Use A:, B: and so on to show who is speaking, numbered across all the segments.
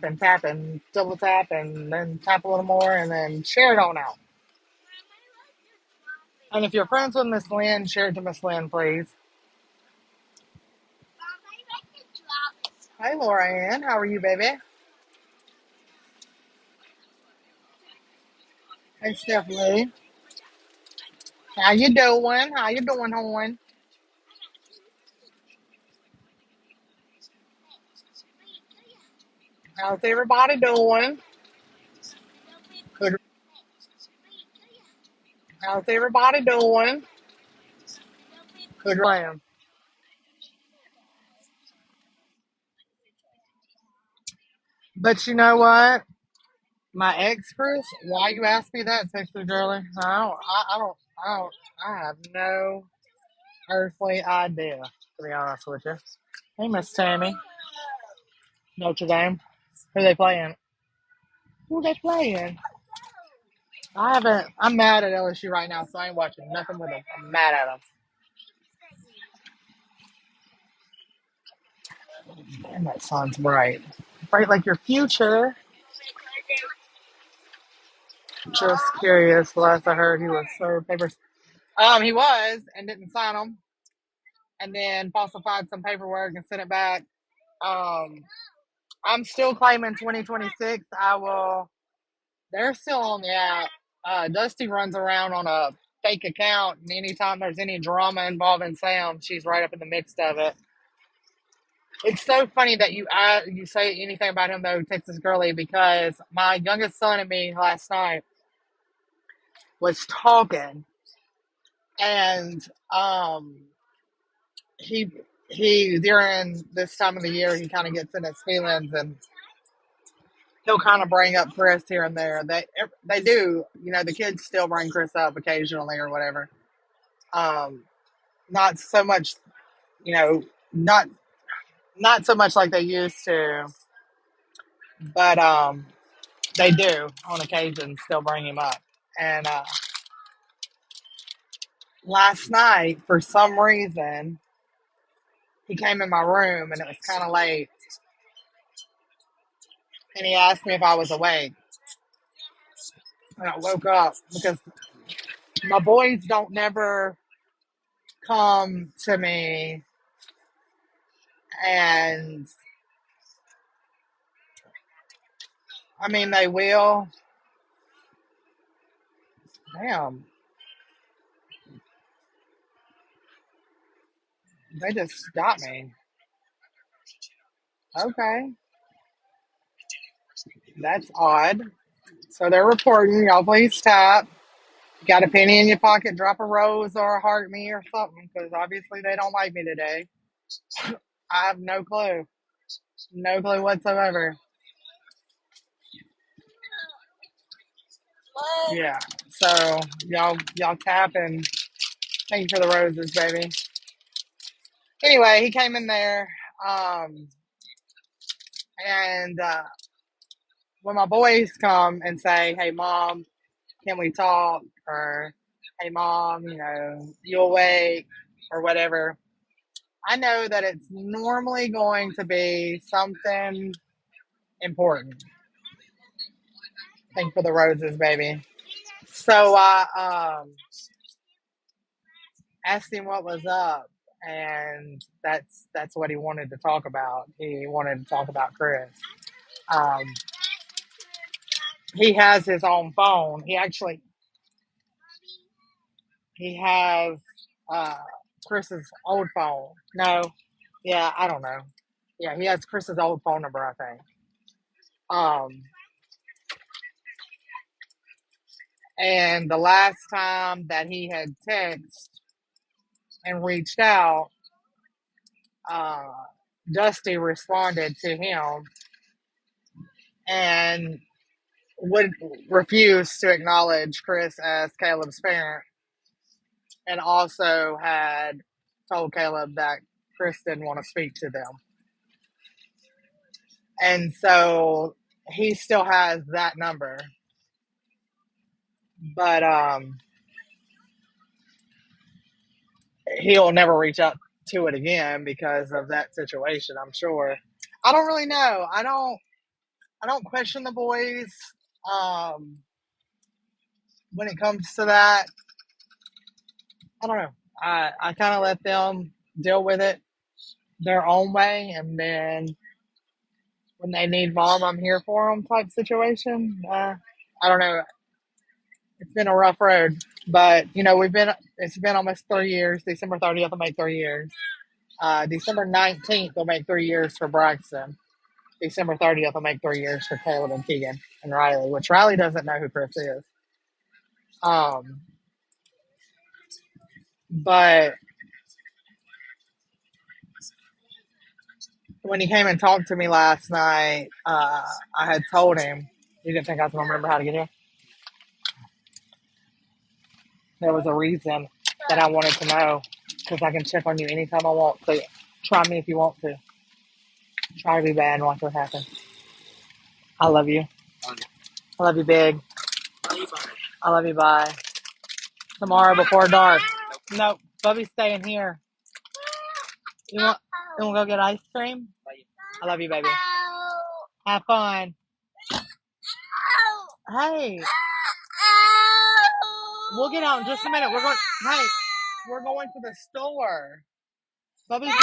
A: tap and double tap and then tap a little more and then share it on out. And if you're friends with Miss Lynn, share it to Miss Lynn, please. Hi, Laura Ann. How are you, baby? Hey, Stephanie. How you doing? How you doing, hon? How's everybody doing? Good. How's everybody doing? Good. But you know what? My ex, Chris, why you ask me that, sexually, girly? I have no earthly idea, to be honest with you. Hey, Miss Tammy, Notre Dame. Who they playing? Who they playing? I haven't. I'm mad at LSU right now, so I ain't watching nothing with them. I'm mad at them. Damn, that sun's bright. Bright like your future. Just curious. Last I heard, he was served papers. He was and didn't sign them, and then falsified some paperwork and sent it back. Um, I'm still claiming 2026. I will. They're still on the app. Dusty runs around on a fake account, and anytime there's any drama involving Sam, she's right up in the mix of it. It's so funny that you say anything about him though, Texas Girly, because my youngest son and me last night was talking, and um, he he during this time of the year he kind of gets in his feelings, and he'll kind of bring up Chris here and there. They do, the kids still bring Chris up occasionally or whatever. Um, not so much, you know, not not so much like they used to, but they do on occasion still bring him up. And last night, for some reason, he came in my room and it was kind of late, and he asked me if I was awake. And I woke up because my boys don't never come to me, and I mean they will. Damn, they just got me. Okay, that's odd. So they're reporting. Y'all please tap. Got a penny in your pocket, drop a rose or a heart me or something, because obviously they don't like me today. I have no clue. No clue whatsoever. Yeah. So y'all tap and thank you for the roses, baby. Anyway, he came in there, um, and when my boys come and say, "Hey, mom, can we talk?" or "Hey, mom, you awake?" or whatever, I know that it's normally going to be something important. Thank you for the roses, baby. So I asked him what was up, and that's what he wanted to talk about. He wanted to talk about Chris. Um, he has his own phone. He has uh, Chris's old phone. No, yeah, I don't know. Yeah, he has Chris's old phone number, I think. Um, and the last time that he had texted and reached out, uh, Dusty responded to him and would refuse to acknowledge Chris as Caleb's parent, and also had told Caleb that Chris didn't want to speak to them. And so he still has that number, but he'll never reach out to it again because of that situation, I'm sure. I don't really know. I don't question the boys. Um, when it comes to that, I don't know. I kind of let them deal with it their own way, and then when they need mom, I'm here for them type situation. I don't know. It's been a rough road, but it's been almost 3 years. December 30th will make 3 years. December 19th will make 3 years for Braxton. December 30th will make 3 years for Caleb and Keegan and Riley, which Riley doesn't know who Chris is. Um, but when he came and talked to me last night, I had told him, you didn't think I was going to remember how to get here? There was a reason that I wanted to know because I can check on you anytime I want. So try me if you want to. Try to be bad and watch what happens. I love you. I love you big. I love you bye. Tomorrow before dark. No, Bubby's staying here. You want to go get ice cream? I love you, baby. Have fun. Hey, we'll get out in just a minute. We're going to the store. Bubby's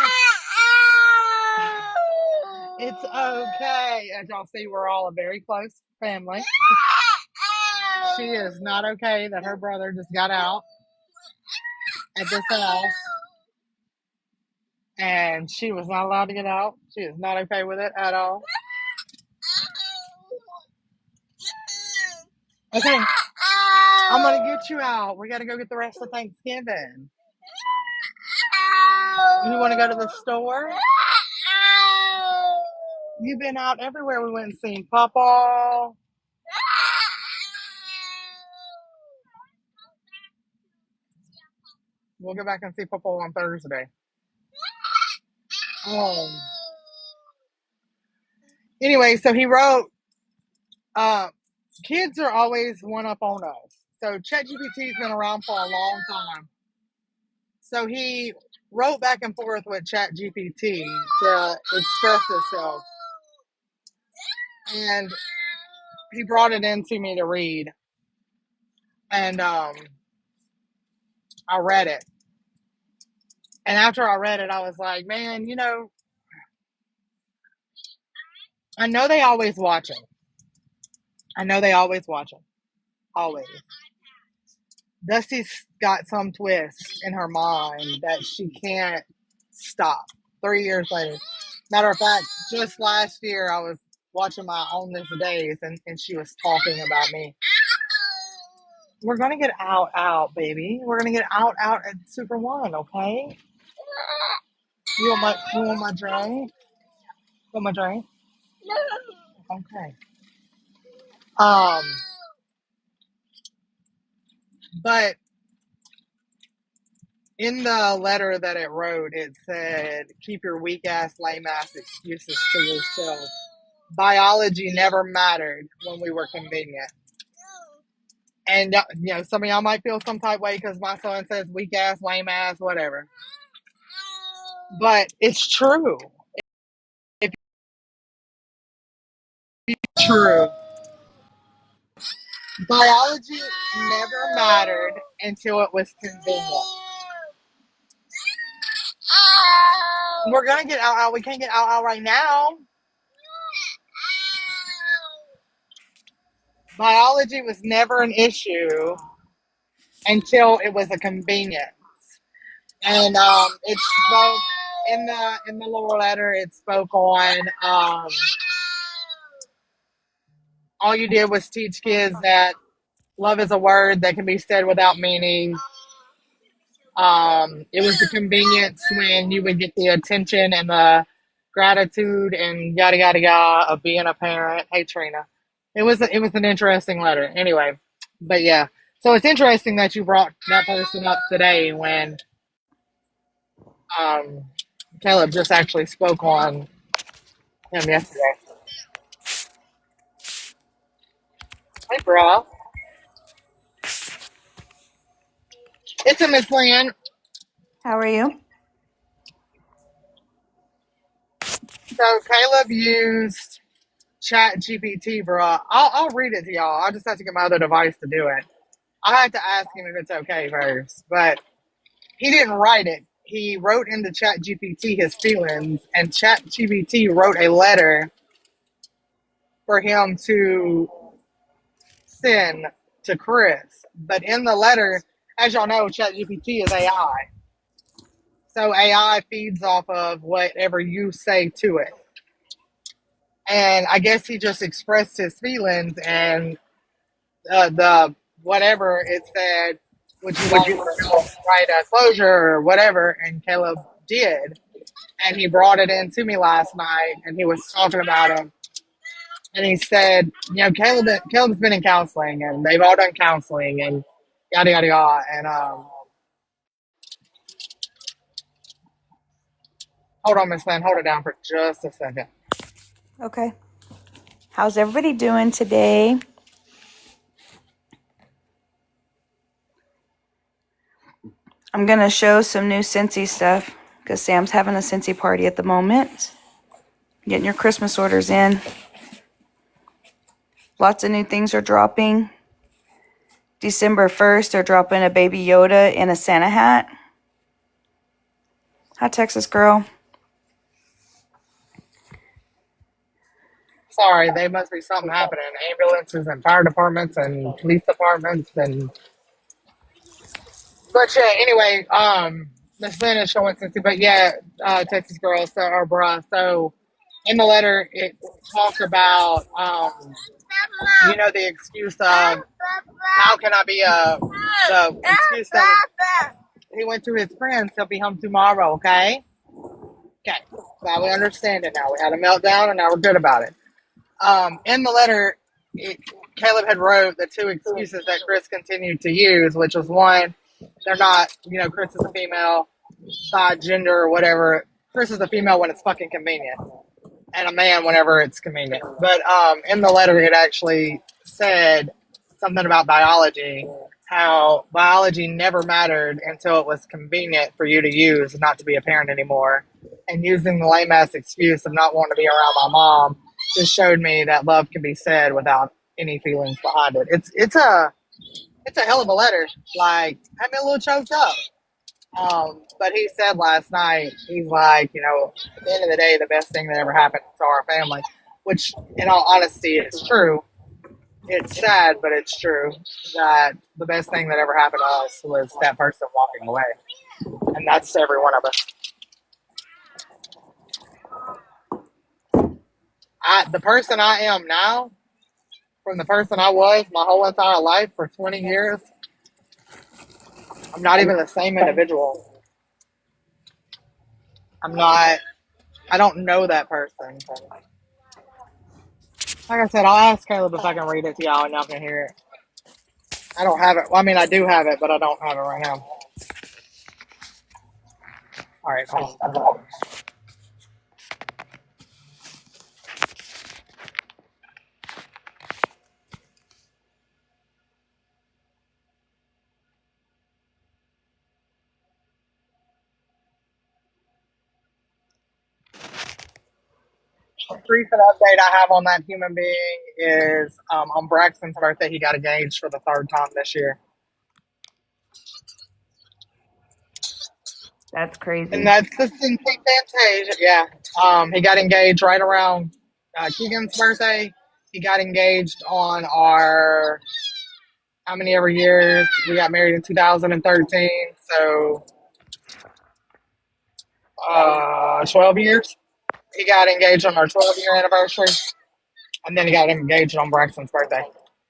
A: It's okay. As y'all see, we're all a very close family. She is not okay that her brother just got out at this house. And she was not allowed to get out. She is not okay with it at all. Okay, I'm gonna get you out. We gotta go get the rest of Thanksgiving. You wanna go to the store? You've been out everywhere. We went and seen Papa. We'll go back and see Papa on Thursday. Anyway, so he wrote, kids are always one up on us. So ChatGPT's been around for a long time. So he wrote back and forth with ChatGPT to express himself. And he brought it in to me to read. And I read it. And after I read it, I was like, man, I know they always watching. Always. Dusty's got some twist in her mind that she can't stop. 3 years later. Matter of fact, just last year I was watching my On This Days and she was talking about me. We're gonna get out, baby. We're gonna get out at Super One, okay? You want my drink? Want my drink? Okay. But in the letter that it wrote, it said, keep your weak ass, lame ass excuses to yourself. Biology never mattered when we were convenient. And, some of y'all might feel some type way because my son says weak ass, lame ass, whatever. But it's true. It's true. Biology never mattered until it was convenient. We're going to get out. We can't get out right now. Biology was never an issue until it was a convenience. And it spoke in the lower letter. It spoke on all you did was teach kids that love is a word that can be said without meaning. It was the convenience when you would get the attention and the gratitude and yada yada yada of being a parent. Hey Trina, it was an interesting letter. Anyway, but yeah, so it's interesting that you brought that person up today when um, Caleb just actually spoke on him yesterday. Hey, bro. It's a Miss Lynn.
B: How are you?
A: So Caleb used Chat GPT, bro. I'll read it to y'all. I just have to get my other device to do it. I had to ask him if it's okay first, but he didn't write it. He wrote into Chat GPT his feelings, and Chat GPT wrote a letter for him to send to Chris. But in the letter, as y'all know, Chat GPT is AI. So AI feeds off of whatever you say to it. And I guess he just expressed his feelings, and the whatever it said, would you like for help write a closure or whatever? And Caleb did. And he brought it in to me last night, and he was talking about him. And he said, Caleb's been in counseling, and they've all done counseling, and yada yada yada. And hold on, Miss Lynn, hold it down for just a second.
B: Okay. How's everybody doing today? I'm going to show some new Scentsy stuff because Sam's having a Scentsy party at the moment. Getting your Christmas orders in. Lots of new things are dropping. December 1st, they're dropping a Baby Yoda in a Santa hat. Hi, Texas girl.
A: Sorry, there must be something happening. Ambulances and fire departments and police departments and. But yeah, anyway, Miss Lynn is showing Cincy, but yeah, Texas girl, so or bruh. So in the letter, it talked about the excuse of how can I be the excuse that he went to his friends. He'll be home tomorrow. Okay, now we understand it. Now we had a meltdown, and now we're good about it. In the letter, Caleb had wrote the two excuses that Chris continued to use, which was one, they're not, Chris is a female, not gender or whatever. Chris is a female when it's fucking convenient, and a man whenever it's convenient. But in the letter, it actually said something about biology, how biology never mattered until it was convenient for you to use, not to be a parent anymore. And using the lame ass excuse of not wanting to be around my mom just showed me that love can be said without any feelings behind it. It's a hell of a letter. Like, had me a little choked up. But he said last night, he's like, at the end of the day, the best thing that ever happened to our family, which, in all honesty, is true. It's sad, but it's true that the best thing that ever happened to us was that person walking away. And that's every one of us. The person I am now, from the person I was my whole entire life for 20 years, I'm not even the same individual. I don't know that person. Like I said, I'll ask Caleb if I can read it to y'all and y'all can hear it. I don't have it. Well, I mean, I do have it, but I don't have it right now. All right, hold on. The recent update I have on that human being is on Braxton's birthday, he got engaged for the third time this year.
B: That's crazy.
A: And that's the Cincy Fantasia. Yeah. He got engaged right around Keegan's birthday. He got engaged on our, how many ever years? We got married in 2013. So 12 years. He got engaged on our 12-year anniversary. And then he got engaged on Braxton's birthday.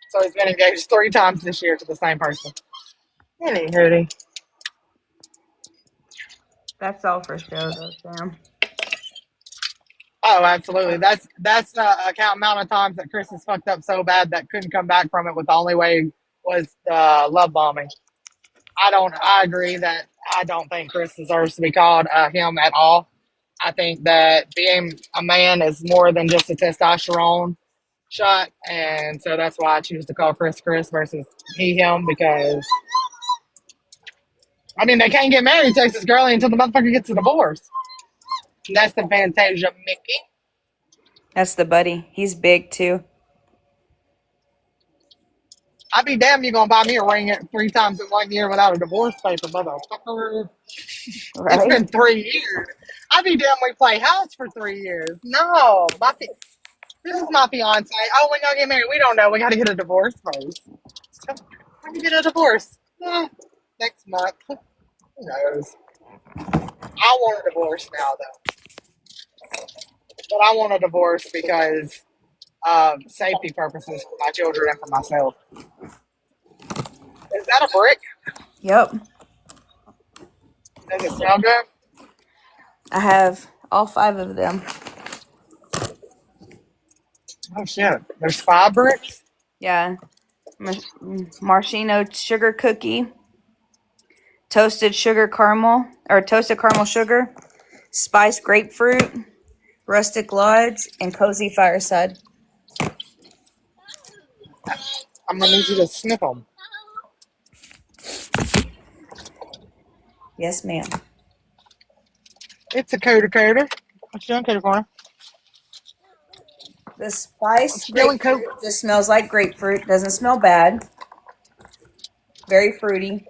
A: So he's been engaged 3 times this year to the same person. Anywho.
B: That's all for show, though, Sam.
A: Oh, absolutely. That's the amount of times that Chris has fucked up so bad that couldn't come back from it with the only way was love bombing. I agree that I don't think Chris deserves to be called him at all. I think that being a man is more than just a testosterone shot, and so that's why I choose to call Chris versus he him, because I mean they can't get married, Texas girlie, until the motherfucker gets a divorce. That's the Fantasia Mickey.
B: That's the buddy. He's big too.
A: I'd be damn you gonna buy me a ring at 3 times in 1 year without a divorce paper, motherfucker. It's
B: Right?
A: been 3 years. I'd be damn we play house for 3 years. No, this is my fiance. Oh, we're gonna get married. We don't know. We gotta get a divorce first. When you get a divorce? Next month. Who knows? I want a divorce now though. But I want a divorce because of safety purposes for my children and for myself. Is that a brick?
B: Yep.
A: Does it smell good?
B: I have all 5 of them.
A: Oh shit. There's 5 bricks?
B: Yeah. Maraschino sugar cookie, toasted sugar caramel, or toasted caramel sugar, spiced grapefruit, rustic lodge, and cozy fireside.
A: I'm gonna need you to sniff them.
B: Yes, ma'am.
A: It's a coder. What you doing, coder corner?
B: The spiced
A: What you doing, coder?
B: grapefruit just smells like grapefruit. Doesn't smell bad. Very fruity.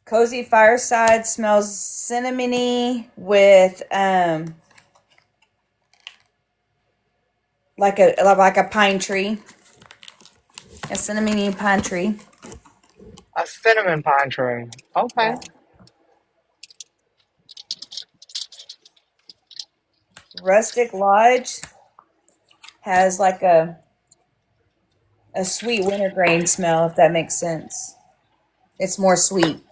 B: Cozy fireside smells cinnamony with like a pine tree. A cinnamony pine tree.
A: A cinnamon pine tree. Okay.
B: Yeah. Rustic Lodge has like a sweet wintergreen smell, if that makes sense. It's more sweet.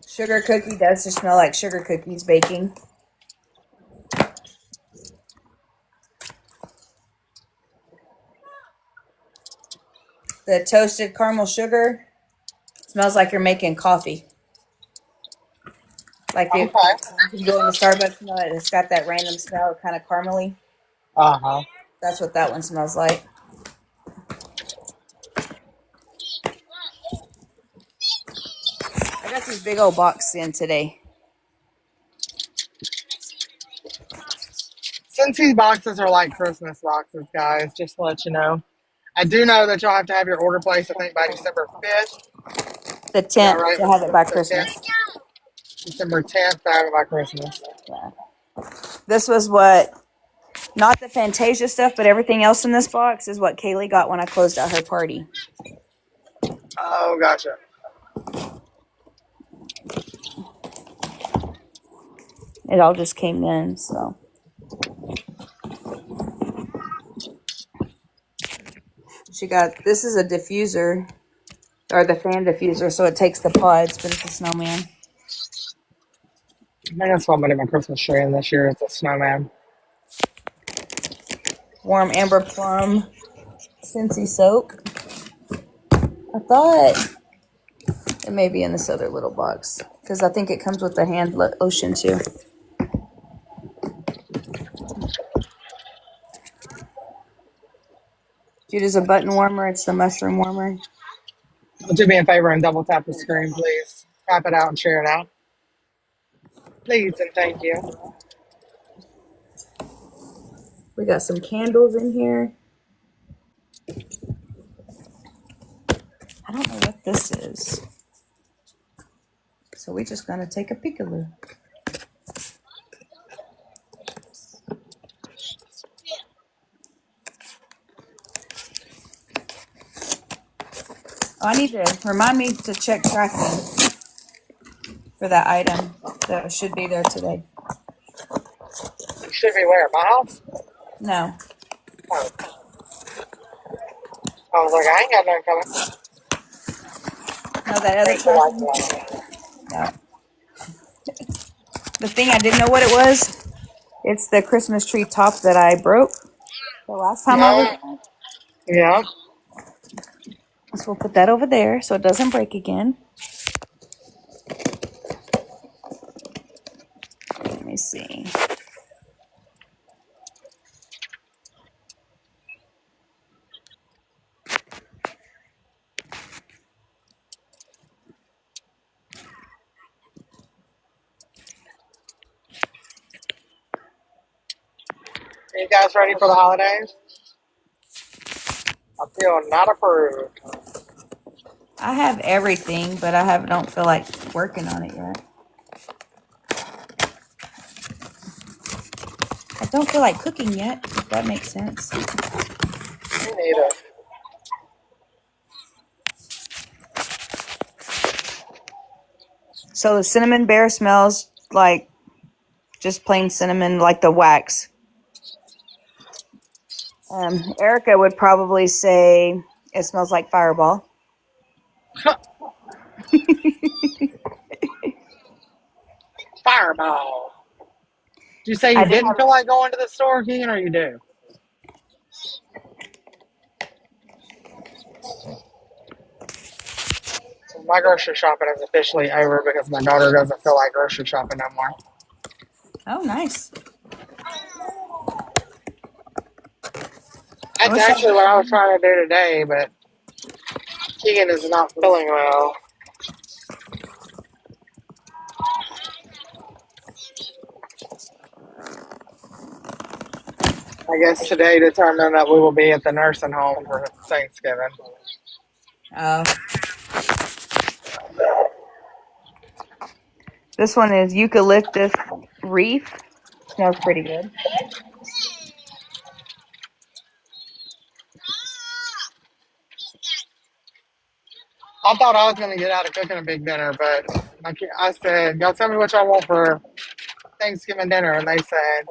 B: Sugar cookie does just smell like sugar cookies baking. The toasted caramel sugar smells like you're making coffee. Like
A: Okay.
B: you go into Starbucks, you know, it's got that random smell, kind of caramely.
A: Uh-huh.
B: That's what that one smells like. I got this big old box in today.
A: Since these boxes are like Christmas boxes, guys, just to let you know. I do know that you'll have to have your order placed, I think, by December 5th.
B: The
A: Is that
B: 10th
A: right?
B: to have it by
A: The
B: Christmas.
A: 10th? December 10th to have it by Christmas.
B: Yeah. This was what, not the Fantasia stuff, but everything else in this box is what Kaylee got when I closed out her party.
A: Oh, gotcha.
B: It all just came in, so. She got, this is a diffuser, or the fan diffuser, so it takes the pods, but it's a snowman.
A: I think that's what I'm putting my Christmas tree in this year is a snowman.
B: Warm amber plum, Scentsy soap. I thought it may be in this other little box, because I think it comes with the hand lotion too. Dude is a button warmer. It's the mushroom warmer.
A: Do me a favor and double tap the screen, please. Tap it out and share it out. Please and thank you.
B: We got some candles in here. I don't know what this is. So we're just going to take a peek-a-loo. Oh, I need to remind me to check tracking for that item that should be there today.
A: It should be where? My house?
B: No.
A: Oh. I was like, I ain't got nothing coming.
B: No, that other
A: Thanks for liking
B: tracking.
A: that.
B: No. The thing I didn't know what it was. It's the Christmas tree top that I broke the last time I was
A: Yeah.
B: there.
A: Yeah.
B: So we'll put that over there so it doesn't break again. Let me see.
A: you guys ready for the holidays? I feel not approved.
B: I have everything, but don't feel like working on it yet. I don't feel like cooking yet, if that makes sense.
A: Me neither.
B: So the cinnamon bear smells like just plain cinnamon, like the wax. Erica would probably say it smells like Fireball.
A: Fireball. Did you say
B: I
A: you
B: did
A: didn't
B: have.
A: feel like going to the store, Keegan, or you do? So my grocery shopping is officially over because my daughter doesn't feel like grocery shopping no more.
B: Oh, nice. I
A: That's
B: wish I
A: actually
B: could.
A: what I was trying to do today, but Keegan is not feeling well. I guess today determined that we will be at the nursing home for Thanksgiving.
B: Oh. This one is eucalyptus reef. Smells pretty good.
A: I thought I was going to get out of cooking a big dinner, but I said, y'all tell me what y'all want for Thanksgiving dinner. And they said,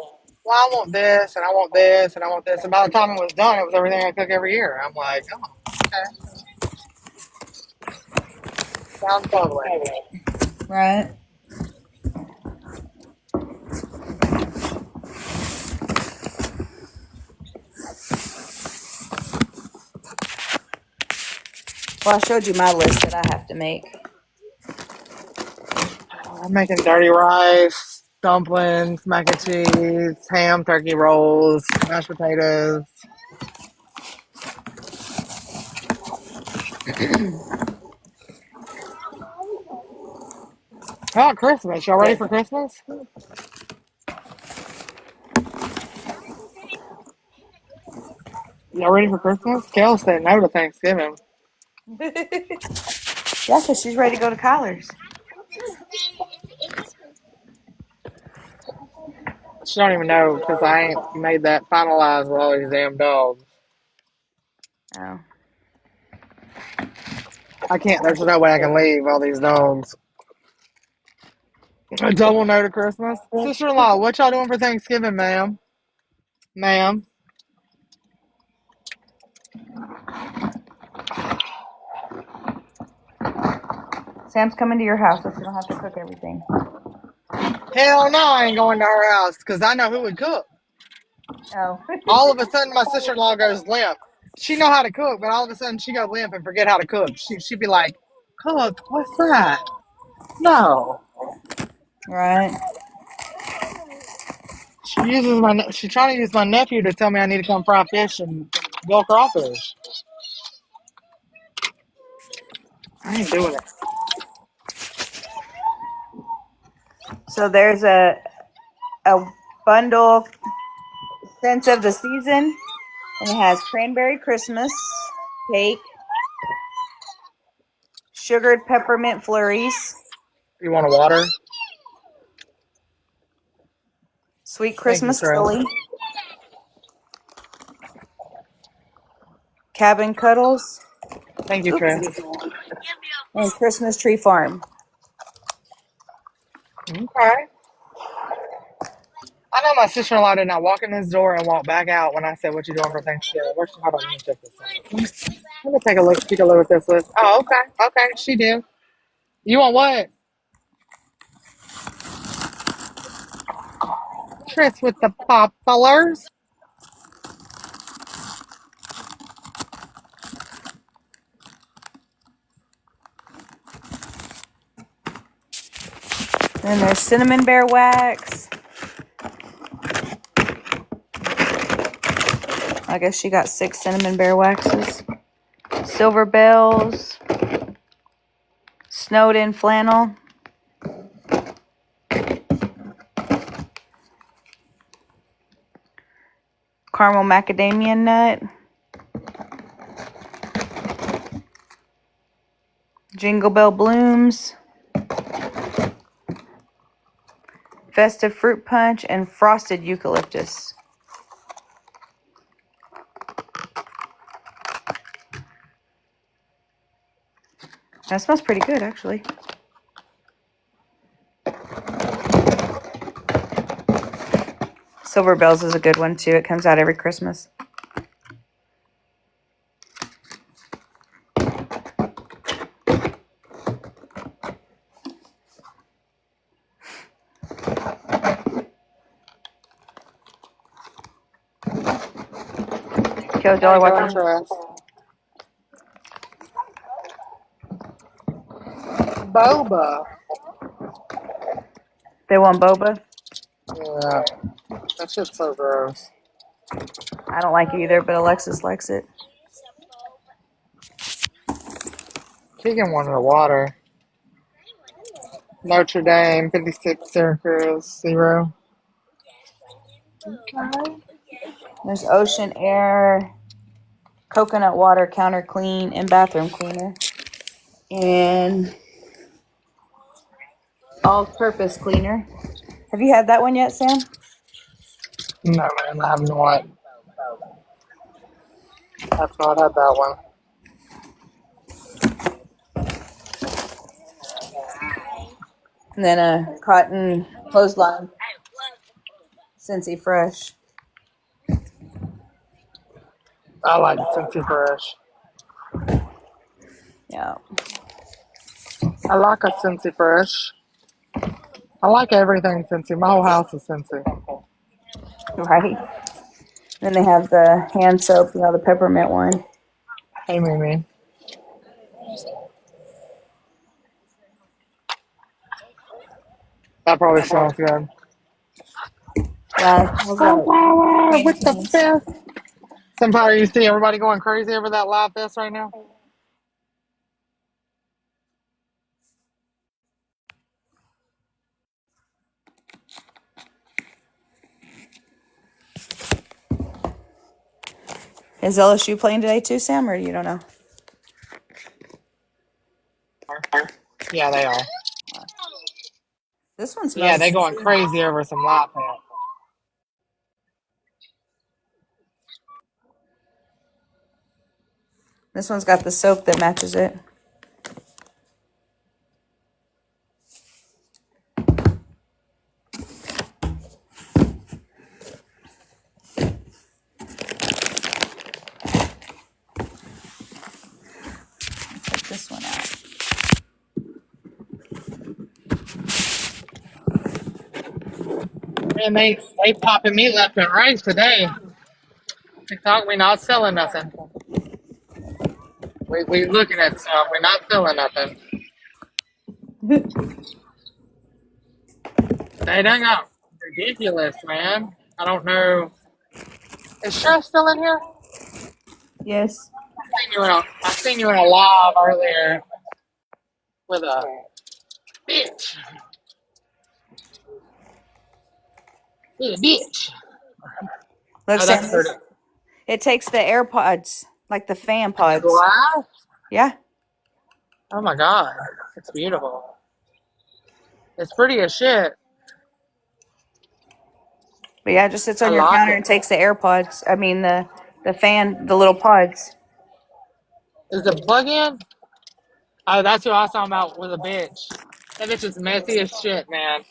A: well, I want this, and I want this, and I want this. And by the time it was done, it was everything I cook every year. I'm like, oh, okay. Sounds lovely.
B: Right. Well, I showed you my list that I have to make.
A: I'm making dirty rice, dumplings, mac and cheese, ham, turkey rolls, mashed potatoes. Oh, Christmas. Y'all ready for Christmas? Y'all ready for Christmas? Kale said no to Thanksgiving.
B: Yeah, because she's ready to go to college.
A: She don't even know because I ain't made that finalized with all these damn dogs.
B: Oh.
A: I can't. There's no way I can leave all these dogs. A double no to Christmas. Sister-in-law, what y'all doing for Thanksgiving, ma'am? Ma'am.
B: Sam's coming to your house, so she don't have to cook everything.
A: Hell no, I ain't going to her house because I know who would cook.
B: Oh.
A: All of a sudden, my sister-in-law goes limp. She know how to cook, but all of a sudden she go limp and forget how to cook. She'd be like, "Cook? What's that?" No.
B: Right.
A: She trying to use my nephew to tell me I need to come fry fish and go crawfish. I ain't doing it.
B: So there's a bundle sense of the season, and it has cranberry Christmas cake, sugared peppermint flurries,
A: You want a water?
B: sweet
A: Thank you,
B: Christmas
A: Tress.
B: chili, cabin cuddles,
A: Thank you,
B: oopsie,
A: Tress.
B: and Christmas tree farm.
A: Okay. I know my sister-in-law did not walk in this door and walk back out when I said, "What you doing for Thanksgiving?" Hold on, let me check this out. Let me take a look. Take a look at this list. Oh, okay. Okay, she did. You want what? Tris with the poplars.
B: Then there's cinnamon bear wax. I guess she got 6 cinnamon bear waxes. Silver bells, snowed in flannel, caramel macadamia nut, Jingle Bell Blooms, Festive Fruit Punch, and Frosted Eucalyptus. That smells pretty good, actually. Silver Bells is a good one, too. It comes out every Christmas.
A: How
B: Dollar
A: you doing,
B: Water.
A: Trash? Boba.
B: They want boba.
A: Yeah, that shit's so gross.
B: I don't like it either, but Alexis likes it.
A: Keegan wanted a water. Notre Dame, 56, Syracuse, 0. Okay.
B: There's Ocean Air, Coconut Water Counter Clean, and Bathroom Cleaner. And All-Purpose Cleaner. Have you had that one yet, Sam?
A: No, man, I have not. I've not had that one.
B: And then a Cotton Clothesline, Scentsy Fresh.
A: I like Cincy Fresh.
B: Yeah.
A: I like a Cincy Fresh. I like everything Cincy. My whole house is Cincy.
B: Right. Then they have the hand soap, the peppermint one.
A: Hey, Mimi. That probably smells good.
B: Yeah.
A: Sunflower with the fist. Somehow you see everybody going crazy over that live fest right now?
B: Is LSU playing today too, Sam, or you don't know?
A: Yeah, they are.
B: This one
A: Yeah,
B: smells
A: they
B: good
A: going
B: too.
A: crazy over some live fest.
B: This one's got the soap that matches it. Take this one out.
A: Man, they popping me left and right today. TikTok, we not selling nothing. We looking at stuff. We're not selling nothing. They done got ridiculous, man. I don't know. Is Chef still in here?
B: Yes.
A: I seen you in a live earlier with a bitch. With a bitch.
B: Look,
A: Oh,
B: Sam,
A: that's pretty.
B: it takes the AirPods, like the fan
A: The
B: pods.
A: glass?
B: Yeah.
A: Oh my god. It's beautiful. It's pretty as shit.
B: But yeah, it just sits
A: I
B: on your
A: like
B: counter
A: it.
B: and takes the AirPods. I mean the fan, the little pods.
A: Is the plug in? Oh, that's what I was talking about with a bitch. That bitch is messy as shit, man.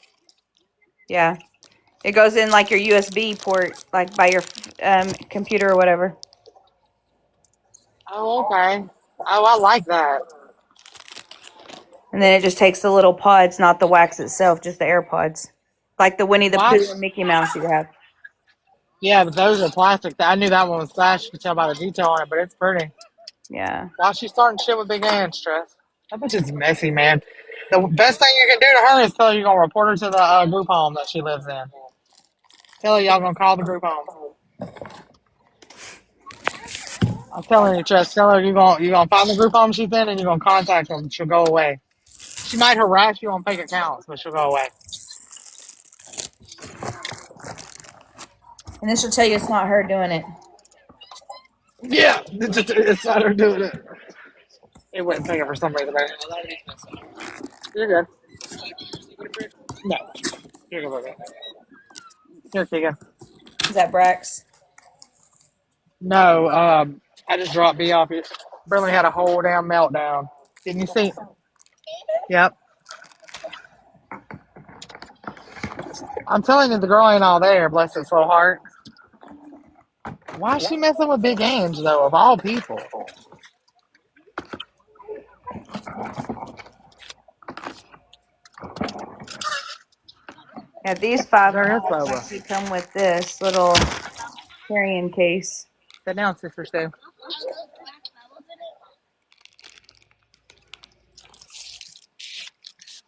B: Yeah. It goes in like your USB port, like by your computer or whatever.
A: Oh, okay. Oh, I like that.
B: And then it just takes the little pods, not the wax itself, just the AirPods. Like the Winnie the
A: Why?
B: Pooh and Mickey Mouse you have.
A: Yeah, but those are plastic. I knew that one was flash. You could tell by the detail on it, but it's pretty.
B: Yeah.
A: Why she starting shit with big hands, Stress? That bitch is messy, man. The best thing you can do to her is tell her you're gonna report her to the group home that she lives in. Tell her y'all gonna call the group home. I'm telling you, Tress. Tell her you're gonna find the group home she's in and you're gonna contact them. She'll go away. She might harass you on fake accounts, but she'll go away.
B: And then she'll tell you it's not her doing it.
A: Yeah, it's not her doing it. It wouldn't take it for some reason. You're good. No. You're good with it. Here, Keegan.
B: Is that Brax?
A: No, I just dropped B off. Brinley had a whole damn meltdown. Didn't you see? Yep. I'm telling you, the girl ain't all there. Bless his little heart. Why is she messing with Big Ange, though, of all people?
B: Yeah, these 5
A: There is
B: pounds
A: Boba.
B: actually come with this little carrying case.
A: Sit down, Sister Stu.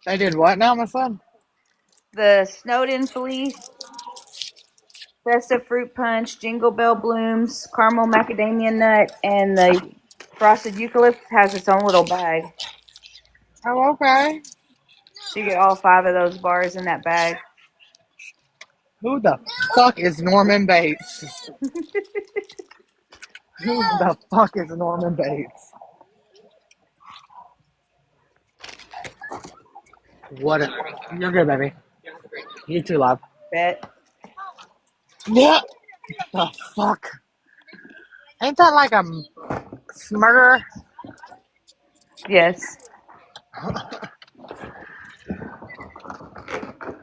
A: They did what now, my son?
B: The Snowden Fleece, Festive Fruit Punch, Jingle Bell Blooms, Caramel Macadamia Nut, and the Frosted Eucalypt has its own little bag.
A: Oh, okay.
B: So you get all 5 of those bars in that bag.
A: Who the fuck is Norman Bates? Who the fuck is Norman Bates? What? You're good, baby. You too, love.
B: Bet.
A: Yeah. The fuck? Ain't that like a murderer?
B: Yes.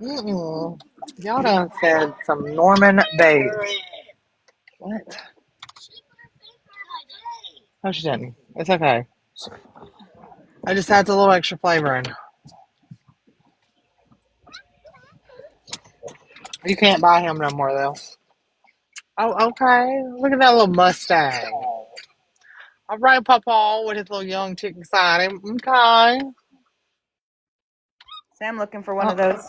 A: Mm-mm. Y'all done said some Norman Bates. What? No, she didn't. It's okay. I just adds a little extra flavor in. You can't buy him no more, though. Oh, okay. Look at that little Mustang. All right, Papa, with his little young chick beside him. Okay.
B: Sam looking for one of those.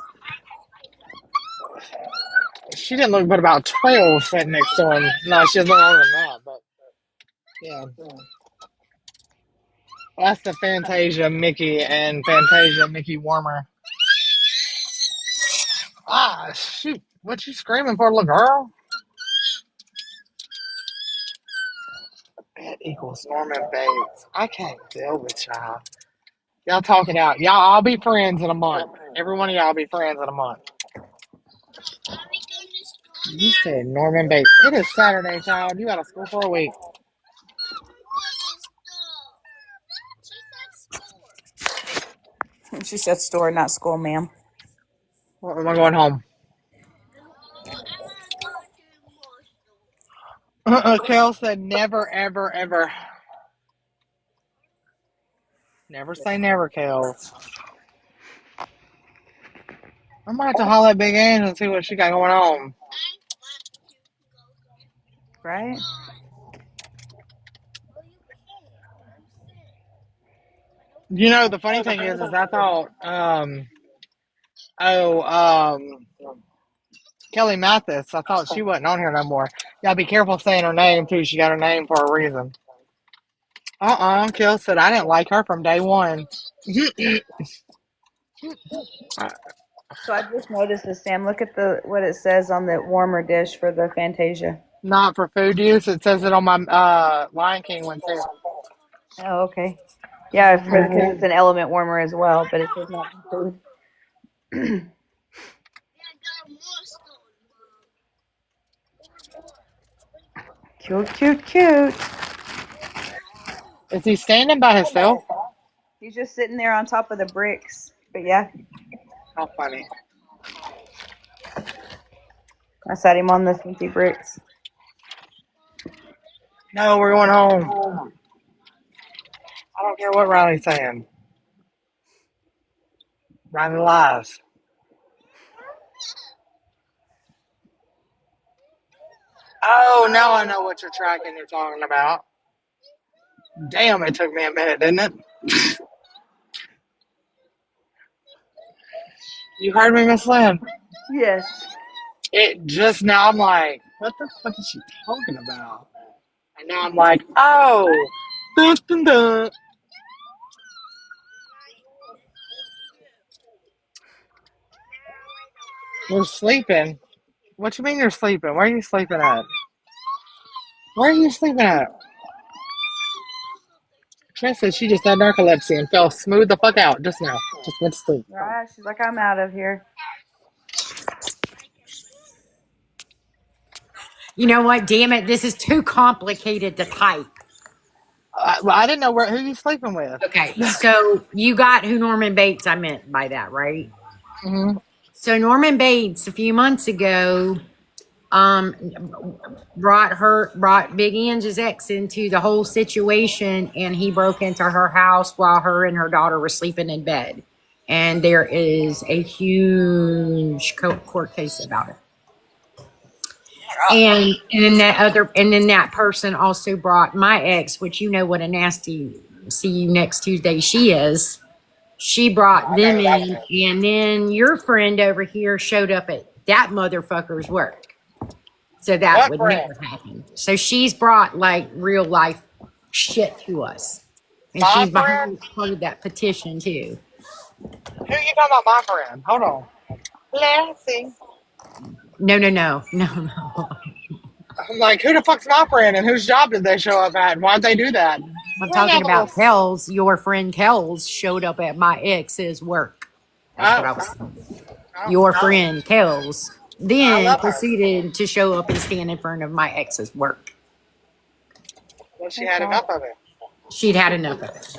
A: She didn't look but about 12 sitting next to him. No, she was older than that, but yeah. That's the Fantasia Mickey and Fantasia Mickey Warmer. Ah, shoot. What you screaming for, little girl? That equals Norman Bates. I can't deal with y'all. Y'all talk it out. Y'all all be friends in a month. Every one of y'all be friends in a month. You said Norman Bates. It is Saturday, child. You out of school for a week.
B: She said store, not school, ma'am.
A: Well, am I going home? Kel said never, ever, ever. Never say never, Kels. I might have to holler at Big Ange and see what she got going on.
B: Right?
A: You know, the funny thing is I thought, oh, Kelly Mathis, I thought she wasn't on here no more. Y'all be careful saying her name, too. She got her name for a reason. Kel said I didn't like her from day one.
B: So I just noticed this, Sam. Look at what it says on the warmer dish for the Fantasia.
A: Not for food use. It says it on my Lion King one, too.
B: Oh, okay. Yeah, because it's an element warmer as well, but it says not for food. Cute, cute, cute.
A: Is he standing by himself?
B: He's just sitting there on top of the bricks. But yeah,
A: How funny.
B: I sat him on the empty bricks.
A: No, we're going home. I don't care what Riley's saying. Riley lies. Oh, now I know what you're tracking you're talking about. Damn, it took me a minute, didn't it? You heard me, Miss Lynn?
B: Yes.
A: It just now, I'm like, what the fuck is she talking about? And now I'm like, oh. Dun, dun, dun. We're sleeping. What you mean you're sleeping? Where are you sleeping at? Where are you sleeping at? Trent said she just had narcolepsy and fell smooth the fuck out just now. Just went to sleep.
B: Right? She's like, I'm out of here.
C: You know what? Damn it. This is too complicated to type.
A: Well, I didn't know who you sleeping with.
C: Okay. So you got who Norman Bates I meant by that, right?
A: Hmm.
C: So Norman Bates a few months ago um brought Big Angie's ex into the whole situation, and he broke into her house while her and her daughter were sleeping in bed. And there is a huge court case about it. And then that person also brought my ex, which you know what a nasty see you next Tuesday she is. She brought them in, and then your friend over here showed up at that motherfucker's work. So that
A: What
C: would
A: friend?
C: never happen. So she's brought like real life shit to us. And
A: My
C: she's
A: friend?
C: behind part of that petition too.
A: Who you talking about? My friend? Hold on. Lassie.
C: No, no, no, no, no.
A: I'm like, who the fuck's my friend and whose job did they show up at? Why'd they do that?
C: I'm talking about Kells. Your friend Kells showed up at my ex's work. That's what I was saying. Your friend Kells
A: I
C: then
A: love her.
C: proceeded to show up and stand in front of my ex's work.
A: Well, she had enough of it.
C: She'd had enough of it.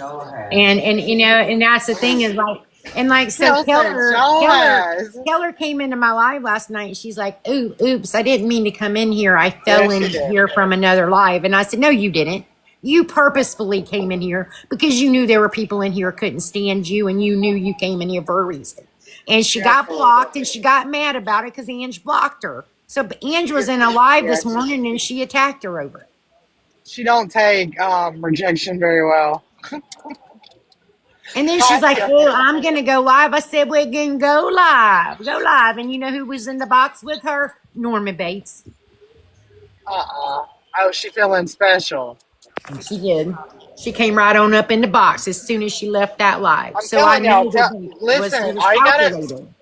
C: And you know, and that's the thing is like, and like, so
A: Joe has.
C: Keller came into my live last night. And she's like, oops, I didn't mean to come in here. I
A: Yes,
C: fell in
A: you did.
C: here from another live. And I said, no, you didn't. You purposefully came in here because you knew there were people in here who couldn't stand you, and you knew you came in here for a reason. And she got blocked, and she got mad about it because Ange blocked her. So Ange was in a live this morning, and she attacked her over it.
A: She don't take rejection very well.
C: And then she's like, oh, I'm going to go live. I said, we're going to go live. Go live. And you know who was in the box with her? Norman Bates.
A: Oh, she feeling special.
C: And she did. She came right on up in the box as soon as she left that live.
A: I'm
C: So I
A: telling
C: knew
A: y'all,
C: it
A: listen,
C: was calculated.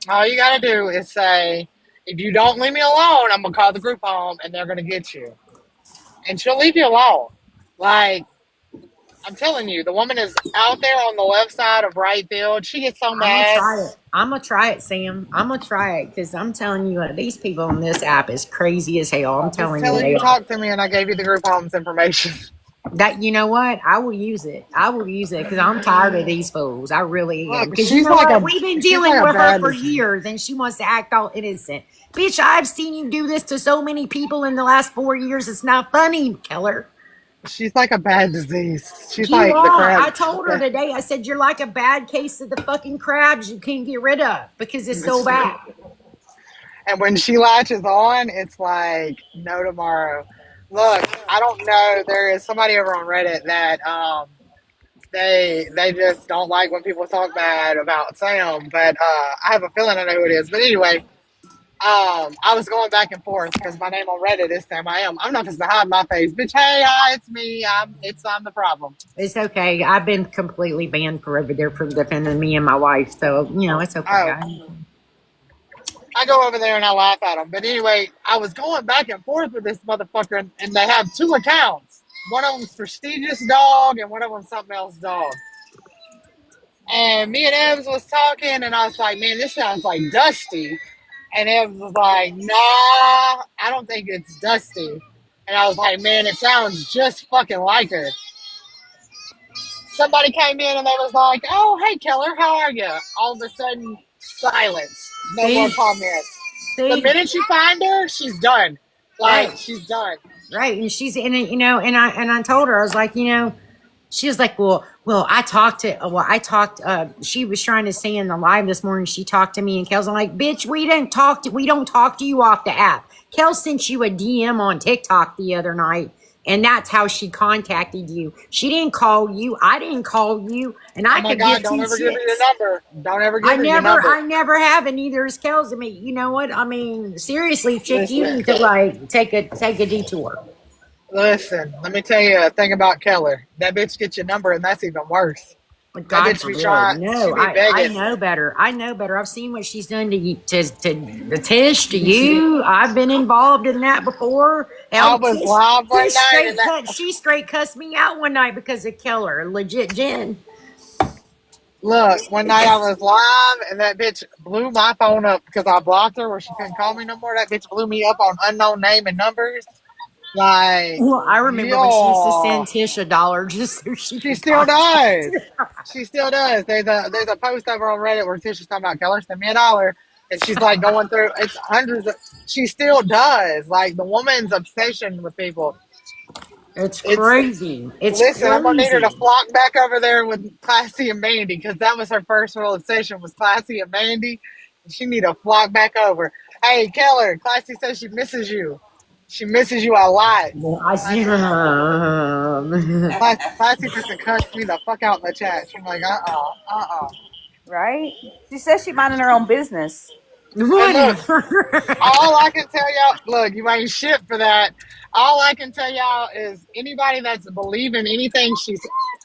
A: all you gotta do is say, if you don't leave me alone, I'm gonna call the group home and they're gonna get you. And she'll leave you alone. Like, I'm telling you, the woman is out there on the left side of right field. She gets so
C: I'm going to
A: mad.
C: try it. I'm going to try it, Sam. I'm going to try it because I'm telling you, these people on this app is crazy as hell. I'm telling you, they are.
A: Talk to me, and I gave you the group home's information.
C: That, you know what? I will use it. I will use it because I'm tired of these fools. I really am.
A: Look,
C: Because
A: she's
C: you know
A: like
C: what?
A: a-
C: We've been
A: she's
C: dealing
A: like a
C: with her
A: bad
C: for
A: disease.
C: years, and she wants to act all innocent. Bitch, I've seen you do this to so many people in the last 4 years. It's not funny, Keller.
A: She's like a bad disease. She's
C: You
A: like the
C: are.
A: crab.
C: I told her today, I said, you're like a bad case of the fucking crabs you can't get rid of because it's so bad.
A: And when she latches on, it's like no tomorrow. Look, I don't know. There is somebody over on Reddit that they just don't like when people talk bad about Sam, but I have a feeling I know who it is. But anyway, I was going back and forth because my name on Reddit is Samiam. I'm not just to hide my face, bitch. Hey, hi, it's me. I'm the problem.
C: It's okay. I've been completely banned for over there from defending me and my wife. So, you know, it's okay.
A: Oh, I go over there and I laugh at them. But anyway, I was going back and forth with this motherfucker, and they have two accounts. One of them's prestigious dog, and one of them's something else dog. And me and Evans was talking, and I was like, "Man, this sounds like Dusty." And Evans was like, "Nah, I don't think it's Dusty." And I was like, "Man, it sounds just fucking like her." Somebody came in and they was like, "Oh, hey, Keller, how are you?" All of a sudden, silence. No more comments. The minute you find her, she's done. Like, right. She's done.
C: Right. And she's in it, you know, and I told her, I was like, you know, she was like, she was trying to say in the live this morning, she talked to me and Kels. I'm like, bitch, we don't talk to you off the app. Kels sent you a DM on TikTok the other night, and that's how she contacted you. She didn't call you. I didn't call you. And I could give
A: don't ever give me your number. Don't ever give me your number.
C: I never have, and neither is Kels. I mean, you know what? I mean, seriously, chick, you need to like take a detour.
A: Listen, let me tell you a thing about Keller. That bitch gets your number, and that's even worse. That
C: God
A: bitch be
C: forbid.
A: trying. She
C: No,
A: be
C: I
A: begging.
C: know better. I know better. I've seen what she's done to you, to the Tish, to you. I've been involved in that before.
A: I
C: Hell,
A: was live one
C: Tish
A: night and that.
C: she straight cussed me out one night because of Keller, legit Jen.
A: Look, one night I was live and that bitch blew my phone up because I blocked her where she couldn't call me no more. That bitch blew me up on unknown name and numbers. Like,
C: Well, I remember when she used to
A: yo,
C: send Tish $1 just so she
A: she
C: could
A: still
C: contact
A: does.
C: her.
A: She still does. There's a post over on Reddit where Tisha's talking about Keller send me $1, and she's like going through it's hundreds of. She still does. Like the woman's obsession with people.
C: It's
A: It's
C: crazy. It's
A: listen. I'm gonna need her to
C: crazy.
A: flock back over there with Classy and Mandy because that was her first real obsession was Classy and Mandy. And she need to flock back over. Hey Keller, Classy says she misses you. She misses you a lot.
C: Well, I see.
A: Classy, Classy just cussed me the fuck out in the chat. She's like,
B: Right? She says she minding her own business.
A: And look,
C: Whatever.
A: all I can tell y'all, look, you ain't shit for that. All I can tell y'all is anybody that's believing anything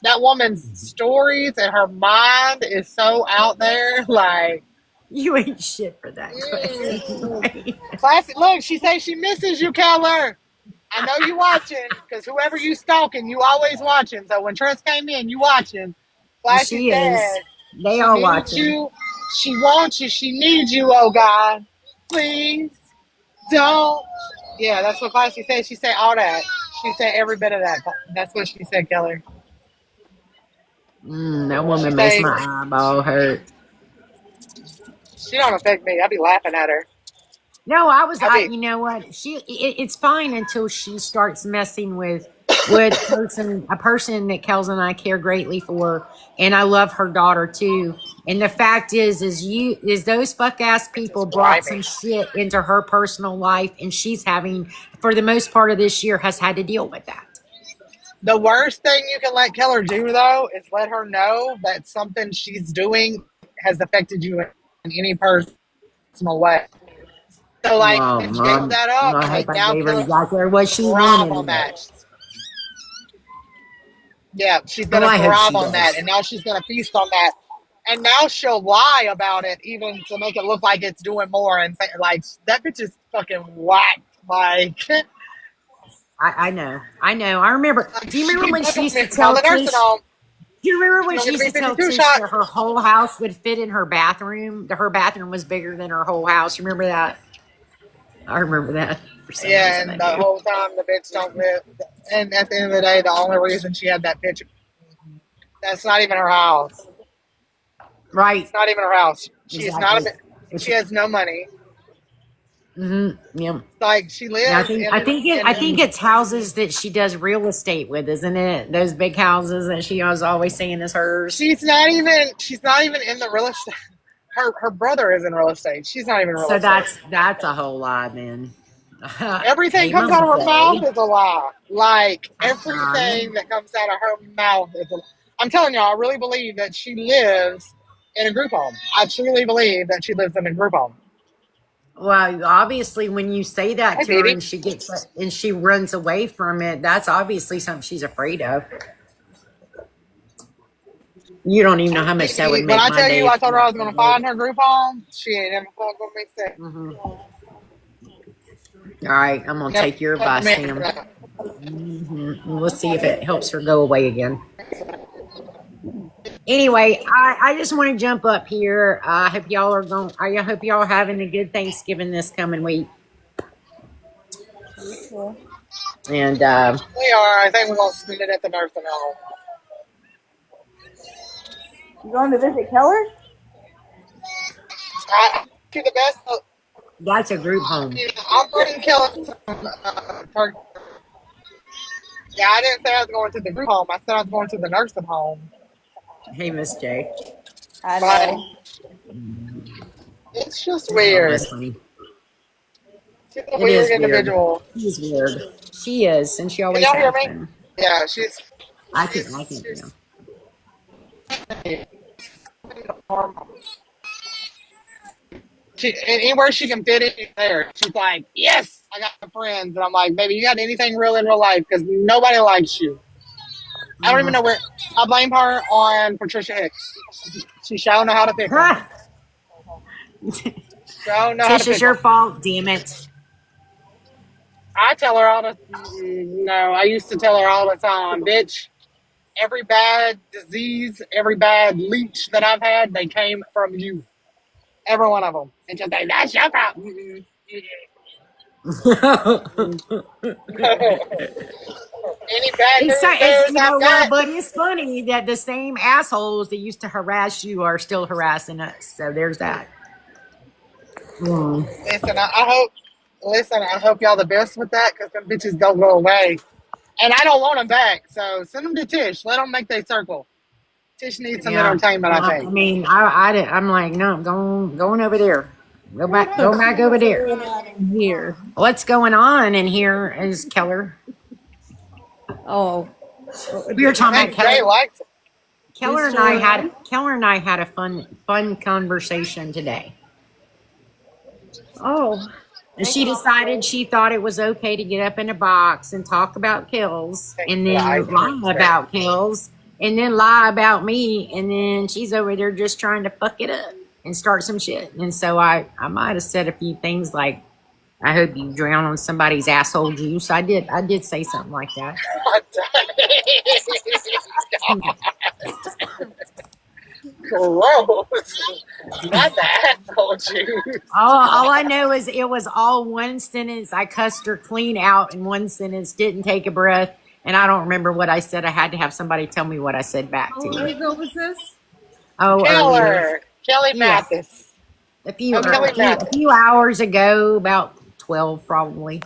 A: that woman's stories and her mind is so out there. Like,
C: You ain't shit for that,
A: mm,
C: Classy.
A: classic. Look, she says she misses you, Keller. I know you watching because whoever you stalking, you always watching. So when Tress came in, you watching. Classy
C: She is.
A: said
C: They
A: she
C: are
A: needs
C: watching.
A: you. She wants you. She needs you. Oh God, please. Don't. Yeah, that's what Classy said. She said all that. She said every bit of that. That's what she said, Keller.
C: That
A: She
C: woman makes
A: say
C: my eyeball hurt.
A: she don't affect me. I be laughing at her.
C: No,
A: I be
C: you know what? It's fine until she starts messing with a person that Kels and I care greatly for, and I love her daughter too. And the fact is those fuck ass
A: this is
C: people brought some
A: grimy.
C: shit into her personal life, and she's having, for the most part of this year, has had to deal with that.
A: The worst thing you can let Keller do though is let her know that something she's doing has affected you in any personal way. So like
C: Well,
A: bitch gave that up,
C: I hope
A: like
C: I
A: now
C: gave her
A: Keller's
C: exactly what she
A: thrive
C: wanted.
A: on that. Yeah, she's
C: Well,
A: gonna
C: I hope
A: thrive
C: she
A: on that,
C: does.
A: and now she's gonna feast on that, and now she'll lie about it even to make it look like it's doing more, and say, like that bitch is fucking whack. Like,
C: I know. I know. I remember.
A: like
C: Do you
A: she
C: remember when she
A: fucking
C: used to
A: missing all
C: tell
A: the nursing
C: Tish?
A: home.
C: Do you remember
A: She
C: when
A: don't
C: she
A: get the
C: used
A: B
C: to tell
A: 52
C: Tish
A: shot.
C: that her whole house would fit in her bathroom? That her bathroom was bigger than her whole house. Remember that? I remember that. For some
A: Yeah,
C: reason, I
A: and the
C: do.
A: whole time the bitch don't live. And at the end of the day, the only reason she had that picture, that's not even her house.
C: Right.
A: It's not even her house. She is not
C: Exactly.
A: a. She has no money.
C: Yeah.
A: Like she
C: Yeah,
A: lives
C: I
A: in
C: think it's houses that she does real estate with, isn't it? Those big houses that she was always saying is hers.
A: she's not even in the real estate. Her brother is in real estate. She's not even in real
C: So
A: estate.
C: that's a whole lie then.
A: Everything
C: Hey,
A: comes out of her mouth
C: Monday.
A: is a lie. Like
C: Yeah.
A: everything that comes out of her mouth is a. I'm telling y'all, I really believe that she lives in a group home. I truly believe that she lives in a group home.
C: Well, obviously, when you say that
A: Hey,
C: to her
A: baby.
C: and she runs away from it, that's obviously something she's afraid of. You don't even know how much that would
A: When
C: make
A: I
C: my
A: tell
C: day
A: you I
C: if
A: told her I was going to find
C: that.
A: her group home, she ain't never fuck with me since.
C: Mm-hmm. All right, I'm gonna
A: Never
C: take your
A: fuck with
C: advice,
A: me after
C: Sam.
A: that.
C: We'll see if it helps her go away again. Anyway, I just want to jump up here. I hope y'all are going. I hope y'all are having a good Thanksgiving this coming week.
B: You too.
C: And
A: We are. I think we're going to spend it at the nursing home.
B: You going to visit Keller?
A: I do the best.
C: that's a group home.
A: I'm bringing Kelly some turkey. Yeah, I didn't say I was going to the group home. I said I was going to the nursing home.
C: Hey, Miss J.
B: I
A: Like,
B: know.
A: it's just
C: Oh,
A: weird.
C: that's funny.
A: She's a
C: It
A: weird
C: is weird.
A: individual.
C: She's weird. She is, and she
A: Can
C: always
A: y'all hear
C: has
A: me?
C: been.
A: Yeah,
C: I can, you know.
A: she's normal. And anywhere she can fit in there, she's like, yes, I got friends. And I'm like, baby, you got anything real in real life? Because nobody likes you. I don't even know where. I blame her on Patricia Hicks. She sure know how to pick them. Sure know how to
C: Tish, it's
A: pick
C: your
A: them.
C: fault. Damn it.
A: I tell her all the. No, I used to tell her all the time, bitch. Every bad disease, every bad leech that I've had, they came from you. Every one of them. And she'll say, that's your problem. Any bad news
C: It's
A: bears
C: you
A: I've
C: know what,
A: got,
C: but it's funny that the same assholes that used to harass you are still harassing us. So there's that. Mm.
A: listen, I hope y'all the best with that because them bitches don't go away. And I don't want them back. So send them to Tish. Let them make their circle. Tish needs some
C: Yeah.
A: entertainment, I
C: Well,
A: think.
C: I mean, I'm like, no, I'm going over there.
D: What the
C: Go back
D: fuck
C: over
D: is
C: there.
D: going on in here?
C: What's going on in here is Keller.
D: Oh,
C: We were
A: I
C: talking about
A: think Jay
C: Keller.
A: likes it.
C: Keller and I had a fun conversation today.
D: oh,
C: And she decided she thought it was okay to get up in a box and talk about kills
A: Thanks
C: and
A: for the
C: then
A: ice cream,
C: lie
A: Jay.
C: about kills and then lie about me. And then she's over there just trying to fuck it up and start some shit. And so I might have said a few things like, I hope you drown on somebody's asshole juice. I did say something like that.
A: Gross. Not the asshole juice.
C: All I know is it was all one sentence. I cussed her clean out in one sentence, didn't take a breath, and I don't remember what I said. I had to have somebody tell me what I said back
D: how
C: to
D: long
C: her.
D: ago was this?
C: Oh, earlier,
A: Keller. Kelly
C: few
A: Mathis. Oh, Kelly
C: a
A: Mathis.
C: few hours ago, about 12 probably.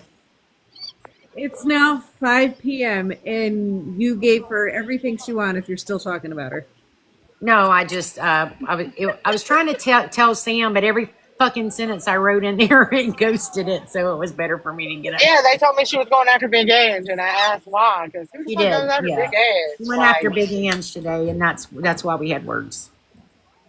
D: It's now 5 p.m. and you gave her everything she wanted if you're still talking about her.
C: No, I was trying to tell Sam, but every fucking sentence I wrote in there it ghosted it, so it was better for me to get up.
A: Yeah, they told me she was going after Big Ange, and I asked why. Because who the
C: She
A: fuck goes
C: did,
A: after
C: yeah.
A: Big Ange?
C: She went after
A: Like,
C: Big Ange today, and that's why we had words.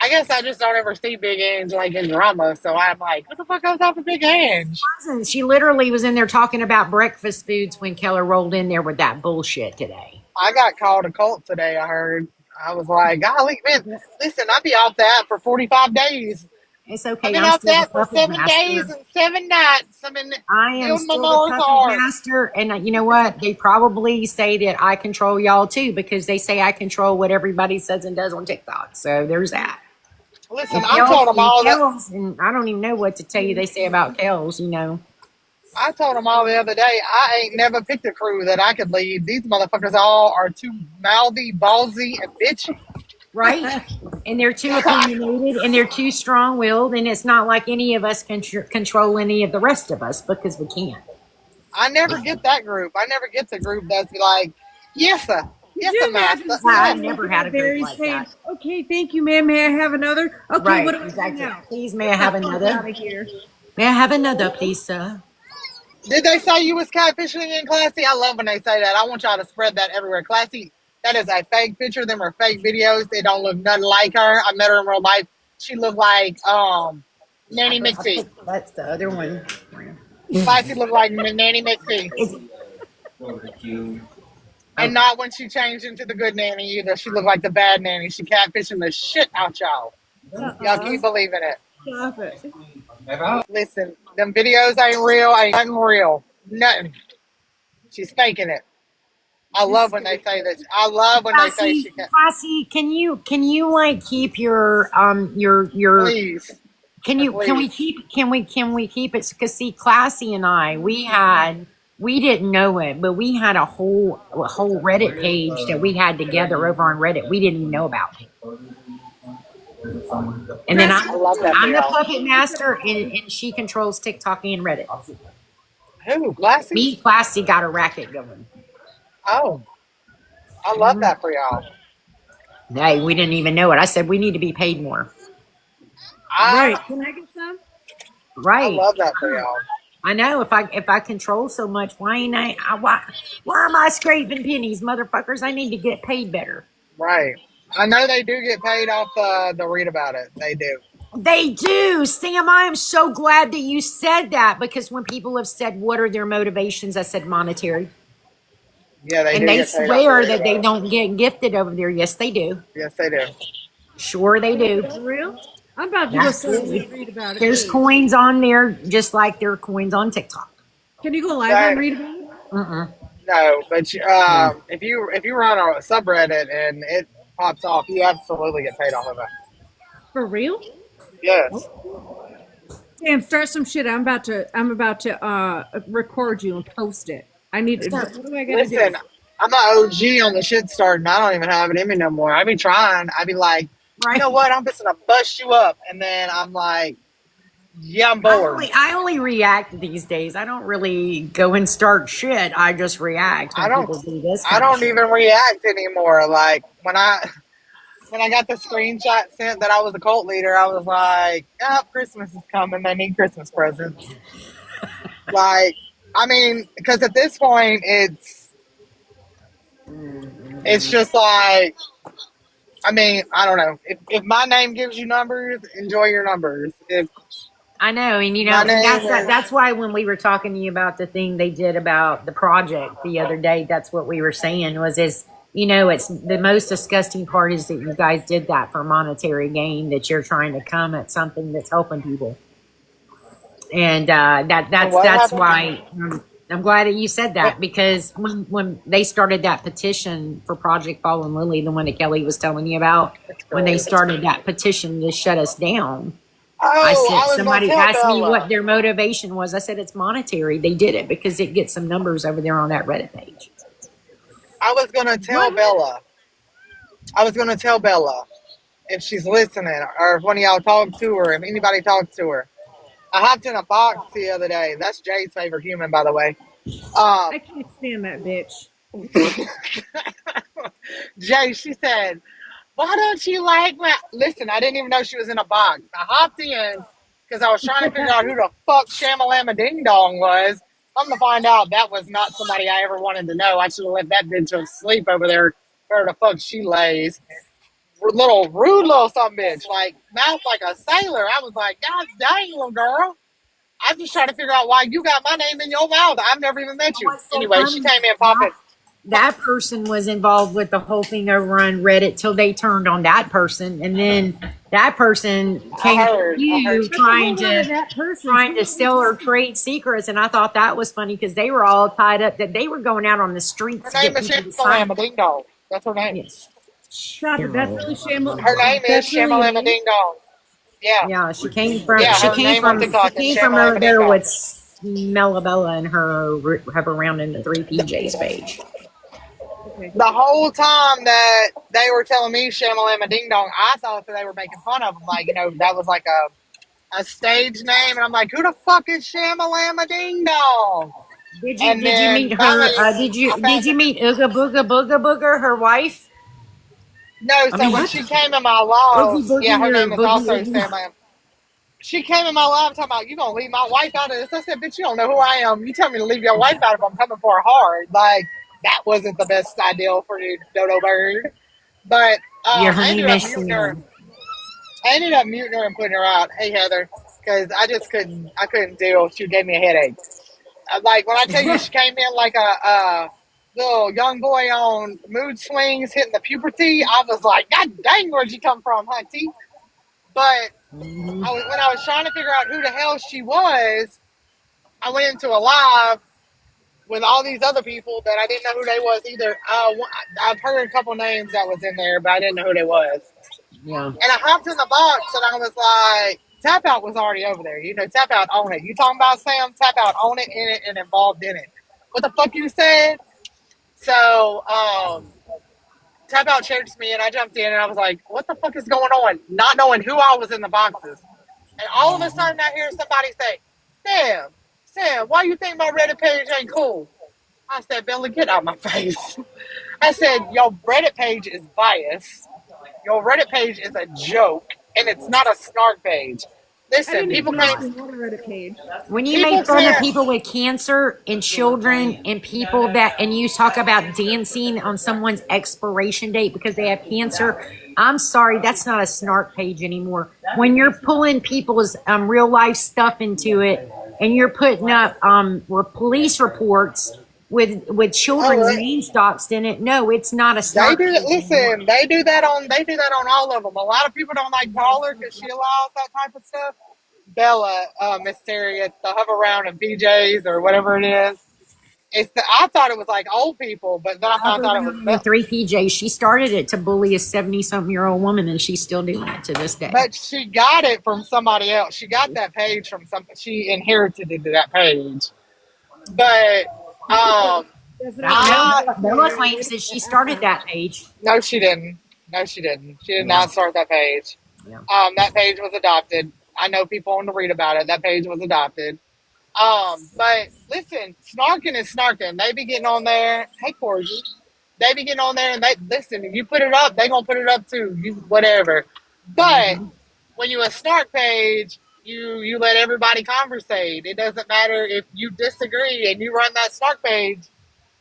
A: I guess I just don't ever see Big Ange like in drama, so I'm like, what the fuck goes after Big Ange?
C: She literally was in there talking about breakfast foods when Keller rolled in there with that bullshit today.
A: I got called a cult today. I heard. I was like, golly, man, listen, I'll be off that for 45 days.
C: It's
A: I've
C: okay.
A: been
C: I'm
A: off
C: still the
A: that for
C: puppet
A: 7 days
C: master.
A: and 7 nights. I've been
C: I am
A: building my
C: still the
A: Noah's
C: puppet
A: Ark.
C: master. And you know what? They probably say that I control y'all too because they say I control what everybody says and does on TikTok. So there's that.
A: Listen, I told them all that.
C: And I don't even know what to tell you. They say about Kels, you know.
A: I told them all the other day, I ain't never picked a crew that I could lead. These motherfuckers all are too mouthy, ballsy, and bitchy.
C: Right? And they're too opinionated and they're too strong willed. And it's not like any of us can control any of the rest of us because we can't.
A: I never get that group. I never get the group that's like,
D: Could
A: yes, sir,
D: you
A: master,
D: imagine
C: I
A: yes.
D: someone
C: never
D: looking
C: had a
D: at
C: group
D: Barry
C: like
D: saying,
C: that.
D: okay, thank you, ma'am. May I have another? Okay, what
C: Right,
D: do I do
C: exactly.
D: now?
C: Please, may I
D: Get the
C: have
D: fuck out
C: another?
D: of here.
C: May I have another, please, sir?
A: Did they say you was catfishing in Classy? I love when they say that. I want y'all to spread that everywhere. Classy, that is a fake picture. Them are fake videos. They don't look nothing like her. I met her in real life. She looked like Nanny
C: I
A: McPhee.
C: think that's the other one.
A: Classy looked like Nanny McPhee.
C: It's,
A: And
C: oh,
A: not when she changed into the good nanny either. She looked like the bad nanny. She catfishing the shit out y'all. Y'all
D: Uh-uh.
A: keep believing it.
D: Stop it.
A: Listen, them videos ain't real. Ain't nothing real. Nothing. She's faking it. I
D: She's
A: love when they say that. I love when they say she can.
C: Classy, can you like keep your
A: Please,
C: can
A: please.
C: we keep it because see Classy and I we didn't know it but we had a whole Reddit page that we had together over on Reddit we didn't even know about and then
D: Classy,
A: I love that for
C: I'm the
A: y'all.
C: puppet master and she controls TikTok and Reddit.
A: Who? Classy?
C: Me Classy got a racket going.
A: Oh, I love that for y'all.
C: Hey, we didn't even know it. I said we need to be paid more.
A: I
D: right. Can I get some?
A: I
C: Right.
A: love that for y'all.
C: I know if I control so much, why ain't why am I scraping pennies, motherfuckers? I need to get paid better.
A: Right. I know they do get paid off the read about it. They do.
C: They do. Sam, I am so glad that you said that because when people have said what are their motivations, I said monetary.
A: Yeah, they
C: And
A: do
C: they
A: get paid off
C: swear
A: there.
C: that they don't get gifted over there. Yes, they do.
A: Yes, they do.
C: Sure, they do.
D: For real? I'm about to go start
C: Absolutely.
D: read about it.
C: There's
D: Wait.
C: coins on there just like there are coins on TikTok.
D: Can you go live
A: That
D: and read about it?
C: Mm-mm.
A: no, but
C: No.
A: if you run a subreddit and it pops off, you absolutely get paid off of it.
D: For real?
A: Yes.
D: Sam, start some shit. I'm about to record you and post it. I need it. What do I gotta do?
A: Listen, I'm an OG on the shit starting. I don't even have it in me no more. I be trying. I be like, you
C: Right.
A: know what? I'm just gonna bust you up, and then I'm like, yeah, I'm bored.
C: I only react these days. I don't really go and start shit. I just react
A: I
C: when
A: don't.
C: people do this
A: I
C: kind of
A: don't
C: shit.
A: even react anymore. Like when I got the screenshot sent that I was a cult leader, I was like, oh, Christmas is coming. They need Christmas presents. Like, I mean, because at this point, it's just like, I mean, I don't know. If my name gives you numbers, enjoy your numbers. If
C: I know, and
A: my name is,
C: that's why when we were talking to you about the thing they did about the project the other day, that's what we were saying was it's the most disgusting part is that you guys did that for monetary gain, that you're trying to come at something that's helping people. And
A: what
C: that's
A: happened?
C: why I'm glad that you said
A: What?
C: that, because when they started that petition for Project Ball and Lily, the one that Kelly was telling you about,
A: It's
C: when they
A: great.
C: started that petition to shut us down, I
A: Oh,
C: said,
A: I was gonna
C: somebody
A: tell
C: asked me what
A: Bella.
C: their motivation was. I said it's monetary. They did it because it gets some numbers over there on that Reddit page.
A: I was gonna tell
D: What?
A: Bella. I was gonna tell Bella if she's listening, or if one of y'all talk to her, if anybody talks to her. I hopped in a box the other day. That's Jay's favorite human, by the way. Um,
D: I can't stand that bitch.
A: Jay, she said, why don't you like my. Listen, I didn't even know she was in a box. I hopped in because I was trying to figure out who the fuck Shamalama Ding Dong was. I'm going to find out that was not somebody I ever wanted to know. I should have left that bitch asleep over there where the fuck she lays. Little rude little some bitch, like mouth like a sailor. I was like, God dang, little girl. I'm just trying to figure out why you got my name in your mouth. I've never even met you.
C: What's so
A: Anyway, she
C: funny?
A: came in popping.
C: That person was involved with the whole thing over on Reddit till they turned on that person, and then that person came to
A: I heard
C: you
A: she
D: That's a
A: came
D: whole
A: in.
D: lot of that person.
C: trying to sell or trade secrets, and I thought that was funny because they were all tied up that they were going out on the
A: Her
C: streets to
A: name
C: get
A: is
C: people to sign.
A: Shamalama Ding Dong. That's her name.
C: Yes.
D: Stop it. That's really shameful.
A: Her name is
D: That's really your
A: Shamalama
D: name.
A: Ding Dong. Yeah.
C: Yeah,
A: Yeah, her name on
C: she
A: TikTok is
C: came from over
A: Shamalama Ding
C: there
A: Dong.
C: with Melabella and her have around in the three PJs page.
D: Okay.
A: The whole time that they were telling me Shamalama Ding Dong, I thought that they were making fun of him. Like, that was like a stage name. And I'm like, who the fuck is Shamalama Ding Dong? And
C: Did you
A: then
C: meet her?
A: finally, I
C: Did
A: found
C: you meet Ooga Booga Booga Booger, her wife?
A: no.
C: I
A: So
C: mean,
A: when
D: What?
A: she came in my live,
C: Oogie
A: yeah,
C: Boogie
A: her
C: or
A: name is
C: Boogie
A: also
C: Oogie?
A: Sam Lamb. She came in my live talking about, you gonna leave my wife out of this. I said, bitch, you don't know who I am. You tell me to leave your wife out if I'm coming for her hard. Like, that wasn't the best idea for you, Dodo Bird. But
C: Yeah, her
A: I ended
C: name
A: up
C: is
A: muting her.
C: Sam.
A: I ended up muting her and putting her out. Hey, Heather, because I couldn't deal. She gave me a headache. Like, when I tell you she came in like a little young boy on mood swings hitting the puberty, I was like, God dang, where'd you come from, hunty? But
C: Mhm.
A: when I was trying to figure out who the hell she was, I went into a live with all these other people that I didn't know who they was either. I've heard a couple names that was in there, but I didn't know who they was.
C: Yeah.
A: And I hopped in the box and I was like, Tap Out was already over there. Tap Out on it. You talking about Sam? Tap Out on it, in it, and involved in it. What the fuck you said? So, Tap Out chased me and I jumped in and I was like, what the fuck is going on? Not knowing who I was in the boxes. And all of a sudden I hear somebody say, Sam, why you think my Reddit page ain't cool? I said, Billy, get out my face. I said, your Reddit page is biased. Your Reddit page is a joke, and it's not a snark page.
D: I
A: Listen,
D: didn't even know she had a Reddit page.
C: When you
A: people
C: make fun of
A: can't.
C: people with cancer and children and people and you talk about dancing on someone's expiration date because they have cancer, I'm sorry, that's not a snark page anymore. When you're pulling people's real life stuff into it and you're putting up police reports with children's names doxed in it. No, it's not a
A: They
C: snark
A: do.
C: page anymore.
A: Listen, they do that on. They do that on all of them. A lot of people don't like call her because she allows that type of stuff. Bella, Miss Terry, it's the hover around and BJ's or whatever it is. I thought it was like old people, but then I found
C: Hover
A: out it was
C: around in the three PJs. She started it to bully a 70-something-year-old woman, and she's still doing it to this day.
A: But she got it from somebody else. She got that page from some. She inherited that page. But
D: Does it have
C: No,
A: I
C: Bella claims that she started that page.
A: no, she didn't. No, she didn't. She did
C: Yeah,
A: not start that page.
C: yeah.
A: That page was adopted. I know people want to read about it. That page was adopted. But listen, snarking is snarking. They be getting on there. Hey, Corgi. They be getting on there and they listen. If you put it up, they gonna put it up too. You whatever. But
C: Mm-hmm.
A: when you a snark page, you let everybody conversate. It doesn't matter if you disagree and you run that snark page.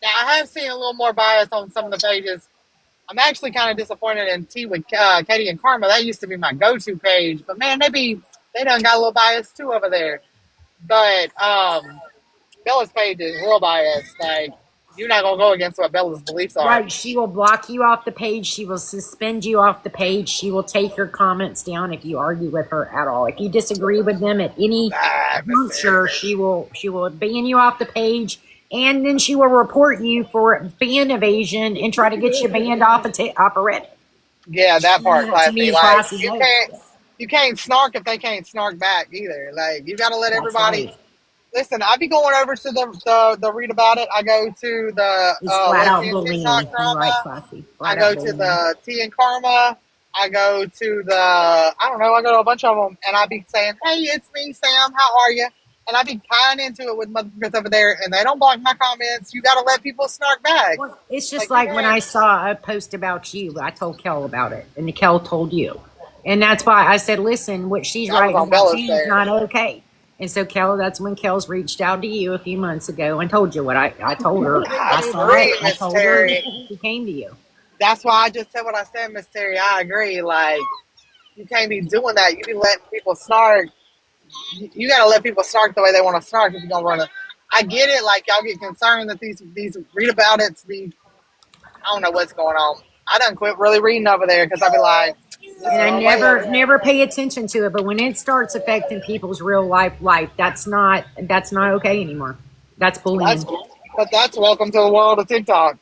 A: Now I have seen a little more bias on some of the pages. I'm actually kind of disappointed in Tea with Katie and Karma. That used to be my go-to page, but man, they done got a little bias too over there. But Bella's page is real biased. Like you're not gonna go against what Bella's beliefs are.
C: Right. She will block you off the page. She will suspend you off the page. She will take your comments down if you argue with her at all. If you disagree with them at any juncture, she will ban you off the page, and then she will report you for ban evasion and try to get you banned off of Reddit.
A: Yeah, that part,
C: To me,
A: classy.
C: in
A: Like
C: classes over.
A: you can't snark if they can't snark back either. Like you got to let
C: That's
A: everybody.
C: right.
A: Listen, I be going over to the read about it. I go to the
C: It's flat out
A: lesbian TikTok
C: bullying. You're right,
A: drama.
C: classy.
A: I
C: Flat out
A: go to
C: bullying.
A: the Tea and Karma. I go to the I don't know. I go to a bunch of them, and I be saying, "Hey, it's me, Sam. How are you?" And I be tying into it with motherfuckers over there, and they don't block my comments. You got to let people snark back.
C: Well, it's just
A: Like you
C: like when
A: can't.
C: I saw a post about you, I told Kel about it, and Kel told you. And that's why I said, listen, what she's
A: That was
C: writing
A: on
C: about
A: Bella's
C: you is
A: there.
C: not okay. And so, Kel, that's when Kel's reached out to you a few months ago and told you what I told her. I
A: I
C: saw it.
A: agree,
C: I
A: Miss
C: told her, and
A: Terry.
C: she came to you.
A: That's why I just said what I said, Miss Terry. I agree. Like you can't be doing that. You be letting people snark. You got to let people snark the way they want to snark if you're gonna run it. I get it. Like y'all get concerned that these read about it. I don't know what's going on. I done quit really reading over there because I be like, this
C: And I
A: going way over
C: never
A: there.
C: pay attention to it. But when it starts affecting people's real life, that's not okay anymore. That's
A: That's
C: bullying.
A: that's welcome to the world of TikTok.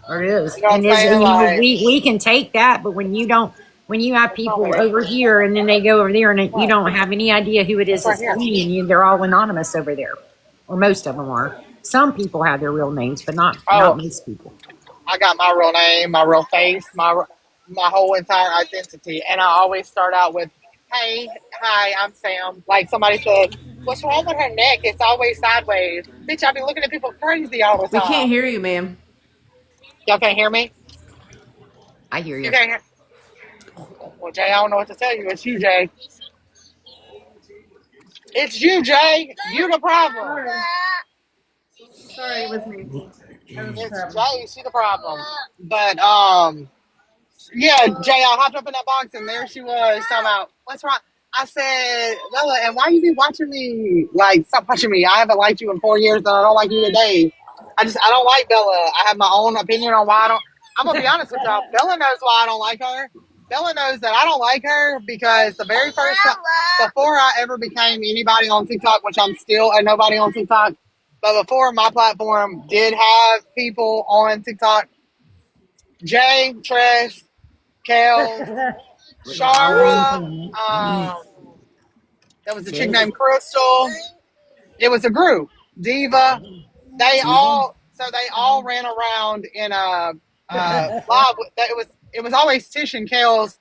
C: Or it is.
A: You know what I'm
C: And is
A: saying? Like
C: we can take that, but when you don't, when you have
A: it's not
C: people
A: here.
C: over here and then they go over there and you
A: What?
C: don't have any idea who it is
A: It's right
C: that's
A: here.
C: bullying you, they're all anonymous over there, or most of them are. Some people have their real names, but not
A: Oh,
C: most people.
A: I got my real name, my real face, my whole entire identity, and I always start out with, "Hey, hi, I'm Sam." Like somebody said, "What's wrong with her neck? It's always sideways." Bitch, I be looking at people crazy all the
E: We can't
A: time.
E: hear you, ma'am.
A: Y'all can't hear me.
C: I hear
A: You
C: you.
A: can't hear. Well, Jay, I don't know what to tell you. It's you, Jay. It's you, Jay. You the problem.
D: Sorry, it was me. I was
A: It's
D: traveling.
A: Jay. She the problem. But yeah, Jay, I hopped up in that box and there she was talking about what's wrong. I said, Bella, and why you be watching me? Like, stop watching me. I haven't liked you in 4 years, and I don't like you today. I don't like Bella. I have my own opinion on why I don't. I'm gonna be honest with y'all. Bella knows why I don't like her. Bella knows that I don't like her because the very first time, before I ever became anybody on TikTok, which I'm still a nobody on TikTok, but before my platform did have people on TikTok, Jay, Tress, Kels,
C: We're all on the
A: Shara,
C: planet.
A: there was a chick
C: Sis,
A: named Crystal. It was a group. Diva.
C: Diva.
A: They all ran around in a live. It was always Tish and Kels,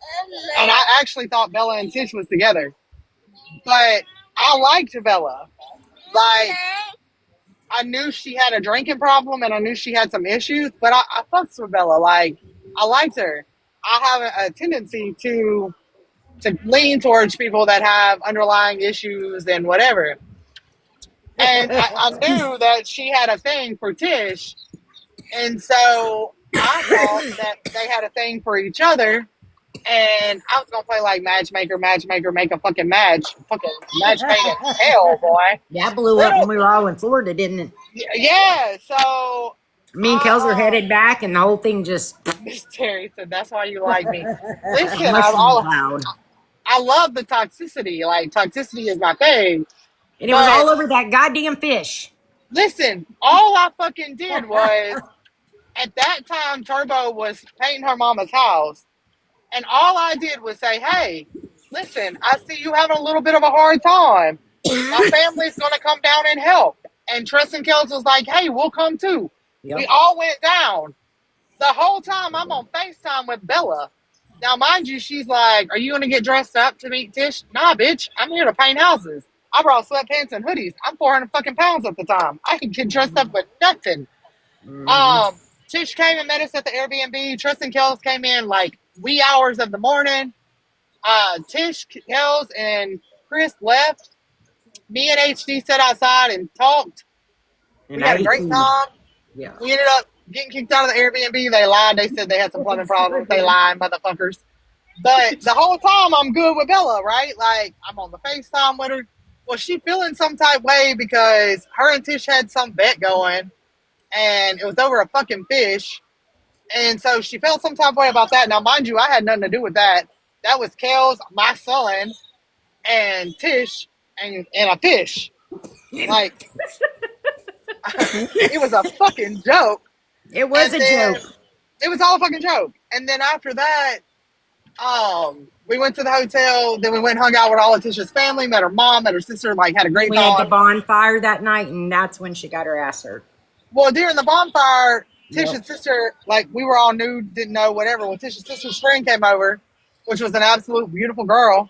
A: and I actually thought Bella and Tish was together, but I liked Bella. Like I knew she had a drinking problem and I knew she had some issues, but I fucks with Bella. Like I liked her. I have a tendency to lean towards people that have underlying issues and whatever. And I knew that she had a thing for Tish, and so I thought that they had a thing for each other. And I was gonna play like matchmaker, make a fucking match, fucking match made in hell, boy.
C: That blew up when
A: Little,
C: we were all in Florida, didn't it?
A: yeah. So
C: Me and Kels are
A: I
C: headed back, and the whole thing just
A: Miss Terry said, "That's why you like me." Listen,
C: mushroom cloud.
A: I love the toxicity. Like toxicity is my thing.
C: And it was
A: But
C: all over that goddamn fish.
A: listen, all I fucking did was at that time Turbo was painting her mama's house, and all I did was say, "Hey, listen, I see you having a little bit of a hard time. My family's gonna come down and help." And Tristan Kells was like, "Hey, we'll come too." We
C: Yep.
A: all went down. The whole time I'm on FaceTime with Bella. Now, mind you, she's like, "Are you going to get dressed up to meet Tish?" Nah, bitch. I'm here to paint houses. I brought sweatpants and hoodies. I'm 400 fucking pounds at the time. I can get dressed up with nothing.
C: Mm-hmm.
A: Tish came and met us at the Airbnb. Tristan Kells came in like wee hours of the morning. Tish, Kells, and Chris left. Me and HD sat outside and talked.
C: And
A: We
C: I
A: had a
C: ate
A: great
C: food.
A: time.
C: Yeah.
A: We ended up getting kicked out of the Airbnb. They lied. They said they had some plumbing problems. They lied, motherfuckers. But the whole time I'm good with Bella, right? Like I'm on the FaceTime with her. Well, she feeling some type way because her and Tish had some bet going, and it was over a fucking fish. And so she felt some type of way about that. Now, mind you, I had nothing to do with that. That was Kels, my son, and Tish, and a fish. Like it was a fucking joke.
C: It was
A: And
C: a
A: then
C: joke.
A: it was all a fucking joke. And then after that, we went to the hotel. Then we went and hung out with all of Tisha's family. Met her mom, met her sister. Like had a great
C: We had the
A: time.
C: bonfire that night, and that's when she got her ass hurt.
A: Well, during the bonfire,
C: Yep.
A: Tisha's sister, like we were all new, didn't know whatever. Well, Tisha's sister's friend came over, which was an absolute beautiful girl.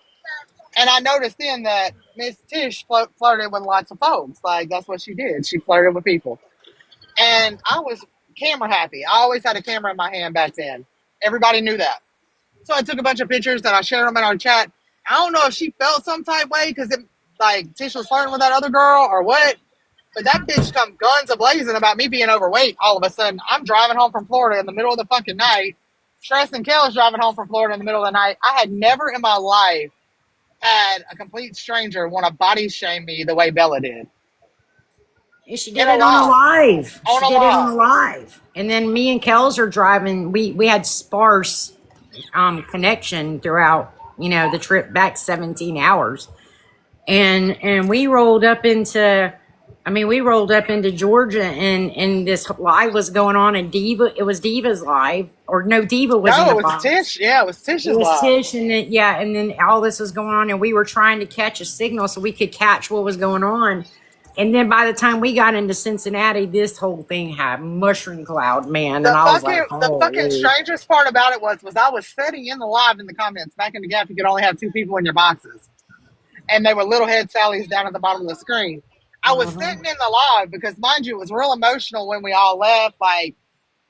A: And I noticed then that Miss Tish flirted with lots of folks. Like that's what she did. She flirted with people. And I was camera happy. I always had a camera in my hand back then. Everybody knew that. So I took a bunch of pictures and I shared them in our chat. I don't know if she felt some type way because like Tish was flirting with that other girl or what. But that bitch come guns a blazing about me being overweight. All of a sudden, I'm driving home from Florida in the middle of the fucking night. Stress and Kelly's driving home from Florida in the middle of the night. I had never in my life had a complete stranger want to body shame me the way Bella did.
C: And she
A: In
C: did
A: a
C: it on a
A: live.
C: live.
A: On
C: She
A: a
C: did it on
A: live.
C: a live. And then me and Kels are driving. We had sparse connection throughout, the trip back 17 hours. And we rolled up into Georgia, and this live was going on, and It was Diva's live, or no, Diva was in
A: No,
C: the
A: it was
C: box.
A: Tish. Yeah, it was
C: It
A: Tish's
C: was
A: live.
C: Tish, and then all this was going on, and we were trying to catch a signal so we could catch what was going on. And then by the time we got into Cincinnati, this whole thing had mushroom cloud, man, and I was like,
A: The fucking
C: holy.
A: strangest part about it was I was sitting in the live in the comments back in the gap. You could only have two people in your boxes, and they were little head Sallies down at the bottom of the screen. I was
C: Mhm,
A: sitting in the live because, mind you, it was real emotional when we all left. Like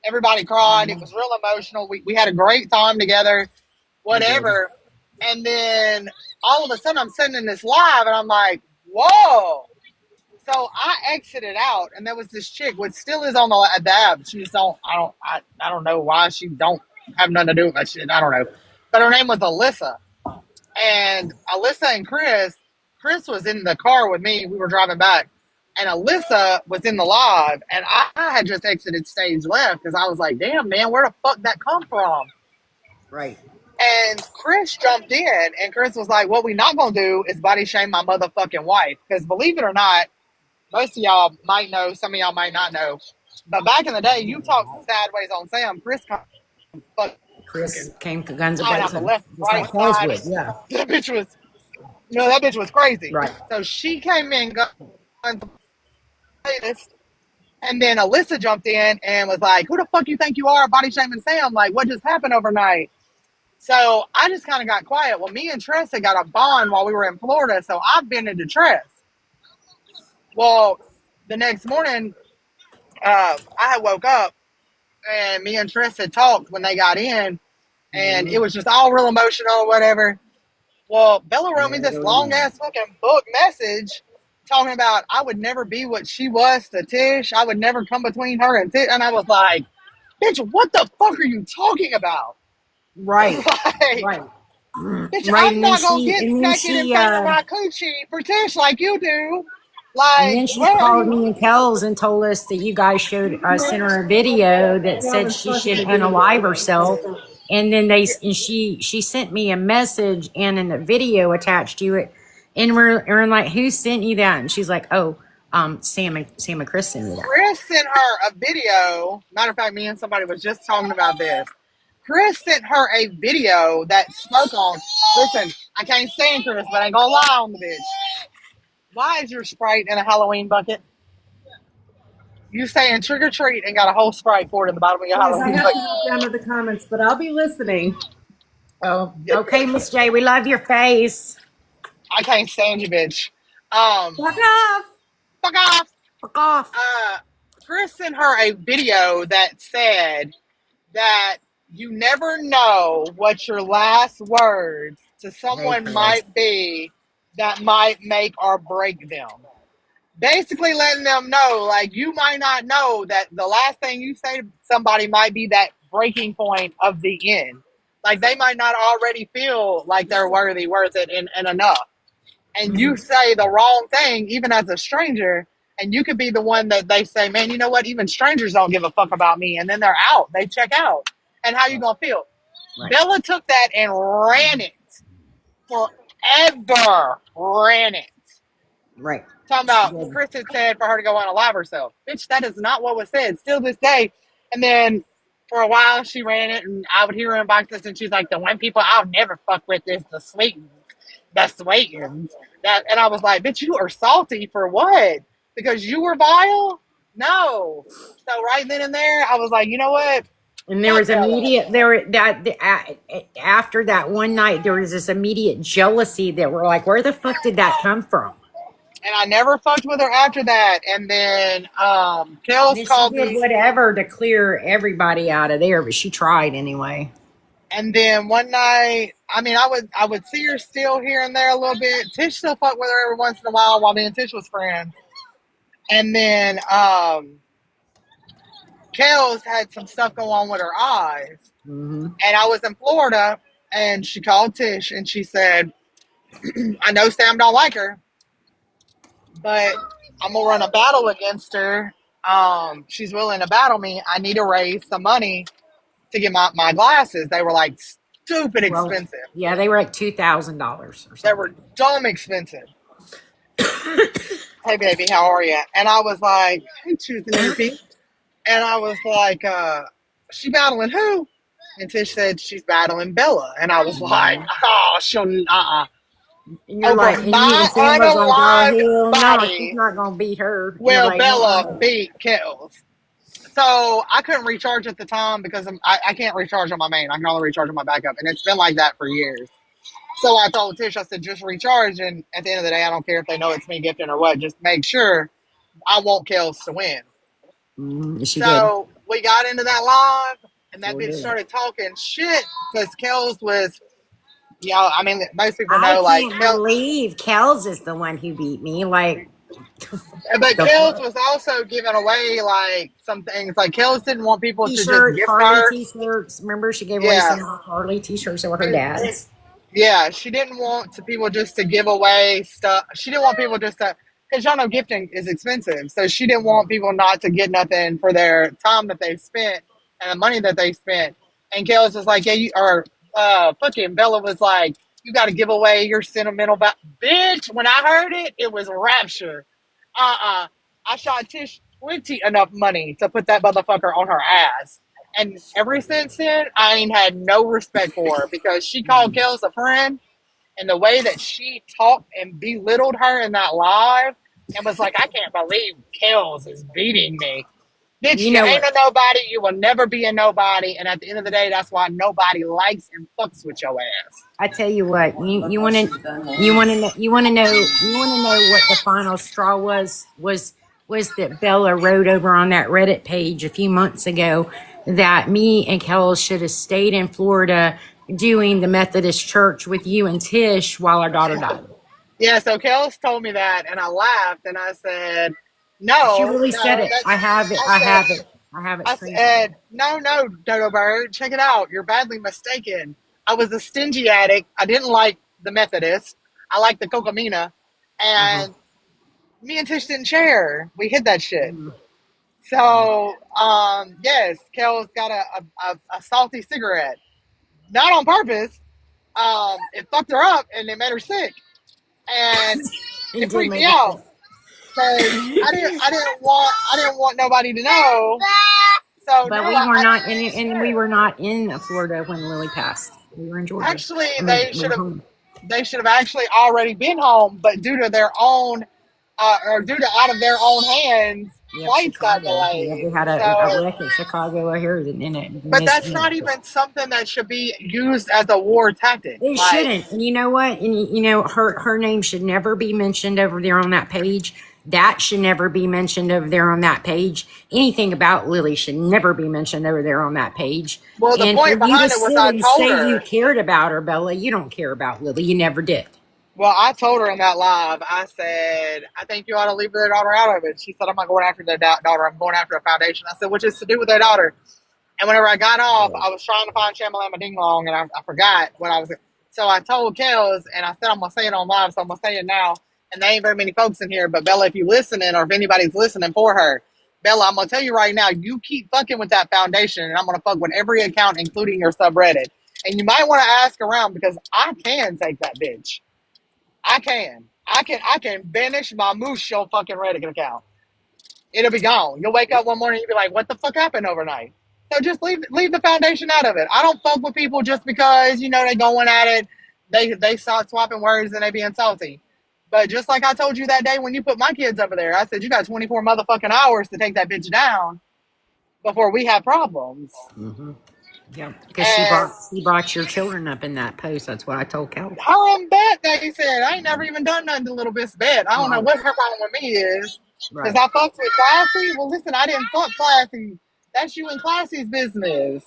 A: everybody cried. It
C: mhm.
A: was real emotional. We had a great time together.
C: We did.
A: Whatever. And then all of a sudden, I'm sitting in this live, and I'm like, whoa. So I exited out, and there was this chick, which still is on the app. She just I don't know why she don't have nothing to do with that shit. I don't know, but her name was Alyssa, and Alyssa and Chris was in the car with me. We were driving back, and Alyssa was in the live, and I had just exited stage left because I was like, damn man, where the fuck that come from?
C: Right.
A: And Chris jumped in, and Chris was like, what we not gonna do is body shame my motherfucking wife, because believe it or not, most of y'all might know, some of y'all might not know. But back in the day, you talked sideways on Sam, Chris
C: Chris
A: fucking
C: came to guns a
A: flying out the
C: blazing,
A: left,
C: just
A: right
C: like Kels
A: side.
C: would. Yeah.
A: That bitch was, that bitch was crazy.
C: Right.
A: So she came in guns blazing, and then Alyssa jumped in and was like, "Who the fuck you think you are, body shaming Sam? Like, what just happened overnight?" So I just kind of got quiet. Well, me and Tress had got a bond while we were in Florida, so I've been into Tress. Well, the next morning, I had woke up and me and Tress had talked when they got in, and it
C: Mhm.
A: was just all real emotional or whatever. Well, Bella wrote me
C: There
A: this
C: goes
A: long
C: again.
A: ass fucking book message talking about I would never be what she was to Tish. I would never come between her and Tish. And I was like, bitch, what the fuck are you talking about?
C: Right.
A: Like,
C: Right.
A: bitch,
C: Right.
A: I'm not gonna get naked in front of my coochie for Tish like you do.
C: And
A: Like,
C: then she
A: where are
C: called
A: you?
C: me and Kels and told us that you guys sent her a video that said she should unalive herself. And then she sent me a message and a video attached to it. And we're like, who sent you that? And she's like, oh, Sam and Chris sent me that.
A: Chris sent her a video. Matter of fact, me and somebody was just talking about this. Chris sent her a video that spoke on. Listen, I can't stand Chris, but I ain't gonna lie on the bitch. Why is your Sprite in a Halloween bucket? You saying trick or treat and got a whole Sprite for it in the bottom of your
D: Guys, I
A: Halloween
D: have to
A: bucket?
D: hop down to the comments, but I'll be listening.
C: Oh, okay, Miss J, we love your face.
A: I can't stand you, bitch. Um,
D: Fuck off.
A: fuck off.
C: Fuck off.
A: Chris sent her a video that said that you never know what your last words to
C: Hey,
A: someone
C: Chris.
A: might be that might make or break them. Basically, letting them know, like, you might not know that the last thing you say to somebody might be that breaking point of the end. Like, they might not already feel like they're worthy, worth it, and enough. And you say the wrong thing, even as a stranger, and you could be the one that they say, man, you know what? Even strangers don't give a fuck about me. And then they're out. They check out. And how you gonna feel?
C: Right.
A: Bella took that and ran it forever. Ran it.
C: Right.
A: Talking about Chris had said for her to go unalive herself. Bitch, that is not what was said. Still this day. And then for a while she ran it, and I would hear her in boxes, and she's like, the one people I'll never fuck with is the sweet that's waiting. That and I was like, bitch, you are salty for what? Because you were vile? No. So right then and there, I was like, you know what?
C: And there
A: Fuck
C: was
A: Bella.
C: after that one night, there was this immediate jealousy that we're like, where the fuck did that come from?
A: And I never fucked with her after that. And then
C: And
A: Kels
C: then she
A: called
C: did
A: me.
C: whatever to clear everybody out of there, but she tried anyway.
A: And then one night, I mean, I would see her still here and there a little bit. Tish still fucked with her every once in a while me and Tish was friends. And then Kels had some stuff go on with her eyes.
C: Mm-hmm.
A: And I was in Florida, and she called Tish, and she said, I know Sam don't like her, but I'm going to run a battle against her. She's willing to battle me. I need to raise some money to get my glasses. They were like stupid
C: Well,
A: expensive.
C: yeah, they were like $2,000 or
A: They
C: something.
A: were dumb expensive. Hey, baby, how are you? And I was like, hey, Truth and Everything. And I was like, she battling who? And Tish said she's battling Bella. And I was like, oh, she'll,
C: And you're
A: over
C: like,
A: my
C: and Sam was like, oh
A: unalived
C: hell no, she's
A: body
C: not gonna beat her. You're
A: will
C: like,
A: Bella
C: no.
A: beat Kells. So I couldn't recharge at the time because I can't recharge on my main. I can only recharge on my backup. And it's been like that for years. So I told Tish, I said, just recharge. And at the end of the day, I don't care if they know it's me gifting or what. Just make sure I want Kells to win.
C: She did.
A: So we got into that live, and that
C: Sure
A: bitch
C: did.
A: started talking shit because Kells was, I mean, most people
C: I
A: know, like,
C: can't believe Kels is the one who beat me. Like,
A: but
C: the
A: Kells was also giving away, like, some things. Like, Kells didn't want people to just
C: t-shirts,
A: gift
C: Harley
A: her.
C: t-shirts. Remember, she gave away
A: Yeah.
C: some Harley t-shirts that were her dad's.
A: Yeah, she didn't want to people just to give away stuff. She didn't want people just to, because y'all know gifting is expensive. So she didn't want people not to get nothing for their time that they spent and the money that they spent. And Kayla's was like, yeah, fucking Bella was like, you got to give away your sentimental, bitch. When I heard it, it was rapture. I shot Tish 20 enough money to put that motherfucker on her ass. And ever since then, I ain't had no respect for her because she called Kels a friend, and the way that she talked and belittled her in that live and was like, I can't believe Kels is beating me. Bitch,
C: You
A: you
C: know
A: ain't
C: what?
A: a nobody. You will never be a nobody. And at the end of the day, that's why nobody likes and fucks with your ass.
C: I tell you what. You want to know what the final straw was that Bella wrote over on that Reddit page a few months ago that me and Kels should have stayed in Florida doing the Methodist church with you and Tish while our daughter died.
A: Yeah, so Kels told me that, and I laughed, and I said,
C: She
A: no,
C: really said
A: no,
C: it.
A: that's,
C: I have it.
A: I
C: I
A: said,
C: have it. I have it
A: I
C: screenshot.
A: said, no, Dodo Bird, check it out. You're badly mistaken. I was a stingy addict. I didn't like the Methodist. I liked the Cocamina.
C: Uh-huh.
A: And me and Tish didn't share. We hid that shit.
C: Mm.
A: So, yes, Kel's got a salty cigarette. Not on purpose. It fucked her up and it made her sick. And
C: He
A: it
C: did
A: freaked me
C: make it.
A: out because I didn't want nobody to know. So no,
C: But we were not in, and we were not in Florida when Lily passed. We were in Georgia.
A: actually
C: I mean,
A: they
C: we
A: should
C: were
A: have
C: home.
A: they should have actually already been home, but due to their own or due to out of their own hands,
C: Yep,
A: flights got
C: Chicago. Yeah,
A: delayed.
C: they had a
A: So,
C: wreck at Chicago here in it.
A: but that's not even something that should be used as a war tactic.
C: It
A: Like,
C: shouldn't. And you know what? And you know, her name should never be mentioned over there on that page. That should never be mentioned over there on that page. Anything about Lily should never be mentioned over there on that page.
A: well, the
C: And for
A: point
C: you to
A: behind it was
C: sit
A: I
C: and
A: told
C: say you
A: her.
C: cared about her, Bella, you don't care about Lily. You never did.
A: Well, I told her in that live. I said, I think you ought to leave their daughter out of it. She said, I'm not going after their daughter. I'm going after a foundation. I said, which is to do with their daughter. And whenever I got off, I was trying to find Shamalama Ding Long, and I forgot what I was. So I told Kels, and I said I'm gonna say it on live, so I'm gonna say it now. And there ain't very many folks in here, but Bella, if you listening, or if anybody's listening for her, Bella, I'm gonna tell you right now, you keep fucking with that foundation, and I'm gonna fuck with every account, including your subreddit. And you might want to ask around because I can take that bitch. I can. I can banish my moose your fucking Reddit account. It'll be gone. You'll wake up one morning and you'll be like, what the fuck happened overnight? So just leave the foundation out of it. I don't fuck with people just because, they going at it. They start swapping words and they being salty. But just like I told you that day when you put my kids over there, I said you got 24 motherfucking hours to take that bitch down before we have problems.
C: Mm-hmm. Yeah, because
A: And
C: she brought your children up in that post. That's what I told Cal.
A: her and Bet, they said, I ain't never even done nothing to little Miss Bet. I don't know
C: Right,
A: what her problem with me is. Because
C: right.
A: I fucks with Classy. Well, listen, I didn't fuck Classy. That's you and Classy's business.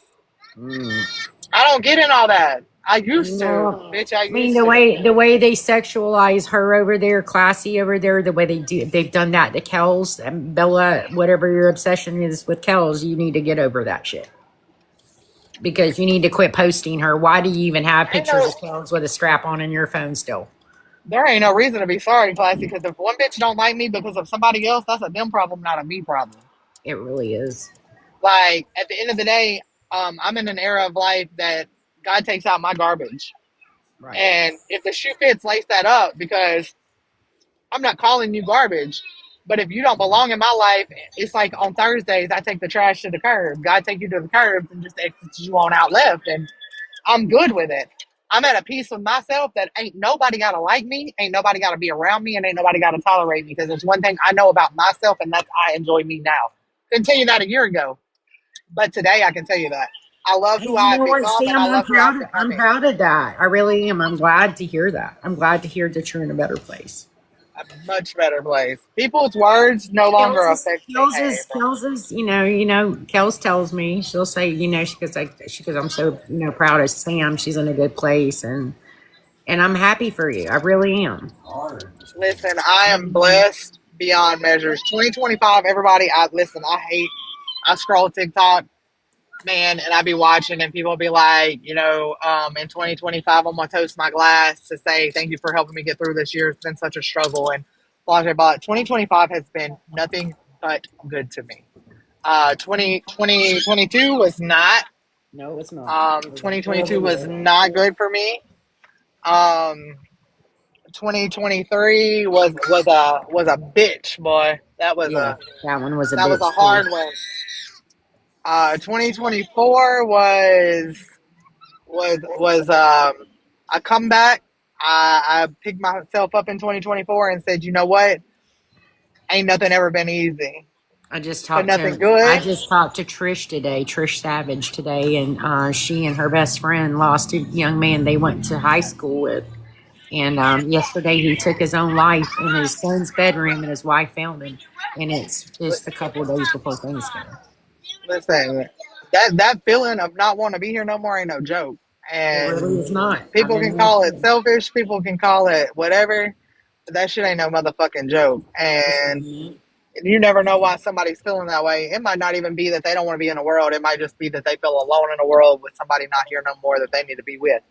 C: Mm.
A: I don't get in all that. I used to.
C: No,
A: Bitch, I
C: I mean
A: used to.
C: the way they sexualize her over there, Classy over there, the way they've done that to Kells and Bella, whatever your obsession is with Kells, you need to get over that shit because you need to quit posting her. Why do you even have
A: Ain't
C: pictures
A: no,
C: of Kells with a strap on in your phone still?
A: there ain't no reason to be sorry, Classy, because if one bitch don't like me because of somebody else, that's a them problem, not a me problem.
C: It really is.
A: Like, at the end of the day, I'm in an era of life that God takes out my garbage.
C: Right.
A: And if the shoe fits, lace that up because I'm not calling you garbage. But if you don't belong in my life, it's like on Thursdays, I take the trash to the curb. God take you to the curb and just exit you on out left. And I'm good with it. I'm at a peace with myself that ain't nobody got to like me, ain't nobody got to be around me, and ain't nobody got to tolerate me because there's one thing I know about myself, and that's I enjoy me now. Couldn't tell you that a year ago, but today I can tell you that. I love
C: Hey,
A: who
C: you
A: I
C: know what,
A: become, and I
C: Sam?
A: love who I have
C: I'm
A: been.
C: proud of that. I really am. I'm glad to hear that. I'm glad to hear that you're in a better place.
A: A much better place. People's words no longer affect me. Hey, April.
C: Kels tells me, she'll say, she goes, I'm so, proud of Sam. She's in a good place. And I'm happy for you. I really am.
A: Listen, I am blessed beyond measures. 2025, everybody. I scroll TikTok, man, and I be watching, and people be like, in 2025, I'm gonna toast my glass to say thank you for helping me get through this year. It's been such a struggle, and blah blah blah. 2025 has been nothing but good to me. 2022 was not.
C: No, it's not. It was a
A: 2022
C: horrible
A: was
C: year.
A: not good for me. Um, 2023 was a bitch, boy. That was
C: Yeah,
A: a
C: that one was a
A: that was
C: bitch
A: a
C: too.
A: hard one. 2024 was a comeback. I picked myself up in 2024 and said, you know what? Ain't nothing ever been easy, but nothing
C: I
A: good.
C: just talked to Trish today, Trish Savage today, and she and her best friend lost a young man they went to high school with. And yesterday he took his own life in his son's bedroom, and his wife found him. And it's just a couple of days before Thanksgiving.
A: Listen, that feeling of not wanting to be here no more ain't no joke.
C: It really is
A: And
C: not. I've
A: people
C: been
A: can
C: there
A: call it
C: too.
A: selfish, people can call it whatever, but that shit ain't no motherfucking joke. And you never know why somebody's feeling that way. It might not even be that they don't want to be in the world. It might just be that they feel alone in the world with somebody not here no more that they need to be with.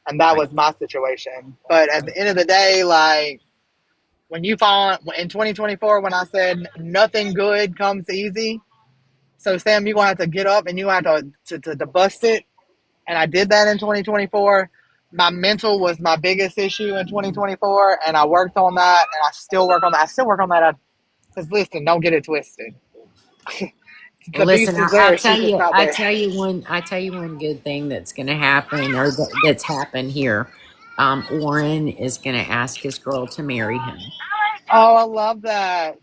A: And that
C: Right.
A: was my situation. But at the end of the day, like when you find in 2024, when I said nothing good comes easy, so Sam, you're gonna have to get up and you have to bust it. And I did that in 2024. My mental was my biggest issue in 2024, and I worked on that, and I still work on that. I still work on that because listen, don't get it twisted.
C: Well,
A: The beast
C: listen,
A: is there; she's just not
C: I
A: there.
C: tell you one good thing that's going to happen, or that's happened here. Warren is going to ask his girl to marry him,
A: Oh, I love that.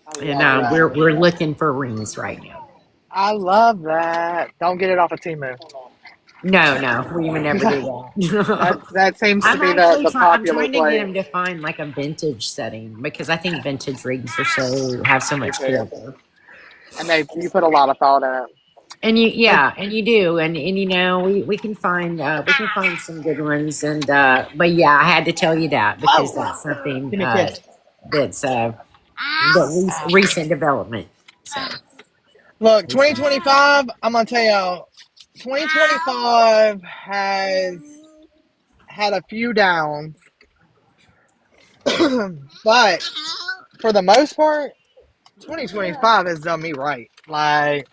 A: I
C: and
A: love that.
C: we're looking for rings right now.
A: I love that. Don't get it off of Timu.
C: No, no, we would never do that.
A: That seems to be the
C: I'm
A: popular
C: trying to get
A: play.
C: him to find like a vintage setting because I think vintage rings are have so
A: Me
C: much
A: too.
C: character.
A: And you put a lot of thought in it.
C: And
A: But
C: and you do, and you know, we can find some good ones, and but yeah, I had to tell you that because
A: whoa,
C: that's something
A: give me a kiss.
C: that's recent development. So
A: Look,
C: it's,
A: 2025. I'm gonna tell you, 2025 has had a few downs, but for the most part, 2025 has done me right. Like,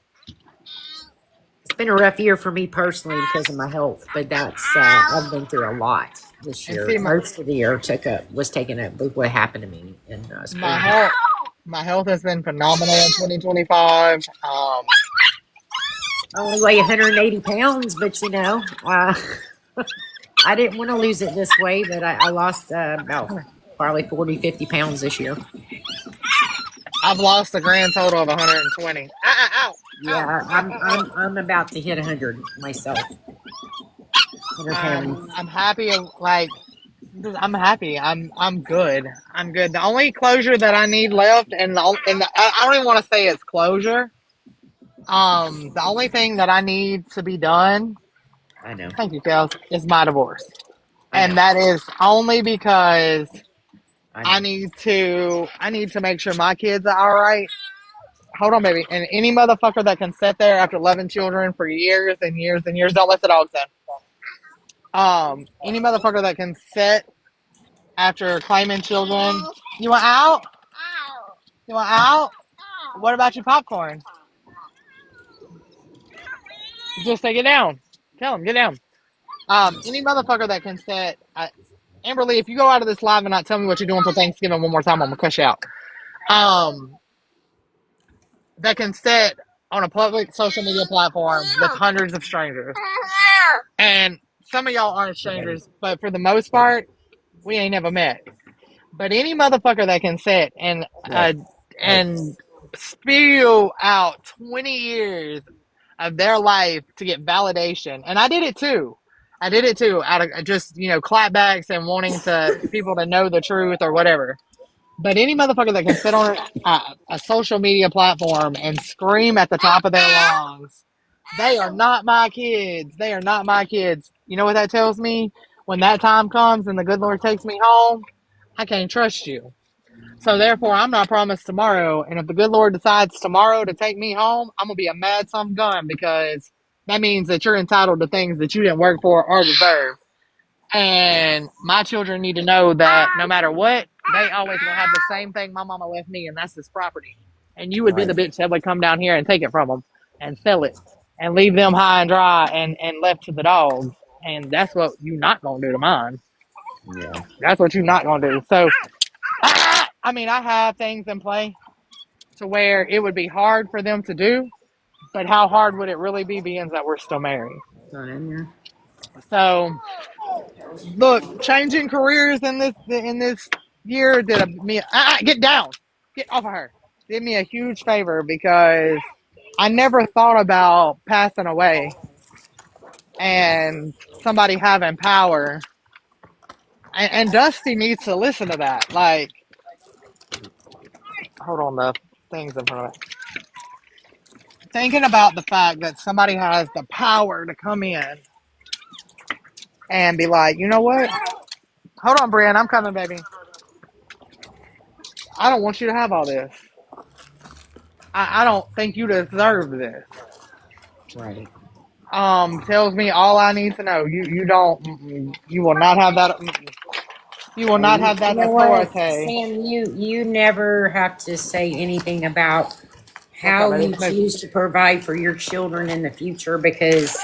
C: it's been a rough year for me personally because of my health, but that's I've been through a lot this
A: and
C: year.
A: see,
C: Most of the year was taken up with what happened to me in
A: my
C: spring.
A: health, my health has been phenomenal in 2025.
C: I only weigh 180 pounds, but you know, I didn't want to lose it this way, but I lost about probably 40, 50 pounds this year.
A: I've lost a grand total of 120. Ow, ow,
C: Yeah,
A: ow, ow, ow, ow.
C: I'm about to hit 100 myself. 100 pounds.
A: I'm happy. Like, I'm happy. I'm good. I'm good. The only closure that I need left, I don't even want to say it's closure. The only thing that I need to be done,
C: I know.
A: thank you, Kels, is my divorce,
C: I
A: and
C: know.
A: that is only because
C: I know.
A: I need to make sure my kids are all right. Hold on, baby. And any motherfucker that can sit there after loving children for years and years and years, don't let the dogs in. Any motherfucker that can sit after claiming children. You want out? You want out? What about your popcorn? Just say get down. Tell him get down. Any motherfucker that can sit. Amberly, if you go out of this live and not tell me what you're doing for Thanksgiving one more time, I'm gonna cuss you out. Um, that can sit on a public social media platform with hundreds of strangers, and some of y'all aren't
C: Yeah, baby.
A: strangers, but for the most part, we ain't never met. But any motherfucker that can sit
C: Look. Hey.
A: and spew out 20 years of their life to get validation, and I did it too. I did it too out of just clapbacks and wanting to people to know the truth or whatever. But any motherfucker that can sit on a social media platform and scream at the top of their lungs, they are not my kids. They are not my kids. You know what that tells me? When that time comes and the good Lord takes me home, I can't trust you. So therefore, I'm not promised tomorrow. And if the good Lord decides tomorrow to take me home, I'm gonna be a mad some gun because that means that you're entitled to things that you didn't work for or deserve. And my children need to know that no matter what, they always gonna have the same thing my mama left me, and that's this property. And you would be
C: Right.
A: the bitch that would come down here and take it from them and sell it and leave them high and dry and left to the dogs. And that's what you not gonna do to mine.
C: Yeah.
A: That's what you not gonna do. So I mean, I have things in play to where it would be hard for them to do, but how hard would it really be being that we're still married?
C: Not in there.
A: So, look, changing careers in this year get down, get off of her. Did me a huge favor because I never thought about passing away and somebody having power. And Dusty needs to listen to that. Like, hold on, the things in front of it. Thinking about the fact that somebody has the power to come in and be like, you know what? Hold on, Brian, I'm coming, baby. I don't want you to have all this. I don't think you deserve this.
C: Right.
A: Tells me all I need to know. You don't, you will not have that, you will not have
C: You
A: that
C: know what,
A: authority.
C: Sam? You never have to say anything about
A: What's up,
C: how
A: baby?
C: you
A: Move.
C: choose to provide for your children in the future, because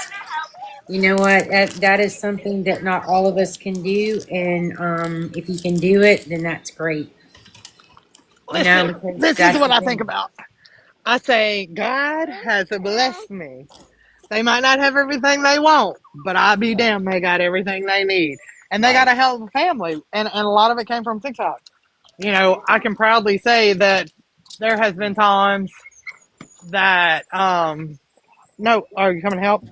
C: you know what, that is something that not all of us can do, and if you can do it, then that's great. You know,
A: Listen,
C: because
A: this is
C: that's
A: what
C: the
A: I think
C: thing.
A: about. I say, God has blessed me. They might not have everything they want, but I be damn, they got everything they need. And they got
C: Right.
A: a hell of a family. And a lot of it came from TikTok. You know, I can proudly say that there has been times that, no, are you coming to help?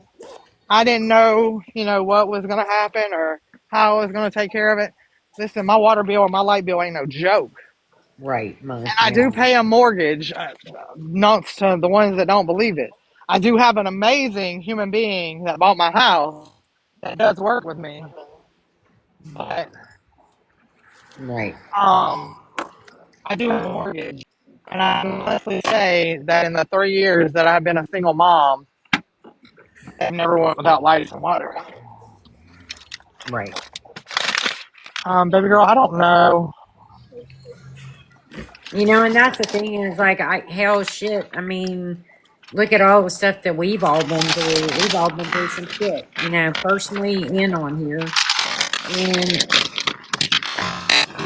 A: I didn't know, what was going to happen or how I was going to take care of it. Listen, my water bill or my light bill ain't no joke.
C: Right,
A: And I
C: yeah.
A: do pay a mortgage, not to the ones that don't believe it. I do have an amazing human being that bought my house that does work with me. But
C: Right.
A: um, I do have a mortgage. And I can honestly say that in the 3 years that I've been a single mom, I've never went without lights and water.
C: Right.
A: Baby girl, I don't know.
C: You know, and that's the thing is like, hell shit. I mean, look at all the stuff that we've all been through. We've all been through some shit, you know, personally and on here. And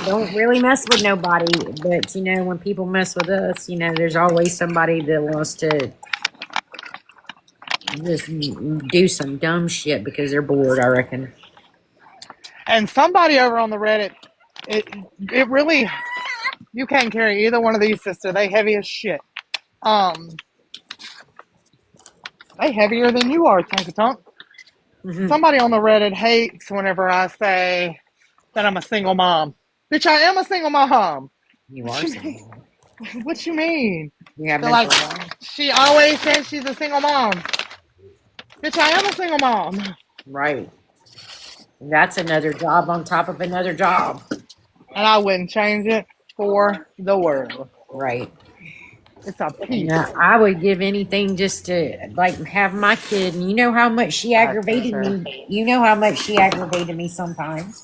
C: don't really mess with nobody. But, you know, when people mess with us, you know, there's always somebody that wants to just do some dumb shit because they're bored, I reckon.
A: And somebody over on the Reddit, it it really, you can't carry either one of these, sister. They heavy as shit. Um, they heavier than you are, Tunk.
C: Mhm.
A: Somebody on the Reddit hates whenever I say that I'm a single mom. Bitch, I am a single mom.
C: You
A: What
C: are
A: you mean?
C: single.
A: What you mean?
C: You have
A: They're
C: been
A: like,
C: for a while.
A: she always says she's a single mom. Bitch, I am a single mom.
C: Right. That's another job on top of another job.
A: And I wouldn't change it for the world.
C: Right.
A: It's a
C: And
A: piece.
C: I would give anything just to like have my kid. And you know how much she
A: That's for
C: aggravated
A: sure.
C: me. You know how much she aggravated me sometimes.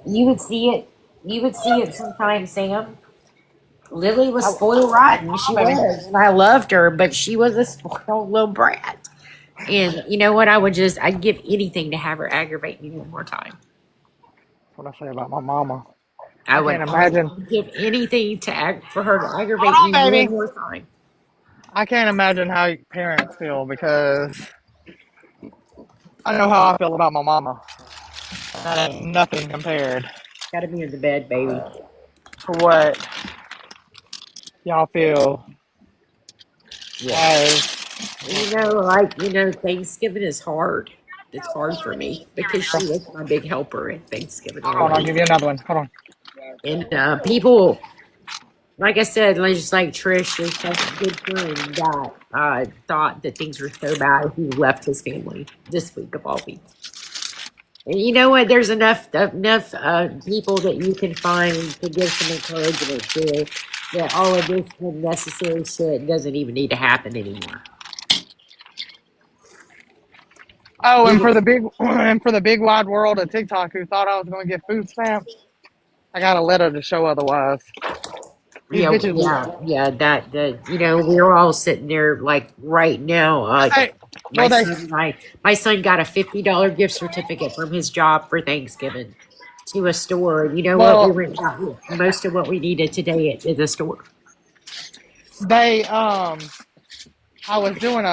C: You would see it. You would see it sometimes, Sam. Lily was
A: Come
C: spoiled rotten. She
A: on, baby.
C: was, and I loved her, but she was a spoiled little brat. And you know what? I'd give anything to have her aggravate me one more time.
A: That's what I say about my mama.
C: I
A: I
C: would
A: can't imagine.
C: give anything for her to aggravate
A: Hold
C: me
A: on,
C: one
A: baby.
C: more time.
A: I can't imagine how parents feel because I know how I feel about my mama. That ain't nothing compared
C: Got to be in the bed, baby.
A: to what y'all feel
C: Yeah.
A: as.
C: You know, Thanksgiving is hard. It's hard for me because she was my big helper at Thanksgiving
A: Hold on, I'll
C: always.
A: give you another one. Hold on.
C: And people, like I said, like, just like Trish, is such a good friend that thought that things were so bad he left his family this week of all weeks. And you know what? There's enough people that you can find to give some encouragement to that all of this unnecessary shit doesn't even need to happen anymore.
A: Oh, and
C: Even
A: for the big and for the big wide world of TikTok who thought I was going to get food stamps, I got a letter to show otherwise. These
C: yeah,
A: bitches.
C: yeah. That we're all sitting there like right now.
A: Hey,
C: My
A: well, they
C: son and my son got a $50 gift certificate from his job for Thanksgiving to a store. And you know what? We
A: well
C: went and got most of what we needed today at the store.
A: they I was doing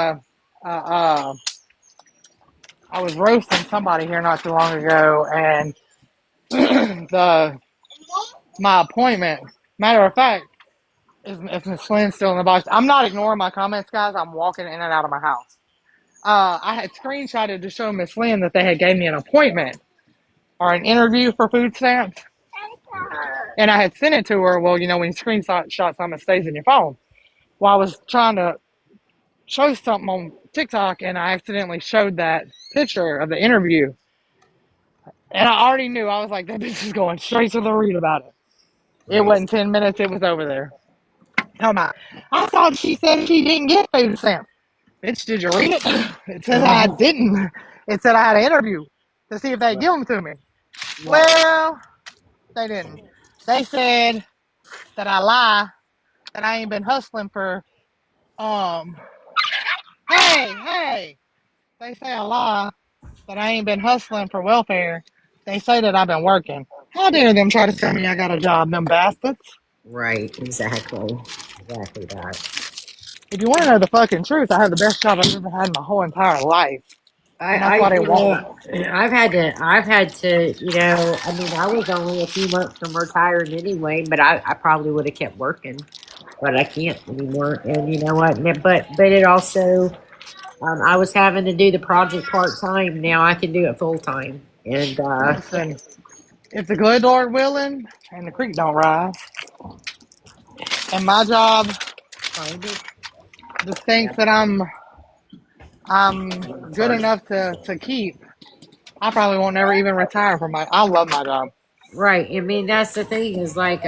A: I was roasting somebody here not too long ago, and the my appointment. Matter of fact, is Miss Flynn still in the box? I'm not ignoring my comments, guys. I'm walking in and out of my house. I had screenshotted to show Miss Lynn that they had gave me an appointment or an interview for food stamps, and I had sent it to her. Well, when you screenshot something, it stays in your phone. Well, I was trying to show something on TikTok, and I accidentally showed that picture of the interview, and I already knew. I was like, that bitch is going straight to the read about it. It
C: Right.
A: wasn't 10 minutes. It was over there. Oh my! I thought she said she didn't get food stamps. Bitch, did you read it? It said I didn't. It said I had an interview to see if they give them to me.
C: Right.
A: Well, they didn't. They said that I lie, that I ain't been hustling for um. Hey! They say I lie, that I ain't been hustling for welfare. They say that I've been working. How dare them try to tell me I got a job, them bastards?
C: Right. Exactly. Exactly that.
A: If you want to know the fucking truth, I have the best job I've ever had in my whole entire life, and that's why they
C: You
A: want me.
C: know, I've had to, you know, I mean, I was only a few months from retiring anyway, but I probably would have kept working, but I can't anymore. And you know what? But it also, I was having to do the project part time. Now I can do it full time. And,
A: Listen, if the good Lord willing and the creek don't rise, and my job,
C: find it.
A: the
C: Yeah.
A: stinks that I'm good
C: Sorry.
A: enough to keep, I probably won't ever even retire from my. I love my job.
C: Right. I mean, that's the thing is like,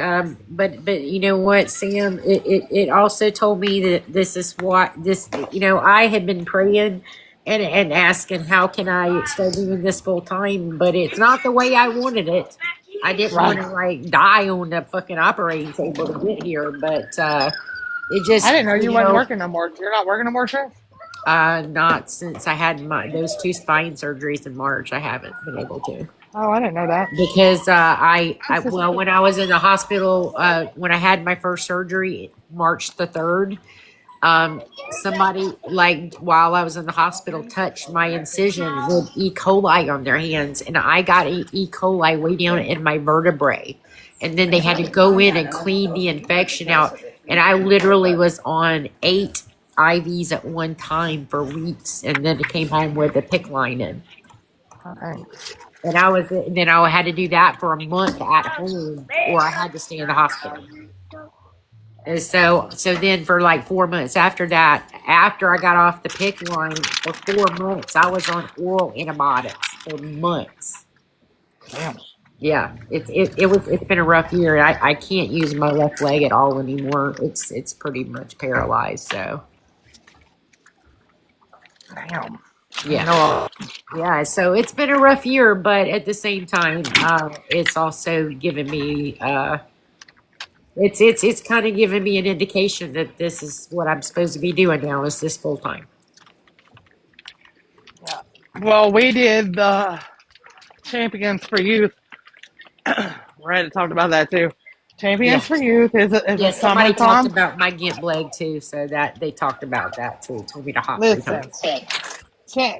C: but you know what, Sam, it also told me that this is what this, you know, I had been praying and asking, how can I start doing this full time? But it's not the way I wanted it. I didn't want
A: Right.
C: to like die on the fucking operating table to get here, but, it
A: I
C: just,
A: didn't know you
C: you
A: wasn't
C: know,
A: working no more. You're not working no more, Chef?
C: not since I had those two spine surgeries in March, I haven't been able to.
A: Oh, I didn't know that.
C: Because
A: This is
C: well, when I was in the hospital, when I had my first surgery, March the 3rd, somebody, like, while I was in the hospital, touched my incision with E. coli on their hands, and I got E. coli way down in my vertebrae, and then they had to go in and clean the infection out, and I literally was on 8 IVs at one time for weeks, and then it came home with a PICC line in.
A: okay.
C: And then I had to do that for a month at home, or I had to stay in the hospital. And so then for like 4 months after that, after I got off the PICC line for 4 months, I was on oral antibiotics for months.
A: Damn.
C: Yeah, it's been a rough year. I can't use my left leg at all anymore. It's pretty much paralyzed. So
A: Damn.
C: yeah.
A: No.
C: Yeah, so it's been a rough year, but at the same time, it's also given me it's kind of given me an indication that this is what I'm supposed to be doing now, is this full time.
A: Yeah. Well, we did the Champions for Youth. Right, talked about that too.
C: Yeah.
A: Champions for Youth is
C: Yeah,
A: a
C: somebody talked
A: summertime.
C: about my gimp leg too, so that they talked about that too. Told me to hop 3 times.
A: Listen,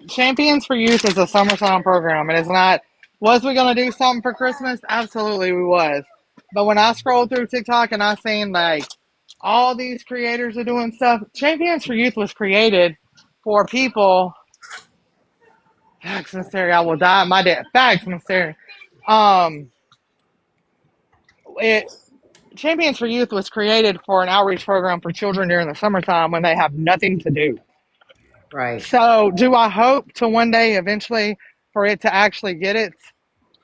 A: Champions for Youth is a summertime program, and it's not. Was we gonna do something for Christmas? Absolutely, we was. But when I scrolled through TikTok and I seen like all these creators are doing stuff, Champions for Youth was created for people. Facts, Mr. I will die. My dad. Facts, Mr. Um, it Champions for Youth was created for an outreach program for children during the summertime when they have nothing to do.
C: Right.
A: So, do I hope to one day eventually for it to actually get its,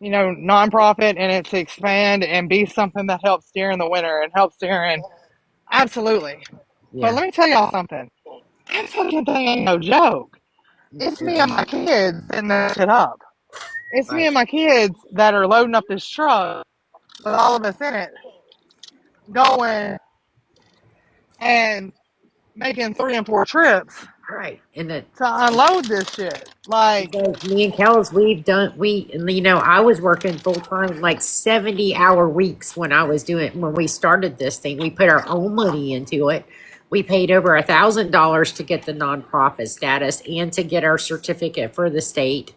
A: nonprofit and it to expand and be something that helps during the winter and helps during? Absolutely. But
C: Yeah.
A: let me tell y'all something. That fucking thing ain't no joke. It's me and my
C: Mm-mm.
A: kids setting that shit up. It's me
C: Right.
A: and my kids that are loading up this truck with all of us in it, going and making 3 and 4 trips
C: Right. And that,
A: to unload this shit. Like,
C: because me and Kells, you know, I was working full time, like 70-hour weeks when we started this thing. We put our own money into it. We paid over $1,000 to get the nonprofit status and to get our certificate for the state.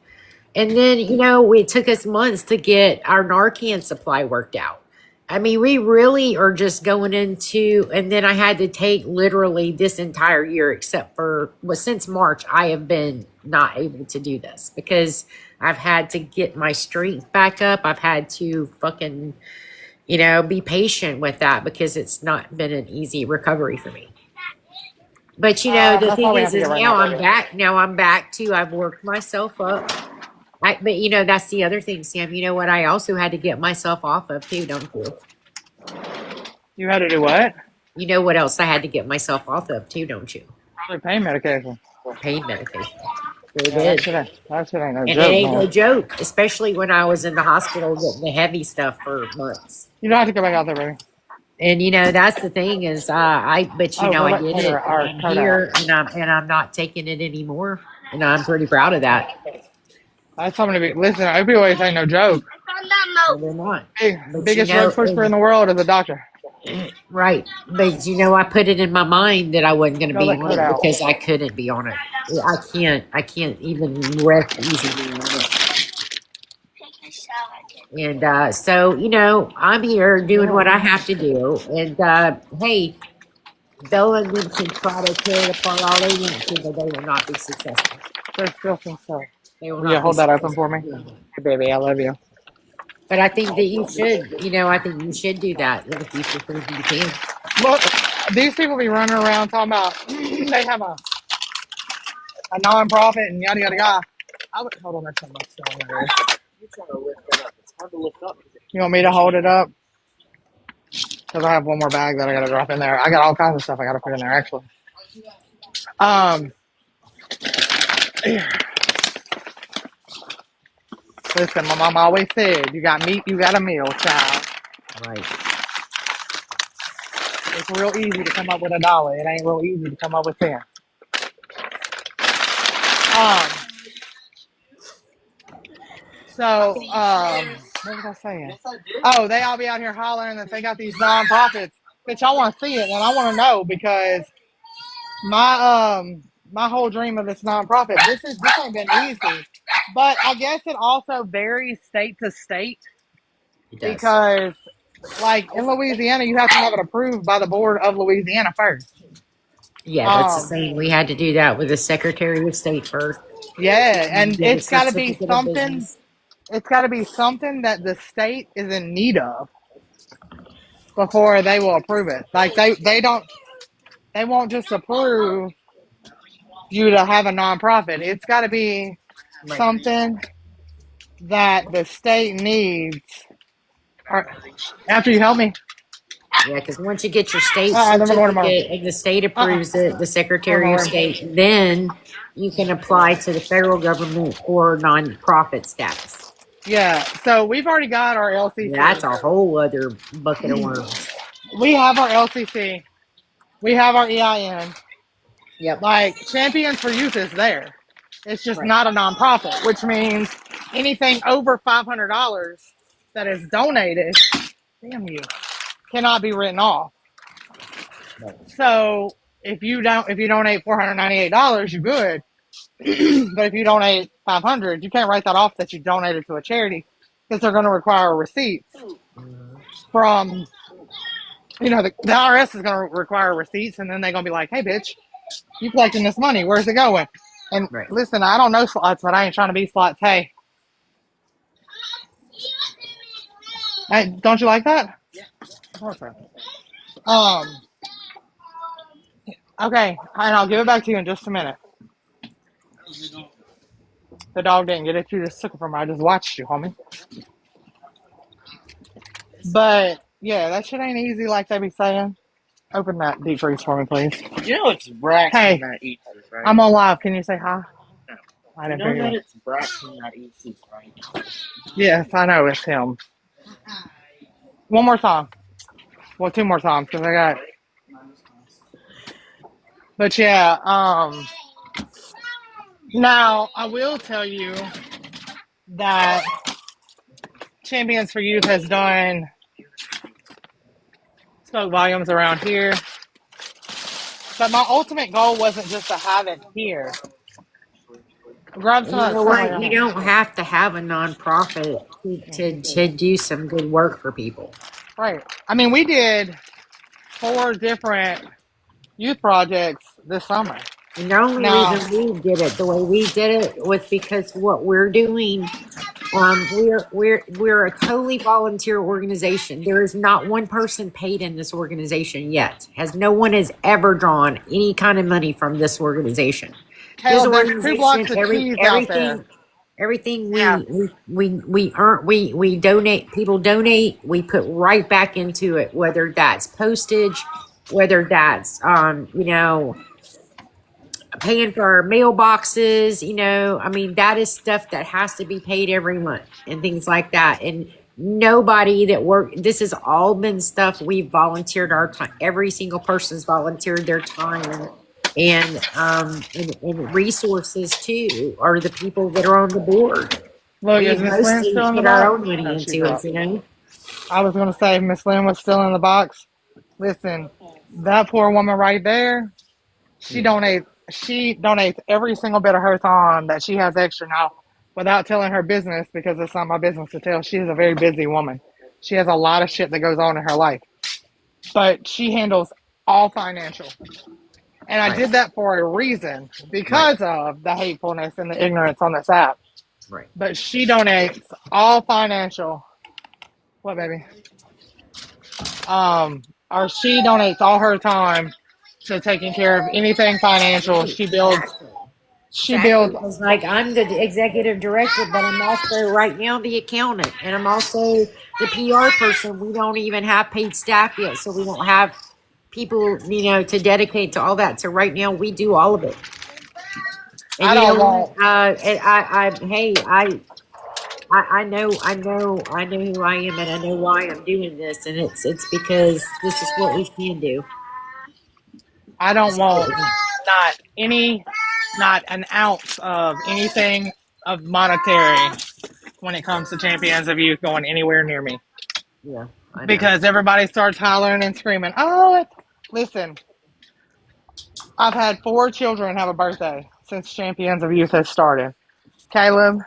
C: And then, you know, it took us months to get our Narcan supply worked out. I mean, we really are just going into, and then I had to take literally this entire year, except for, well, since March, I have been not able to do this because I've had to get my strength back up. I've had to fucking, you know, be patient with that because it's not been an easy recovery for me. But, you know, the
A: that's
C: thing
A: all we have to
C: is
A: get right
C: now
A: now,
C: I'm
A: baby.
C: back. Now I'm back to, I've worked myself up. But you know, that's the other thing, Sam. You know what? I also had to get myself off of too, don't you?
A: You had to do what?
C: You know what else I had to get myself off of too, don't you?
A: Probably pain medication.
C: Pain medication. Sure
A: Yeah,
C: did.
A: that shit ain't no
C: And it
A: joke,
C: ain't no
A: man.
C: joke, especially when I was in the hospital getting the heavy stuff for months.
A: You don't have to go back out there, baby.
C: And that's the thing is, but
A: Oh, go
C: I
A: back,
C: did
A: take
C: it, and
A: our
C: I'm
A: coat out.
C: here, and I'm not taking it anymore, and I'm pretty proud of that.
A: That's something to be. Listen, opioids ain't no joke.
C: No, they're not. But
A: Biggest drug pusher in the world is a doctor.
C: right. But I put it in my mind that I wasn't going to
A: Go
C: be
A: that
C: on
A: coat
C: it
A: out.
C: because I couldn't be on it. I can't even rest easily on it. And so, I'm here doing what I have to do. And hey, Bella and them can try to tear it apart all they want to, but they will not be successful.
A: There's still some stuff.
C: They will
A: Will you
C: not be
A: hold that open
C: successful
A: for me?
C: doing that.
A: Hey, baby, I love you.
C: But I think that you should, I think you should do that in the future so you can.
A: Look, these people be running around talking about they have a non-profit and yada yada yada. I would hold on. There's something else going on there. You trying to lift that up? It's hard to lift up. You want me to hold it up? Because I have one more bag that I gotta drop in there. I got all kinds of stuff I gotta put in there actually. Um, listen, my mom always said, "You got meat, you got a meal, child."
C: Right.
A: It's real easy to come up with $1. It ain't real easy to come up with 10. Um, what was I saying? Oh, they all be out here hollering that they got these nonprofits. Bitch, I want to see it and I want to know because my whole dream of this nonprofit. This ain't been easy, but I guess it also varies state to state
C: It does.
A: because, like in Louisiana, you have to have it approved by the board of Louisiana first.
C: Yeah, that's the
A: Um,
C: same. We had to do that with the Secretary of State first.
A: yeah,
C: And
A: and
C: get a
A: it's got to be
C: certificate of
A: something.
C: business.
A: It's got to be something that the state is in need of before they will approve it. Like they won't just approve you to have a nonprofit. It's got to be
C: Right.
A: something that the state needs. After you help me,
C: Yeah, because once you get your state
A: then we're going tomorrow.
C: certificate and the state approves it, the
A: Go in my
C: Secretary of
A: room.
C: State, then you can apply to the federal government for nonprofit status.
A: Yeah, so we've already got our
C: That's
A: LCC.
C: a whole other bucket of worms.
A: We have our LCC. We have our EIN.
C: Yep.
A: Like Champions for Youth is there. It's just
C: Right.
A: not a nonprofit, which means anything over $500 that is donated, damn you, cannot be written off.
C: Right.
A: So if you donate $498, you're good. But if you donate 500, you can't write that off that you donated to a charity because they're going to require receipts
C: Mhm.
A: from, the IRS is going to require receipts, and then they're going to be like, hey, bitch, you collecting this money. Where's it going? And
C: Right.
A: listen, I don't know slots, but I ain't trying to be slots. Hey, don't you like that? Okay. Um, okay, and I'll give it back to you in just a minute. The dog didn't get it. You just took it from her. I just watched you, homie. But yeah, that shit ain't easy like they be saying. Open that deep freeze for me, please.
E: You know it's Braxton that eats this, right?
A: I'm on live. Can you say hi?
E: No.
A: I
E: You
A: didn't
E: know
A: figure
E: that
A: it.
E: it's Braxton that eats this, right?
A: Yes, I know it's him. One more time. Well, two more times because I got. But yeah, now I will tell you that Champions for Youth has done spoke volumes around here. But my ultimate goal wasn't just to have it here. Grab some
C: You
A: of that
C: know
A: stuff on
C: what?
A: your
C: You
A: hand.
C: don't have to have a nonprofit to do some good work for people.
A: Right. I mean, we did 4 different youth projects this summer.
C: And the only
A: Now,
C: reason we did it the way we did it was because what we're doing, we're a totally volunteer organization. There is not one person paid in this organization yet. No one has ever drawn any kind of money from this organization. This
A: hell, there's 2
C: organization,
A: blocks of cheese out there.
C: everything we earn, we donate. People donate. We put right back into it, whether that's postage. whether that's paying for our mailboxes, I mean, that is stuff that has to be paid every month and things like that. And nobody that this has all been stuff we've volunteered our time. Every single person's volunteered their time and resources too, are the people that are on the board.
A: Look, is
C: We've
A: Miss Lynn
C: mostly
A: still in the
C: put our
A: box?
C: own money
A: No, she
C: into
A: dropped.
C: it.
A: I was gonna say if Miss Lynn was still in the box. Listen, that poor woman right there. She
C: Yeah,
A: donates. She donates every single bit of her time that she has extra now, without telling her business because it's not my business to tell. She is a very busy woman. She has a lot of shit that goes on in her life, but she handles all financial. And I
C: right,
A: did that for a reason
C: right,
A: because of the hatefulness and the ignorance on this app.
C: right.
A: But she donates all financial. What, baby? Or she donates all her time to taking care of anything financial.
C: Right,
A: She builds.
C: exactly.
A: She
C: Exactly,
A: builds.
C: because like I'm the executive director, but I'm also right now the accountant, and I'm also the PR person. We don't even have paid staff yet, so we don't have people, to dedicate to all that. So right now we do all of it. And
A: I
C: you know
A: don't
C: what?
A: want.
C: And hey, I know who I am, and I know why I'm doing this, and it's because this is what we can do.
A: I don't
C: This is
A: want
C: what we,
A: not any, not an ounce of anything of monetary when it comes to Champions of Youth going anywhere near me
C: yeah, I know.
A: because everybody starts hollering and screaming. Oh, listen, I've had 4 children have a birthday since Champions of Youth has started. Caleb,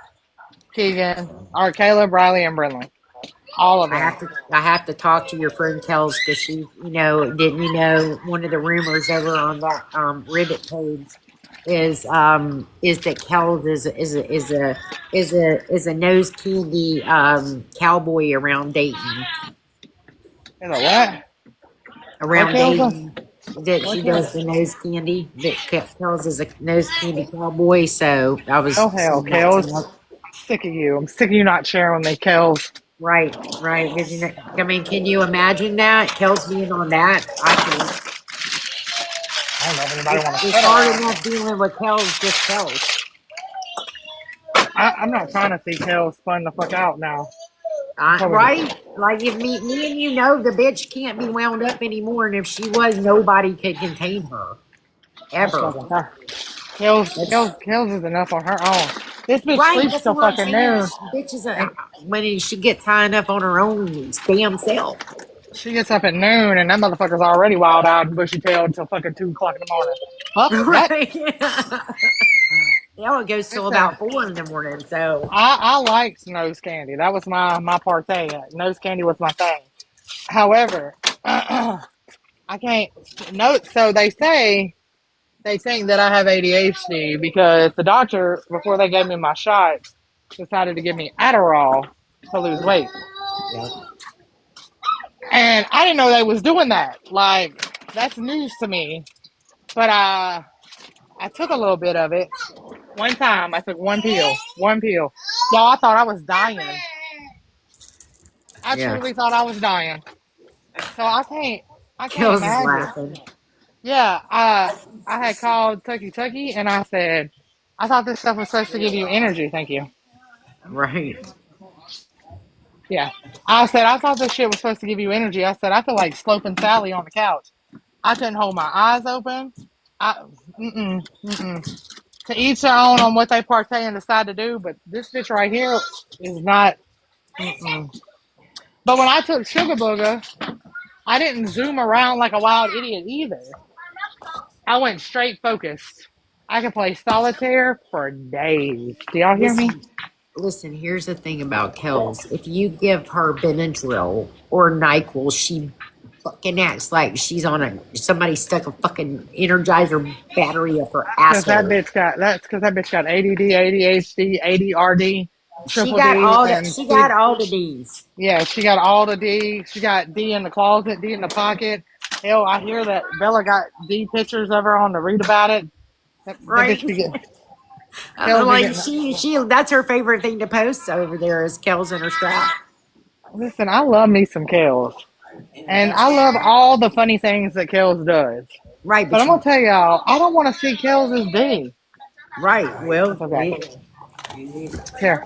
A: Keegan, or Caleb, Riley, and Brenley. All of them.
C: I have to talk to your friend Kels because she, didn't one of the rumors over on that Ribbit page is that Kels is a nose candy cowboy around Dayton.
A: Is it what? What
C: Around
A: Caleb?
C: Dayton, that
A: What
C: she
A: Caleb?
C: does the nose candy. That Kels is a nose candy cowboy. So I was
A: Oh hell,
C: saying that to
A: Kels.
C: her.
A: I'm sick of you. I'm sick of you not sharing with me, Kels.
C: Right, right. Because I mean, can you imagine that Kels being on that? I can't.
A: I don't know if anybody want to
C: It's
A: settle
C: hard
A: around.
C: enough dealing with Kels, just Kels.
A: I'm not trying to see Kels spun the fuck out now.
C: Right? Like if me and the bitch can't be wound up anymore, and if she was, nobody could contain her
A: That's
C: ever.
A: fucking her. Kels,
C: That's
A: Kels, Kels is enough on her own. This bitch
C: right.
A: sleeps
C: That's
A: till
C: what I'm
A: fucking
C: saying.
A: noon,
C: Bitch is
A: and
C: when she gets high enough on her own damn self.
A: she gets up at noon, and that motherfucker's already wild eyed and bushy tailed till fucking 2 o'clock in the morning. Fuck that.
C: Right? Yeah, it goes till
A: Listen,
C: about 4 in the morning. So
A: I liked nose candy. That was my partay. Nose candy was my thing. However, I can't. No, so they think that I have ADHD because the doctor, before they gave me my shot, decided to give me Adderall to lose weight.
C: yeah,
A: And I didn't know they was doing that. Like, that's news to me. But I took a little bit of it. One time, I took one pill. One pill. Y'all, I thought I was dying. I
C: yeah.
A: truly thought I was dying. So I can't
C: Kels is
A: imagine.
C: laughing.
A: Yeah, I had called Tucky Tucky and I said, I thought this stuff was supposed to give you energy. Thank you.
C: Right.
A: Yeah. I said, I thought this shit was supposed to give you energy. I said, I feel like sloping Sally on the couch. I couldn't hold my eyes open. I, mm-mm. To each their own on what they partay and decide to do, but this bitch right here is not. Mm-mm. But when I took Sugar Booger, I didn't zoom around like a wild idiot either. I went straight focused. I could play solitaire for days. Do y'all hear me?
C: Listen, here's the thing about Kels. If you give her Benadryl or NyQuil, she fucking acts like she's on somebody stuck a fucking Energizer battery up her
A: Because that
C: asshole.
A: bitch got that's because that bitch got ADD, ADHD, ADRD, triple D, and
C: She
A: sleep.
C: got all the D's.
A: Yeah, she got all the D. She got D in the closet, D in the pocket. Hell, I hear that Bella got D pictures of her on to read about it. That bitch
C: Right?
A: be getting, Kels be
C: Like
A: getting.
C: she that's her favorite thing to post over there is Kels in her strap.
A: Listen, I love me some Kels. And I love all the funny things that Kels does.
C: Right,
A: But
C: but
A: I'm gonna
C: you
A: tell y'all, I don't want to see Kels' D.
C: right.
A: It's
C: Well,
A: okay. Here,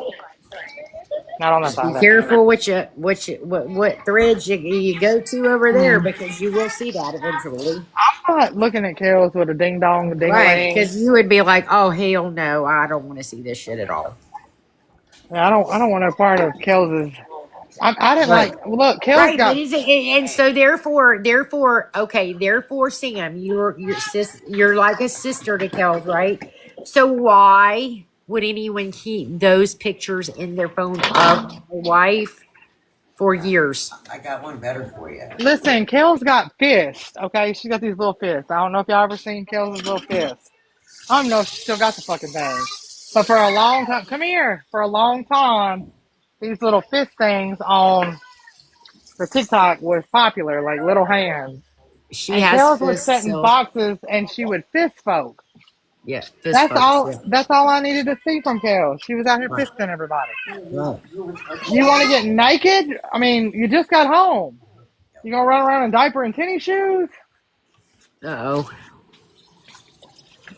A: not on that
C: just be
A: side.
C: careful what threads you go to over there
A: Mm.
C: because you will see that eventually.
A: I'm not looking at Kels with a ding dong, ding a
C: Right,
A: ling.
C: because you would be like, "Oh hell no, I don't want to see this shit at all."
A: I don't want no part of Kels'. I didn't
C: Right.
A: like. Look, Kels
C: Right, but
A: got.
C: is it and so therefore, Sam, you're you're like a sister to Kels, right? So why would anyone keep those pictures in their phone of my wife for years?
F: I got one better for you.
A: Listen, Kels got fists. Okay, she got these little fists. I don't know if y'all ever seen Kels' little fists. I don't know if she still got the fucking thing. But for a long time, come here. For a long time, these little fist things on the TikTok was popular, like little hands.
C: She
A: And
C: has
A: Kels would sit
C: fists,
A: in
C: so
A: boxes and she would fist folk.
C: yeah, fist fucks, yeah.
A: That's all I needed to see from Kels. She was out here
C: Right,
A: fisting everybody.
C: right.
A: You want to get naked? I mean, you just got home. You gonna run around in diaper and tennis shoes?
C: Uh-oh.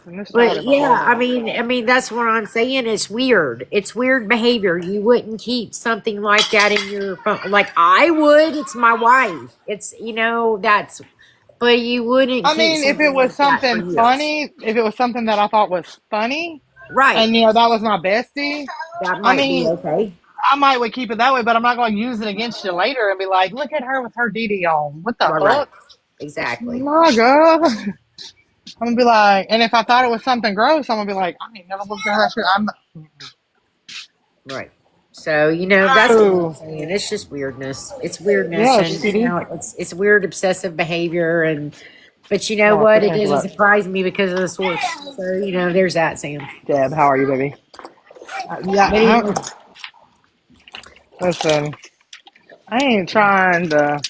A: And this child
C: But
A: is
C: yeah,
A: horrible.
C: I mean that's what I'm saying. It's weird. It's weird behavior. You wouldn't keep something like that in your phone. Like I would. It's my wife. It's that's. But you wouldn't
A: I
C: keep
A: mean, if it
C: something
A: was
C: like that for
A: something
C: years,
A: funny, if it was something that I thought was funny,
C: right?
A: and that was my bestie,
C: That
A: I
C: might be
A: mean,
C: okay.
A: I might would keep it that way, but I'm not going to use it against you later and be like, look at her with her DD on. What the
C: Right, right.
A: fuck?
C: Exactly.
A: No, girl. I'm gonna be like, and if I thought it was something gross, I'm gonna be like, I ain't never looked at her shit. I'm
C: Right. So that's what I'm
A: no.
C: saying. It's just weirdness. It's weirdness,
A: Yeah,
C: and
A: shitty.
C: it's weird obsessive behavior, and but you know
A: No,
C: what?
A: sit
C: It
A: down,
C: doesn't
A: look.
C: surprise me because of the source. So there's that, Sam.
A: Deb, how are you, baby? Yeah,
C: But anyway,
A: listen, I ain't trying to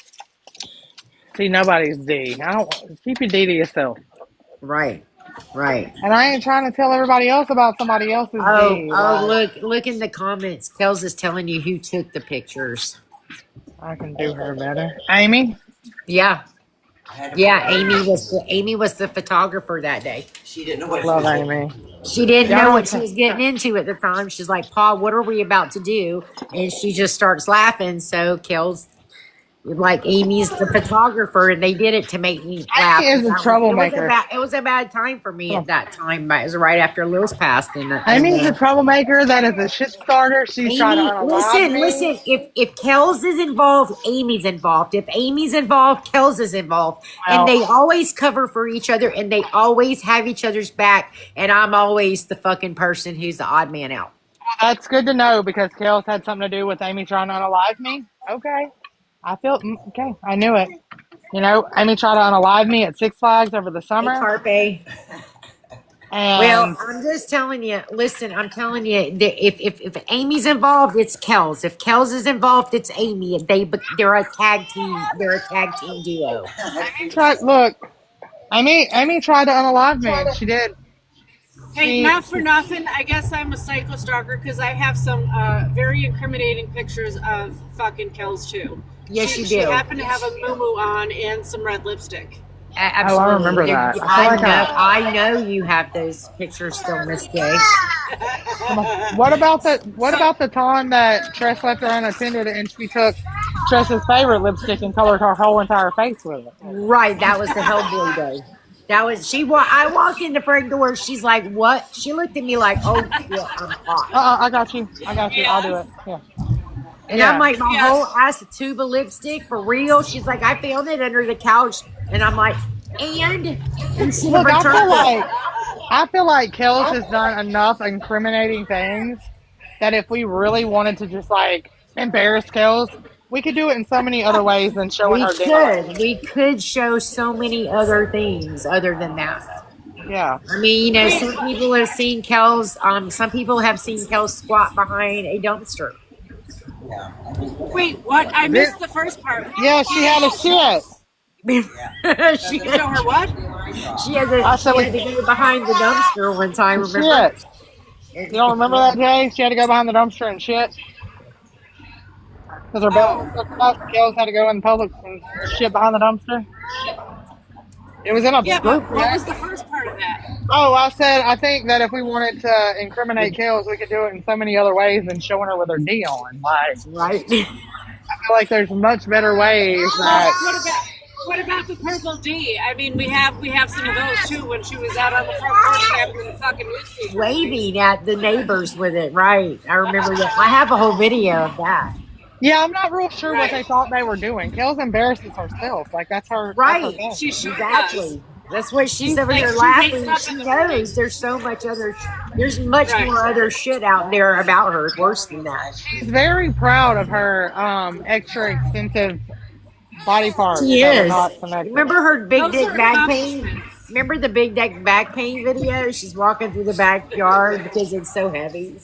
A: see nobody's D. I don't keep your D to yourself.
C: right, right.
A: And I ain't trying to tell everybody else about somebody else's
C: Oh,
A: D.
C: oh,
A: Like,
C: look in the comments. Kels is telling you who took the pictures.
A: I can do her better. Amy?
C: Yeah,
F: I had to pull
C: yeah.
F: out her glasses.
C: Amy was the photographer that day.
F: She didn't know what she
A: Love
F: was looking
A: Amy.
C: She didn't
A: Y'all
C: know
A: don't
C: what she was getting into at the time. She's like, "Paul, what are we about to do?" And she just starts laughing. So Kels, like Amy's the photographer, and they did it to make me
A: Amy
C: laugh.
A: is a troublemaker.
C: It was a bad time for me
A: Come
C: at
A: on.
C: that time. But it was right after Lil's passed, and
A: Amy's a troublemaker that is a shit starter. She's trying to
C: Amy,
A: unalive
C: listen,
A: me.
C: listen. If Kels is involved, Amy's involved. If Amy's involved, Kels is involved, and
A: Well,
C: they always cover for each other, and they always have each other's back. And I'm always the fucking person who's the odd man out.
A: that's good to know because Kels had something to do with Amy trying to unalive me. Okay. Okay. I knew it. Amy tried to unalive me at Six Flags over the
C: Hey,
A: summer.
C: Carpe. Well,
A: And
C: I'm just telling you. Listen, I'm telling you that if Amy's involved, it's Kels. If Kels is involved, it's Amy. They're a tag team. They're a tag team duo.
A: look, Amy tried to unalive me. She did.
D: Hey,
A: She,
D: not for nothing. I guess I'm a psycho stalker because I have some very incriminating pictures of fucking Kells too.
C: Yes, you
D: She
C: do.
D: happened to have a moo on and some red lipstick.
A: oh, I
C: Absolutely.
A: remember that. I feel
C: I
A: like
C: know. I know you have those pictures still, Miss Gay.
A: come on. What
D: So,
A: about the time that Tress left her unattended and she took Tress's favorite lipstick and colored her whole entire face with it?
C: Right. That was the Hellboy day. That was she. I walked in the front door. She's like, "What?" She looked at me like, "Oh shit, I'm hot."
A: I got you. I got you. I'll do
D: yes,
A: it. Yeah.
C: And I'm
A: Yeah.
C: like, "My whole
D: yes.
C: ass a tube of lipstick for real." She's like, "I found it under the couch," and I'm like, "And you should have
A: Look,
C: returned it."
A: I feel like Kels has done enough incriminating things that if we really wanted to just like embarrass Kels, we could do it in so many other ways than showing
C: We
A: her ding-a-ling.
C: could. We could show so many other things other than that.
A: Yeah.
C: I mean,
D: Wait,
C: some people have seen Kels. Some people have seen Kels squat behind a dumpster.
D: wait, what? I
A: Then,
D: missed the first part.
A: yeah, she had a shit.
C: she
D: Show her what?
A: I
C: she
A: said we
C: had to go behind the dumpster one time.
A: to
C: Remember?
A: shit. You don't remember that, Jay? She had to go behind the dumpster and shit. Because her belly was fucked up. Kels had to go in public and shit behind the dumpster. It was in a
D: Yeah,
A: group
D: but what
A: chat.
D: was the first part of that?
A: Oh, I said I think that if we wanted to incriminate Kels, we could do it in so many other ways than showing her with her D on. Like,
C: Right.
A: I feel like there's much better ways
D: Well,
A: that.
D: what about the purple D? I mean, we have some of those too. When she was out on the front porch grabbing the fucking newspaper,
C: Waving at the neighbors with it. Right. I remember that. I have a whole video of that.
A: Yeah, I'm not real sure what
D: Right.
A: they thought they were doing. Kels embarrasses herself. Like that's her.
C: Right.
A: That's her thing.
D: She sure
C: Exactly.
D: does.
C: That's what she's over
D: Like,
C: there
D: she
C: laughing.
D: wakes up
C: She
D: in the
C: knows
D: morning.
C: there's so much other. There's much
D: Right.
C: more other shit out there about her. Worse than that.
A: She's very proud of her extra extensive body parts
C: She
A: that are
C: is.
A: not connected.
C: Remember her big
D: Those
C: dick
D: are
C: back pain?
D: accomplishments.
C: Remember the big dick back pain video? She's walking through the backyard because it's so heavy.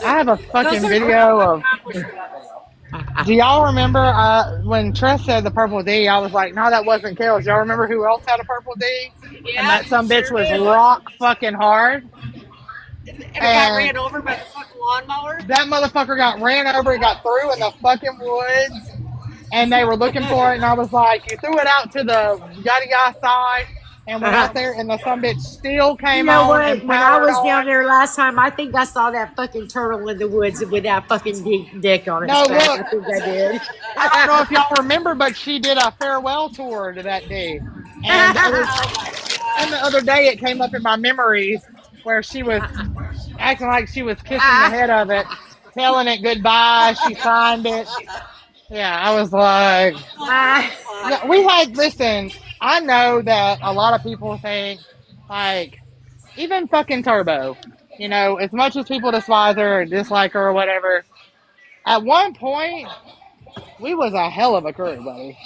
A: I have a
D: Those
A: fucking
D: are
A: video of.
D: accomplishments.
A: Do y'all remember when Tress said the purple D? I was like, no, that wasn't Kels. Y'all remember who else had a purple D?
D: Yeah,
A: And that some bitch
D: sure
A: was
D: did.
A: rock fucking hard.
D: And it got ran over by the fucking lawnmower.
A: That motherfucker got ran over and got through in the fucking woods. And they were looking for it. And I was like, you threw it out to the yada yada side and went out there. And the some bitch still came
C: You know
A: on
C: what?
A: and
C: When I
A: powered
C: was
A: on.
C: down there last time, I think I saw that fucking turtle in the woods with that fucking dick on its
A: No,
C: back.
A: look.
C: I think I did.
A: I don't know if y'all remember, but she did a farewell tour to that day. And it was, and the other day it came up in my memories where she was acting like she was kissing the head of it, telling it goodbye. She signed it. Yeah, I was like, yeah, we had, listen, I know that a lot of people think, like, even fucking Turbo, you know, as much as people despise her or dislike her or whatever, at one point, we was a hell of a crew, buddy.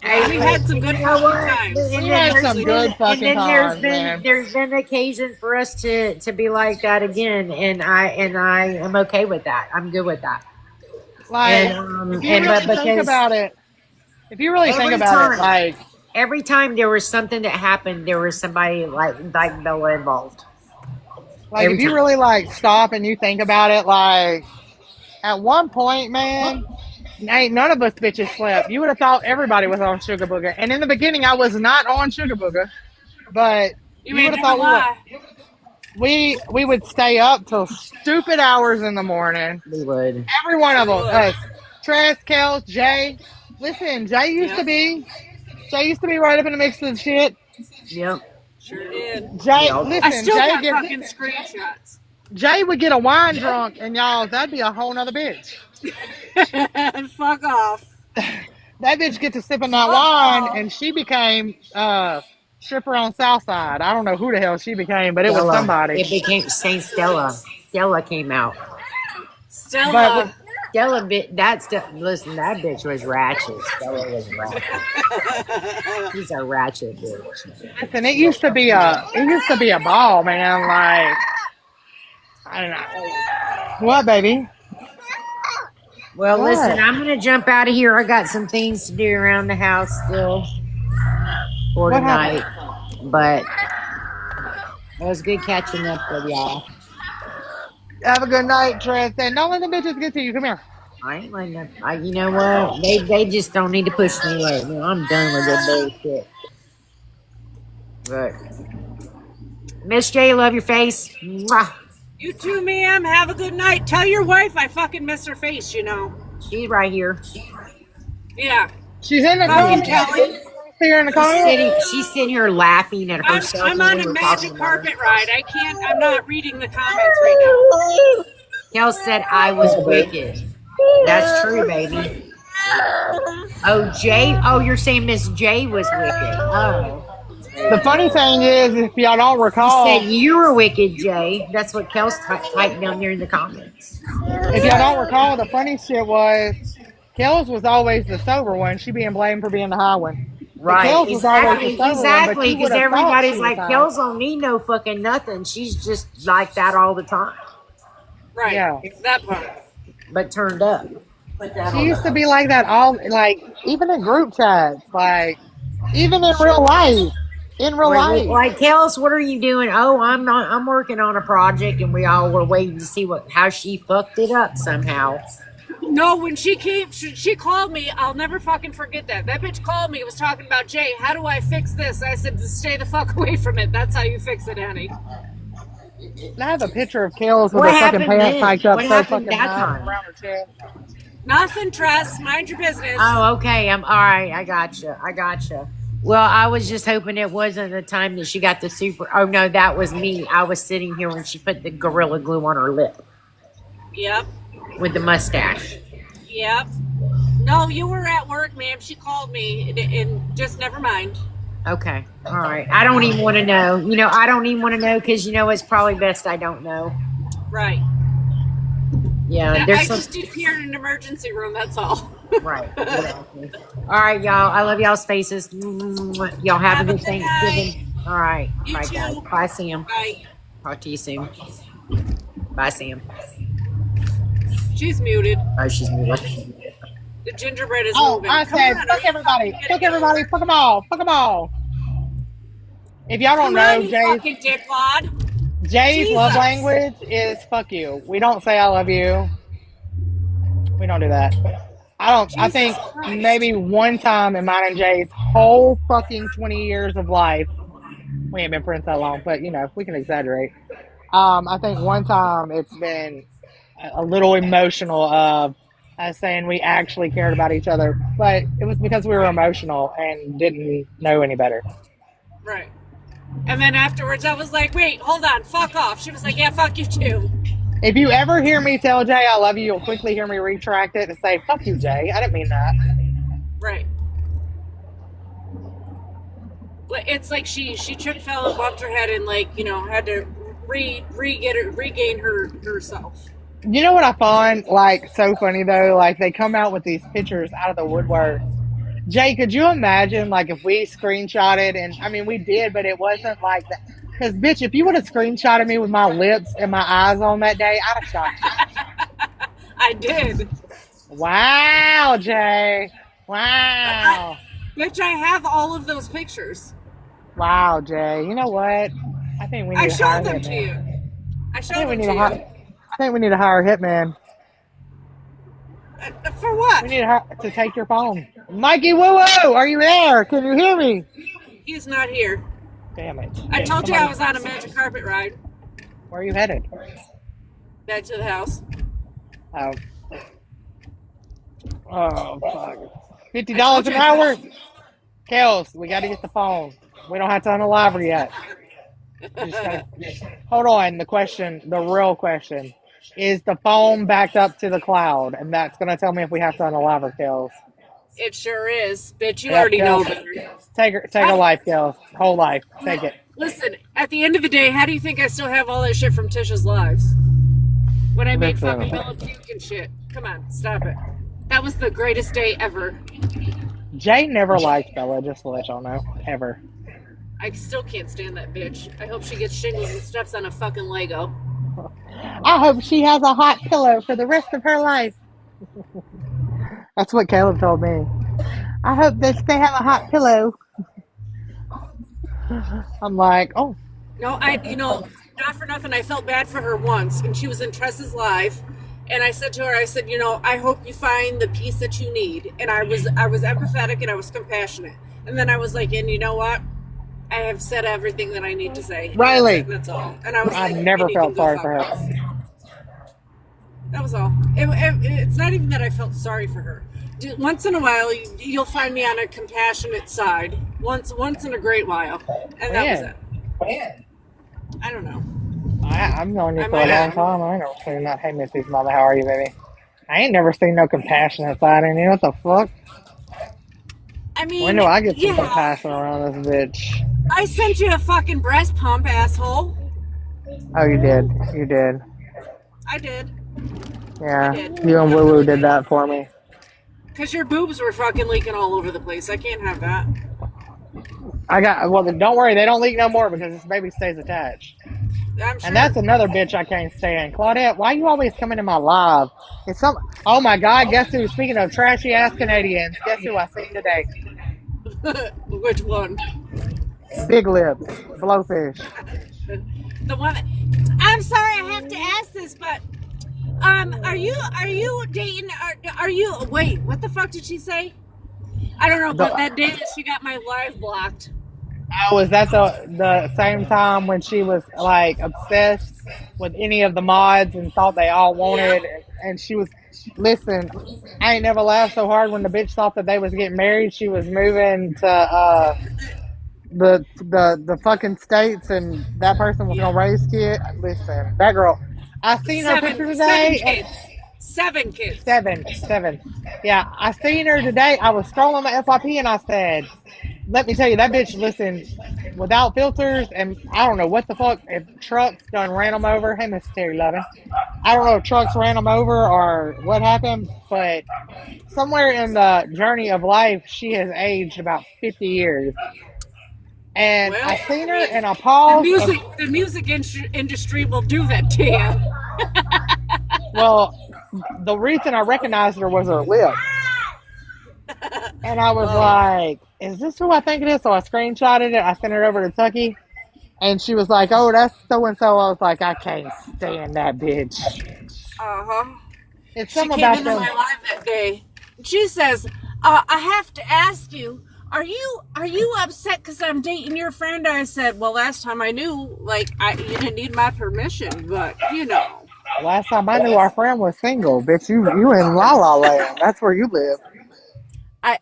C: Hey,
D: We had some good
C: you know what?
D: times.
A: We had some good fucking times, man.
C: There's been occasion for us to be like that again, and I am okay with that. I'm good with that.
A: Like,
C: And
A: if you really think about it, like,
C: every time there was something that happened, there was somebody like Bella involved. Every
A: if you
C: time.
A: really like stop and you think about it, like, at one point, man, ain't none of us bitches slept. You would have thought everybody was on Sugar Booger. And in the beginning, I was not on Sugar Booger, but
D: You
A: would
D: ain't
A: have
D: never
A: thought
D: lie.
A: we would stay up till stupid hours in the morning.
C: We would.
A: Every one of them, us, Tress, Kels, Jay. Listen, Jay used to be right up in the mix of the shit.
C: Yep.
D: Sure did.
A: Jay,
C: Yep.
A: listen,
D: I still got
A: Jay,
D: fucking screenshots.
A: Jay would get a wine drunk, and y'all, that'd be a whole nother bitch.
D: Fuck off.
A: That bitch get to sipping that wine, and she became stripper on Southside. I don't know who the hell she became, but it was somebody.
C: It became Saint Stella. Stella came out.
D: Stella.
A: But
C: Stella, listen, that bitch was ratchet. Stella was ratchet. She's a ratchet bitch.
A: listen, it used to be a ball, man. Like, I don't know. What, baby?
C: Well,
A: What?
C: listen, I'm gonna jump out of here. I got some things to do around the house still for
A: What
C: tonight, but it was good catching up with y'all.
A: Have a good night, Tress. And don't let the bitches get to you. Come here.
C: I ain't letting them. You know what? They just don't need to push me right now. I'm done with that bullshit. But Miss J, love your face. Mwah.
D: You too, ma'am. Have a good night. Tell your wife I fucking miss her face, you know.
C: She's right here.
D: Yeah.
A: She's in the
D: Fucking
A: comments.
D: Kelly.
A: See her in the comments.
C: She's sitting here laughing at herself.
D: I'm
C: when
D: on
C: we
D: a
C: were
D: magic
C: talking about her.
D: carpet ride. I'm not reading the comments right now.
C: Kel said I was wicked. That's true, baby. Oh, Jay. Oh, you're saying Miss J was wicked. Oh.
A: The funny thing is, if y'all don't recall,
C: He said you were wicked, Jay. That's what Kel's typed down there in the comments.
A: if y'all don't recall, the funny shit was, Kels was always the sober one. She being blamed for being the high one.
C: Right.
A: Kels was always the sober one, but
C: Exactly.
A: you
C: Because
A: would've thought
C: everybody's
A: she
C: like,
A: was high.
C: Kel's don't need no fucking nothing. She's just like that all the time.
D: Right.
A: Yeah.
D: That part.
C: But turned up.
A: She used to be like that even in group chats, like, even in real life. In real life.
C: Like, Kels, what are you doing? Oh, I'm working on a project, and we all were waiting to see how she fucked it up somehow.
D: No, when she came, she called me. I'll never fucking forget that. That bitch called me. Was talking about Jay. How do I fix this? I said, stay the fuck away from it. That's how you fix it, honey.
A: I have a picture of Kales with
C: What
A: her fucking
C: happened
A: pants
C: then?
A: hiked up
C: What
A: so
C: happened
A: fucking
C: that
A: high
C: time?
A: around her chest.
D: Nothing, Tress. Mind your business.
C: Oh, okay. I'm all right. I gotcha. Well, I was just hoping it wasn't the time that she got the super. Oh no, that was me. I was sitting here when she put the gorilla glue on her lip
D: Yep.
C: with the mustache.
D: Yep. No, you were at work, ma'am. She called me, and just never mind.
C: Okay. All right. I don't even want to know. I don't even want to know because it's probably best I don't know.
D: Right.
C: Yeah.
D: I just appeared in an emergency room. That's all.
C: Right. Exactly. All right, y'all. I love y'all's faces. Y'all have a good Thanksgiving.
D: Night.
C: All right.
D: You
C: Bye,
D: too.
C: guys. Bye, Sam.
D: Bye.
C: Talk to you soon. Bye, Sam.
D: She's muted.
C: Oh, she's muted.
D: The gingerbread is
A: Oh,
D: moving.
A: I said, fuck everybody. Fuck everybody. Fuck them all. Fuck them all. If y'all don't
D: Come on,
A: know,
D: you
A: Jay's
D: fucking dickwad.
A: Jay's love
D: Jesus.
A: language is fuck you. We don't say I love you. We don't do that. I think
D: Jesus Christ.
A: maybe one time in mine and Jay's whole fucking 20 years of life, we ain't been friends that long, but we can exaggerate. I think one time it's been a little emotional of us saying we actually cared about each other, but it was because we were emotional and didn't know any better.
D: Right. And then afterwards I was like, wait, hold on, fuck off. She was like, yeah, fuck you too.
A: If you ever hear me tell Jay I love you, you'll quickly hear me retract it and say, fuck you, Jay. I didn't mean that.
D: Right. It's like she tripped, fell, and bumped her head and had to regain herself.
A: You know what I find so funny though? They come out with these pictures out of the woodwork. Jay, could you imagine if we screenshotted and I mean we did, but it wasn't like that. Because bitch, if you would have screenshotted me with my lips and my eyes on that day, I'd have shot you.
D: I did.
A: Wow, Jay. Wow.
D: Bitch, I have all of those pictures.
A: Wow, Jay. You know what? I think we need to hire
D: showed them to you. I showed them to you.
A: I think we need to hire a hitman.
D: For what?
A: We need to take your phone. Mikey Woo Woo, are you there? Can you hear me?
D: He's not here.
A: Damn it.
D: I told you I was on a magic carpet ride.
A: Where are you headed?
D: Back to the house.
A: Oh. Oh, fuck. $50 an hour? Kels, we got to get the phone. We don't have to unalive her yet. Hold on. The real question. Is the phone backed up to the cloud? And that's going to tell me if we have to unalive her, Kels.
D: It sure is. Bitch, you already know better.
A: Take her life, Kels. Whole life. Take it.
D: Listen, at the end of the day, how do you think I still have all that shit from Tisha's lives? When I made fucking Bella puke and shit. Come on, stop it. That was the greatest day ever.
A: Jay never liked Bella, just to let y'all know. Ever.
D: I still can't stand that bitch. I hope she gets shingles and steps on a fucking Lego.
A: I hope she has a hot pillow for the rest of her life. That's what Caleb told me. I hope that they have a hot pillow. I'm like, oh.
D: No, not for nothing, I felt bad for her once, and she was in Tress's live, and I said to her, I hope you find the peace that you need. And I was empathetic and I was compassionate. And then I was like, and you know what? I have said everything that I need to say.
A: Riley.
D: That's all. And I was
A: I never felt sorry for her.
D: That was all. It's not even that I felt sorry for her. Once in a while, you'll find me on a compassionate side. Once in a great while. And that was it. I don't know.
A: I've known you for a long time. I ain't never seen that. Hey, Missy's mother, how are you, baby? I ain't never seen no compassionate side in you. What the fuck?
D: I mean,
A: when do I get some compassion around this bitch?
D: I sent you a fucking breast pump, asshole.
A: Oh, you did. You did.
D: I did.
A: Yeah, you and Woo Woo did that for me.
D: Because your boobs were fucking leaking all over the place. I can't have that.
A: Well, don't worry. They don't leak no more because this baby stays attached.
D: I'm sure.
A: And that's another bitch I can't stand. Claudette, why you always coming to my live? Oh my God, guess who? Speaking of trashy ass Canadians, guess who I seen today?
D: Which one?
A: Big lips, blowfish.
D: The one I'm sorry I have to ask this, but Are you dating? Are you? Wait, what the fuck did she say? I don't know, but that day that she got my live blocked.
A: Was that the same time when she was like obsessed with any of the mods and thought they all
D: Yeah.
A: wanted, and she was, listen, I ain't never laughed so hard when the bitch thought that they was getting married. She was moving to the fucking states, and that person was
D: Yeah.
A: gonna raise kid. Listen, that girl, I seen her picture
D: Seven
A: today.
D: kids. 7 kids.
A: Seven. Yeah, I seen her today. I was scrolling my FYP and I said, let me tell you, that bitch, listen, without filters, and I don't know what the fuck, if trucks done ran them over. Hey, Miss Terry Lovin. I don't know if trucks ran them over or what happened, but somewhere in the journey of life, she has aged about 50 years. And
D: Well,
A: I seen
D: I
A: her
D: mean,
A: and I paused and,
D: the music industry will do that to you.
A: well, the reason I recognized her was her lips. And I was
D: Oh,
A: like, is this who I think it is? So I screenshotted it. I sent it over to Tucky. And she was like, oh, that's so and so. I was like, I can't stand that bitch.
D: uh huh.
A: It's
D: She
A: something
D: came
A: about
D: into
A: them.
D: my live that day. She says, "I have to ask you, are you upset because I'm dating your friend?" I said, "Well, last time I knew, like, you didn't need my permission, but you know."
A: Last time I knew our friend was single. Bitch, you in La La Land. That's where you live.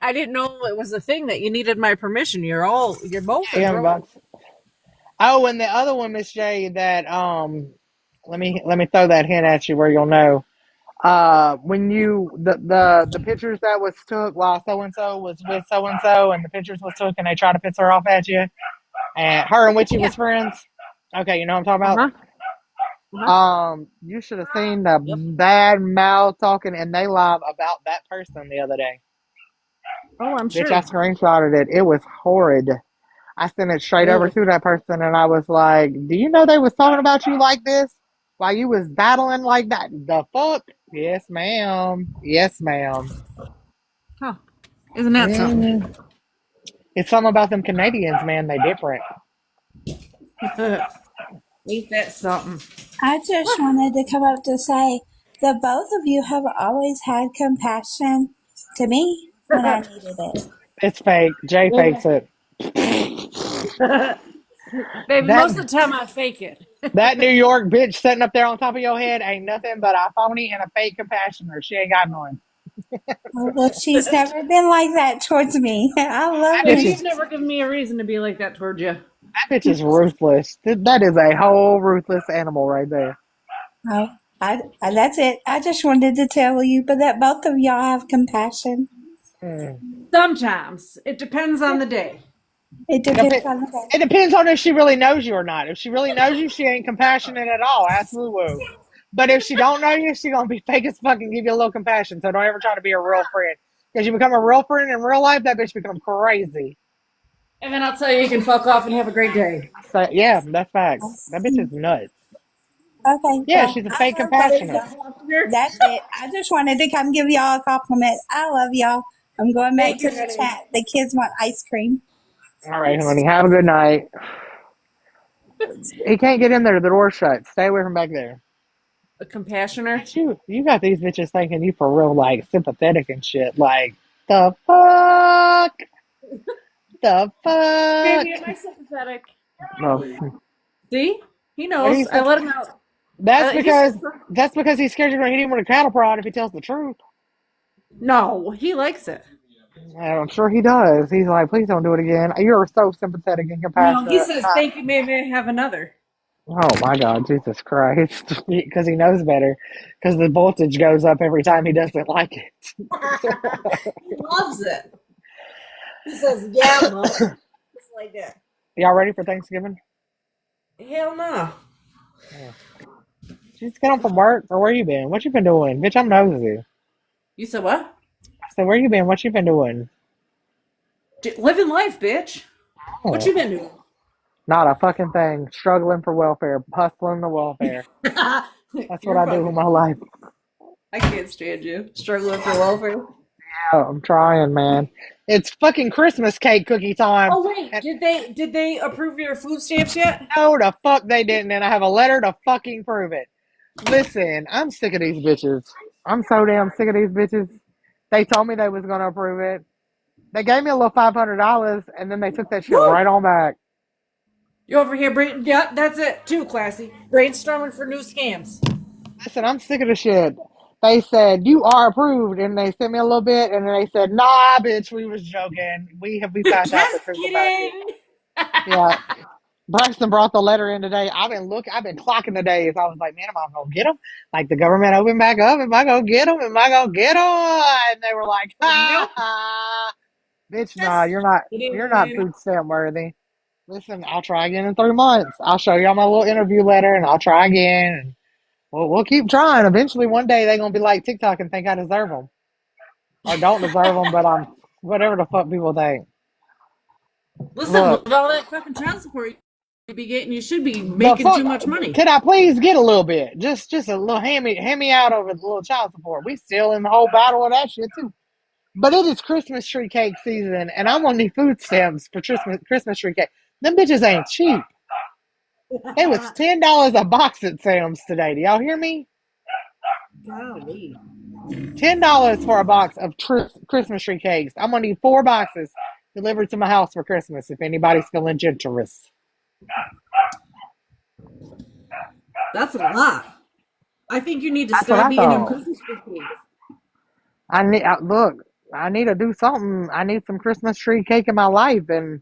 D: I didn't know it was a thing that you needed my permission. You're both
A: Yeah,
D: adults.
A: oh, and the other one, Miss J, that let me throw that hint at you where you'll know. When you the pictures that was took while so and so was with so and the pictures was took and they tried to piss her off at you, and her and Witchy
D: Yeah.
A: was friends. Okay, you know what I'm talking
D: Uh
A: about.
D: huh. Uh huh.
A: You should have seen the
D: Yep.
A: bad mouth talking, and they live about that person the other day.
D: Oh, I'm
A: Bitch, I
D: sure.
A: screenshotted it. It was horrid. I sent it straight over
D: Ugh.
A: to that person, and I was like, "Do you know they was talking about you like this while you was battling like that? The fuck? Yes, ma'am. Yes, ma'am.
D: Huh. Isn't that something?
A: Mm. It's something about them Canadians, man. They different.
D: Ain't that something?
G: I just wanted to come up to say the both of you have always had compassion to me when I needed it.
A: It's fake. Jay fakes it.
D: Baby,
A: That
D: most of the time I fake it.
A: that New York bitch sitting up there on top of your head ain't nothing but a phony and a fake compassioner. She ain't got none.
G: Oh, well, she's never been like that towards me. I love
A: That
G: when
A: bitch
D: Baby,
A: is
D: you've never given me a reason to be like that toward you.
A: that bitch is ruthless. That is a whole ruthless animal right there.
G: oh, that's it. I just wanted to tell you, but that both of y'all have compassion.
A: Mm.
D: Sometimes. It depends on the day.
G: It
A: It,
G: depends
A: dep-
G: on the day.
A: it depends on if she really knows you or not. If she really knows you, she ain't compassionate at all. Absolutely woo. But if she don't know you, she gonna be fake as fuck and give you a little compassion. So don't ever try to be a real friend. Because you become a real friend in real life, that bitch becomes crazy.
D: And then I'll tell you, you can fuck off and have a great day.
A: So yeah, that's facts. That bitch is nuts.
G: Okay,
A: Yeah,
G: well,
A: she's a
G: I
A: fake
G: love both
D: Hey,
G: of
A: compassionate.
G: y'all. That's it. I just wanted to come give y'all a compliment. I love y'all. I'm going back
D: thank
G: to
D: you,
G: the
D: honey.
G: chat. The kids want ice cream.
A: All right, honey. Have a good night. He can't get in there. The door's shut. Stay away from back there.
D: A compassioner?
A: Bitch, you got these bitches thinking you for real, like sympathetic and shit. Like the fuck, the fuck.
D: Baby, am I sympathetic?
A: No,
D: See? He
A: what
D: knows.
A: he
D: I
A: said.
D: let him out.
A: That's
D: He says,
A: because that's because he's scared you're gonna hit him with a cattle prod if he tells the truth.
D: no, he likes it.
A: And I'm sure he does. He's like, please don't do it again. You're so sympathetic and
D: No, he
A: compassionate.
D: says, thank you, maybe I have another.
A: Oh my God, Jesus Christ! Because he knows better. Because the voltage goes up every time he doesn't like it.
D: He loves it. He says, yeah, mom. It's like that.
A: Y'all ready for Thanksgiving?
D: Hell no.
A: Yeah. Did you just get home from work, or where you been? What you been doing, bitch? I'm nosy.
D: You said what?
A: I said, where you been? What you been doing?
D: Living life, bitch. What
A: Oh,
D: you been doing?
A: not a fucking thing. Struggling for welfare, hustling the welfare. That's what
D: You're
A: I do with
D: fucking.
A: my life.
D: I can't stand you. Struggling for welfare.
A: Yeah, I'm trying, man. It's fucking Christmas cake cookie time.
D: Oh wait,
A: And
D: did they approve your food stamps yet?
A: no, the fuck they didn't, and I have a letter to fucking prove it. Listen, I'm sick of these bitches. I'm so damn sick of these bitches. They told me they was gonna approve it. They gave me a little $500, and then they took that shit right
D: Woo!
A: on back.
D: You over here, yeah, that's it. Too classy. Brainstorming for new scams.
A: Listen, I'm sick of the shit. They said you are approved, and they sent me a little bit, and then they said, "Nah, bitch, we was joking. We found out the
D: Just
A: truth about you."
D: kidding.
A: Yeah, Braxton brought the letter in today. I've been clocking the days. I was like, man, am I gonna get them? Like the government opened back up. Am I gonna get them? Am I gonna get them? And they were like, ha
D: Nope.
A: ha, bitch, nah,
D: Just
A: you're not
D: kidding.
A: food stamp worthy. Listen, I'll try again in 3 months. I'll show y'all my little interview letter, and I'll try again. And we'll keep trying. Eventually, one day they're gonna be like TikTok and think I deserve them, or don't deserve them, but I'm whatever the fuck people think.
D: Listen,
A: Look,
D: with all that fucking child support you be getting, you should be
A: the
D: making
A: fuck.
D: too much money.
A: Could I please get a little bit? Just a little hand me out over the little child support. We still in the whole battle of that shit too. But it is Christmas tree cake season, and I'm on the food stamps for Christmas tree cake. Them bitches ain't cheap. It was $10 a box at Sam's today. Do y'all hear me?
D: Golly.
A: $10 for a box of Christmas tree cakes. I'm gonna need 4 boxes delivered to my house for Christmas. If anybody's feeling generous,
D: That's a lot. I think you need to
A: that's what
D: stop
A: I
D: eating them
A: thought.
D: Christmas cookies.
A: Look. I need to do something. I need some Christmas tree cake in my life, and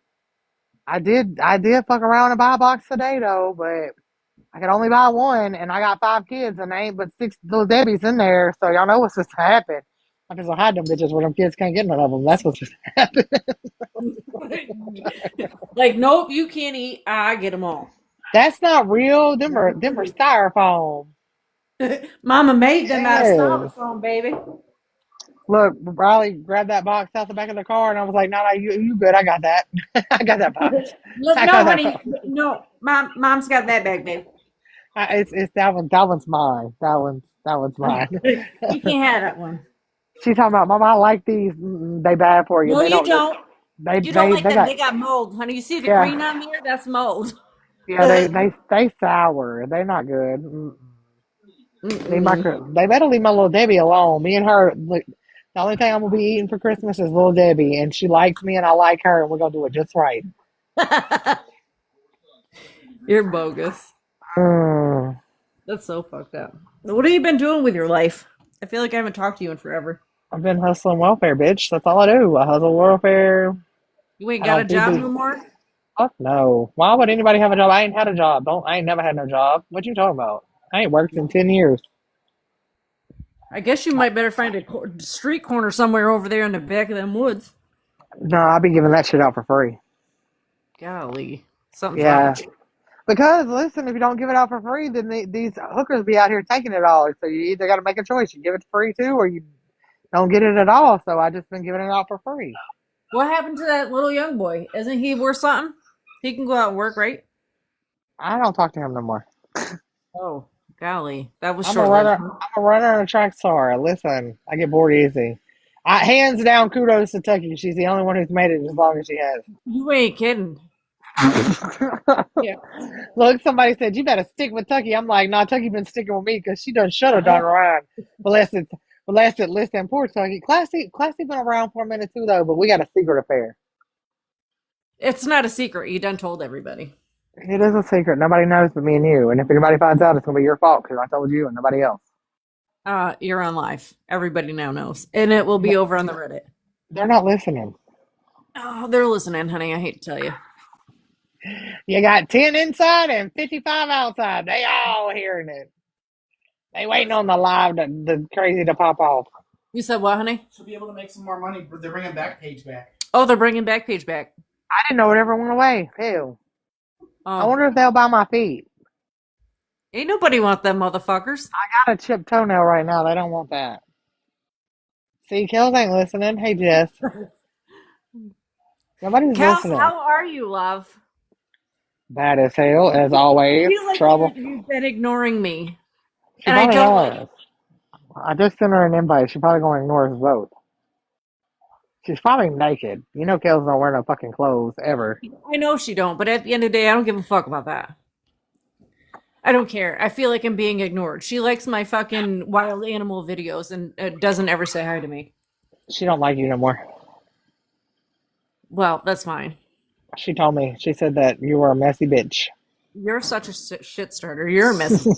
A: I did fuck around and buy a box today though, but I could only buy one, and I got 5 kids, and there ain't but 6 little Debbie's in there, so y'all know what's just happened. I'm just gonna hide them bitches where them kids can't get none of them. That's what's just happened.
D: Like, nope, you can't eat. I get them all.
A: That's not real. Them are styrofoam.
D: Mama made them out of
A: Yeah.
D: styrofoam, baby.
A: Look, Riley grabbed that box out the back of the car, and I was like, "No, no, you good? I got that. I got that box.
D: Look,
A: I
D: no,
A: got that box.
D: honey, no. Mom's got that bag, babe.
A: It's that one. That one's mine. That one's mine."
D: You can't have that one.
A: She talking about, "Mama, I like these. They bad for you.
D: No,
A: They
D: you
A: don't.
D: don't.
A: They
D: You don't
A: they
D: like
A: they
D: them.
A: got
D: They got mold, honey. You see the
A: yeah
D: green on there? That's mold.
A: yeah. They sour. They're not good.
D: Mm-mm.
A: They better leave my little Debbie alone. Me and her. Look, the only thing I'm gonna be eating for Christmas is little Debbie, and she likes me, and I like her, and we're gonna do it just right.
D: You're bogus.
A: Mm.
D: That's so fucked up. What have you been doing with your life? I feel like I haven't talked to you in forever.
A: I've been hustling welfare, bitch. That's all I do. I hustle welfare.
D: You ain't
A: I
D: got a
A: don't feed
D: job
A: these.
D: no more?
A: Fuck no. Why would anybody have a job? I ain't had a job. Don't. I ain't never had no job. What you talking about? I ain't worked in 10 years.
D: I guess you might better find a street corner somewhere over there in the back of them woods.
A: No, I'll be giving that shit out for free.
D: Golly. Something's wrong
A: Yeah.
D: with you.
A: Because listen, if you don't give it out for free, then these hookers be out here taking it all. So you either got to make a choice: you give it free too, or you don't get it at all. So I just been giving it out for free.
D: What happened to that little young boy? Isn't he worth something? He can go out and work, right?
A: I don't talk to him no more.
D: Oh, golly. That was
A: I'm a
D: short lived.
A: runner. I'm a runner and a track star. Listen, I get bored easy. Hands down, kudos to Tucky. She's the only one who's made it as long as she
D: You ain't kidding.
A: has.
D: Yeah.
A: Look, somebody said you better stick with Tucky. I'm like, nah, Tucky been sticking with me because she done shut her done around. Listen, poor Tucky. Classy been around for a minute too though, but we got a secret affair.
D: It's not a secret. You done told everybody.
A: It is a secret. Nobody knows but me and you. And if anybody finds out, it's gonna be your fault because I told you and nobody else.
D: You're on live. Everybody now knows. And it will be over on the Reddit.
A: They're not listening.
D: Oh, they're listening, honey. I hate to tell you.
A: You got 10 inside and 55 outside. They all hearing it. They waiting on the live, the crazy to pop off.
D: You said what, honey?
E: She'll be able to make some more money. They're bringing Backpage back.
D: Oh, they're bringing Backpage back.
A: I didn't know it ever went away. Hell, I
D: Oh,
A: wonder if they'll buy my feet.
D: ain't nobody want them motherfuckers.
A: I got a chipped toenail right now. They don't want that. See, Kels ain't listening. Hey, Jess. Nobody's
D: Kels,
A: listening.
D: how are you, love?
A: Bad as hell, as
D: I
A: always.
D: feel like
A: Trouble.
D: you've been ignoring me,
A: She
D: and I
A: probably
D: don't like
A: has.
D: it.
A: I just sent her an invite. She probably going to ignore us both. She's probably naked. You know Kels don't wear no fucking clothes, ever.
D: I know she don't, but at the end of the day, I don't give a fuck about that. I don't care. I feel like I'm being ignored. She likes my fucking wild animal videos and doesn't ever say hi to me.
A: She don't like you no more.
D: Well, that's fine.
A: She told me. She said that you were a messy bitch.
D: You're such a shit starter. You're a messy.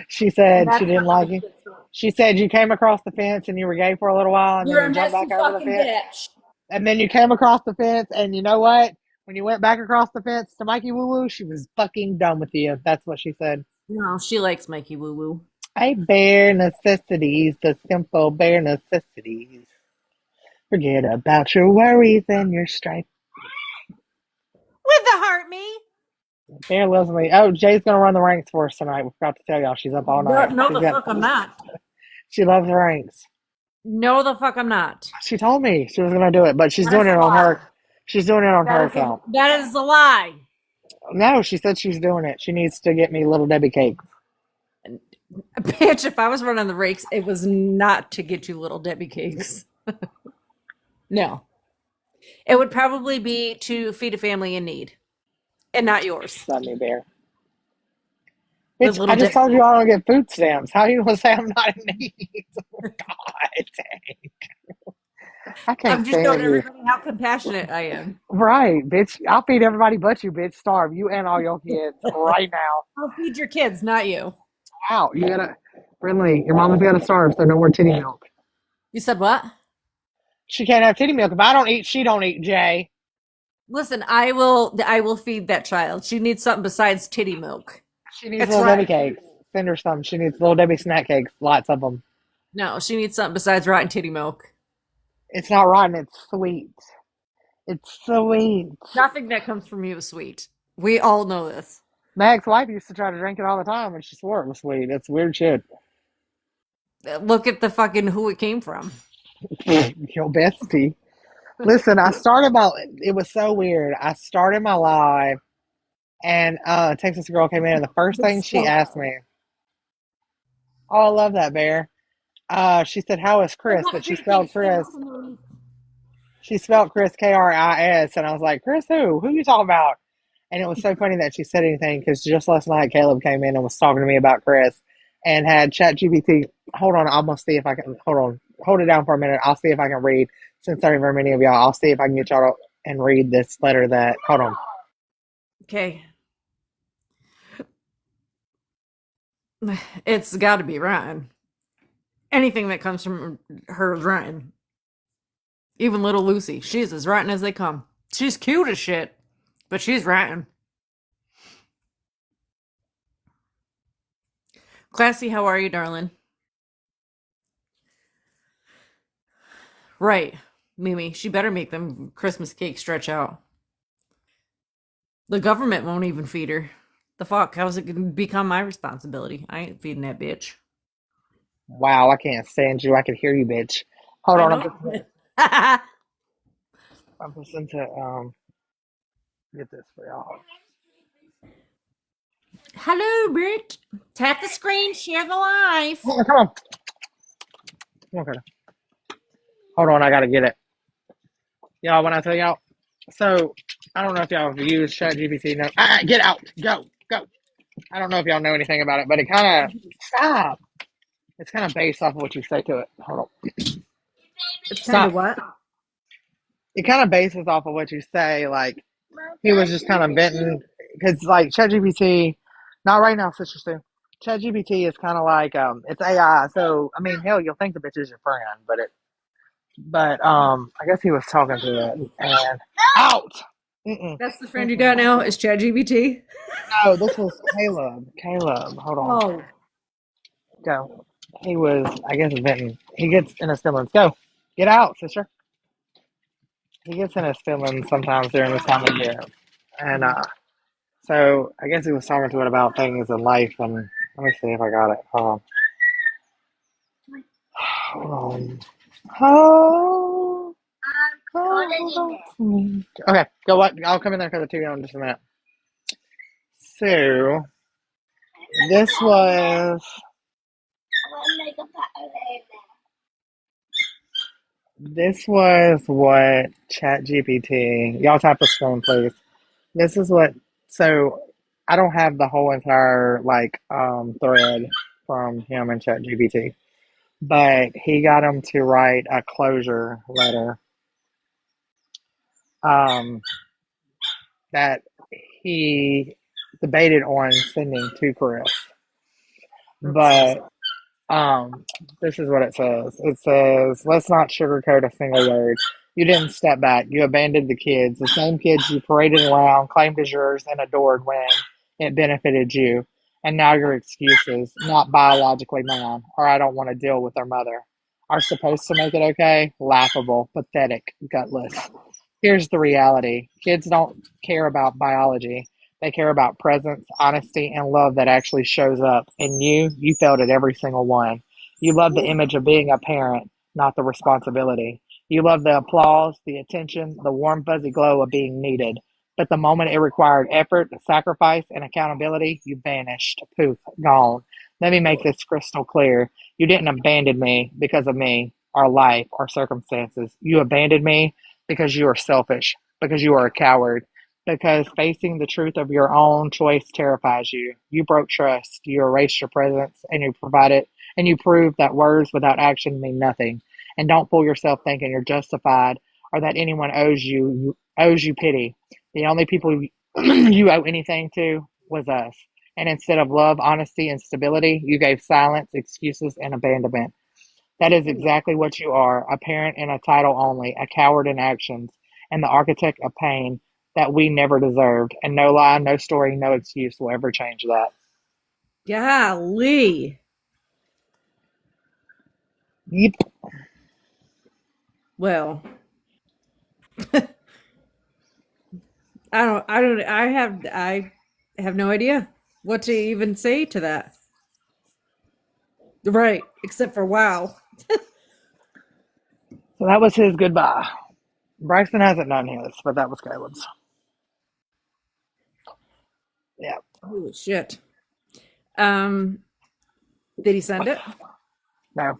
A: She
D: And
A: said she
D: that's
A: didn't
D: not
A: like
D: a
A: you.
D: shit starter.
A: She said you came across the fence and you were gay for a little while and then
D: You're
A: you
D: a
A: jumped
D: messy
A: back over the
D: fucking
A: fence.
D: bitch.
A: And then you came across the fence and you know what? When you went back across the fence to Mikey Woo Woo, she was fucking done with you. That's what she said.
D: No, she likes Mikey Woo Woo.
A: I bare necessities, the simple bare necessities. Forget about your worries and your strife.
D: With the heart, me.
A: Bear loves me. Oh, Jay's gonna run the ranks for us tonight. We forgot to tell y'all she's up all
D: No,
A: night.
D: no, the fuck I'm not.
A: She loves ranks.
D: No, the fuck I'm not.
A: She told me she was gonna do it, but she's
D: That
A: doing
D: is
A: it
D: a
A: on
D: lie.
A: her. She's doing it on her account.
D: That is a lie.
A: No, she said she's doing it. She needs to get me little Debbie cakes.
D: Bitch, if I was running the rakes, it was not to get you little Debbie cakes. No. It would probably be to feed a family in need. And not yours.
A: Love me, Bear.
D: With
A: Bitch, I
D: little
A: just
D: Debbie.
A: told you I don't get food stamps. How are you gonna say I'm not in need? God dang. I
D: I'm
A: can't
D: just showing
A: stand you.
D: everybody how compassionate I am.
A: Right, bitch. I'll feed everybody but you, bitch. Starve you and all your kids right now.
D: I'll feed your kids, not you.
A: Wow, you gotta, Brinley, your mama's gotta starve, so no more titty milk.
D: You said what?
A: She can't have titty milk. If I don't eat, she don't eat, Jay.
D: Listen, I will feed that child. She needs something besides titty milk.
A: She needs
D: It's
A: little Debbie
D: right.
A: cakes. Send her some. She needs little Debbie snack cakes. Lots of them.
D: No, she needs something besides rotten titty milk.
A: It's not rotten. It's sweet. It's sweet.
D: Nothing that comes from you is sweet. We all know this.
A: My ex-wife used to try to drink it all the time, and she swore it was sweet. It's weird shit.
D: Look at the fucking who it came from.
A: Your bestie. Listen, I started my. It was so weird. I started my live, and a Texas girl came in, and the first thing she asked me, "Oh, I love that bear." She said, "How is Chris?" But she spelled Chris. She spelled Chris Kris, and I was like, "Chris, who? Who you talking about?" And it was so funny that she said anything because just last night Caleb came in and was talking to me about Chris and had ChatGPT. Hold on, I'm gonna see if I can. Hold it down for a minute. I'll see if I can read. Since there are very many of y'all, I'll see if I can get y'all to and read this letter. That hold on.
D: Okay. It's got to be Ryan. Anything that comes from her is Ryan. Even little Lucy, she's as rotten as they come. She's cute as shit, but she's rotten. Classy, how are you, darling? Right, Mimi. She better make them Christmas cakes stretch out. The government won't even feed her. The fuck? How's it gonna become my responsibility? I ain't feeding that bitch.
A: Wow, I can't stand you. I can hear you, bitch. Hold
D: I
A: on,
D: know.
A: I'm listening to get this for y'all.
D: Hello, Brick. Tap the screen, share the live.
A: Come on. Okay. Hold on, I gotta get it. Y'all, when I tell y'all, so I don't know if y'all have used ChatGPT. No, get out, go, go. I don't know if y'all know anything about it, but it kind of stop. It's kind of based off of what you say to it. Hold on,
D: It's kind of
A: stop.
D: what?
A: It kind of bases off of what you say. Like he was just kind of venting because like ChatGPT, not right now, Sister Sue. ChatGPT is kind of like it's AI. So I mean, hell, you'll think the bitch is your friend, but I guess he was talking to it and out. Mm-mm.
D: That's the friend you got now is ChatGPT.
A: No, this was Caleb. Caleb, hold on.
D: Oh,
A: Go. He was, I guess, venting. He gets in his feelings. Go. Get out, sister. He gets in his feelings sometimes during this time of year. And so I guess he was talking to it about things in life. And let me see if I got it. Hold on. Hold on. Oh, hold on. Okay, go what? I'll come in there for the TV in just a minute. So this was what ChatGPT. Y'all tap the screen, please. This is what. So I don't have the whole entire thread from him and ChatGPT, but he got him to write a closure letter um, that he debated on sending to Chris.
D: Oops.
A: But this is what it says. It says, let's not sugarcoat a single word. You didn't step back. You abandoned the kids, the same kids you paraded around, claimed as yours, and adored when it benefited you. And now your excuses, not biologically mine, or I don't want to deal with their mother, are supposed to make it okay? Laughable, pathetic, gutless. Here's the reality. Kids don't care about biology. They care about presence, honesty, and love that actually shows up. And you felt it every single one. You love the image of being a parent, not the responsibility. You love the applause, the attention, the warm, fuzzy glow of being needed. But the moment it required effort, sacrifice, and accountability, you vanished. Poof, gone. Let me make this crystal clear. You didn't abandon me because of me, our life, our circumstances. You abandoned me because you are selfish, because you are a coward, because facing the truth of your own choice terrifies you. You broke trust, you erased your presence, and you proved that words without action mean nothing. And don't fool yourself thinking you're justified or that anyone owes you pity. The only people you owe anything to was us. And instead of love, honesty, and stability, you gave silence, excuses, and abandonment. That is exactly what you are, a parent in a title only, a coward in actions, and the architect of pain that we never deserved. And no lie, no story, no excuse will ever change that.
D: Golly.
A: Yep.
D: Well, I have no idea what to even say to that. Right, except for wow.
A: So that was his goodbye. Bryson hasn't done his, but that was Caleb's. Yeah.
D: Holy shit. Um, did he send it?
A: No.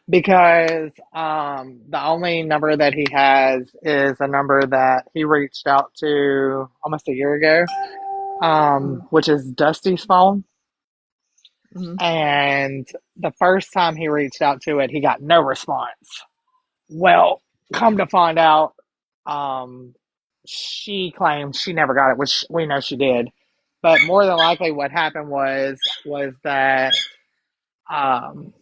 A: Because the only number that he has is a number that he reached out to almost a year ago, which is Dusty's phone.
D: Mm-hmm.
A: And the first time he reached out to it, he got no response. Well, come to find out, um, she claims she never got it, which we know she did. But more than likely, what happened was that um,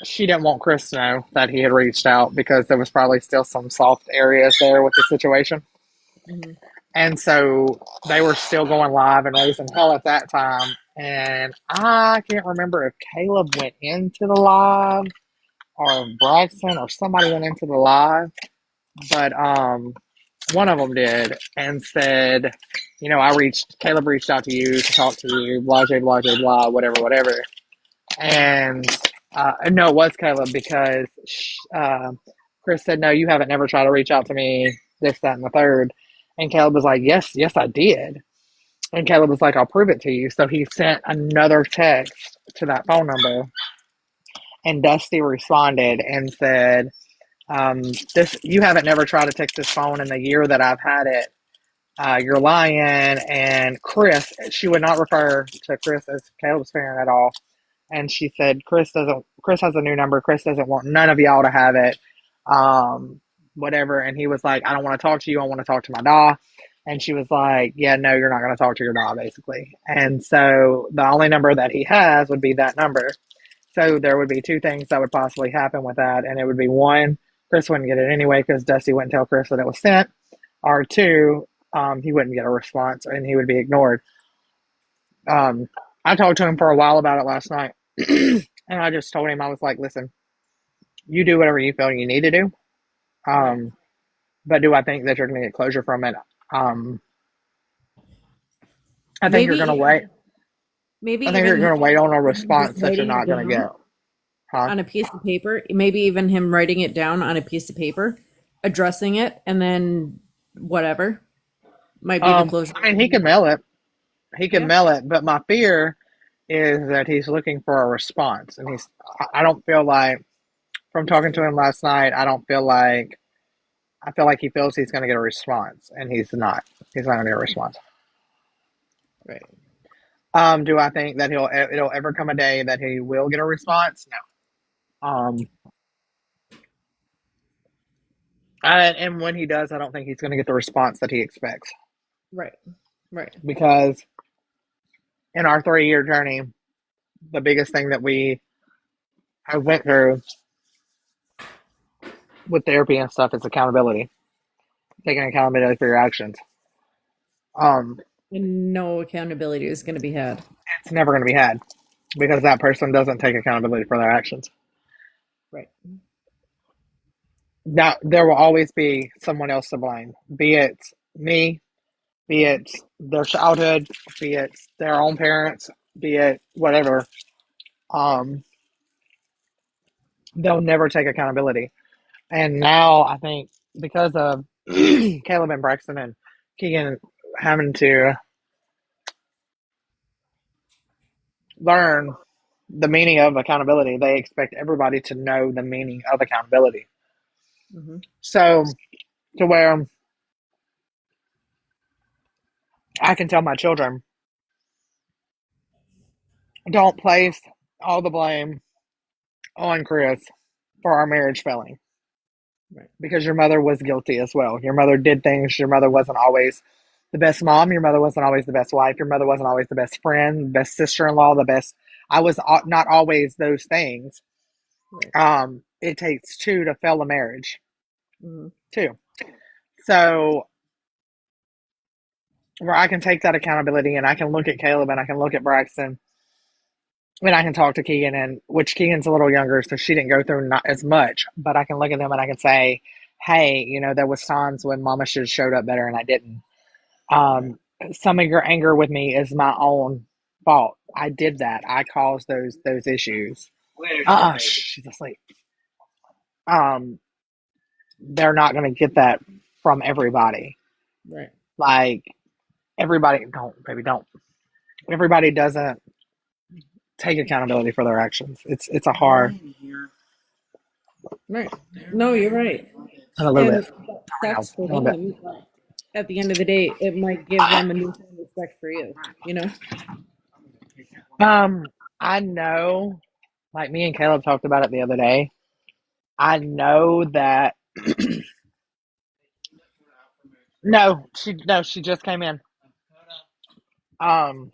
A: she didn't want Chris to know that he had reached out because there was probably still some soft areas there with the situation.
D: Mm-hmm.
A: And so they were still going live and raising hell at that time. And I can't remember if Caleb went into the live or Braxton or somebody went into the live, but one of them did and said, Caleb reached out to you to talk to you, blah, blah, blah, blah, blah, whatever, whatever. And no, it was Caleb because Chris said, no, you haven't never tried to reach out to me, this, that, and the third. And Caleb was like, yes, yes, I did. And Caleb was like, I'll prove it to you. So he sent another text to that phone number. And Dusty responded and said, this you haven't never tried to text this phone in the year that I've had it. You're lying. And Chris, she would not refer to Chris as Caleb's parent at all. And she said, Chris has a new number. Chris doesn't want none of y'all to have it. Whatever. And he was like, I don't want to talk to you. I want to talk to my da. And she was like, yeah, no, you're not going to talk to your da, basically. And so the only number that he has would be that number. So there would be two things that would possibly happen with that. And it would be one, Chris wouldn't get it anyway because Dusty wouldn't tell Chris that it was sent. Or two, he wouldn't get a response and he would be ignored. Um, I talked to him for a while about it last night. And I just told him, I was like, listen, you do whatever you feel you need to do.
D: Right.
A: But do I think that you're going to get closure from it? I think you're going to
D: Maybe,
A: wait.
D: maybe
A: I think you're
D: even
A: going to wait on a
D: just
A: response that you're
D: writing
A: not
D: it
A: going to
D: down
A: get. Huh?
D: on a piece of paper. Maybe even him writing it down on a piece of paper, addressing it, and then whatever might be the closure.
A: I mean, he can mail it. He can
D: Yeah.
A: mail it. But my fear is that he's looking for a response. And I don't feel like, from talking to him last night, I feel like he feels he's going to get a response. And he's not. He's not going to get a response.
D: Right.
A: Do I think that it'll ever come a day that he will get a response? No. And when he does, I don't think he's going to get the response that he expects,
D: Right. Right.
A: because in our 3-year journey, the biggest thing that we have went through with therapy and stuff is accountability, taking accountability for your actions. Um,
D: And no accountability is going to be had.
A: it's never going to be had because that person doesn't take accountability for their actions.
D: Right.
A: Now, there will always be someone else to blame, be it me, be it their childhood, be it their own parents, be it whatever. Um, they'll never take accountability. And now I think because of Caleb and Braxton and Keegan having to learn the meaning of accountability, they expect everybody to know the meaning of accountability.
D: Mm-hmm.
A: So, to where I can tell my children, don't place all the blame on Chris for our marriage failing.
D: Right.
A: Because your mother was guilty as well. Your mother did things. Your mother wasn't always the best mom. Your mother wasn't always the best wife. Your mother wasn't always the best friend, best sister-in-law, the best. I was not always those things.
D: Right.
A: It takes two to fail a marriage.
D: Mm-hmm.
A: Two. So where I can take that accountability and I can look at Caleb and I can look at Braxton and I can talk to Keegan, and which Keegan's a little younger, so she didn't go through not as much, but I can look at them and I can say, hey, there was times when mama should have showed up better and I didn't.
D: Right.
A: Some of your anger with me is my own fault. I did that. I caused those issues. She's asleep. Um, they're not going to get that from everybody.
D: Right.
A: Like everybody, don't. Everybody doesn't take accountability for their actions. It's a hard.
D: Right. No, you're right.
A: And a little bit.
D: And that
A: No,
D: sucks
A: a
D: for
A: little bit.
D: them. But at the end of the day, it might give them a newfound respect for you. You know.
A: I know. Like me and Caleb talked about it the other day. I know that. No, she just came in. Um,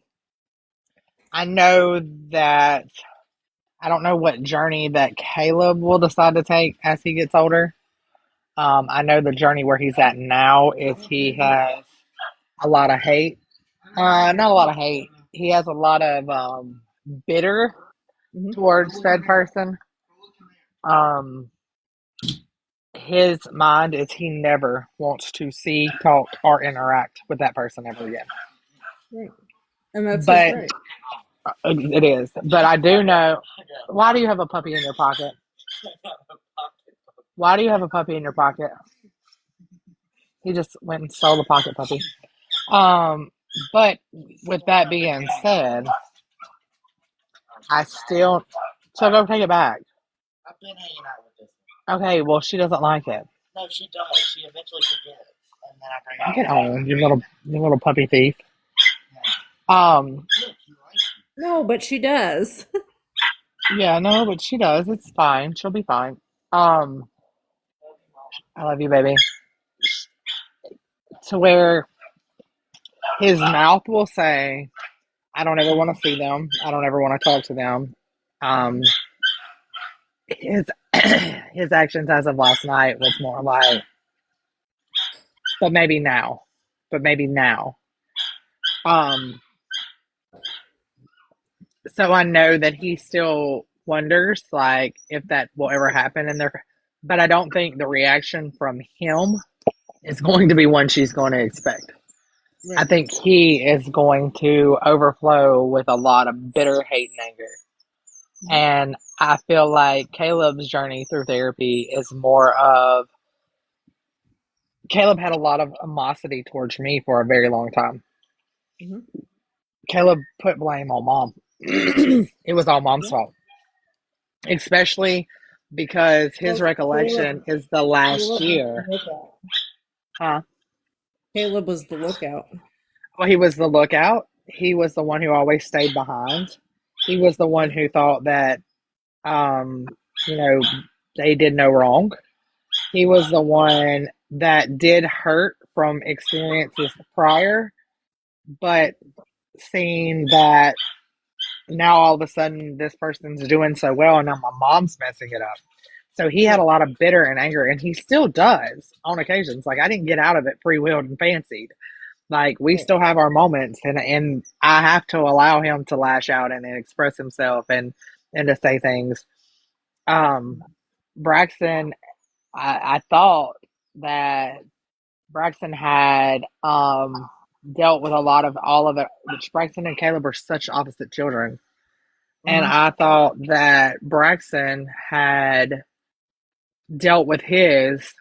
A: I know that I don't know what journey that Caleb will decide to take as he gets older. I know the journey where he's at now is he has a lot of hate. Not a lot of hate. He has a lot of bitter
D: Mm-hmm.
A: towards said person. Um, his mind is he never wants to see, talk, or interact with that person ever again.
D: Right. And that's his
A: But
D: right.
A: it is. But I do know. Why do you have a puppy in your pocket? Why do you have a puppy in your pocket? He just went and stole the pocket puppy. But with that being said, I still. So go take it back. I've been hanging out with this one. Okay, well, she doesn't like it. No, she does. She eventually forgets. And then I bring it on, you little puppy thief. Um,
D: No, but she does.
A: yeah, no, but she does. It's fine. She'll be fine. Um, I love you, baby. To where his mouth will say, I don't ever want to see them. I don't ever want to talk to them. Um, his his actions as of last night was more like, but maybe now, but maybe now. Um, so I know that he still wonders like if that will ever happen in there, but I don't think the reaction from him is going to be one she's going to expect. I
D: Right.
A: think he is going to overflow with a lot of bitter hate and anger.
D: Mm-hmm.
A: And I feel like Caleb's journey through therapy is more of Caleb had a lot of animosity towards me for a very long time.
D: Mm-hmm.
A: Caleb put blame on mom. It was all mom's
D: Yeah.
A: fault, especially because his
D: Well,
A: recollection is the last
D: Caleb was the
A: year.
D: lookout.
A: Huh?
D: Caleb was the lookout.
A: Well, he was the lookout, he was the one who always stayed behind. He was the one who thought that, um, you know, they did no wrong. He was the one that did hurt from experiences prior, but seeing that now all of a sudden this person's doing so well and now my mom's messing it up. So he had a lot of bitter and anger, and he still does on occasions. Like, I didn't get out of it free willed and fancied. Like, we still have our moments, and I have to allow him to lash out and express himself and to say things. Braxton, I thought that Braxton had dealt with a lot of all of it, which Braxton and Caleb are such opposite children. And I thought that Braxton had dealt with his,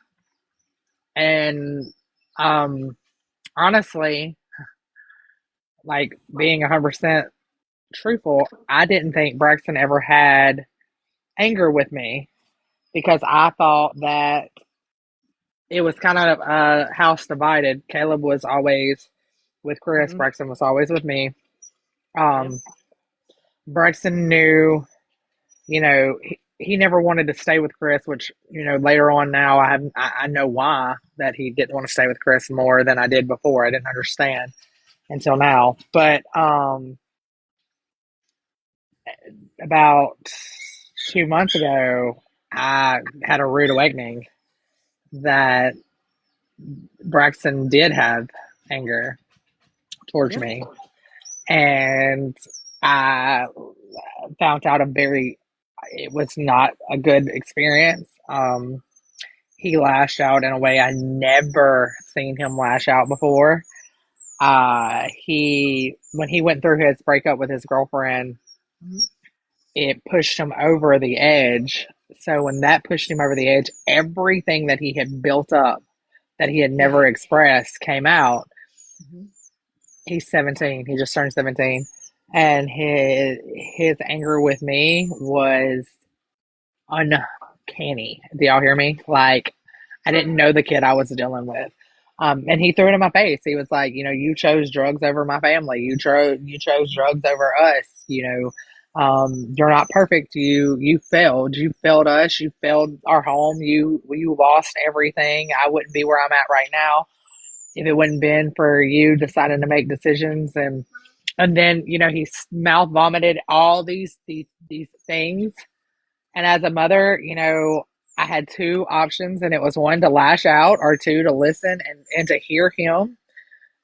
A: and honestly, like, being 100% truthful, I didn't think Braxton ever had anger with me because I thought that it was kind of a house divided. Caleb was always with Chris, Braxton was always with me. Braxton knew, he never wanted to stay with Chris, which, later on now I know why that he didn't want to stay with Chris more than I did before. I didn't understand until now. But about 2 months ago, I had a rude awakening that Braxton did have anger towards me. And I found out it was not a good experience. He lashed out in a way I never seen him lash out before. When he went through his breakup with his girlfriend, it pushed him over the edge. So when that pushed him over the edge, everything that he had built up that he had never expressed came out. He's 17. He just turned 17. And his anger with me was uncanny. Do y'all hear me? Like, I didn't know the kid I was dealing with. And he threw it in my face. He was like, you chose drugs over my family. You chose drugs over us. You're not perfect. You failed. You failed us. You failed our home. You lost everything. I wouldn't be where I'm at right now if it wouldn't been for you deciding to make decisions. And then, he mouth vomited all these things. And as a mother, I had two options, and it was one, to lash out, or two, to listen and to hear him.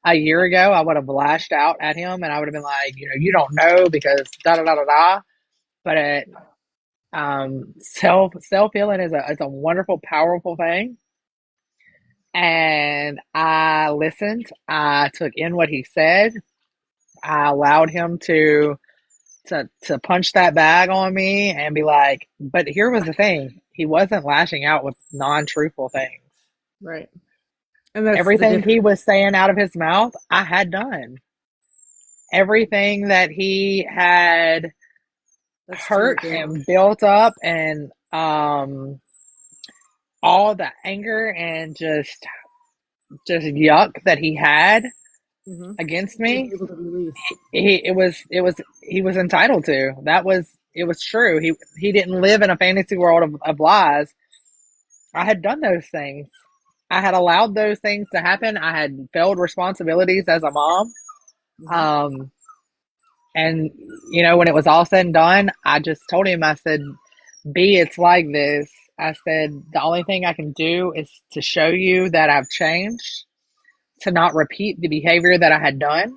A: A year ago, I would have lashed out at him, and I would have been like, you don't know because da da da da da. But self healing is a wonderful, powerful thing. And I listened. I took in what he said. I allowed him to punch that bag on me and be like, but here was the thing. He wasn't lashing out with non-truthful things.
D: Right. And that's
A: Everything he was saying out of his mouth, I had done. Everything that he had hurt and built up, and all the anger and just yuck that he had against me, he was entitled to. It was true. He didn't live in a fantasy world of lies. I had done those things. I had allowed those things to happen. I had failed responsibilities as a mom. And when it was all said and done, I just told him, I said, B, it's like this. I said, the only thing I can do is to show you that I've changed, to not repeat the behavior that I had done,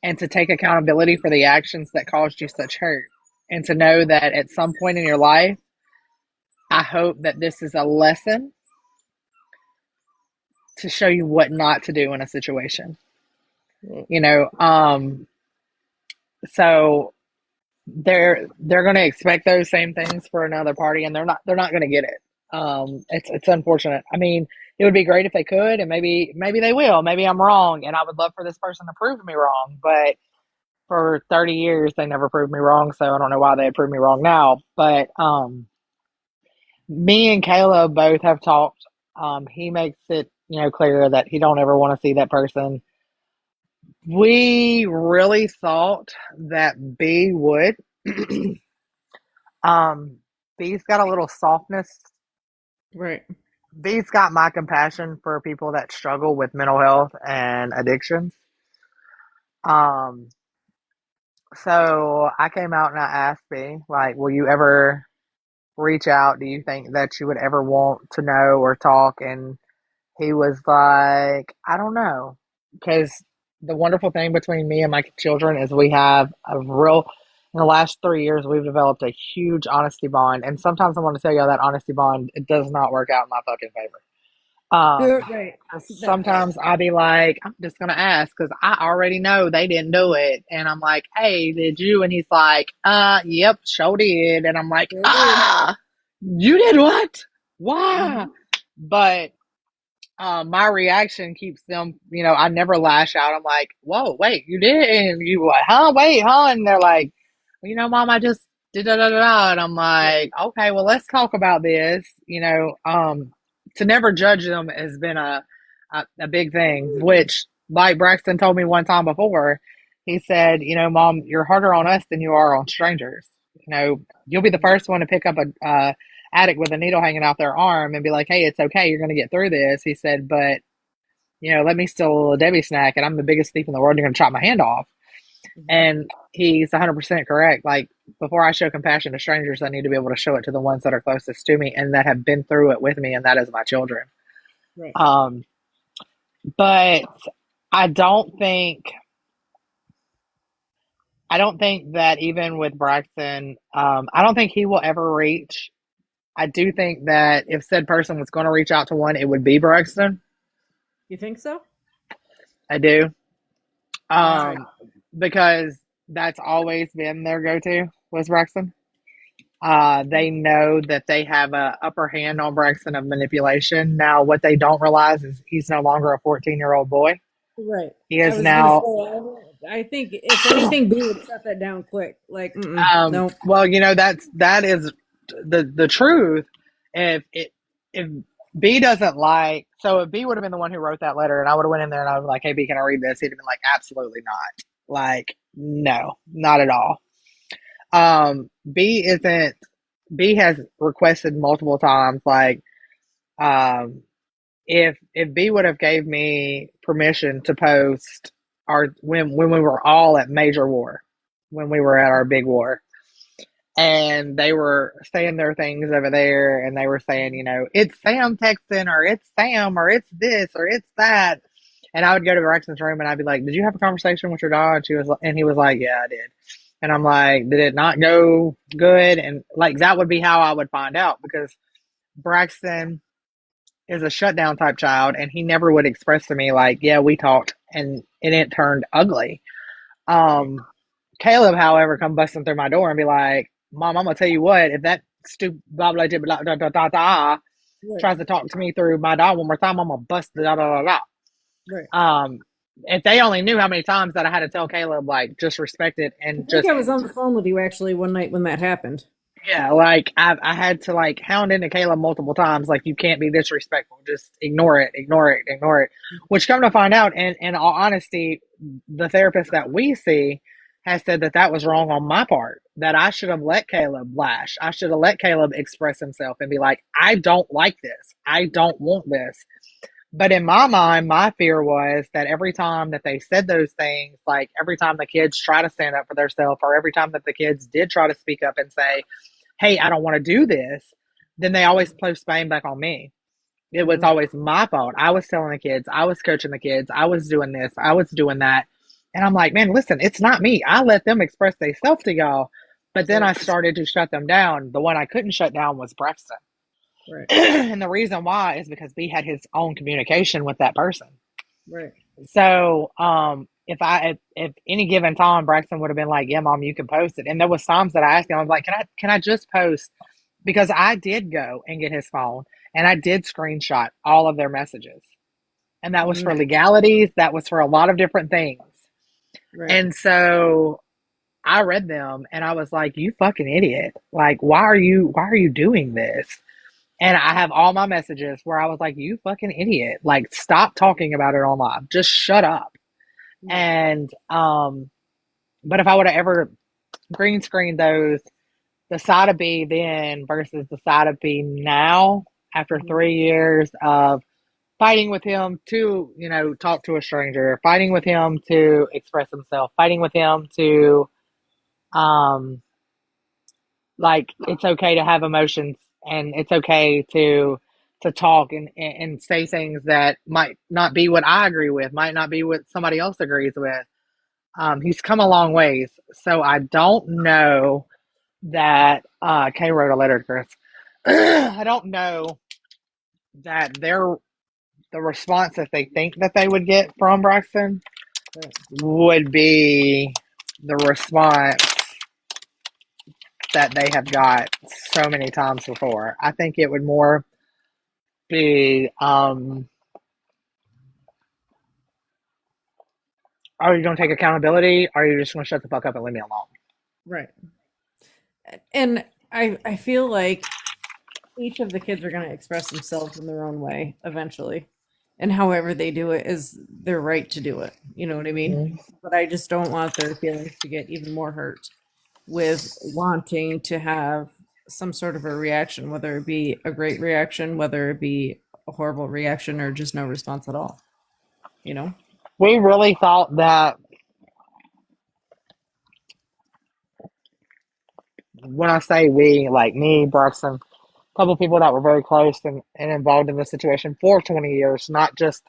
A: and to take accountability for the actions that caused you such hurt. And to know that at some point in your life, I hope that this is a lesson to show you what not to do in a situation. So they're going to expect those same things for another party, and they're not going to get it. It's unfortunate. I mean, it would be great if they could, and maybe they will. Maybe I'm wrong, and I would love for this person to prove me wrong, but for 30 years they never proved me wrong, so I don't know why they'd prove me wrong now. But me and Caleb both have talked. He makes it clear that he don't ever want to see that person We really thought that B would. um, B's got a little softness.
D: Right.
A: B's got my compassion for people that struggle with mental health and addictions. Um, so I came out and I asked B, like, will you ever reach out? Do you think that you would ever want to know or talk? And he was like, I don't know. Because the wonderful thing between me and my children is we have in the last 3 years, we've developed a huge honesty bond. And sometimes I want to tell you that honesty bond, it does not work out in my fucking favor.
D: Right. That part.
A: Sometimes I'll be like, I'm just gonna ask because I already know they didn't do it, and I'm like, hey, did you? And he's like, yep, sure did, and I'm like,
D: Sure did.
A: you did what? Why?
D: Mhm.
A: But my reaction keeps them, I never lash out. I'm like, whoa, wait, you did, and you what? Huh? Wait, huh? And they're like, well, Mom, I just did da da da da, and I'm
D: Yeah.
A: like, okay, well, let's talk about this. To never judge them has been a big thing. Which, like Braxton told me one time before, he said, Mom, you're harder on us than you are on strangers. You'll be the first one to pick up a addict with a needle hanging out their arm and be like, hey, it's okay, you're going to get through this. He said, but let me steal a Debbie snack and I'm the biggest thief in the world and you're going to chop my hand off.
D: Mhm.
A: And he's 100% correct. Like, before I show compassion to strangers, I need to be able to show it to the ones that are closest to me and that have been through it with me, and that is my children.
D: Right.
A: Um, but I don't think I don't think that even with Braxton, I don't think he will ever reach. I do think that if said person was going to reach out to one, it would be Braxton.
D: You think so?
A: I do.
D: All right.
A: Um, because that's always been their go-to was Braxton. They know that they have a upper hand on Braxton of manipulation. Now, what they don't realize is he's no longer a 14-year-old boy.
D: Right.
A: He
D: I
A: is
D: was gonna
A: now.
D: say, I think if anything, B would shut that down quick. Like, no.
A: Well, that is the truth. If B doesn't like, so if B would have been the one who wrote that letter, and I would have went in there and I was like, hey B, can I read this? He'd have been like, absolutely not. Like, no, not at all. B isn't. B has requested multiple times, like, um, if B would have gave me permission to post our when we were all at major war, when we were at our big war, and they were saying their things over there, and they were saying, it's Sam texting, or it's Sam, or it's this, or it's that. And I would go to Braxton's room and I'd be like, did you have a conversation with your dog? And he was like, yeah, I did. And I'm like, did it not go good? And like, that would be how I would find out, because Braxton is a shutdown type child and he never would express to me like, yeah, we talked and it turned ugly.
D: Right.
A: Um, Caleb, however, come busting through my door and be like, Mom, I'm gonna tell you what, if that stupid blah blah blah blah blah blah blah, blah
D: Right.
A: tries to talk to me through my dog one more time, I'm gonna bust the blah blah blah
D: Right.
A: blah. If they only knew how many times that I had to tell Caleb, like, just respect it
D: I
A: and
D: think
A: just,
D: I was on the phone with you actually one night when that happened.
A: yeah, like I had to like hound into Caleb multiple times, like, you can't be disrespectful, just ignore it, ignore it, ignore it. Which, come to find out, and in all honesty, the therapist that we see has said that that was wrong on my part. That I should have let Caleb lash. I should have let Caleb express himself and be like, I don't like this. I don't want this. But in my mind, my fear was that every time that they said those things, like every time the kids try to stand up for themselves, or every time that the kids did try to speak up and say, hey, I don't want to do this, then they always post blame back on me. It was
D: Mm-hmm.
A: always my fault. I was telling the kids, I was coaching the kids, I was doing this, I was doing that. And I'm like, man, listen, it's not me. I let them express themselves to y'all. But then I
D: Right.
A: started to shut them down. The one I couldn't shut down was Braxton.
D: Right.
A: And the reason why is because B had his own communication with that person.
D: Right.
A: So if any given time Braxton would have been like, yeah, Mom, you can post it. And there was times that I asked him, I was like, can I just post, because I did go and get his phone and I did screenshot all of their messages. And that was
D: Mm-hmm.
A: for legalities, that was for a lot of different things.
D: Right.
A: And so I read them and I was like, you fucking idiot. Like, why are you doing this? And I have all my messages where I was like, you fucking idiot. Like, stop talking about it online. Just shut up. And but if I would have ever green screened those, the side of B then versus the side of B now, after 3 years of fighting with him to, talk to a stranger, fighting with him to express himself, fighting with him to, um, like, it's okay to have emotions and it's okay to talk and say things that might not be what I agree with, might not be what somebody else agrees with. He's come a long ways. So I don't know that, Kay wrote a letter to Chris. I don't know that the response that they think that they would get from Braxton would be the response that they have got so many times before. I think it would more be, are you going to take accountability? Or are you just going to shut the fuck up and leave me alone?
D: Right. And I feel like each of the kids are going to express themselves in their own way eventually. And however they do it is their right to do it. You know what I mean?
A: Mm-hmm.
D: But I just don't want their feelings to get even more hurt with wanting to have some sort of a reaction, whether it be a great reaction, whether it be a horrible reaction, or just no response at all. You know?
A: We really thought that, when I say we, like me, Braxton, a couple of people that were very close and involved in the situation for 20 years, not just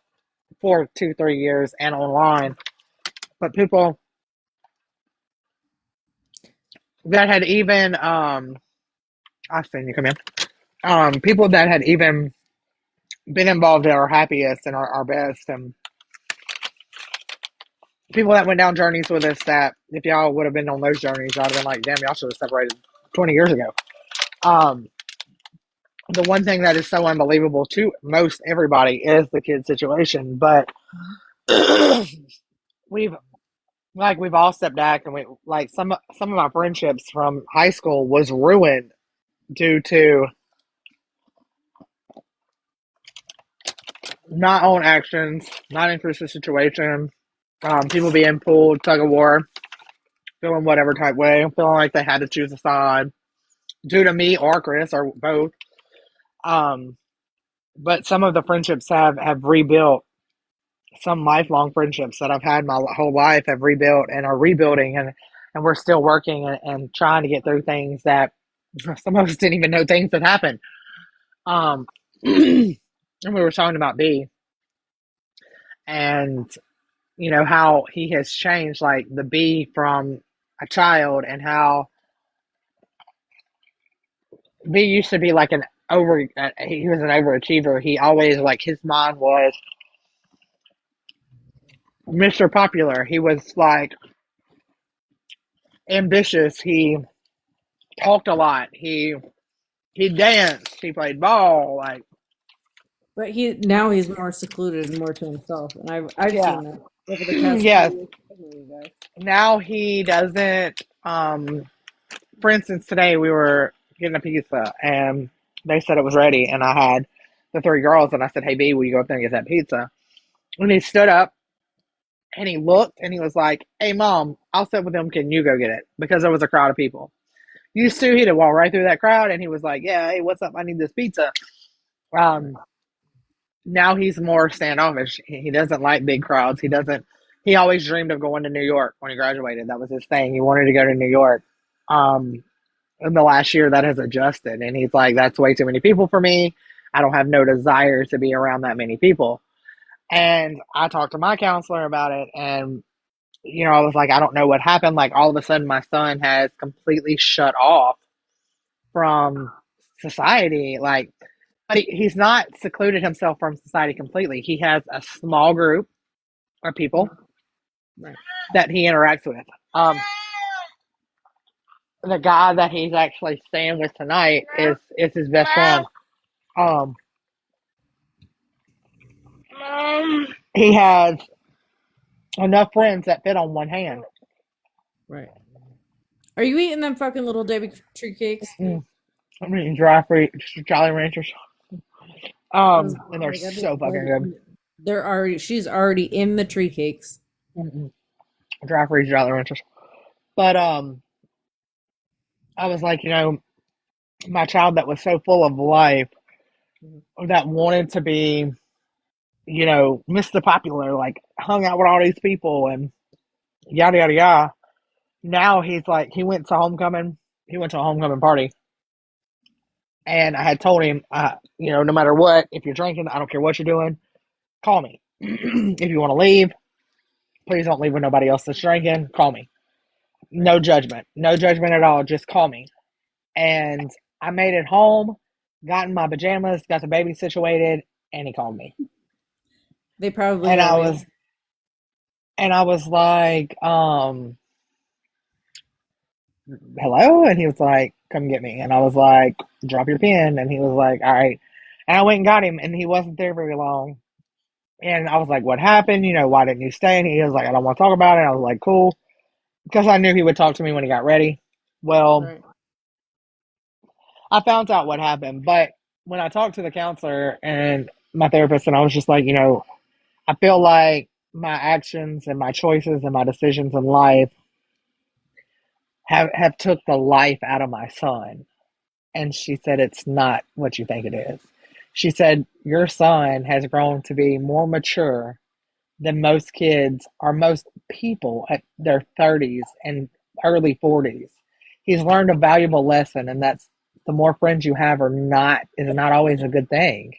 A: for 2, 3 years and online, but people that had even, I've seen you come in, people that had even been involved at our happiest and our best, and people that went down journeys with us that if y'all would have been on those journeys, I'd have been like, damn, y'all should have separated 20 years ago. Um, the one thing that is so unbelievable to most everybody is the kid situation, but we've we've all stepped back, and we like some of my friendships from high school was ruined due to not own actions, not intrusive situation, people being pulled tug of war, feeling whatever type way, feeling like they had to choose a side due to me or Chris or both. Um, but some of the friendships have rebuilt. Some lifelong friendships that I've had my whole life have rebuilt and are rebuilding, and we're still working and trying to get through things that some of us didn't even know things had happened. And we were talking about B and how he has changed, like the B from a child, and how B used to be like he was an overachiever. He always, like, his mind was Mr. Popular. He was like ambitious. He talked a lot. He danced. He played ball. Like,
D: But he's more secluded and more to himself. And I've
A: yeah,
D: seen that over the past few
A: yes.
D: years with you guys.
A: Now he doesn't. For instance, today we were getting a pizza and they said it was ready, and I had the three girls, and I said, "Hey B, will you go up there and get that pizza?" And he stood up and he looked and he was like, "Hey mom, I'll sit with them. Can you go get it?" Because there was a crowd of people. Used to, he'd walk right through that crowd and he was like, "Yeah, hey, what's up? I need this pizza." Um, Now he's more standoffish. He doesn't like big crowds. He doesn't. He always dreamed of going to New York when he graduated. That was his thing. He wanted to go to New York. In the last year, that has adjusted, and he's like, "That's way too many people for me. I don't have no desire to be around that many people." And I talked to my counselor about it, and I was like, "I don't know what happened. Like, all of a sudden, my son has completely shut off from society. Like, but he's not secluded himself from society completely. He has a small group of people
D: Right.
A: that he interacts with. The guy that he's actually staying with tonight is his best friend. Um, he has enough friends that fit on one hand.
D: Right. Are you eating them fucking little Debbie tree cakes?
A: I'm eating dry fruit, Jolly Ranchers.
D: I was
A: And they're
D: like,
A: so fucking good.
D: she's already in the tree cakes.
A: Mm-mm. Dry freeze dry the wrenches. But I was like, my child that was so full of life, that wanted to be, Mr. Popular, like hung out with all these people and yada yada yada. Now he's like, he went to homecoming. He went to a homecoming party, and I had told him, no matter what, if you're drinking, I don't care what you're doing, call me. If you want to leave, please don't leave with nobody else that's drinking. Call me. No judgment, no judgment at all. Just call me. And I made it home, got in my pajamas, got the baby situated, and he called me.
D: They probably
A: And I
D: love you.
A: was and I was like, hello? And he was like, come get me. And I was like, drop your pen. And he was like, all right. And I went and got him, and he wasn't there very long. And I was like, what happened? Why didn't you stay? And he was like, I don't want to talk about it. And I was like, cool. Because I knew he would talk to me when he got ready. Well,
D: Right.
A: I found out what happened. But when I talked to the counselor and my therapist, and I was just like, I feel like my actions and my choices and my decisions in life have took the life out of my son. And she said, it's not what you think it is. She said, your son has grown to be more mature than most kids or most people at their 30s and early 40s. He's learned a valuable lesson, and that's the more friends you have is not always a good thing.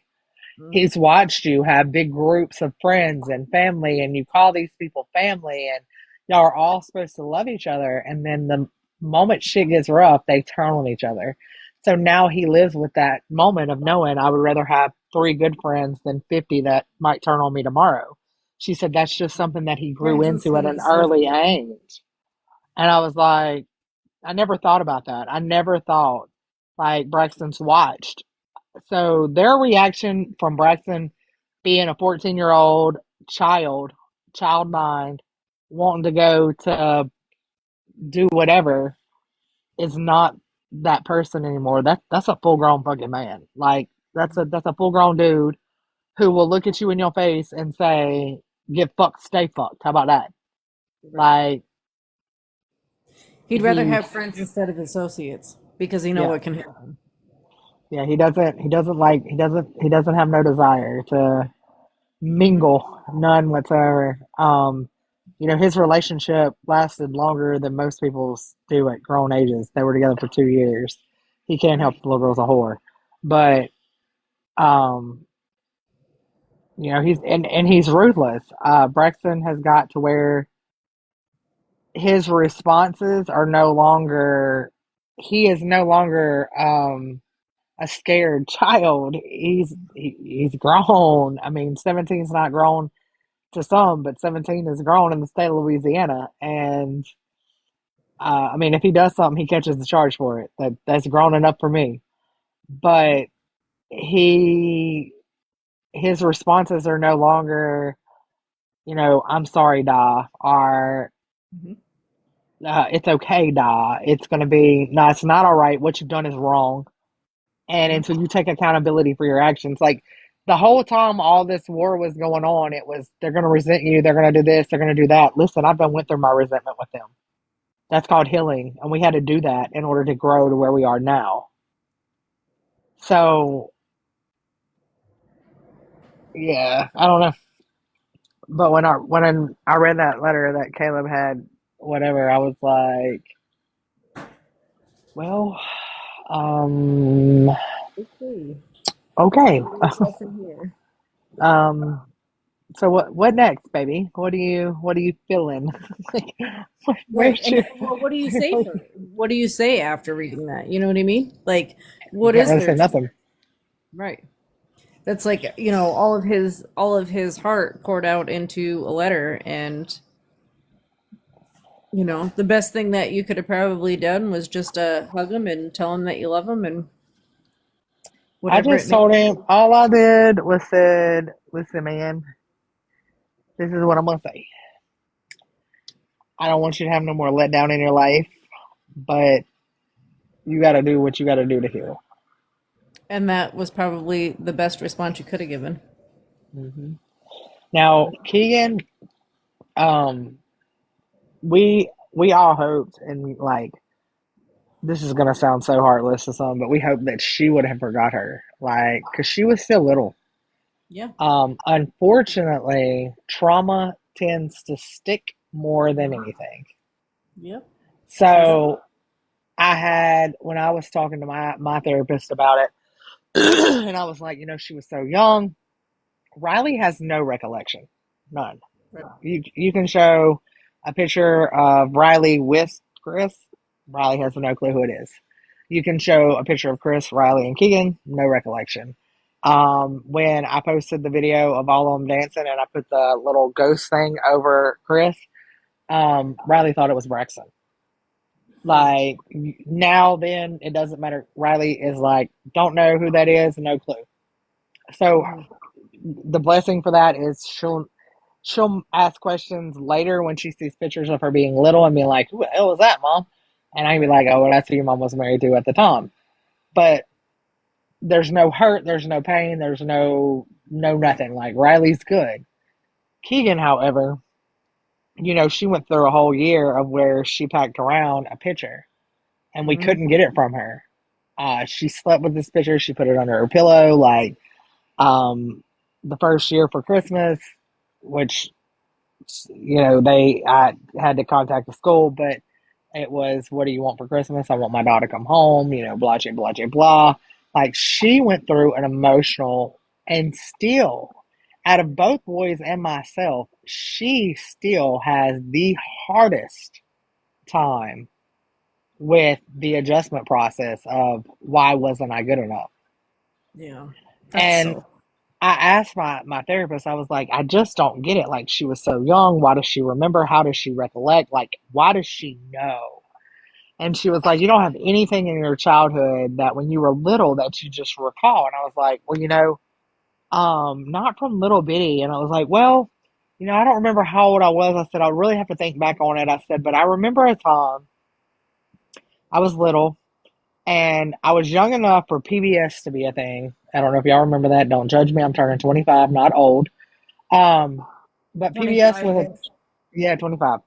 D: Mm-hmm.
A: He's watched you have big groups of friends and family, and you call these people family, and y'all are all supposed to love each other. And then the moment shit gets rough, they turn on each other. So now he lives with that moment of knowing I would rather have 3 good friends than 50 that might turn on me tomorrow. She said that's just something that he grew
D: Friends and
A: into at an
D: sweet stuff.
A: early age. And I was like, I never thought about that. I never thought like Braxton's watched. So their reaction from Braxton being a 14-year-old child mind, wanting to go to do whatever, is not that person anymore. That's a full grown fucking man. Like that's a full grown dude who will look at you in your face and say, "Get fucked, stay fucked." How about that?
D: Right.
A: Like
D: He'd rather
A: he,
D: have friends instead of associates because he know
A: yeah,
D: what can happen.
A: yeah. He doesn't have no desire to
D: Mm-hmm.
A: mingle, none whatsoever. His relationship lasted longer than most people's do at grown ages. They were together for 2 years. He can't help
D: Right.
A: the little girl's a whore, but um, he's ruthless. Braxton has got to where his responses are no longer. He is no longer a scared child. He's grown. I mean, 17 is not grown to some, but 17 is grown in the state of Louisiana. And I mean, if he does something, he catches the charge for it. That's grown enough for me. But he his responses are no longer, I'm sorry, Da, or
D: Mm-hmm.
A: it's okay, Da. It's going to be, no, it's not all right. What you've done is wrong. And
D: Mm-hmm.
A: until you take accountability for your actions, like the whole time all this war was going on, it was they're going to resent you, they're going to do this, they're going to do that. Listen, I've been went through my resentment with them. That's called healing, and we had to do that in order to grow to where we are now. So yeah, I don't know. But when I read that letter that Caleb had, whatever, I was like, well, um,
D: Okay.
A: okay.
D: Where do we go from here?
A: um, so what next, baby? What are you feeling? Like,
D: Right.
A: where's
D: And
A: your
D: well, what do you say
A: where,
D: for what do you say after reading that? You know what I mean? Like,
A: you
D: what
A: can't
D: is
A: really
D: there
A: say
D: to
A: nothing.
D: right? That's like, all of his heart poured out into a letter, and the best thing that you could have probably done was just hug him and tell him that you love him and
A: I
D: whatever it
A: just
D: may
A: told
D: be.
A: him all I did was said, listen, man, this is what I'm gonna say. I don't want you to have no more letdown in your life, but you got to do what you got to do to heal.
D: And that was probably the best response you could have given.
A: Hmm. Now, Keegan, um, we all hoped, and like this is gonna sound so heartless to some, but we hoped that she would have forgot her, like, because she was still little.
D: Yeah.
A: Unfortunately, trauma tends to stick more than anything.
D: Yep. Sure does.
A: So I had, when I was talking to my therapist about it, and I was like, she was so young. Riley has no recollection, none.
D: Right.
A: You can show a picture of Riley with Chris. Riley has no clue who it is. You can show a picture of Chris, Riley, and Keegan. No recollection. When I posted the video of all of them dancing and I put the little ghost thing over Chris, Riley thought it was Braxton. Like now, then it doesn't matter. Riley is like, don't know who that is, no clue. So the blessing for that is she'll ask questions later when she sees pictures of her being little and be like, "Who the hell was that, mom?" And I can be like, "Oh, well, that's who your mom was married to at the time." But there's no hurt, there's no pain, there's no nothing. Like Riley's good. Keegan, however, she went through a whole year of where she packed around a picture, and we couldn't get it from her. She slept with this picture. She put it under her pillow. Like the first year for Christmas, which I had to contact the school, but it was, what do you want for Christmas? I want my daughter to come home, blah, blah, blah, blah, blah. Like, she went through an emotional, and still, out of both boys and myself, she still has the hardest time with the adjustment process of why wasn't I good enough.
D: Yeah. That's
A: And
D: so.
A: I asked my therapist, I was like, I just don't get it. Like, she was so young. Why does she remember? How does she recollect? Like, why does she know? And she was like, you don't have anything in your childhood that when you were little that you just recall. And I was like, well, not from little bitty. And I was like, well, I don't remember how old I was. I said, I really have to think back on it. I said, but I remember a time I was little and I was young enough for PBS to be a thing. I don't know if y'all remember that. Don't judge me. I'm turning 25, not old. Um, but PBS
D: 25.
A: was yeah, 25.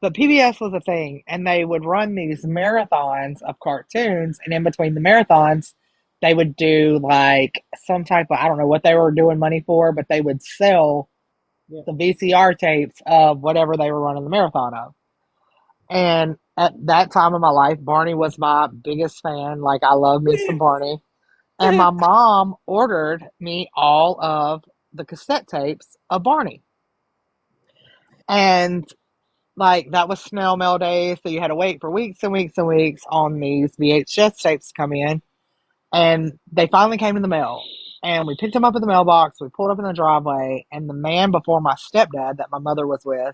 A: But PBS was a thing, and they would run these marathons of cartoons, and in between the marathons, they would do like some type of, I don't know what they were doing money for, but they would sell
D: Yeah.
A: the VCR tapes of whatever they were running the marathon of. And at that time of my life, Barney was my biggest fan. Like, I love me some Barney. And my mom ordered me all of the cassette tapes of Barney. And like that was snail mail days, so you had to wait for weeks and weeks and weeks on these VHS tapes to come in. And they finally came in the mail. And we picked them up in the mailbox. We pulled up in the driveway, and the man before my stepdad that my mother was with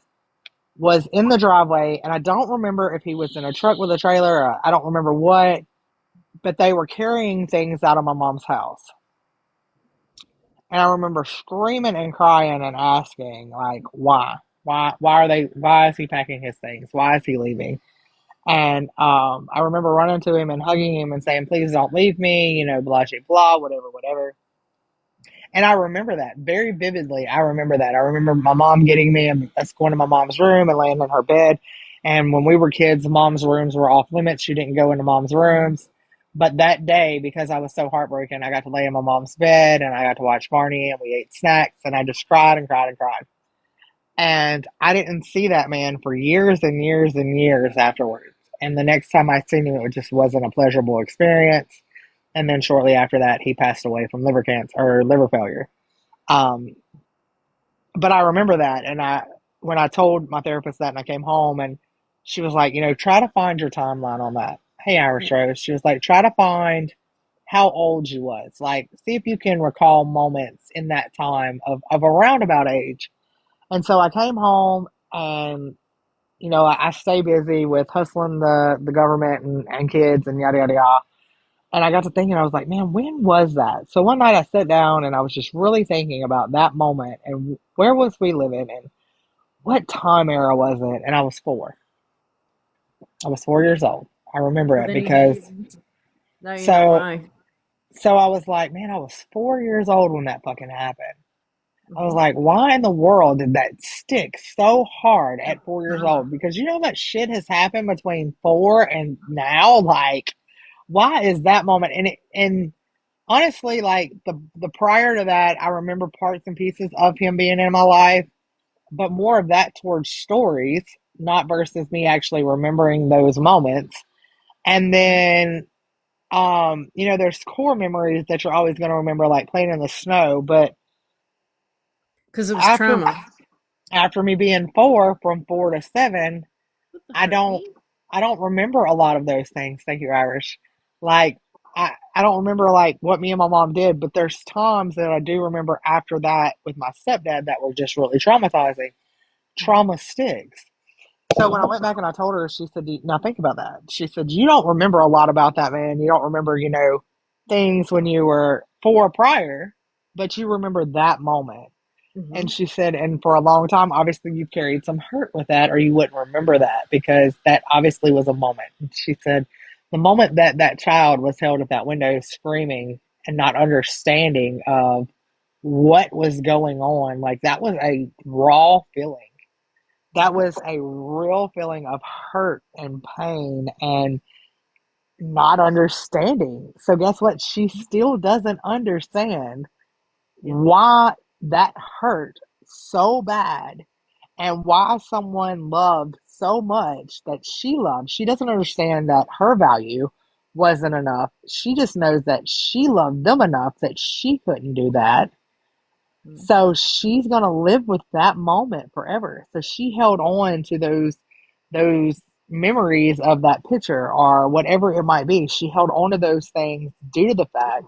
A: was in the driveway. And I don't remember if he was in a truck with a trailer, or I don't remember what, but they were carrying things out of my mom's house. And I remember screaming and crying and asking, like, why? Why is he packing his things? Why is he leaving? And I remember running to him and hugging him and saying, please don't leave me, blah, blah, blah, whatever, whatever. And I remember that very vividly. I remember that. I remember my mom getting me and us going to my mom's room and laying in her bed. And when we were kids, mom's rooms were off limits. You didn't go into mom's rooms. But that day, because I was so heartbroken, I got to lay in my mom's bed and I got to watch Barney and we ate snacks and I just cried and cried and cried. And I didn't see that man for years and years and years afterwards. And the next time I seen him, it just wasn't a pleasurable experience. And then shortly after that, he passed away from liver cancer or liver failure. Um, but I remember that, and when I told my therapist that, and I came home, and she was like, try to find your timeline on that. Hey, Irish Rose, she was like, try to find how old you was. Like, see if you can recall moments in that time of around about age. And so I came home, and I stay busy with hustling the government and kids and yada yada yada. And I got to thinking, I was like, man, when was that? So one night I sat down and I was just really thinking about that moment and where was we living and what time era was it? And I was 4. I was 4 years old. I remember
D: Well,
A: it
D: then
A: because
D: now you know
A: so
D: why.
A: so I was like, man, I was 4 years old when that fucking happened. I was like, why in the world did that stick so hard at 4 years
D: Trauma.
A: old? Because you know that shit has happened between 4 and now. Like, why is that moment? And honestly, like the prior to that, I remember parts and pieces of him being in my life, but more of that towards stories, not versus me actually remembering those moments. And then, there's core memories that you're always going to remember, like playing in the snow. But
D: Because it was
A: after
D: trauma.
A: after me being 4, from 4 to 7,
D: What the
A: I
D: heck,
A: don't
D: me?
A: I don't remember a lot of those things. Thank you, Irish. Like I don't remember like what me and my mom did, but there's times that I do remember after that with my stepdad that were just really traumatizing. Trauma sticks. So when I went back and I told her, she said, "Now think about that." She said, "You don't remember a lot about that man. You don't remember, things when you were 4 prior, but you remember that moment."
D: Mm-hmm.
A: And she said, and for a long time, obviously you carried some hurt with that, or you wouldn't remember that because that obviously was a moment. And she said, the moment that that child was held at that window screaming and not understanding of what was going on, like that was a raw feeling. That was a real feeling of hurt and pain and not understanding. So guess what? She still doesn't understand
D: Yep.
A: why that hurt so bad and why someone loved so much that she loved. She doesn't understand that her value wasn't enough. She just knows that she loved them enough that she couldn't do that.
D: Mm.
A: So she's going to live with that moment forever. So she held on to those memories of that picture or whatever it might be. She held on to those things due to the fact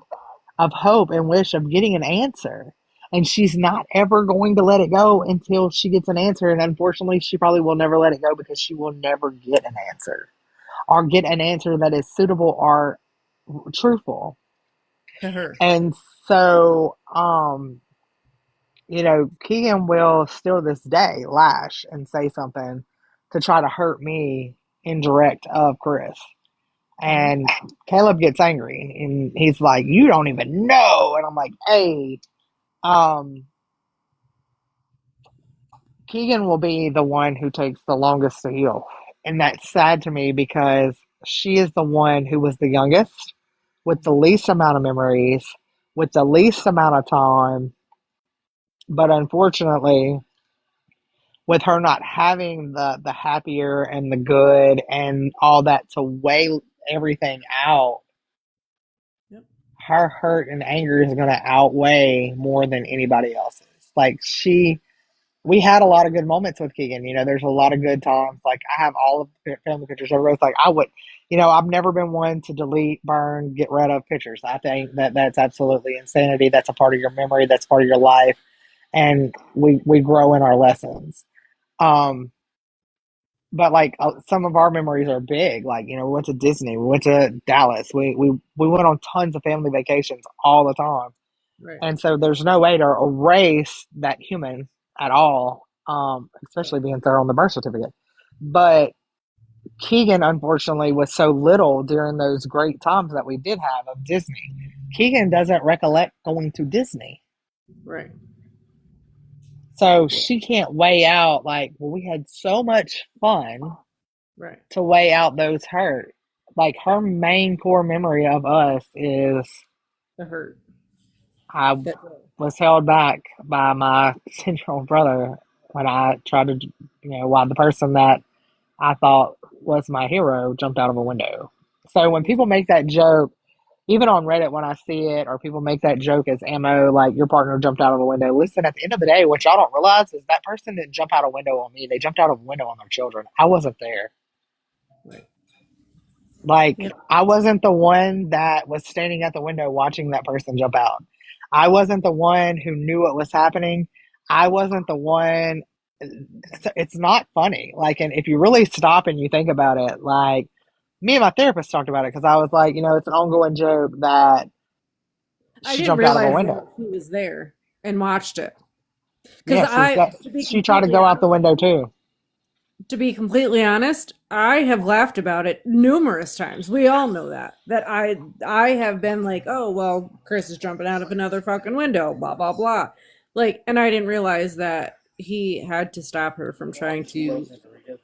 A: of hope and wish of getting an answer. And she's not ever going to let it go until she gets an answer. And unfortunately, she probably will never let it go because she will never get an answer or get an answer that is suitable or truthful.
D: To her.
A: And so, Keegan will still to this day lash and say something to try to hurt me indirect of Chris.
D: Mm-hmm.
A: And Caleb gets angry and he's like, "You don't even know." And I'm like, "Hey, um, Keegan will be the one who takes the longest to heal." And that's sad to me because she is the one who was the youngest with the least amount of memories, with the least amount of time. But unfortunately, with her not having the happier and the good and all that to weigh everything out,
D: Yep.
A: her hurt and anger is going to outweigh more than anybody else's. Like we had a lot of good moments with Keegan. There's a lot of good times. Like I have all of the family pictures. Everybody's like, I would, I've never been one to delete, burn, get rid of pictures. I think that that's absolutely insanity. That's a part of your memory. That's part of your life, and we grow in our lessons. Um, but like some of our memories are big. Like we went to Disney, we went to Dallas, we went on tons of family vacations all the time,
D: Right.
A: and so there's no way to erase that human at all, especially being there on the birth certificate. But Keegan, unfortunately, was so little during those great times that we did have of Disney. Keegan doesn't recollect going to Disney.
D: Right.
A: So she can't weigh out, like, well, we had so much fun
D: Right.
A: to weigh out those hurt. Like, her main core memory of us is
D: The hurt.
A: I
D: That.
A: was held back by my 10-year-old brother when I tried to, while the person that I thought was my hero jumped out of a window. So when people make that joke, even on Reddit when I see it, or people make that joke as ammo, like your partner jumped out of a window. Listen, at the end of the day, what y'all don't realize is that person didn't jump out a window on me. They jumped out of a window on their children. I wasn't there.
D: Right.
A: Like,
D: Yep.
A: I wasn't the one that was standing at the window watching that person jump out. I wasn't the one who knew what was happening. I wasn't the one. It's not funny. Like, and if you really stop and you think about it, like, me and my therapist talked about it because I was like, it's an ongoing joke that
D: I
A: she
D: didn't
A: jumped out of a
D: realize that
A: window.
D: he was there and watched it. Because
A: Yeah,
D: to be
A: she tried to
D: completely
A: go out
D: honest,
A: the window too.
D: I have laughed about it numerous times. We all know that I have been like, oh well, Chris is jumping out of another fucking window, blah blah blah. Like, and I didn't realize that he had to stop her from trying to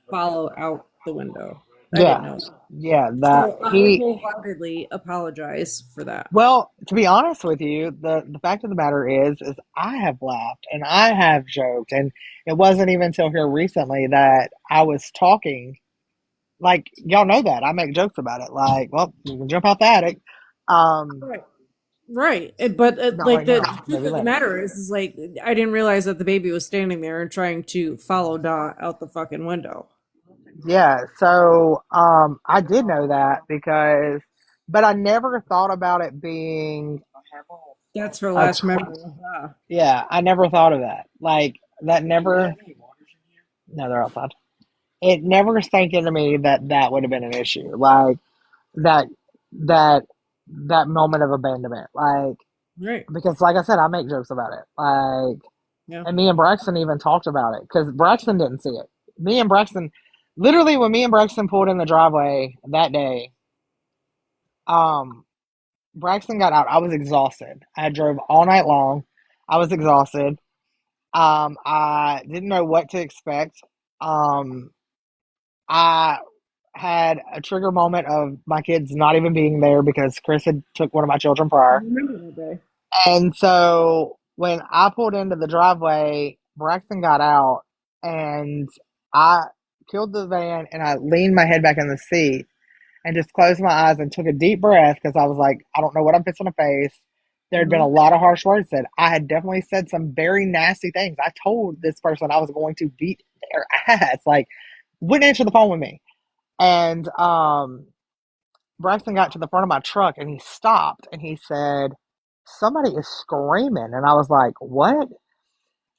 D: follow out the window. I didn't
A: Yeah,
D: know.
A: yeah. That
D: So I
A: he.
D: wholeheartedly apologize for that.
A: Well, to be honest with you, the fact of the matter is I have laughed and I have joked, and it wasn't even until here recently that I was talking. Like y'all know that I make jokes about it. Like, well, you can jump out the attic. Um,
D: Right. Right. But
A: not
D: like
A: right
D: the
A: now,
D: truth
A: maybe
D: of the
A: later.
D: matter is like I didn't realize that the baby was standing there and trying to follow Dot out the fucking window.
A: Yeah, so I did know that because, but I never thought about it being
D: That's her
A: a.
D: last memory of Dot.
A: Yeah, I never thought of that. Like that never. No, they're outside. It never sank into me that that would have been an issue. Like that that that moment of abandonment. Like
D: Right.
A: because, like I said, I make jokes about it. Like,
D: Yeah.
A: and me and Braxton even talked about it because Braxton didn't see it. Me and Braxton, literally, when me and Braxton pulled in the driveway that day, um, Braxton got out. I was exhausted. I drove all night long. I was exhausted. I didn't know what to expect. Um, I had a trigger moment of my kids not even being there because Chris had took one of my children
D: I
A: prior.
D: remember that day.
A: And so when I pulled into the driveway, Braxton got out and I killed the van and I leaned my head back in the seat and just closed my eyes and took a deep breath because I was like, I don't know what I'm fixing to face. There had been
D: Mm-hmm.
A: a lot of harsh words said. I had definitely said some very nasty things. I told this person I was going to beat their ass. Like, wouldn't answer the phone with me. And Braxton got to the front of my truck and he stopped and he said, somebody is screaming. And I was like, what?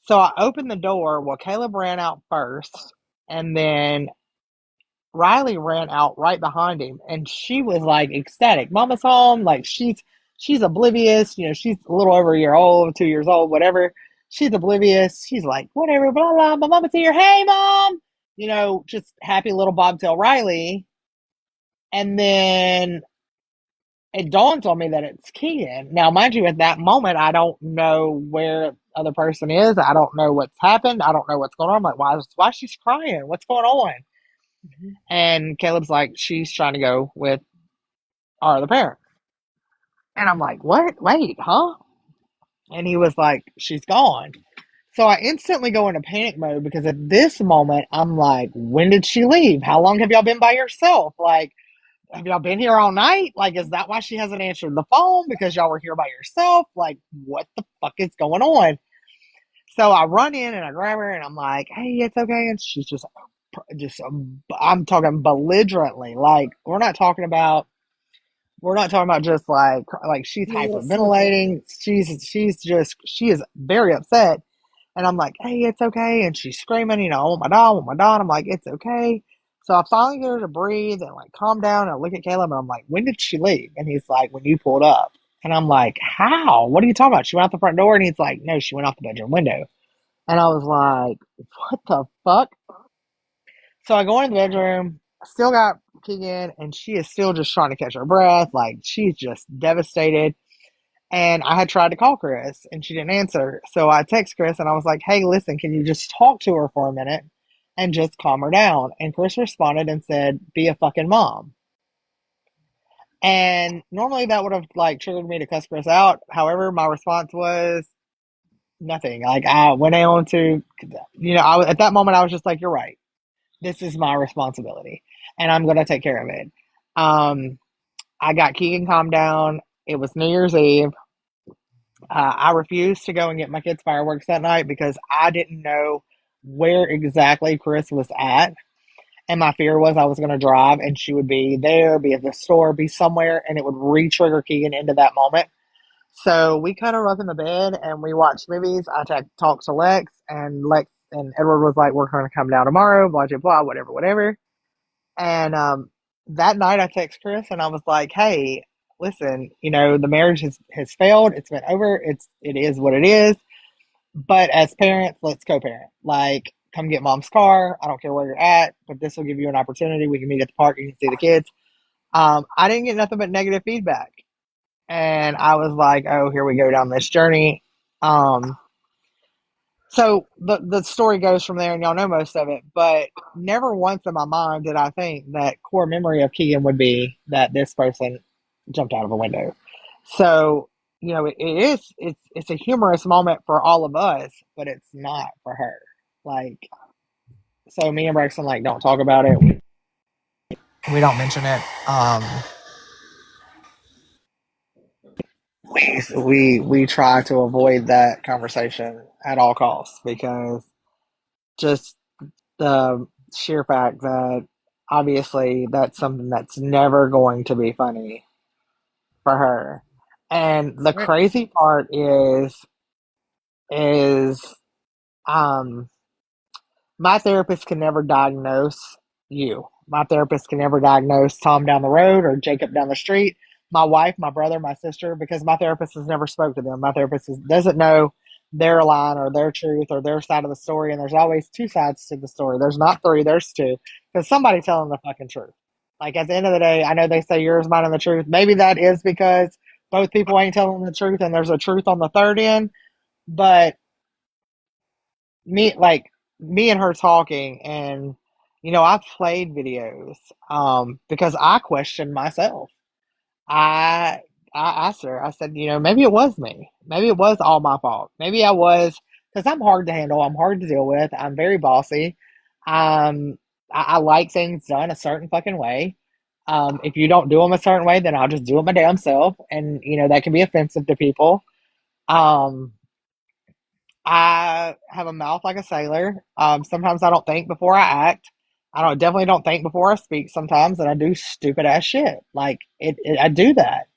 A: So I opened the door. Well, Caleb ran out first. And then Riley ran out right behind him. And she was like ecstatic. Mama's home. Like she's oblivious. You know, she's a little over a year old, 2 years old, whatever. She's oblivious. She's like, whatever, blah, blah. My mama's here. Hey, mom. You know, just happy little bobtail Riley. And then it dawns on me that it's Keegan. Now, mind you, at that moment, I don't know where the other person is. I don't know what's happened. I don't know what's going on. I'm like, why is she crying? What's going on?
D: Mm-hmm.
A: And Caleb's like, she's trying to go with our other parent. And I'm like, what? Wait, huh? And he was like, she's gone. So I instantly go into panic mode because at this moment, I'm like, when did she leave? How long have y'all been by yourself? Like, have y'all been here all night? Like, is that why she hasn't answered the phone? Because y'all were here by yourself? Like, what the fuck is going on? So I run in and I grab her and I'm like, hey, it's okay. And she's I'm talking belligerently. Like, we're not talking about just like she's
D: A little sniffle.
A: hyperventilating. She is very upset. And I'm like, hey, it's okay. And she's screaming, you know, I want my dog, I want my dog. I'm like, it's okay. So I finally get her to breathe and like calm down. And I look at Caleb and I'm like, when did she leave? And he's like, when you pulled up. And I'm like, how? What are you talking about? She went out the front door. And he's like, no, she went out the bedroom window. And I was like, what the fuck? So I go into the bedroom, still got Keegan, and she is still just trying to catch her breath. Like she's just devastated. And I had tried to call Chris and she didn't answer. So I text Chris and I was like, hey, listen, can you just talk to her for a minute and just calm her down? And Chris responded and said, be a fucking mom. And normally that would have like triggered me to cuss Chris out. However, my response was nothing. Like I went on to, at that moment I was just like, you're right. This is my responsibility and I'm going to take care of it. Um, I got Keegan calmed down. It was New Year's Eve. I refused to go and get my kids' fireworks that night because I didn't know where exactly Chris was at. And my fear was I was going to drive and she would be there, be at the store, be somewhere, and it would re trigger Keegan into that moment. So we cut her up in the bed and we watched movies. I talked to Lex and Edward was like, we're going to come down tomorrow, blah, blah, blah, whatever, whatever. And that night I text Chris and I was like, hey, listen, the marriage has failed. It's been over. It is what it is. But as parents, let's co-parent. Like, come get mom's car. I don't care where you're at, but this will give you an opportunity. We can meet at the park. You can see the kids. I didn't get nothing but negative feedback. And I was like, oh, here we go down this journey. Um, So the story goes from there, and y'all know most of it. But never once in my mind did I think that core memory of Keegan would be that this person jumped out of a window. So it's a humorous moment for all of us, but it's not for her. Like, so me and Braxton like don't talk about it. We don't mention it. We try to avoid that conversation at all costs because just the sheer fact that obviously that's something that's never going to be funny for her. And the
B: Right.
A: crazy part is um my therapist can never diagnose you. My therapist can never diagnose Tom down the road or Jacob down the street, my wife, my brother, my sister, because my therapist has never spoke to them. My doesn't know their line or their truth or their side of the story. And there's always two sides to the story. There's not three, there's two. Because somebody's telling the fucking truth. Like at the end of the day, I know they say yours, mine, and the truth. Maybe that is because both people ain't telling the truth and there's a truth on the third end. But me like me and her talking and I've played videos because I questioned myself. I asked her, I said, maybe it was me, maybe it was all my fault, maybe I was, because I'm hard to handle, I'm hard to deal with, I'm very bossy. I like things done a certain fucking way. If you don't do them a certain way, then I'll just do it my damn self, and that can be offensive to people. um I have a mouth like a sailor. Sometimes I don't think before I act. Definitely don't think before I speak sometimes, and I do stupid ass shit. Like I do that.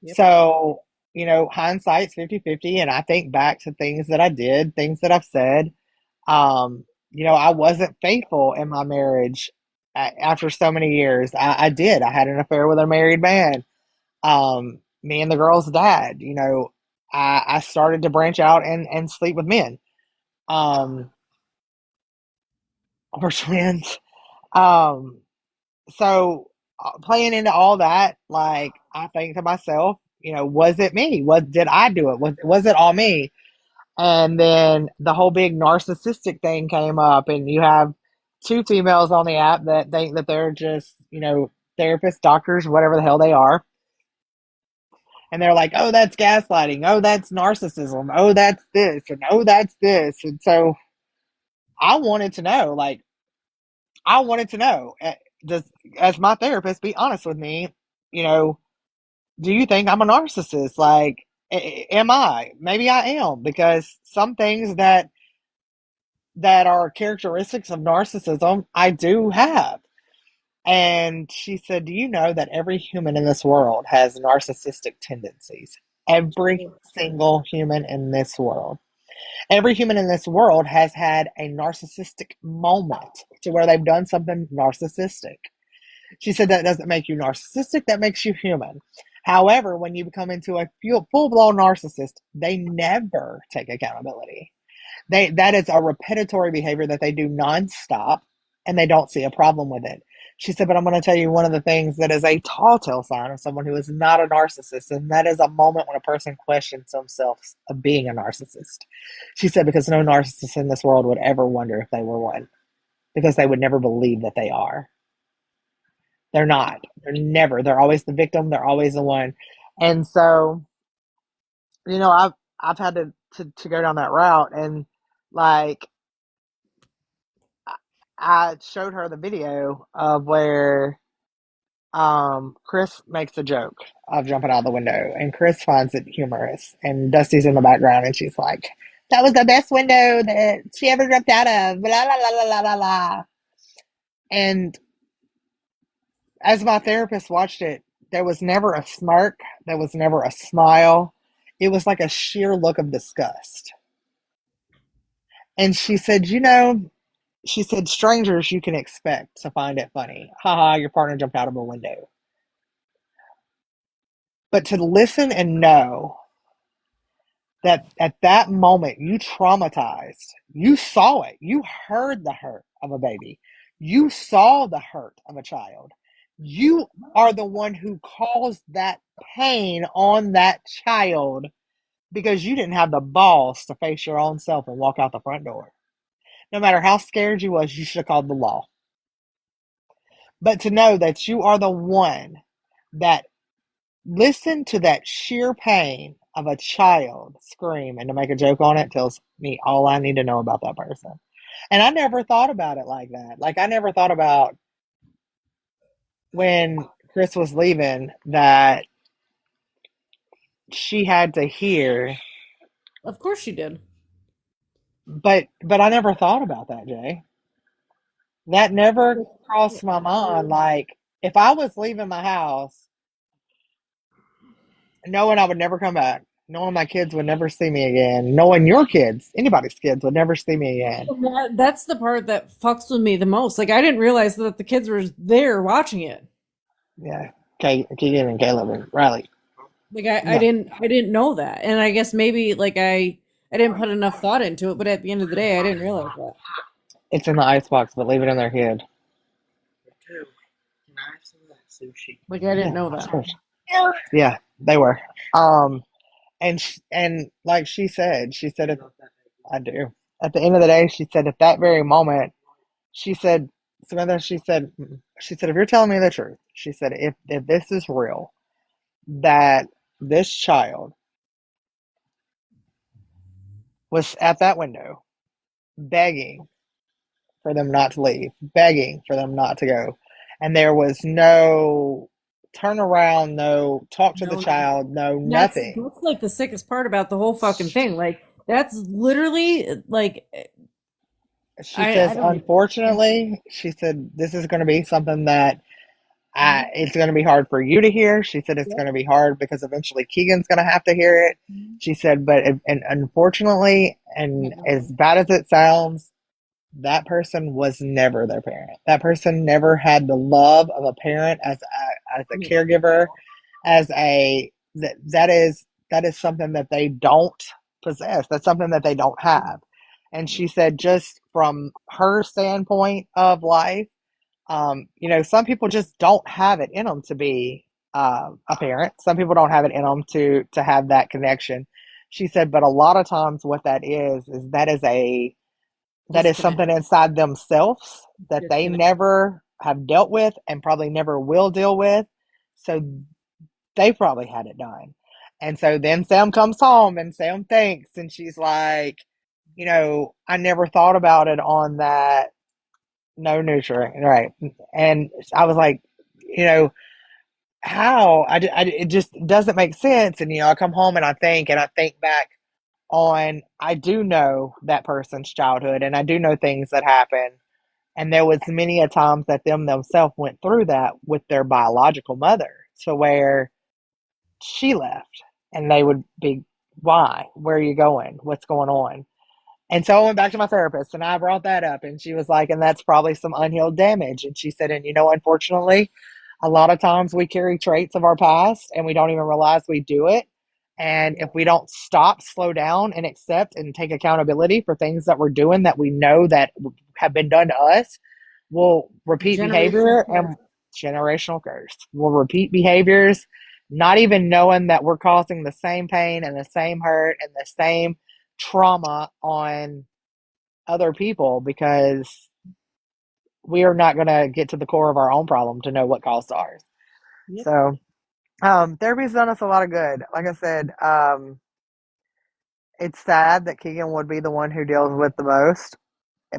B: Yep.
A: So, hindsight's 50-50, and I think back to things that I did, things that I've said. I wasn't faithful in my marriage after so many years. I did. I had an affair with a married man. Me and the girl's dad, I started to branch out and sleep with men. Um, we're twins. Um, so playing into all that, like I think to myself, was it me? Did I do it? Was it all me? And then the whole big narcissistic thing came up, and you have two females on the app that think that they're just, therapists, doctors, whatever the hell they are. And they're like, oh, that's gaslighting. Oh, that's narcissism. Oh, that's this. And oh, that's this. And so I wanted to know, like, I wanted to know, does, as my therapist, be honest with me. You know, do you think I'm a narcissist? Like, am I? Maybe I am, because some things that are characteristics of narcissism, I do have. And she said, do you know that every human in this world has narcissistic tendencies? Every single human in this world. Every human in this world has had a narcissistic moment to where they've done something narcissistic. She said that doesn't make you narcissistic, that makes you human. However, when you become into a full blown narcissist, they never take accountability. That is a repetitory behavior that they do nonstop, and they don't see a problem with it. She said, but I'm going to tell you one of the things that is a tall tale sign of someone who is not a narcissist, and that is a moment when a person questions themselves of being a narcissist. She said, because no narcissist in this world would ever wonder if they were one, because they would never believe that they are. They're not. They're never. They're always the victim. They're always the one. And so, I've had to go down that route, and like I showed her the video of where Chris makes a joke of jumping out the window, and Chris finds it humorous, and Dusty's in the background, and she's like, "That was the best window that she ever jumped out of." Blah la la la la la la. And as my therapist watched it, there was never a smirk, there was never a smile. It was like a sheer look of disgust. And she said, she said, strangers you can expect to find it funny. Haha, your partner jumped out of a window. But to listen and know that at that moment you traumatized, you saw it, you heard the hurt of a baby, you saw the hurt of a child, you are the one who caused that pain on that child, because you didn't have the balls to face your own self and walk out the front door. No matter how scared you was, you should have called the law. But to know that you are the one that listened to that sheer pain of a child scream and to make a joke on it tells me all I need to know about that person. And I never thought about it like that. Like, I never thought about when Chris was leaving that she had to hear,
D: Of course she did.
A: but I never thought about that, Jay. That never crossed my mind. Like, if I was leaving my house knowing I would never come back, knowing my kids would never see me again, knowing your kids, anybody's kids, would never see me again.
D: That's the part that fucks with me the most. Like I didn't realize that the kids were there watching it.
A: Yeah. Keegan and Caleb and Riley.
D: Like I
A: No,
D: didn't know that. And I guess maybe like I didn't put enough thought into it, but at the end of the day I didn't realize that.
A: it's in the icebox, but leave it in their kid.
F: Can I have some of that sushi?
D: Like I didn't
A: Yeah,
D: know
A: of
D: that.
A: course. Yeah, they were. And like she said, I do. At the end of the day, she said at that very moment, she said, Samantha, she said, if you're telling me the truth, she said, if this is real, that this child was at that window begging for them not to leave, begging for them not to go. And there was no turnaround, no talk to the
D: No,
A: child, no nothing.
D: that's like the sickest part about the whole fucking thing. Like that's literally like
A: She
D: I
A: says,
D: don't even
A: unfortunately, she said, this is going to be something that it's going to be hard for you to hear. She said it's going to be hard because eventually Keegan's going to have to hear it. She said, and unfortunately, and as bad as it sounds, that person was never their parent. That person never had the love of a parent as a caregiver, as a that is something that they don't possess. That's something that they don't have. And she said, just from her standpoint of life, some people just don't have it in them to be a parent. Some people don't have it in them to have that connection. She said, but a lot of times what is that is
D: disconnect.
A: something inside themselves that they
D: Disconnect.
A: never have dealt with and probably never will deal with. So they probably had it done. And so then Sam comes home and Sam thinks, and she's like, I never thought about it on that no nutrient, right? And I was like, you know, how it just doesn't make sense. And I come home and I think back on I do know that person's childhood, and I do know things that happen. And there was many a times that them themselves went through that with their biological mother, to where she left, and they would be, why? Where are you going? What's going on? And so I went back to my therapist and I brought that up, and she was like, and that's probably some unhealed damage. And she said, and unfortunately, a lot of times we carry traits of our past and we don't even realize we do it. And if we don't stop, slow down, and accept and take accountability for things that we're doing that we know that have been done to us, we'll repeat
D: Generational
A: behavior
D: curse.
A: and generational curse. We'll repeat behaviors, not even knowing that we're causing the same pain and the same hurt and the same trauma on other people, because we are not going to get to the core of our own problem to know what caused ours.
D: Yep.
A: So, therapy's done us a lot of good. Like I said, it's sad that Keegan would be the one who deals with the most,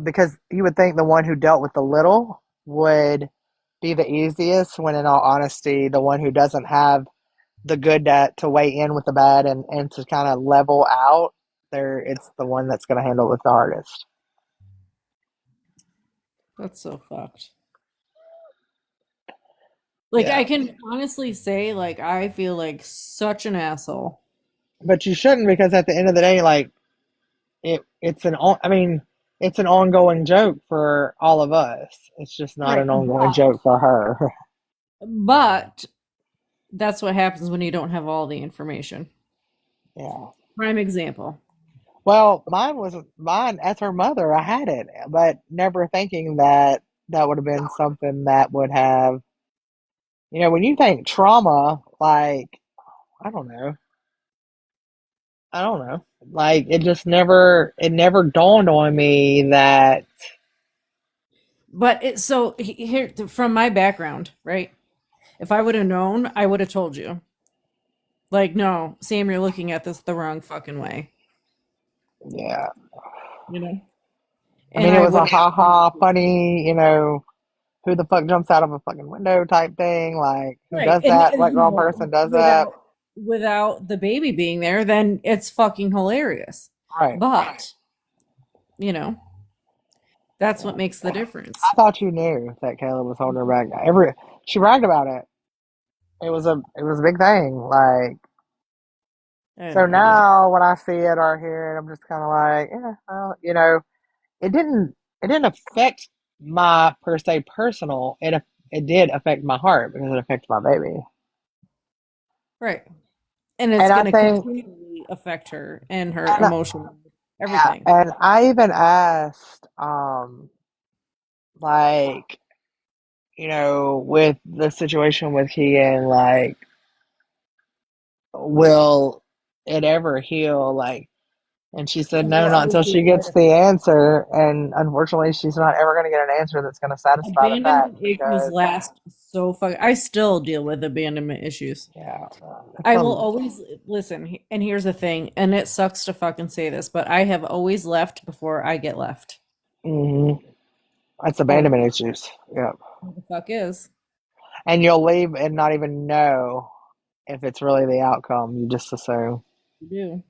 A: because you would think the one who dealt with the little would be the easiest, when in all honesty, the one who doesn't have the good to weigh in with the bad and to kind of level out there, it's the one that's going to handle it the hardest.
D: That's so fucked. Like I
A: Yeah.
D: can honestly say like I feel like such an asshole.
A: But you shouldn't, because at the end of the day, like, I mean, it's an ongoing joke for all of us. It's just not
D: Right.
A: an ongoing joke for her.
D: But that's what happens when you don't have all the information.
A: Yeah.
D: Prime example.
A: Well, mine as her mother. I had it, but never thinking that that would have been something that would have, when you think trauma, like, I don't know. I don't know. Like it never dawned on me that
D: But here from my background, right? If I would have known, I would have told you. Like, no, Sam, you're looking at this the wrong fucking way,
A: yeah.
D: you know?
A: I
D: And
A: mean, it
D: I
A: was a
D: would have
A: ha ha funny, who the fuck jumps out of a fucking window type thing. Like, who
D: right.
A: does that? What
D: You
A: grown
D: know,
A: person does that?
D: without the baby being there, then it's fucking hilarious.
A: Right.
D: But, you know, that's
A: Yeah.
D: what makes the difference.
A: I thought you knew that Caleb was holding her back. She bragged about it. It was a big thing. Like,
D: I had
A: so
D: no idea.
A: now when I see it or hear it, I'm just kind of like, yeah, well, it didn't affect my per se personal. It did affect my heart because it affected my baby.
D: Right. And it's
A: And I
D: going to
A: think,
D: continually affect her and her
A: and I,
D: emotion,
A: yeah,
D: everything.
A: and I even asked, like, with the situation with Keegan, like, will it ever heal? Like, and she said,
D: It
A: no,
D: will
A: not
D: always
A: until
D: be a
A: she
D: part
A: gets
D: of
A: the
D: it.
A: answer. And unfortunately, she's not ever going to get an answer that's going to satisfy the fact
D: Abandonment issues
A: because,
D: last so fuck. I still deal with abandonment issues.
A: yeah, it's
D: I will always listen, and here's the thing, and it sucks to fucking say this, but I have always left before I get left.
A: mhm. It's
D: Always.
A: abandonment issues. Yeah.
D: Who the fuck is?
A: And you'll leave and not even know if it's really the outcome. You just assume.
D: You do.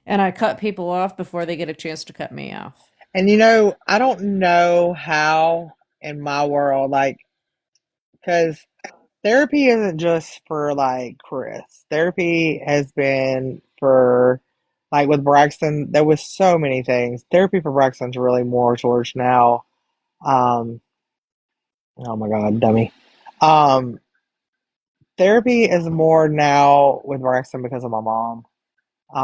D: And I cut people off before they get a chance to cut me off.
A: And I don't know how in my world, like, because therapy isn't just for like Chris. Therapy has been for like with Braxton, there was so many things. Therapy for Braxton's really more towards now. Um, oh my God, dummy. Um, Therapy is more now with Braxton because of my mom.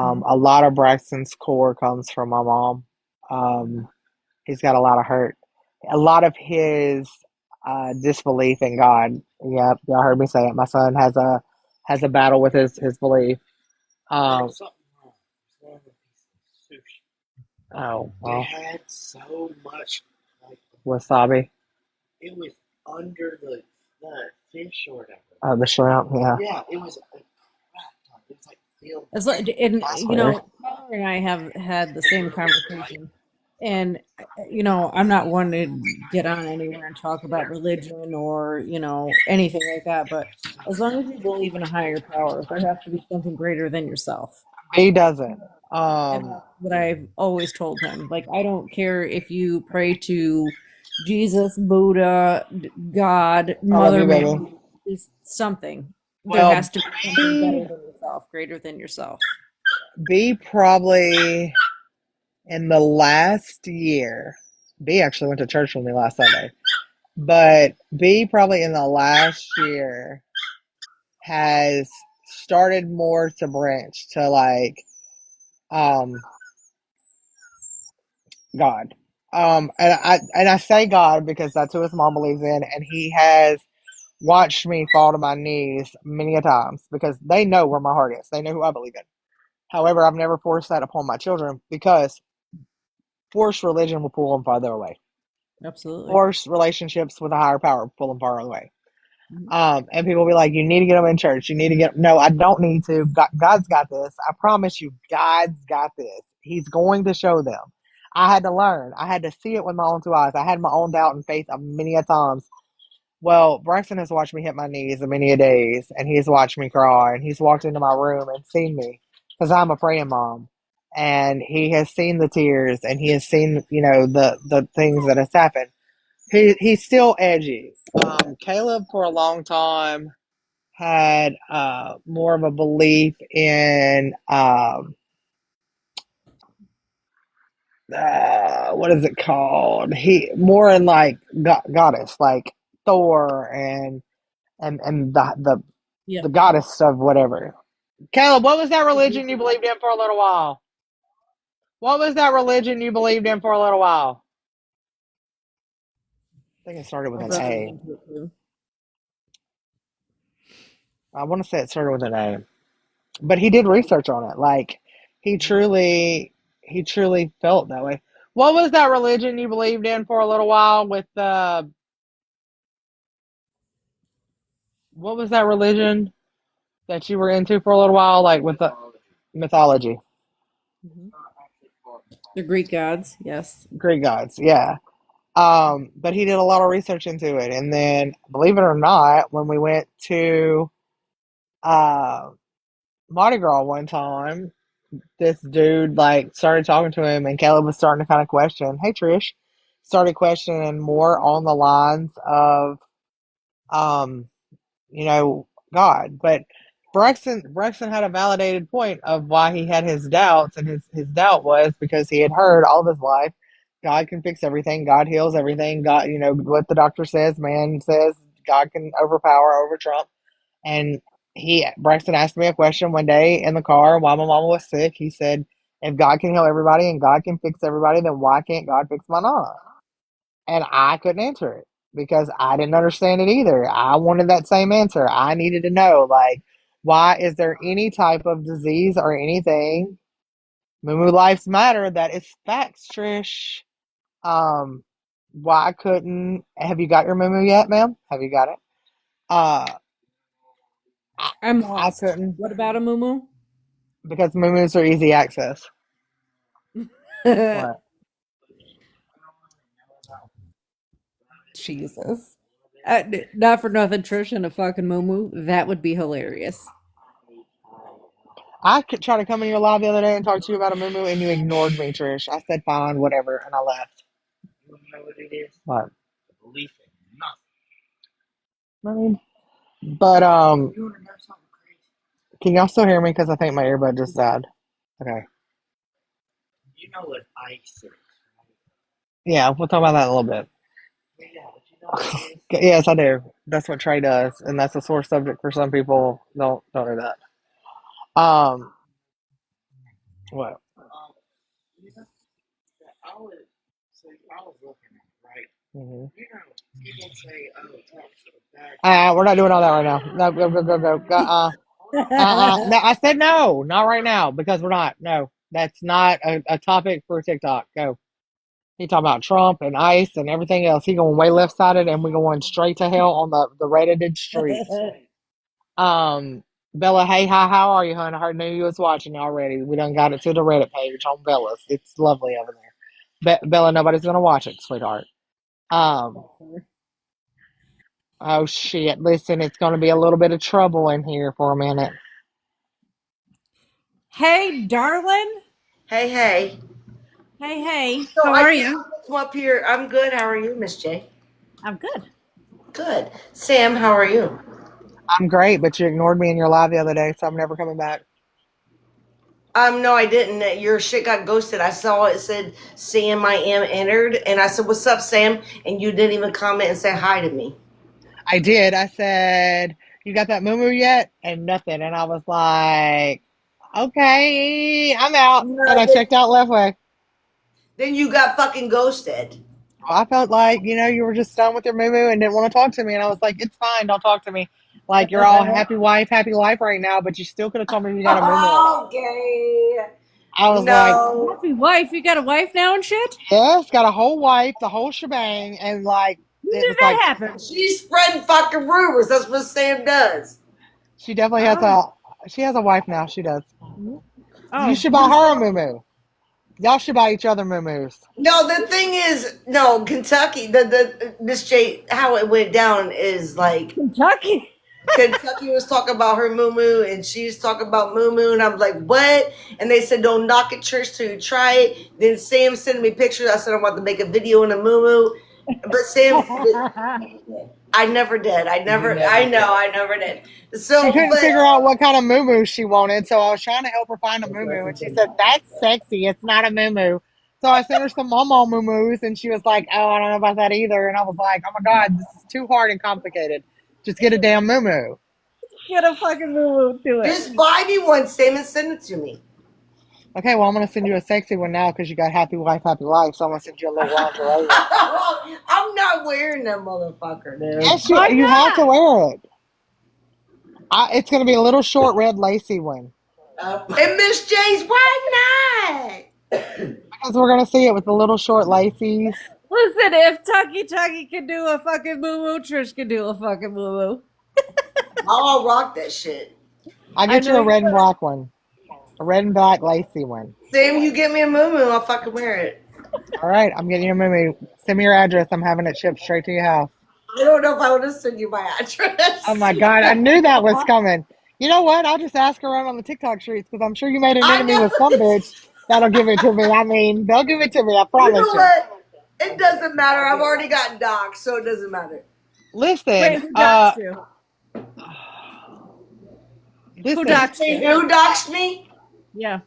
D: Mhm.
A: A lot of Braxton's core comes from my mom. Um, he's got a lot of hurt. A lot of his disbelief in God. Yep, y'all heard me say it. My son has a battle with his belief. Um,
F: There's something wrong. There's wrong with this sushi.
A: oh
F: It
A: well,
F: had so much, like,
A: wasabi.
F: it was under the fish or whatever.
A: The shrimp. Yeah,
F: Yeah, it was a crap ton. It was like filled
D: It's
F: with
D: like, and
A: that's weird.
D: Tyler and I have had the same conversation. And I'm not one to get on anywhere and talk about religion or anything like that. But as long as you believe in a higher power, there has to be something greater than yourself.
A: He doesn't.
D: And that's what I've always told him. Like, I don't care if you pray to Jesus, Buddha, God,
A: I love
D: Mother
A: you, baby.
D: Mary, is something. There
A: Well,
D: has to be something better
A: B
D: than yourself, greater than yourself.
A: B probably in the last year. B actually went to church with me last Sunday. But B probably in the last year has started more to branch to like um God. And I say God because that's who his mom believes in, and he has watched me fall to my knees many a times because they know where my heart is. They know who I believe in. However, I've never forced that upon my children because forced religion will pull them farther away.
D: Absolutely.
A: Forced relationships with a higher power pull them far away.
D: Mhm.
A: And people will be like, you need to get them in church. You need to get, no, I don't need to. God's got this. I promise you, God's got this. He's going to show them. I had to learn. I had to see it with my own two eyes. I had my own doubt and faith many a times. Well, Braxton has watched me hit my knees many a days, and he's watched me cry, and he's walked into my room and seen me because I'm a praying mom. And he has seen the tears, and he has seen, the things that has happened. He's still edgy. Caleb for a long time had more of a belief in what is it called? He more in like goddess, like Thor and the
D: Yep.
A: goddess of whatever. Caleb, what was that religion you believed in for a little while? What was that religion you believed in for a little while? I think it started with
D: My
A: an
D: brother's
A: A.
D: into it too.
A: I want to say it started with an A. but he did research on it. Like he truly felt that way. What was that religion you believed in for a little while with the? What was that religion that you were into for a little while, like with the mythology,
D: Mhm. The Greek gods, yes.
A: Greek gods? Yeah. But he did a lot of research into it, and then, believe it or not, when we went to uh, Mardi Gras one time, this dude like started talking to him, and Caleb was starting to kind of question. Hey, Trish, started questioning more on the lines of, um, God. But Braxton had a validated point of why he had his doubts, and his doubt was because he had heard all of his life, God can fix everything, God heals everything, God, what the doctor says, man says, God can over Trump. And Braxton asked me a question one day in the car while my mama was sick. He said, if God can heal everybody and God can fix everybody, then why can't God fix my mom? And I couldn't answer it because I didn't understand it either. I wanted that same answer. I needed to know, like, why is there any type of disease or anything? Moo Lives Matter. That is facts, Trish. Um, why couldn't? Have you got your moo yet, ma'am? Have you got it? Uh, I,
D: I'm
A: I
D: lost.
A: couldn't
D: What about a moo?
A: because moo are easy access. What?
D: Jesus. Not for nothing, Trish and a fucking moo. That would be hilarious.
A: I could try to come in your live the other day and talk to you about a moo and you ignored me, Trish. I said fine, whatever, and I left.
F: You know what it is?
A: What?
F: Belief in
A: I mean, but
F: nothing. You wanna know something crazy?
A: can y'all still hear me? Because I think my earbud just died. Okay.
F: You know what ice is, right?
A: Yeah, we'll talk about that in a little bit.
F: Yeah, but you know what it is?
A: Yes, I do. That's what Trey does, and that's a sore subject for some people. Don't do that. What?
F: You know, I was, so I was looking at it, right?
A: Mm-hmm.
F: You know, people say, oh, Trump's so bad.
A: We're not doing all that right now. No, go, go, go, go. Go
F: Hold on.
A: No, I said no, not right now, because we're not. No, that's not a topic for TikTok. Go. He talking about Trump and ICE and everything else. He going way left sided, and we going straight to hell on the Reddited streets. Um, Bella, hey, hi, how are you, hon? I heard knew you was watching already. We done got it to the Reddit page on Bella's. It's lovely over there. Bella, nobody's gonna watch it, sweetheart. Um, oh shit! Listen, it's gonna be a little bit of trouble in here for a minute.
D: Hey, darling.
H: Hey, hey.
D: Hey, hey.
H: So
D: How
H: I
D: are
H: just
D: you?
H: come up here. I'm good. How are you, Miss J?
D: I'm good.
H: Good. Sam, how are you?
A: I'm great, but you ignored me in your live the other day, so I'm never coming back.
H: No, I didn't. Your shit got ghosted. I saw it said Sam I am entered, and I said, "What's up, Sam?" And you didn't even comment and say hi to me.
A: I did. I said, "You got that moo yet?" And nothing. And I was like, "Okay, I'm out." And
H: No,
A: I checked out left way.
H: then you got fucking ghosted.
A: I felt like, you were just done with your moo and didn't want to talk to me. And I was like, it's fine. Don't talk to me. Like, you're all happy wife, happy life right now, but you still could have told me if you got a moo or not.
H: Okay.
A: I was like,
H: No.
D: Happy wife. You got a wife now and shit?
A: yes, got a whole wife, the whole shebang. And like,
D: When
A: it
D: did
A: was like,
D: that happen?
H: She's spreading fucking rumors. That's what Sam does.
A: she definitely has
D: Oh.
A: she has a wife now. She does. You
D: Oh,
A: should buy
D: who's
A: her a
D: that?
A: moo. Y'all should buy each other moo.
H: No, the thing is, no, Kentucky, the Miss J, how it went down is like
D: Kentucky.
H: Kentucky was talking about her moo and she's talking about moo and I'm like, what? And they said, don't knock at church till you try it. Then Sam sent me pictures. I said, I want to make a video in a moo but I never did.
F: You
H: I
F: never
H: know,
F: did.
H: I never did.
A: She
H: So,
A: couldn't
H: but
A: figure out what kind of moo she wanted, so I was trying to help her find a
F: That's
A: moo
F: why
A: and she
F: everybody
A: said,
F: talks
A: "That's
F: about
A: sexy. It's not a moo." So I sent her some mama moo and she was like, "Oh, I don't know about that either." And I was like, "Oh my god, this is too hard and complicated. Just get a damn moo."
D: Get a fucking moo to it.
H: just buy me one, Sam, and send it to me.
A: Okay, well I'm gonna send you a sexy one now because you got happy wife, happy life. So I'm gonna send you a little lingerie one.
H: I'm not wearing that motherfucker, dude.
D: Why
A: You have to
D: not?
A: wear it. It's gonna be a little short red lacy one.
H: And Miss J's, why
A: Because we're gonna see it with the little short lacies.
D: Listen, if Tucky can do a fucking moo moo, Trish can do a fucking moo moo.
H: not? I'll rock that shit.
A: I'll
D: I
A: get
D: know
A: you a
D: you
A: red and
D: will.
A: black one. A red and black lacy one.
H: Sam, you get me a moo I'll fucking wear it.
A: All right, I'm getting you a movie. Send me your address. I'm having it shipped straight to your house.
H: I don't know if I want to send you my
A: Oh
H: address.
A: my God, I knew that was coming. You know what? I'll just ask around on the TikTok streets because I'm sure you made an
H: I
A: enemy
H: know.
A: with some bitch that'll give it to me. I mean, they'll give it to me. I
H: You know
A: promise you.
H: what? It doesn't matter. I've already gotten doxxed, so it doesn't matter.
A: Listen,
D: Wait, who doxed you? Who
A: listen,
D: doxed you?
H: Who doxed me?
D: Yeah.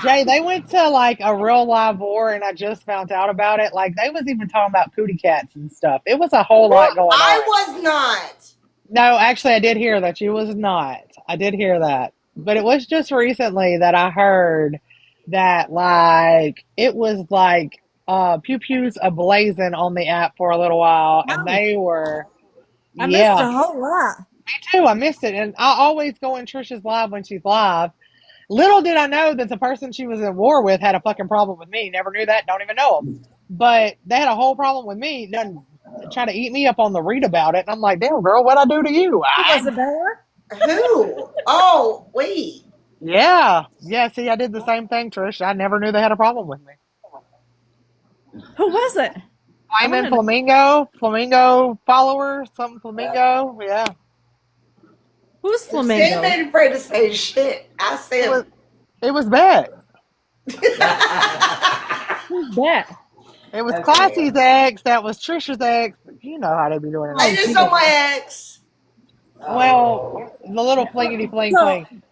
A: Jay. They went to like a real live war, and I just found out about it. Like they was even talking about cootie cats and stuff. It was a whole lot going on.
H: I was not.
A: No, actually, I did hear that you was not. I did hear that, but it was just recently that I heard that like it was like pew pews ablazing on the app for a little while, and
D: Wow.
A: they were
D: I missed
A: yeah,
D: a whole lot.
A: me too. I missed it, and I always go in Trisha's live when she's live. Little did I know that the person she was in war with had a fucking problem with me. Never knew that. Don't even know them, but they had a whole problem with me. Done trying to eat me up on the read about it, and I'm like, damn girl, what I do to you?
D: Who was it, Bella?
H: Who? Oh, wait.
A: Yeah. Yeah. See, I did the same thing, Trish. I never knew they had a problem with me.
D: Who was it? I want
A: Flaming
D: to know.
A: Flamingo follower, something Flamingo. Yeah.
D: Who's
H: Sam
D: Flamingo?
H: ain't afraid to say shit. I
A: It
H: Sam.
A: was it was bad.
D: Who's that?
A: It was Classy's ex, that was Trisha's ex. You know how they be doing it
H: I
A: on
D: Oh,
H: just
A: here.
H: saw
D: Jesus.
H: my ex.
A: Well, the little flingity fling
D: So,
A: fling.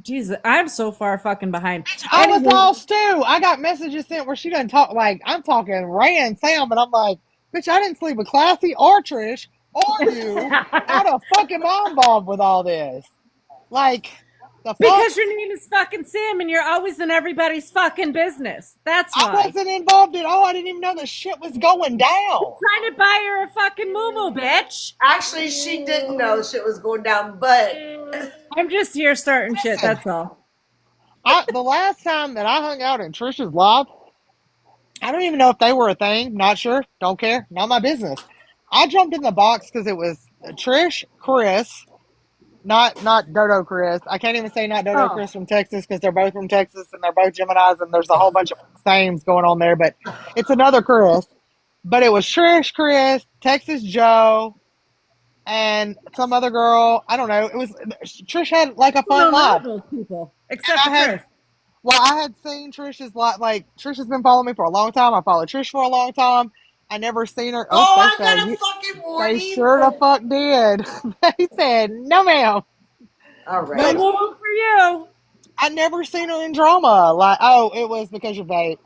D: Jesus, I'm so far fucking behind.
A: I was
D: Anywho,
A: lost too. I got messages sent where she doesn't talk like I'm talking Ray and Sam, and I'm like, bitch, I didn't sleep with Classy or Trish or you. How the fuck am I involved with all this? Like, the fuck?
D: because your name is fucking Sam and you're always in everybody's fucking business. That's
A: I
D: why.
A: wasn't involved at all. I didn't even know the shit was going down.
D: Trying to buy her a fucking moo bitch.
H: Actually, she didn't know shit was going down, but
D: I'm just here starting shit.
A: Listen,
D: That's all.
A: the last time that I hung out in Trisha's live, I don't even know if they were a thing. Not sure. Don't care. Not my business. I jumped in the box because it was Trish, Chris, not Dodo Chris. I can't even say not Dodo
D: Oh,
A: Chris from Texas because they're both from Texas and they're both Geminis and there's a whole bunch of sames going on there. But it's another Chris. But it was Trish, Chris, Texas Joe, and some other girl. I don't know. It was Trish had like a
D: I
A: fun
D: know none
A: live,
D: of those people
A: and
D: except for
A: I had
D: Chris.
A: I had seen Trish's live. Like Trish has been following me for a long time. I followed Trish for a long time. I never seen her. Oh,
H: oh,
A: they
H: I
A: said
H: got a
A: you.
H: fucking
A: They
H: warning.
A: sure the fuck did. They said no, ma'am.
H: All
D: No
A: But
H: right.
D: moo for you.
A: I never seen her in drama. Like, oh, it was because you vape.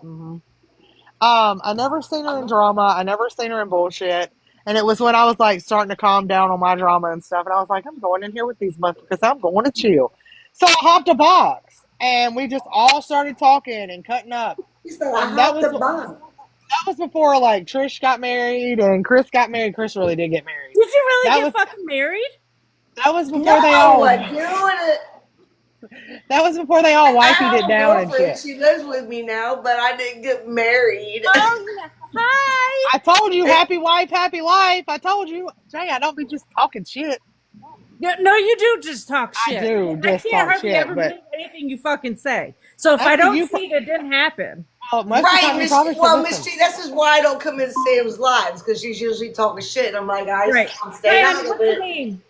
A: I never seen her in drama. I never seen her in bullshit. And it was when I was like starting to calm down on my drama and stuff. And I was like, I'm going in here with these motherfuckers. I'm going to chill. So I hopped a box and we just all started talking and cutting up.
H: He said, I
A: And that
H: hopped
A: was
H: the bomb.
A: before like Trish got married and Chris got married. Chris really did get married.
D: Did you really
A: That
D: get
A: was
D: fucking married?
A: that was before they
H: No,
A: all
H: dude.
A: that was before they all
H: I
A: wifeyed
H: have
A: it
H: a
A: down and
H: girlfriend.
A: shit.
H: She lives with me now, but I didn't get married.
D: Oh, yeah. Hi.
A: I told you, happy wife, happy life. I told you, Jay. I don't be just talking shit.
D: No, you do just talk
A: I
D: shit.
A: do
D: I
A: just
D: can't
A: talk
D: hardly
A: shit,
D: ever
A: but
D: believe anything you fucking say. So if I
A: okay,
D: don't
A: you.
D: see it, it didn't happen.
A: Well, most of the
H: Right,
A: time, you
H: Miss.
A: probably should
H: Well, Miss
A: listen.
H: G. This is why I don't come in Sam's lives because she's usually talking shit. And I'm like, guys,
D: Right.
H: I'm staying
D: Hi,
H: out
D: honey,
H: of
D: what's your
H: it.
D: name?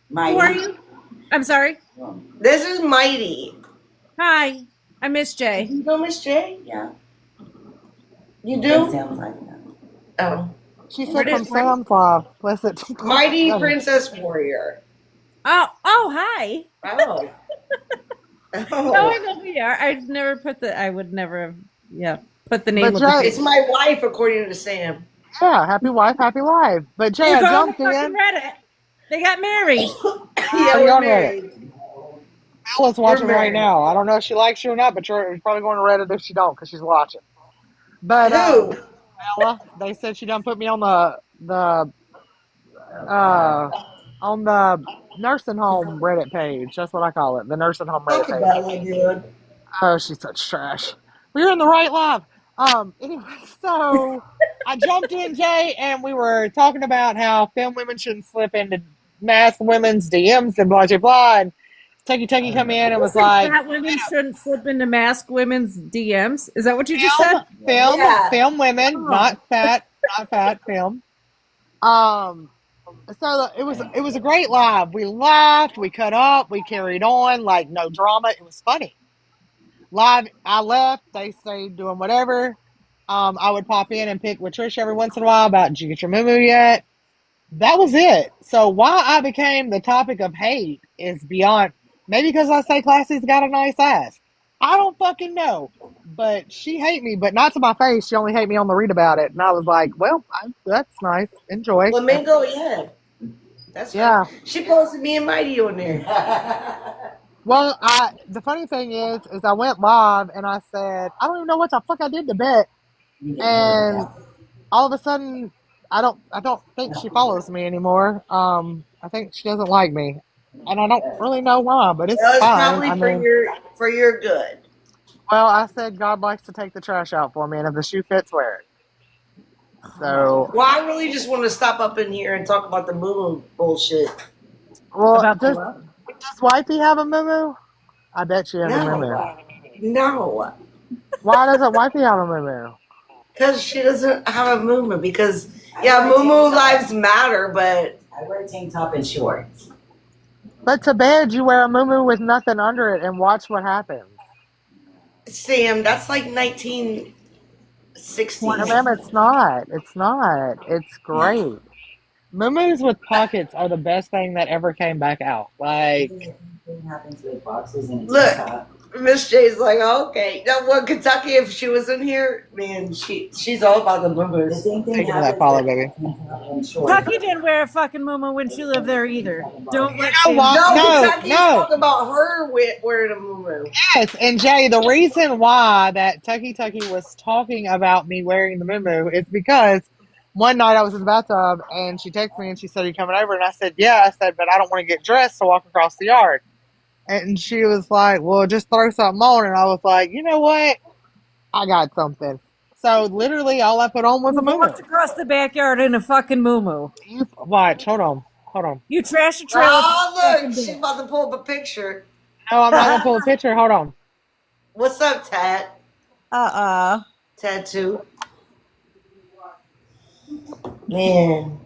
H: Mighty.
D: Who are you? I'm sorry.
H: This is Mighty.
D: Hi, I'm Miss J.
H: You know Miss J? Yeah. You do? It sounds like that. Oh.
A: She
D: Where
A: said from
D: did? Where?
A: Sam's Live. Listen.
H: Mighty
A: Go ahead.
H: Princess Warrior.
D: Oh, hi.
H: Oh.
D: No,
H: Oh.
D: I know who you are. I'd never put the. I would never have. Yeah, put the name
A: But
D: with the
A: Jay,
H: It's
D: face.
H: my wife, according to Sam.
A: yeah, happy wife, happy life. But Jay,
D: We're
A: I
D: going to
A: jumped
D: fucking
A: in.
D: Reddit. They got married.
H: Yeah,
A: Oh,
H: we're
A: y'all read it.
H: married.
A: Bella's
H: We're
A: watching right
H: married.
A: now. I don't know if she likes you or not, but you're probably going to Reddit if she don't because she's watching. But
H: Who?
A: Bella, they said she done put me on the uh on the nursing home Reddit page. That's what I call it. The nursing home Reddit
H: Talk
A: page.
H: about it, dude.
A: Oh, she's such trash. We were in the right live. Anyway, so I jumped in, Jay, and we were talking about how film women shouldn't slip into mass women's DMs and blah blah blah. And Tucky come in and
D: You
A: was
D: say
A: like,
D: fat women shouldn't slip into mask women's DMs. Is that what you just said?
H: Yeah.
A: film women,
D: Oh.
A: not fat, film. Um, so it was a great live. We laughed, we cut up, we carried on, like no drama. It was funny. Live, I left. They stayed doing whatever. I would pop in and pick with Trish every once in a while about, did you get your moo yet? That was it. So why I became the topic of hate is beyond. Maybe because I say Classy's got a nice ass. I don't fucking know. But she hate me, but not to my face. She only hate me on the read about it. And I was like, well, that's nice. Enjoy. And
H: Flamingo, yeah. That's fine.
A: yeah.
H: She posted me and Mighty on there.
A: Well, the funny thing is I went live and I said, I don't even know what the fuck I did to Bet. And all of a sudden, I don't think she follows me anymore. I think she doesn't like me, and I don't really know why, but it's
H: That was
A: fine.
H: probably
A: I mean,
H: for your good.
A: well, I said God likes to take the trash out for me, and if the shoe fits, wear it. So,
H: Well, I really just want to stop up in here and talk about the moo bullshit.
A: well,
D: About
A: does Wifey have a moo? I bet she has a moo.
H: No.
A: Why doesn't Wifey have a moo?
H: Because she doesn't have a moo. Because, yeah, moo lives matter, but. I wear a tank top and shorts.
A: But to bed, you wear a moo with nothing under it, and watch what happens.
H: Sam, that's like 1960s.
A: No, ma'am, it's not. It's not. It's great. Moo with pockets are the best thing that ever came back out. Like,
H: Happens with boxers and look, Miss J's like, oh, okay. Now, well, Kentucky, if she was in here, man, she's all about the moo.
A: thank you for that follow, baby.
D: Tucky didn't wear a fucking muumuu when she lived there either. Don't let
A: You know what?
H: No, Kentucky's
A: No.
H: talking about her wearing a moo.
A: Yes, and Jay, the reason why that Tucky was talking about me wearing the moo is because one night I was in the bathtub and she texted me and she said, "Are you coming over?" And I said, "Yeah." I said, "But I don't want to get dressed to walk across the yard." And she was like, "Well, just throw something on." And I was like, "You know what? I got something." So literally, all I put on was a moo.
D: walked across the backyard in a fucking muumuu.
A: You watch. Hold on.
D: You trash a trailer.
H: Oh, look, she's about to pull up a picture.
A: No, I'm not gonna pull a picture. Hold on.
H: What's up, Tat? Tattoo. Man.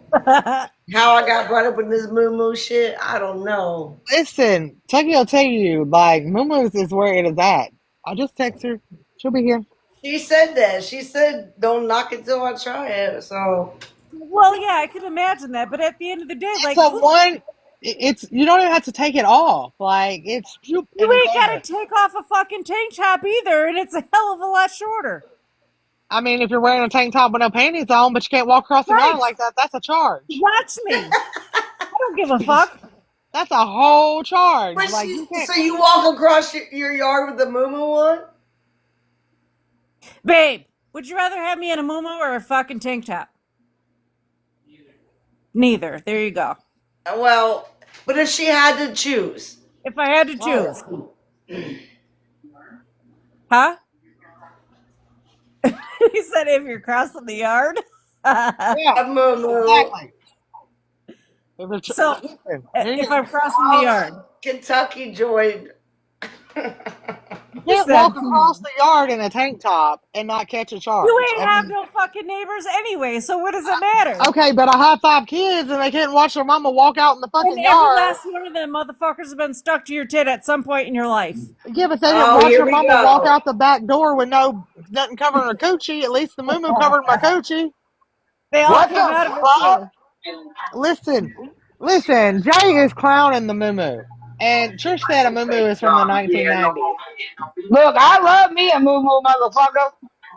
H: How I got brought up with this moo shit, I don't know.
A: Listen, Tucky will tell you, like, Moomoo's is where it is at. I'll just text her. She'll be here.
H: She said that. She said, don't knock it till I try it. So.
D: Well, yeah, I can imagine that. But at the end of the day, like,
A: it's you don't even have to take it off. Like, it's
D: you ain't got to take off a fucking tank top either, and it's a hell of a lot shorter.
A: I mean, if you're wearing a tank top with no panties on, but you can't walk across the yard like that, that's a charge.
D: Watch me. I don't give a fuck.
A: That's a whole charge.
H: But
A: like,
H: so you walk across your yard with the moo on?
D: Babe, would you rather have me in a muumuu or a fucking tank top? Neither. There you go.
H: Well, but if she had to choose.
D: If I had to choose. Huh? He said if you're crossing the yard.
A: Yeah, exactly.
D: So, if I'm crossing the yard.
H: Kentucky joined.
A: You can't walk across the yard in a tank top and not catch a charge.
D: You ain't have no fucking neighbors anyway, so what does it matter?
A: Okay, but I have 5 kids and they can't watch their mama walk out in the fucking yard.
D: Every last one of them motherfuckers have been stuck to your tit at some point in your life.
A: Yeah, but they didn't watch their mama walk out the back door with nothing covering her coochie. At least the moo covered my coochie.
D: They all came out of it too.
A: Listen, Jay is clowning the moo. And Trish said a moo is from the 1990s.
I: Look, I love me a moo motherfucker.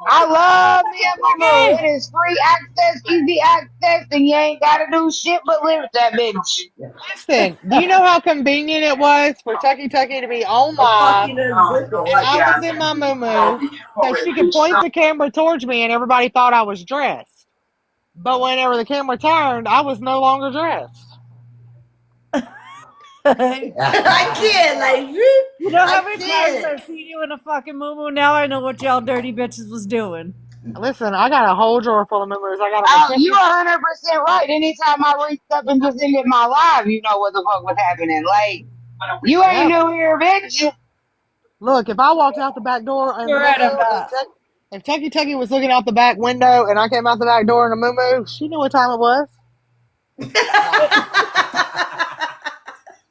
I: I love me a moo. It is free access, easy access, and you ain't got to do shit but live with that bitch.
A: Listen, do you know how convenient it was for Tucky to be on live? And I was in my moo so she could point the camera towards me and everybody thought I was dressed. But whenever the camera turned, I was no longer dressed.
H: I can't, like,
C: You know how
H: I
C: many times
H: can't.
C: I've seen you in a fucking moo now? I know what y'all dirty bitches was doing.
A: Listen, I got a whole drawer full of memories. I got them with
I: Oh, you
A: pictures.
I: 100% right. Anytime I reached up and just ended my live, you know what the fuck was happening. Like, you ain't
A: Yep.
I: new here, bitch.
A: Look, if I walked out the back door in the
C: You're right, I'm
A: moo
C: not.
A: if Tucky Tucky was looking out the back window and I came out the back door in the moo, she knew what time it was.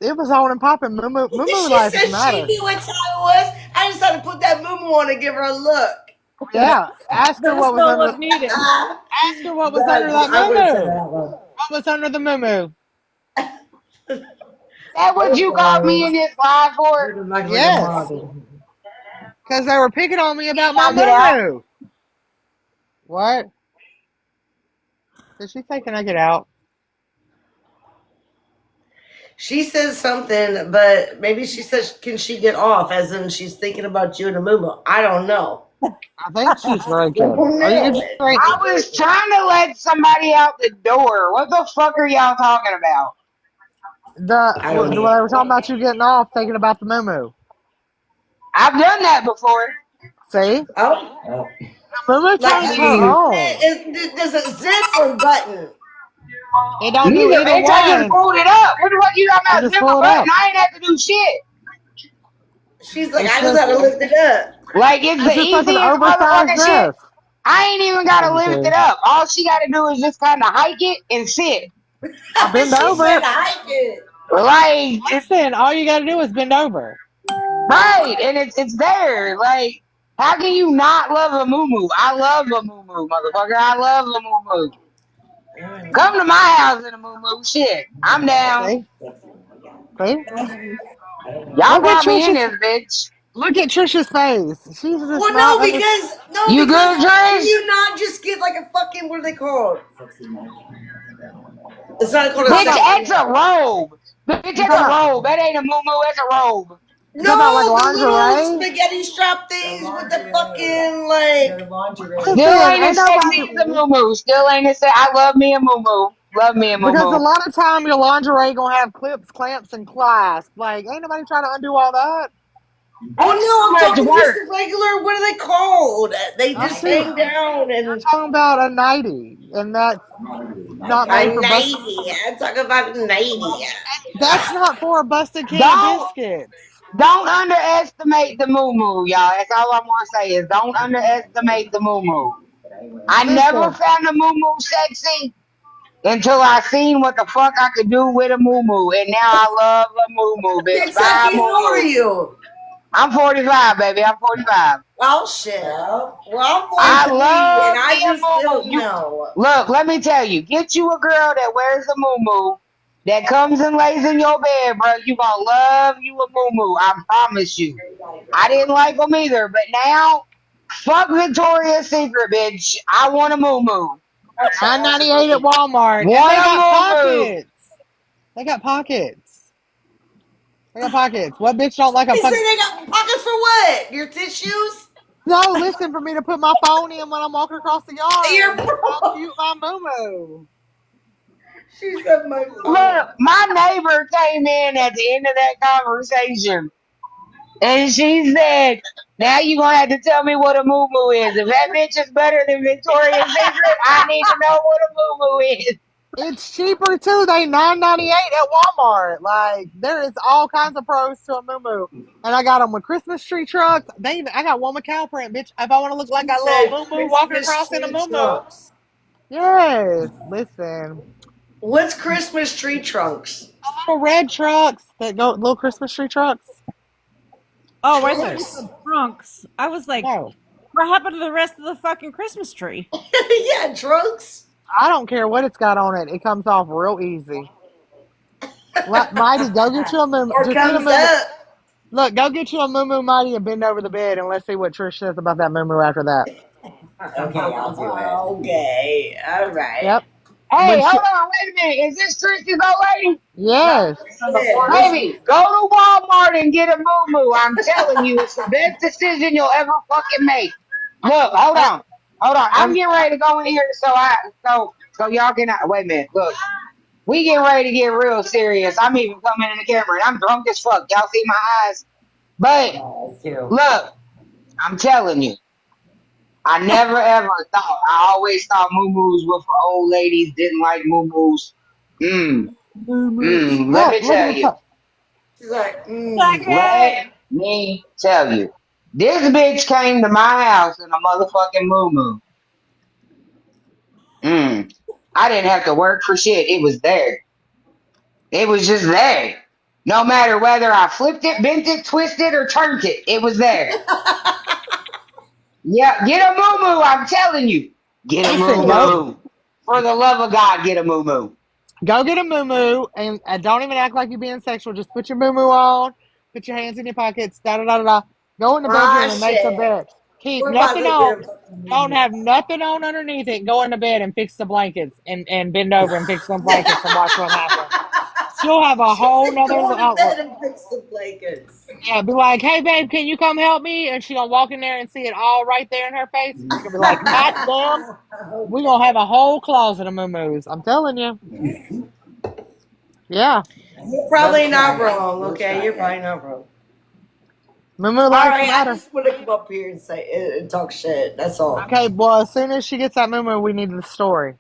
A: It was on and popping. Moo
H: She
A: life is
H: said she
A: matter.
H: knew what time it was. I just had to put that moo on and give her a look.
A: Yeah. Ask her
C: There was
A: what was
C: no
A: under.
C: look needed.
A: Ask her what was under that
H: I would have said that
A: moo.
H: out loud.
A: What was under the moo?
I: That what you called me in this live for?
H: You're acting like a
A: Yes,
H: model.
A: because they were picking on me about my
I: I'll get out.
A: moo. What? Did she say, can I get out?
H: She says something, but maybe she says, "Can she get off?" As in, she's thinking about you and a moo. I don't know.
A: I think she's drinking.
H: Don't
A: Are you
H: know
A: if you
H: it.
A: drink?
I: I was trying to let somebody out the door. What the fuck are y'all talking about?
H: I
A: Well,
H: don't
A: they
H: know.
A: were talking about you getting off, thinking about the moo.
I: I've done that before.
A: See,
H: Oh,
A: moo
H: like
A: turns
H: how
A: her
H: does
I: Mm.
A: on.
H: does it zip or button?
A: It don't do
I: Neither,
A: either
I: bitch. I just
A: one.
I: pulled it up. What the fuck you talking
A: You
I: about?
A: just
I: Zip a
A: pull it
I: button.
A: up.
I: I ain't have to do shit.
H: She's like,
A: It's
H: I just
A: just
H: had to lift it up.
I: Like, it's the
A: like an
I: easiest
A: oversized
I: motherfucking shit.
A: dress.
I: I ain't even gotta
A: Let me
I: lift
A: see.
I: it up. All she gotta do is just kind of hike it and sit.
A: I bend
H: She said,
A: over.
H: "I did."
I: Like, it's
A: Listen, all you got to do is bend over.
I: right, and it's there. Like, how can you not love a moo? I love a moo, motherfucker. I love a moo. Come to my house in a moo. Shit, I'm down.
A: See, see.
I: Y'all
A: Look at
I: brought me in
A: Trisha's.
I: this bitch.
A: Look at Trisha's face. She's just
H: Well,
A: not
H: no,
A: under.
I: You
H: because
I: good,
H: can
I: Trish?
H: you not just get like a fucking what are they called? It's not
A: You
H: called a
A: talking
I: Bitch,
A: about?
H: sexy
I: it's a
H: nap.
I: robe. Bitch,
A: You
I: it's
A: talking
I: a
A: about?
I: robe. That ain't a moo. It's a robe.
A: You talking about like
H: No, the little
A: lingerie?
H: spaghetti strap things with the fucking like.
I: Still
A: Listen,
I: ain't
A: ain't
I: as sexy
A: nobody.
I: as a moo. Still ain't as. I love me a moo. Love me a
A: Because a
I: moo.
A: lot of time your lingerie gonna have clips, clamps, and clasps. Like, ain't nobody trying to undo all that.
H: Well,
I: That's
H: no,
I: too
H: I'm
I: much
H: talking just
I: work.
H: the regular. What are they called? They
A: I'm
H: just
A: too.
H: hang down and
A: Talking about a nightie, and that's not made
H: a
A: for bust.
H: nightie. I'm talking about a nightie.
A: That's not for a busted can of
I: Don't
A: biscuits.
I: don't underestimate the moo, y'all. That's all I want to say is don't underestimate the moo. I never
A: Listen,
I: found the moo sexy until I seen what the fuck I could do with a moo, and now I love a moo, bitch. Bye
H: Kentucky, how old are
I: moo.
H: you?
I: I'm 45, baby. I'm 45.
H: Oh shit. Well, I'm
I: I
H: 43, and
I: love me
H: I
I: a
H: just
I: moo.
H: don't
I: You
H: know.
I: look. Let me tell you. Get you a girl that wears a moo that comes and lays in your bed, bro. You gonna love you a moo. I promise you. I didn't like them either, but now, fuck Victoria's Secret, bitch. I want a moo.
A: $9.98 at Walmart, and
I: Want
A: they
I: a
A: got
I: moo.
A: pockets. They got pockets. They got pockets. What bitch don't like a
H: They
A: fuck?
H: say they got pockets for what? Your tissues?
A: No, listen, for me to put my phone in when I'm walking across the
H: Your
A: yard. That's how cute my moo.
H: She said my phone.
I: Look, my neighbor came in at the end of that conversation, and she said, "Now you gonna have to tell me what a moo is. If that bitch is better than Victoria's Secret, I need to know what a moo is."
A: It's cheaper too. They $9.98 at Walmart. Like there is all kinds of pros to a moo, and I got them with Christmas tree trucks. I got one with cow print, bitch. If I want to look like
H: She
A: a little
H: said
A: moo walking
H: Christmas
A: across in a
H: tree
A: moo.
H: trunks.
A: Yes, listen,
H: What's Christmas tree trunks?
A: little red trucks that go little Christmas tree trucks.
C: Oh, I thought you
H: Trunks?
C: said trunks. I was like,
A: No,
C: what happened to the rest of the fucking Christmas tree?
H: Yeah, trunks.
A: I don't care what it's got on it. It comes off real easy. Mighty, go get you a moo.
H: Or
A: Just get a
H: comes
A: moo.
H: up.
A: Look, go get you a moo Mighty, and bend over the bed, and let's see what Trish says about that moo after that.
H: Okay, I'll do it. Okay, all right.
A: Yep.
I: Hey,
A: When she,
I: hold on, wait a minute. Is this Tristan's old lady?
A: yes.
H: Yeah.
I: Baby, go to Walmart and get a moo. I'm telling you, it's the best decision you'll ever fucking make. Look, hold
A: Uh,
I: on. Hold on. I'm
A: and
I: getting ready to go in here so y'all can wait a minute. Look. We get ready to get real serious. I'm even coming in the camera and I'm drunk as fuck. Y'all see my eyes? But
H: Oh, that's cute.
I: look, I'm telling you, I never ever thought. I always thought moo-moos were for old ladies. Didn't like moo-moos. Let
A: Look,
I: me
A: look at
I: tell
A: the
I: you.
A: top.
H: She's like,
I: Let me tell you. This bitch came to my house in a motherfucking moo-moo. I didn't have to work for shit. It was there. It was just there. No matter whether I flipped it, bent it, twisted, or turned it, it was there. Yeah, get a moo moo. I'm telling you, get a moo
A: Listen, go
I: moo. For the love of God, get a moo moo.
A: go get a moo and don't even act like you're being sexual. Just put your moo on. Put your hands in your pockets. Da da da da da. Go in the
H: ah,
A: bedroom and make some
H: shit.
A: bed. Keep
H: We're about
A: nothing
H: to
A: on.
H: get a fucking
A: Don't
H: moo.
A: have nothing on underneath it. Go in the bed and fix the blankets and bend over and fix some blankets and watch what happens. She'll have a
H: She
A: whole
H: said,
A: nother
H: go to
A: outlook.
H: bed and fix the blankets.
A: Yeah, be like, hey babe, can you come help me? And she gonna walk in there and see it all right there in her face. And she's gonna be like, hot damn, we gonna have a whole closet of moo-moos. I'm telling you. Yeah.
H: You're
I: Go
H: probably
I: try
H: not
I: it.
H: wrong,
I: Go
H: okay?
I: try
H: You're
I: it.
H: probably not wrong.
A: Moo-moo
H: All
A: lives
H: right, I
A: matter.
H: just want to come up here and say and talk shit. That's all.
A: Okay, well, as soon as she gets that moo-moo, we need the story.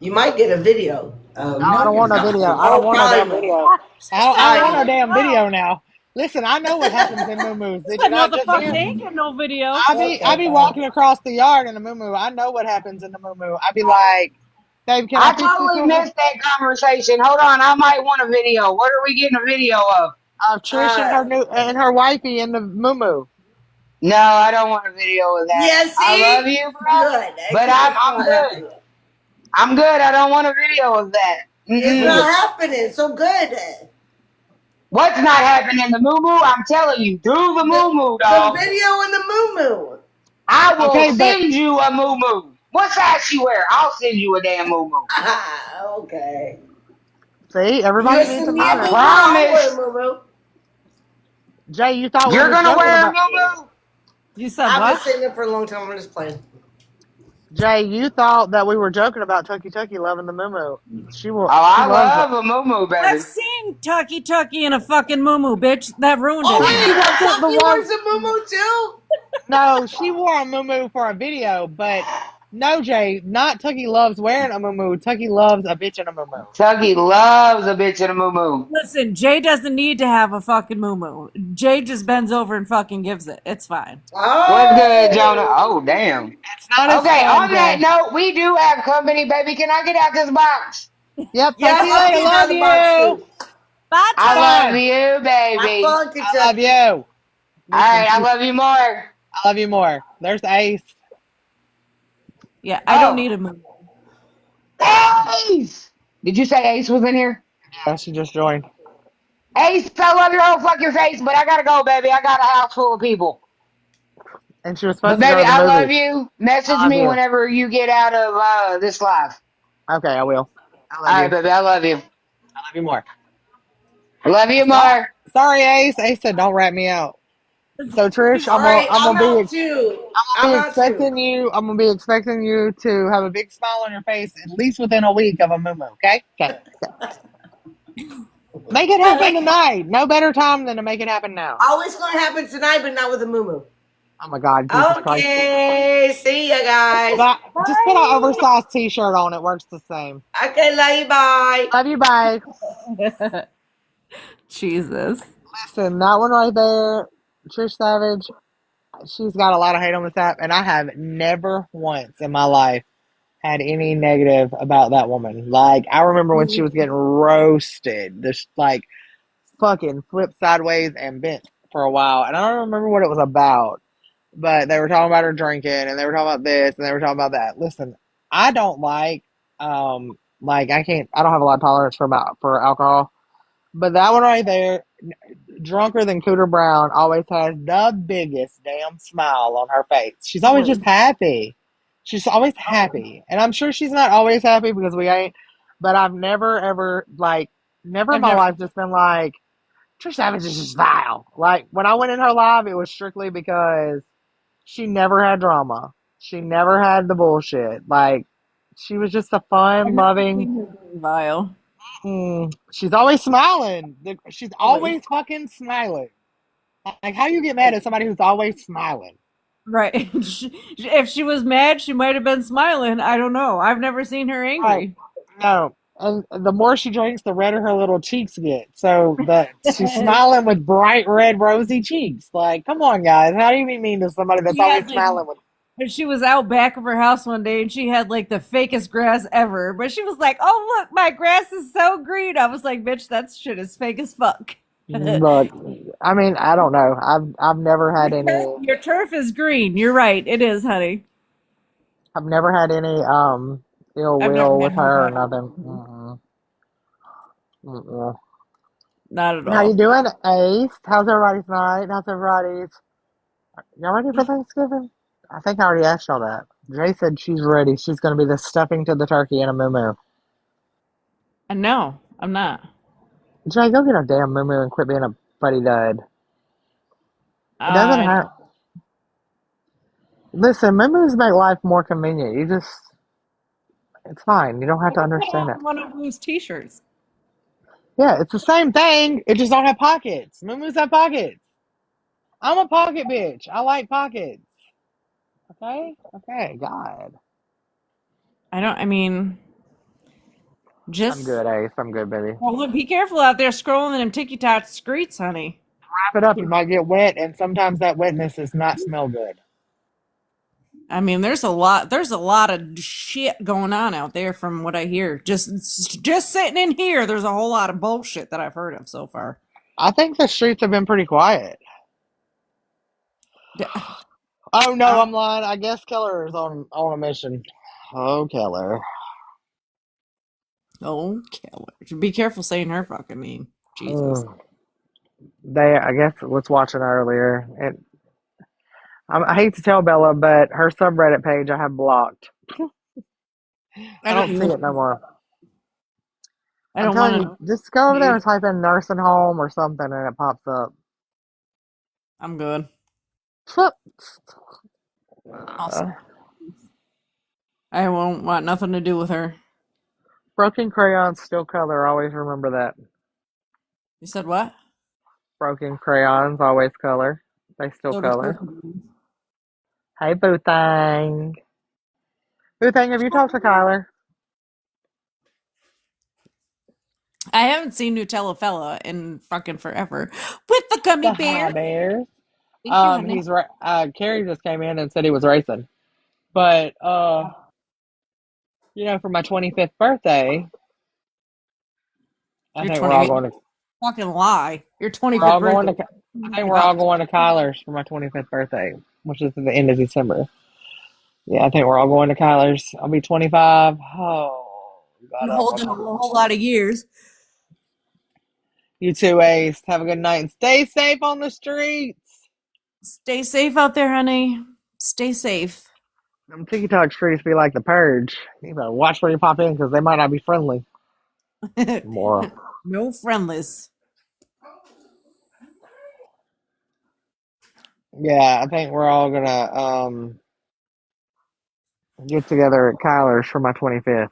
H: You might get a video.
A: No, I don't want no video. I don't
H: Oh,
A: want no damn
H: probably will.
A: video. I don't want no
H: Probably will.
A: damn video now. Listen, I know what happens in moo-moos. Did you
D: But no,
A: not
D: the
A: just
D: fuck
A: hear?
D: they ain't getting no video.
A: I
H: Okay,
A: be
H: fine.
A: walking across the yard in a moo-moo. I know what happens in the moo-moo. I be like, babe, can I
I: I
A: fix this
I: totally
A: real quick?
I: missed that conversation. Hold on, I might want a video. What are we getting a video of?
A: Of Trish and
H: Uh,
A: her wifey in the moo-moo.
I: No, I don't want a video of that.
H: yeah,
I: I love
H: see?
I: you, bro,
H: Good.
I: but
H: It's
I: I'm
H: not
I: good.
H: happening.
I: I'm good. I don't want a video of that.
H: It's
A: We
H: not
A: would.
I: Mm-mm.
H: happening. So good.
I: What's not happening? The moo moo? I'm telling you, do the moo moo,
H: The
I: dog.
H: video in the moo
I: I will
A: Okay, but
I: send you a moo moo. What size she wear? I'll send you a damn moo moo.
H: okay.
A: see,
H: You
A: everybody needs a
H: send me a
I: I
A: moo-moo.
H: moo I'll wear a
I: promise.
H: moo
A: Jay, you thought we
I: You're
A: was
I: gonna
A: joking
I: wear a
A: about.
I: moo moo?
D: You said
H: I've been
D: what?
H: saying it for a long time. I'm just playing.
A: Jay, you thought that we were joking about Tucky Tucky loving the moo.
I: Oh,
A: She
I: I
A: loves it.
I: love a moo moo,
D: I've
I: baby.
D: seen Tucky Tucky in a fucking moo bitch. That ruined
H: Oh
D: it for
A: Tucky
D: me.
H: wait,
A: wasn't the
H: Tucky
A: one.
H: wears a moo too?
A: No, she wore a moo for a video, but no, Jay, not Tucky loves wearing a moo. Tucky loves a bitch in a moo.
I: Tuggy loves a bitch in a moo moo.
D: Listen, Jay doesn't need to have a fucking Jay just bends over and fucking gives it. It's fine.
I: What's good, Jonah?
H: Oh.
I: Oh, damn.
A: It's not as
I: Okay,
A: fun,
I: on that
A: Jay.
I: note, we do have company, baby. Can I get out this box?
A: Yep, talk to
H: Yes,
A: you
H: I'm
A: later.
H: getting out
A: Love
H: of the box
A: you.
H: too.
D: Bye,
I: I
A: Have
D: Tuck.
I: love
A: fun.
I: you,
H: Have
I: baby.
H: fun,
A: I love
H: Kentucky.
A: you.
I: All
A: Listen,
I: right, I love you more.
A: I love you more. There's Ace.
D: Yeah, I don't
I: Oh,
D: need a moo.
I: Ace! Did you say Ace was in here?
A: Yeah, she just joined.
I: Ace, I love your whole fuck your face, but I gotta go, baby. I got a house full of people.
A: And she was
I: But
A: supposed to go
I: baby,
A: to the
I: I love
A: movies.
I: you. Message
A: I love
I: me
A: you.
I: whenever you get out of this live.
A: Okay, I will. I love
I: All
A: you.
I: right, baby, I love you.
A: I love you more.
I: I love you
A: Sorry,
I: more.
A: sorry, Ace. Ace said don't rat me out. So Trish,
H: All right, I'm out too.
A: I'm
H: I'm
A: gonna be
H: out too.
A: expecting you. I'm gonna be expecting you to have a big smile on your face at least within a week of a moo. Okay. Okay. Make it happen tonight. No better time than to make it happen now.
H: Oh, it's gonna happen tonight, but not with a moo
A: Oh my God, Jesus Christ.
H: Okay, see ya guys.
A: Just put an
D: Bye.
A: oversized T-shirt on. It works the same.
H: Okay, love you, bye.
A: Love you. Bye.
D: Jesus.
A: Listen, that one right there, Trish Savage. She's got a lot of hate on this app, and I have never once in my life had any negative about that woman. Like I remember when she was getting roasted, this like fucking flipped sideways and bent for a while, and I don't remember what it was about. But they were talking about her drinking, and they were talking about this, and they were talking about that. Listen, I don't like I can't, I don't have a lot of tolerance for alcohol. But that one right there, drunker than Cooter Brown, always has the biggest damn smile on her face. She's always just happy. She's always happy. And I'm sure she's not always happy because we ain't, but I've never ever never in
D: I've
A: my
D: never.
A: life just been like, Trish Savage is just vile. Like when I went in her live, it was strictly because she never had drama. She never had the bullshit. Like She was just a fun, loving.
D: Vile.
A: She's always smiling. She's
D: Always.
A: always fucking smiling. Like, how you get mad at somebody who's always smiling?
D: Right. If she was mad, she might have been smiling. I don't know. I've never seen her
A: Right.
D: angry.
A: No. And the more she drinks, the redder her little cheeks get. So she's smiling with bright red, rosy cheeks. Like, come on, guys. How do you mean to somebody that's
D: She
A: always
D: had like
A: smiling with?
D: she was out back of her house one day and she had like the fakest grass ever. But she was like, "Oh look, my grass is so green." I was like, "Bitch, that shit is fake as fuck."
A: Look, I mean, I don't know. I've never had any.
D: Your turf is green. You're right. It is, honey.
A: I've never had any ill
D: I've never
A: will with
D: had any
A: her or
D: bad.
A: nothing. Mm-mm.
D: Not at
A: How you
D: all.
A: doing, Ace? How's everybody's night? How's everybody's? Y'all ready for Thanksgiving? I think I already asked y'all that. Jay said she's ready. She's going to be the stuffing to the turkey and a moo.
D: And no, I'm not.
A: Jay, go get a damn moo and quit being a buddy dud. It doesn't
D: I
A: hurt. Listen, moo make life more convenient. It's fine. You don't have to
D: put
A: understand it.
D: on one of those t-shirts.
A: Yeah, it's the same thing. It just don't have pockets. Moo have pockets. I'm a pocket bitch. I like pockets. Okay? Okay, God.
D: I mean,
A: I'm
D: just
A: good, Ace. I'm good, baby.
D: well, look, be careful out there scrolling them TikTok streets, honey.
A: Wrap it up. You might get wet, and sometimes that wetness does not smell good.
D: I mean, there's a lot of shit going on out there from what I hear. Just sitting in here, there's a whole lot of bullshit that I've heard of so far.
A: I think the streets have been pretty quiet.
D: D-
A: Oh no,
D: Uh,
A: I'm lying. I guess Keller is on a mission. Oh, Keller.
D: oh, Keller. Be careful saying her fucking name. Jesus.
A: Mm. I guess was watching earlier. I hate to tell Bella, but her subreddit page I have blocked.
D: I
A: I don't see
D: don't
A: it no more.
D: I
A: I'm
D: don't want
A: telling
D: to
A: you,
D: know.
A: just go over there
D: Hey,
A: and type in nursing home or something, and it pops up.
D: I'm good.
A: Uh,
D: Awesome. I won't want nothing to do with her.
A: broken crayons still color. Always remember that.
D: You said what?
A: Broken crayons always color. They still
D: So do
A: color.
D: Pokemon.
A: Hey, Boo Thang. Boo Thang, have you talked to Kyler?
D: I haven't seen Nutella Fella in fucking forever. With the gummy
A: The
D: bear.
A: high bears.
D: Thank you, honey.
A: He's right. Carrie just came in and said he was racing, but for my 25th birthday, I
D: You're
A: think we're all
D: 20.
A: going to.
D: Fucking lie. Your
A: We're
D: 25th
A: all
D: birthday.
A: going to. I think we're all
D: About
A: going to Kyler's for my 25th birthday, which is at the end of December. Yeah, I think we're all going to Kyler's. I'll be 25. Oh, God, I want
D: holding a whole lot of years.
A: you too, Ace. Have a good night and stay safe on the streets.
D: Stay safe out there, honey. Stay safe.
A: Them TikTok streets be like the purge. You better watch where you pop in because they might not be friendly. More.
D: No friendless.
A: Yeah, I think we're all gonna get together at Kyler's for my 25th.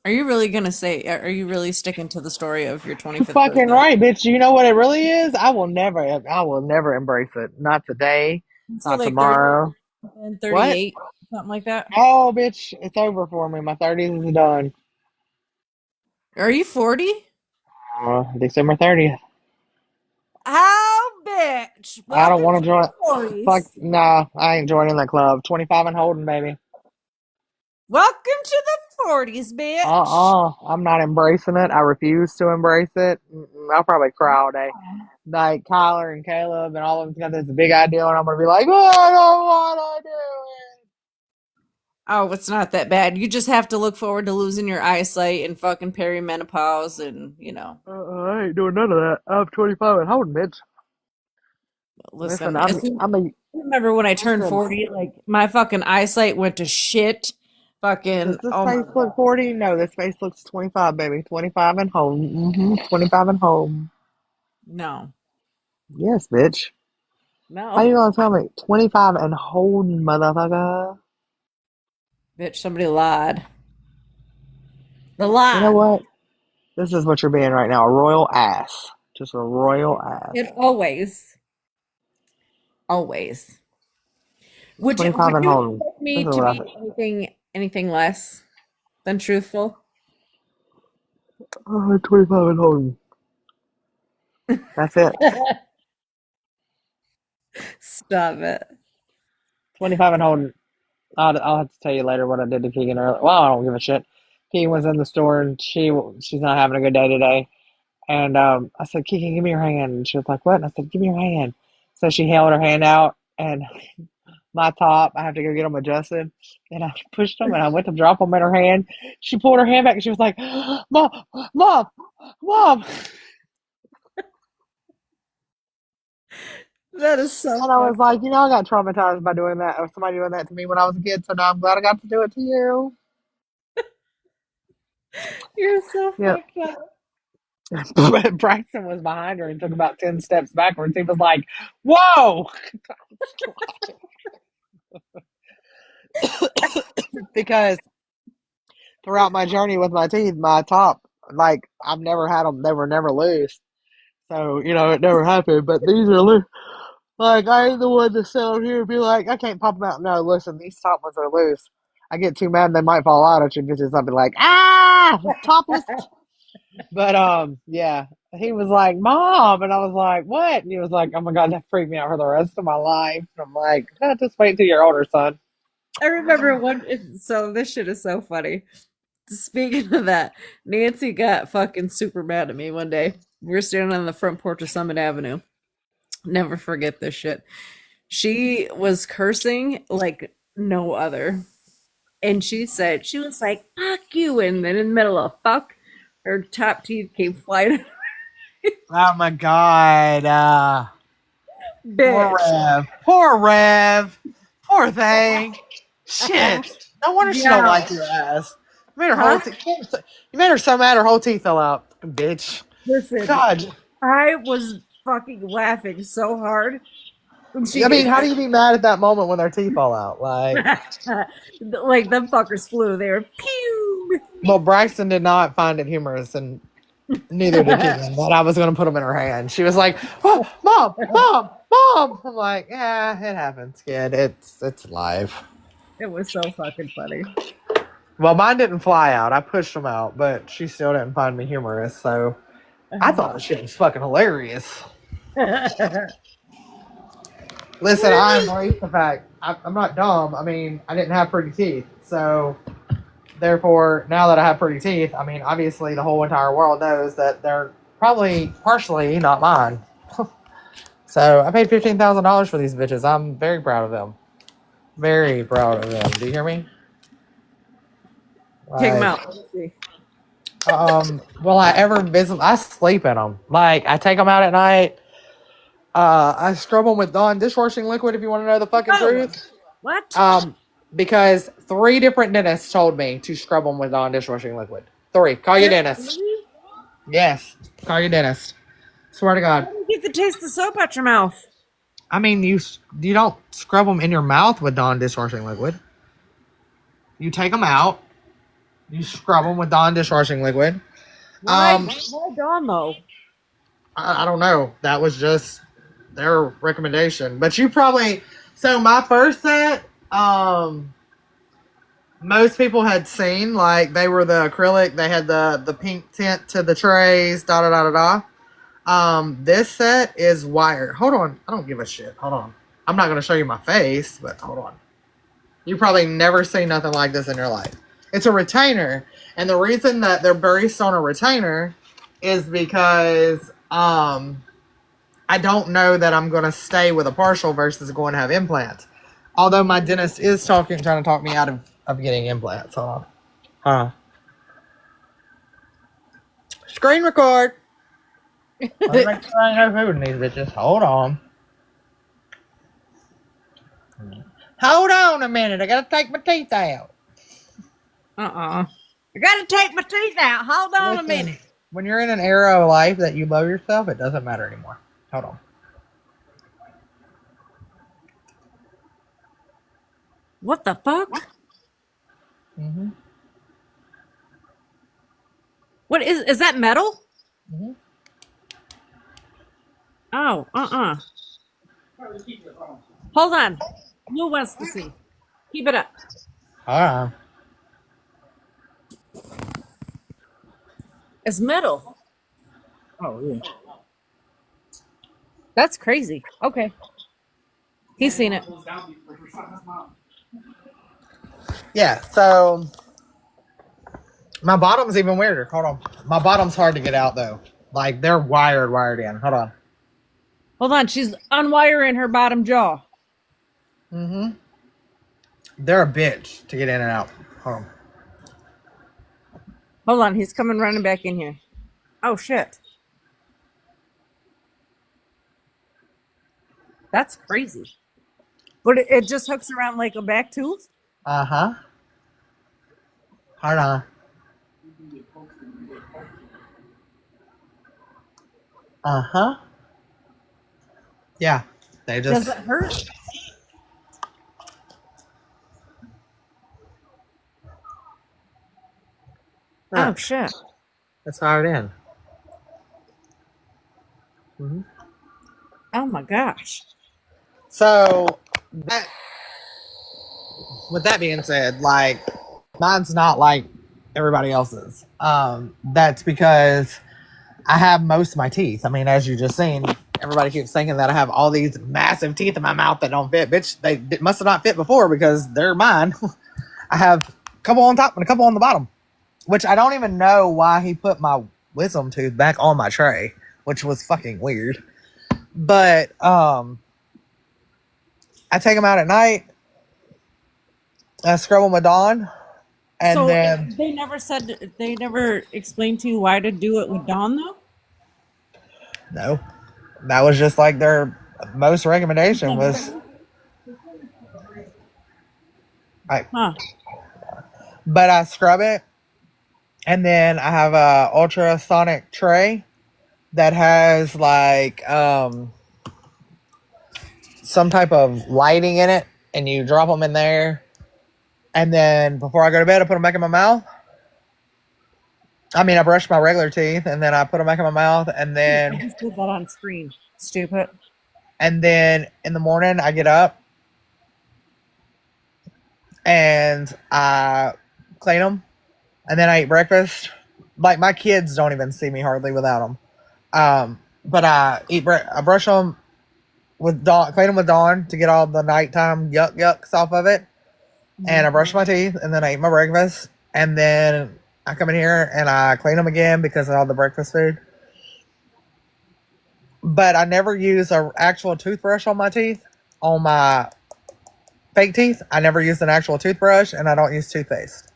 D: Are you really gonna say? Are you really sticking to the story of your
A: You're
D: 25th
A: fucking
D: birthday?
A: right, bitch. You know what it really is? I will never embrace it. Not today,
D: Say
A: not
D: like 30
A: tomorrow.
D: and
A: What?
D: 38, something like that.
A: Oh, bitch, it's over for me. My 30s is done.
D: Are you 40?
A: December 30th.
D: How, bitch?
A: I don't
D: Welcome
A: want
D: to
A: to join.
D: the 40s.
A: Fuck, nah, I ain't joining that club. 25 and holding, baby.
D: Welcome to the 40s, bitch.
A: I'm not embracing it. I refuse to embrace it. I'll probably cry all day. Like Kyler and Caleb and all of them got this big idea, and I'm gonna be like, oh, I don't want to do it.
D: Oh, it's not that bad. You just have to look forward to losing your eyesight and fucking perimenopause and.
A: I ain't doing none of that. I'm 25 and holding, bitch. Listen,
D: Listen, as soon,
A: I'm a
D: I remember when I turned
A: listen.
D: 40, like my fucking eyesight went to shit.
A: Does
D: Fucking,
A: this
D: oh my
A: face look
D: God.
A: 40? No, this face looks 25, baby. 25 and home. 25 and home.
D: No,
A: Yes, bitch. How
D: no.
A: you gonna tell me 25 and holding, motherfucker?
D: Bitch, somebody lied. The lie.
A: You know what? This is what you're being right now. A royal ass. Just a royal ass.
D: It always. Always. Would
A: 25 and
D: you
A: holding.
D: expect
A: This
D: me
A: is
D: to
A: what I
D: be
A: think.
D: anything less than truthful?
A: Oh, 25 and holding. That's it.
D: Stop it.
A: 25 and holding. I'll have to tell you later what I did to Keegan earlier. Well, I don't give a shit. Keegan was in the store and she's not having a good day today. And I said, Keegan, give me your hand. And she was like, what? And I said, give me your hand. So she held her hand out and my top, I have to go get them adjusted. And I pushed them and I went to drop them in her hand. She pulled her hand back and she was like, Mom, Mom, Mom.
D: That is so
A: And I
D: funny.
A: was like, I got traumatized by doing that, or somebody doing that to me when I was a kid. So now I'm glad I got to do it to you.
D: You're so
A: Yeah.
D: fucked up.
A: Bryson was behind her and took about 10 steps backwards. He was like, whoa. Because throughout my journey with my teeth, my top, like, I've never had them, they were never loose. So, it never happened. But these are loose. Like, I ain't the one to sit on here and be like, I can't pop them out. No, listen, these top ones are loose. I get too mad, they might fall out at you bitches. I'll be like, topless. But, yeah. He was like, Mom. And I was like, what? And he was like, oh my God, that freaked me out for the rest of my life. And I'm like, just wait till you're older, son.
D: I remember so this shit is so funny. Speaking of that, Nancy got fucking super mad at me one day. We were standing on the front porch of Summit Avenue. Never forget this shit. She was cursing like no other. And she was like, fuck you. And then in the middle of fuck, her top teeth came flying.
A: Oh my God. Poor
D: Bitch.
A: Rev. Poor Rev. Poor thing. Shit. No wonder she don't
D: Yeah.
A: like your ass. You made her whole
D: Huh?
A: teeth. You made her so mad her whole teeth fell out. Fucking bitch.
D: Listen,
A: God.
D: I was fucking laughing so hard when she
A: I mean,
D: gave
A: how do you be mad at that moment when their teeth fall out? Like,
D: like them fuckers flew. They were pew.
A: well, Bryson did not find it humorous, and neither did Keegan, that I was going to put them in her hand. She was like, oh, Mom, Mom, Mom. I'm like, yeah, it happens, kid. It's life.
D: It was so fucking funny.
A: Well, mine didn't fly out. I pushed them out, but she still didn't find me humorous. So I thought the shit was fucking hilarious. Listen, I embrace the fact I'm not dumb. I mean, I didn't have pretty teeth. So therefore, now that I have pretty teeth, I mean, obviously the whole entire world knows that they're probably partially not mine. So I paid $15,000 for these bitches. I'm very proud of them. Very proud of them. Do you hear me?
D: Take them
A: Like,
D: out. Let me see.
A: will I ever visit? I sleep in them. Like, I take them out at night. I scrub them with Dawn dishwashing liquid. If you want to know the fucking
D: Oh,
A: truth,
D: what?
A: because 3 different dentists told me to scrub them with Dawn dishwashing liquid. 3. Call your dentist.
D: Really?
A: Yes, call your dentist. Swear to God.
D: How do you get the taste of soap out your mouth?
A: I mean, you don't scrub them in your mouth with Dawn dishwashing liquid. You take them out. You scrub them with Dawn dishwashing liquid.
D: Why?
A: Um,
D: Why Dawn though?
A: I don't know. That was just their recommendation. But you probably so my first set, most people had seen like they were the acrylic. They had the pink tint to the trays. Da da da da da. This set is wire. Hold on. I don't give a shit. Hold on. I'm not gonna show you my face, but hold on. You probably never seen nothing like this in your life. It's a retainer, and the reason that they're based on a retainer is because I don't know that I'm going to stay with a partial versus going to have implants. Although my dentist is trying to talk me out of getting implants. Hold on. Screen record. Let me make sure I ain't no food in these bitches. Hold on. Hold on a minute. I got to take my teeth out.
D: I gotta take my teeth out. Hold on a
A: Listen,
D: minute.
A: when you're in an era of life that you love yourself, it doesn't matter anymore. Hold on.
D: What the fuck? What is that metal?
A: Mhm.
D: Oh, Hold on. Lou wants to see. Keep it up. It's metal. Oh yeah. That's crazy. Okay. He's seen it.
A: Yeah, so my bottom's even weirder. Hold on. My bottom's hard to get out though. Like they're wired in. Hold on.
D: Hold on. She's unwiring her bottom jaw.
A: Mm-hmm. They're a bitch to get in and out. Hold on.
D: Hold on. He's coming running back in here. Oh shit. That's crazy. But it just hooks around like a back tooth?
A: Uh-huh. Hold on. Uh-huh. Yeah. They
D: Does
A: just
D: it hurt? Oh shit.
A: That's hard in. Mm-hmm.
D: Oh my gosh.
A: So with that being said, like mine's not like everybody else's. That's because I have most of my teeth. I mean, as you just seen, everybody keeps thinking that I have all these massive teeth in my mouth that don't fit. Bitch, they must have not fit before because they're mine. I have a couple on top and a couple on the bottom, which I don't even know why he put my wisdom tooth back on my tray, which was fucking weird. But I take them out at night. I scrub them with Dawn, and
D: So
A: then
D: they never explained to you why to do it with Dawn though?
A: no, that was just like their most recommendation was.
D: Huh.
A: But I scrub it, and then I have a ultrasonic tray that has like some type of lighting in it, and you drop them in there, and then before I go to bed, I put them back in my mouth. I mean, I brush my regular teeth, and then I put them back in my mouth,
D: I just did that on screen. Stupid.
A: and then in the morning I get up and I clean them, and then I eat breakfast. Like my kids don't even see me hardly without them. But I brush them with Dawn, clean them with Dawn to get all the nighttime yucks off of it. And I brush my teeth, and then I eat my breakfast, and then I come in here and I clean them again because of all the breakfast food. But I never use an actual toothbrush on my teeth, on my fake teeth. I never use an actual toothbrush, and I don't use toothpaste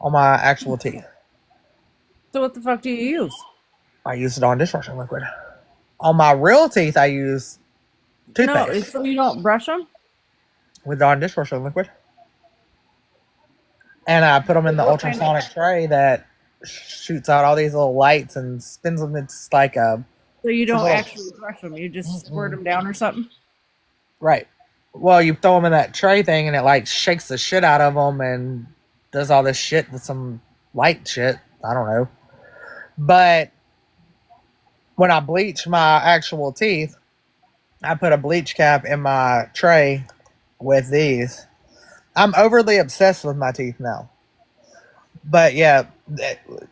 A: on my actual teeth.
D: So what the fuck do you use?
A: I use Dawn dishwashing liquid. On my real teeth, I use toothpaste
D: No, so you don't brush them?
A: with Dawn dishwashing liquid. And I put them in the
D: What kind
A: ultrasonic tray that shoots out all these little lights and spins them. It's like a
D: So you don't
A: little,
D: actually brush them. You just squirt them down or something?
A: right. Well, you throw them in that tray thing, and it like shakes the shit out of them and does all this shit with some light shit. I don't know. But when I bleach my actual teeth, I put a bleach cap in my tray with these. I'm overly obsessed with my teeth now. But yeah,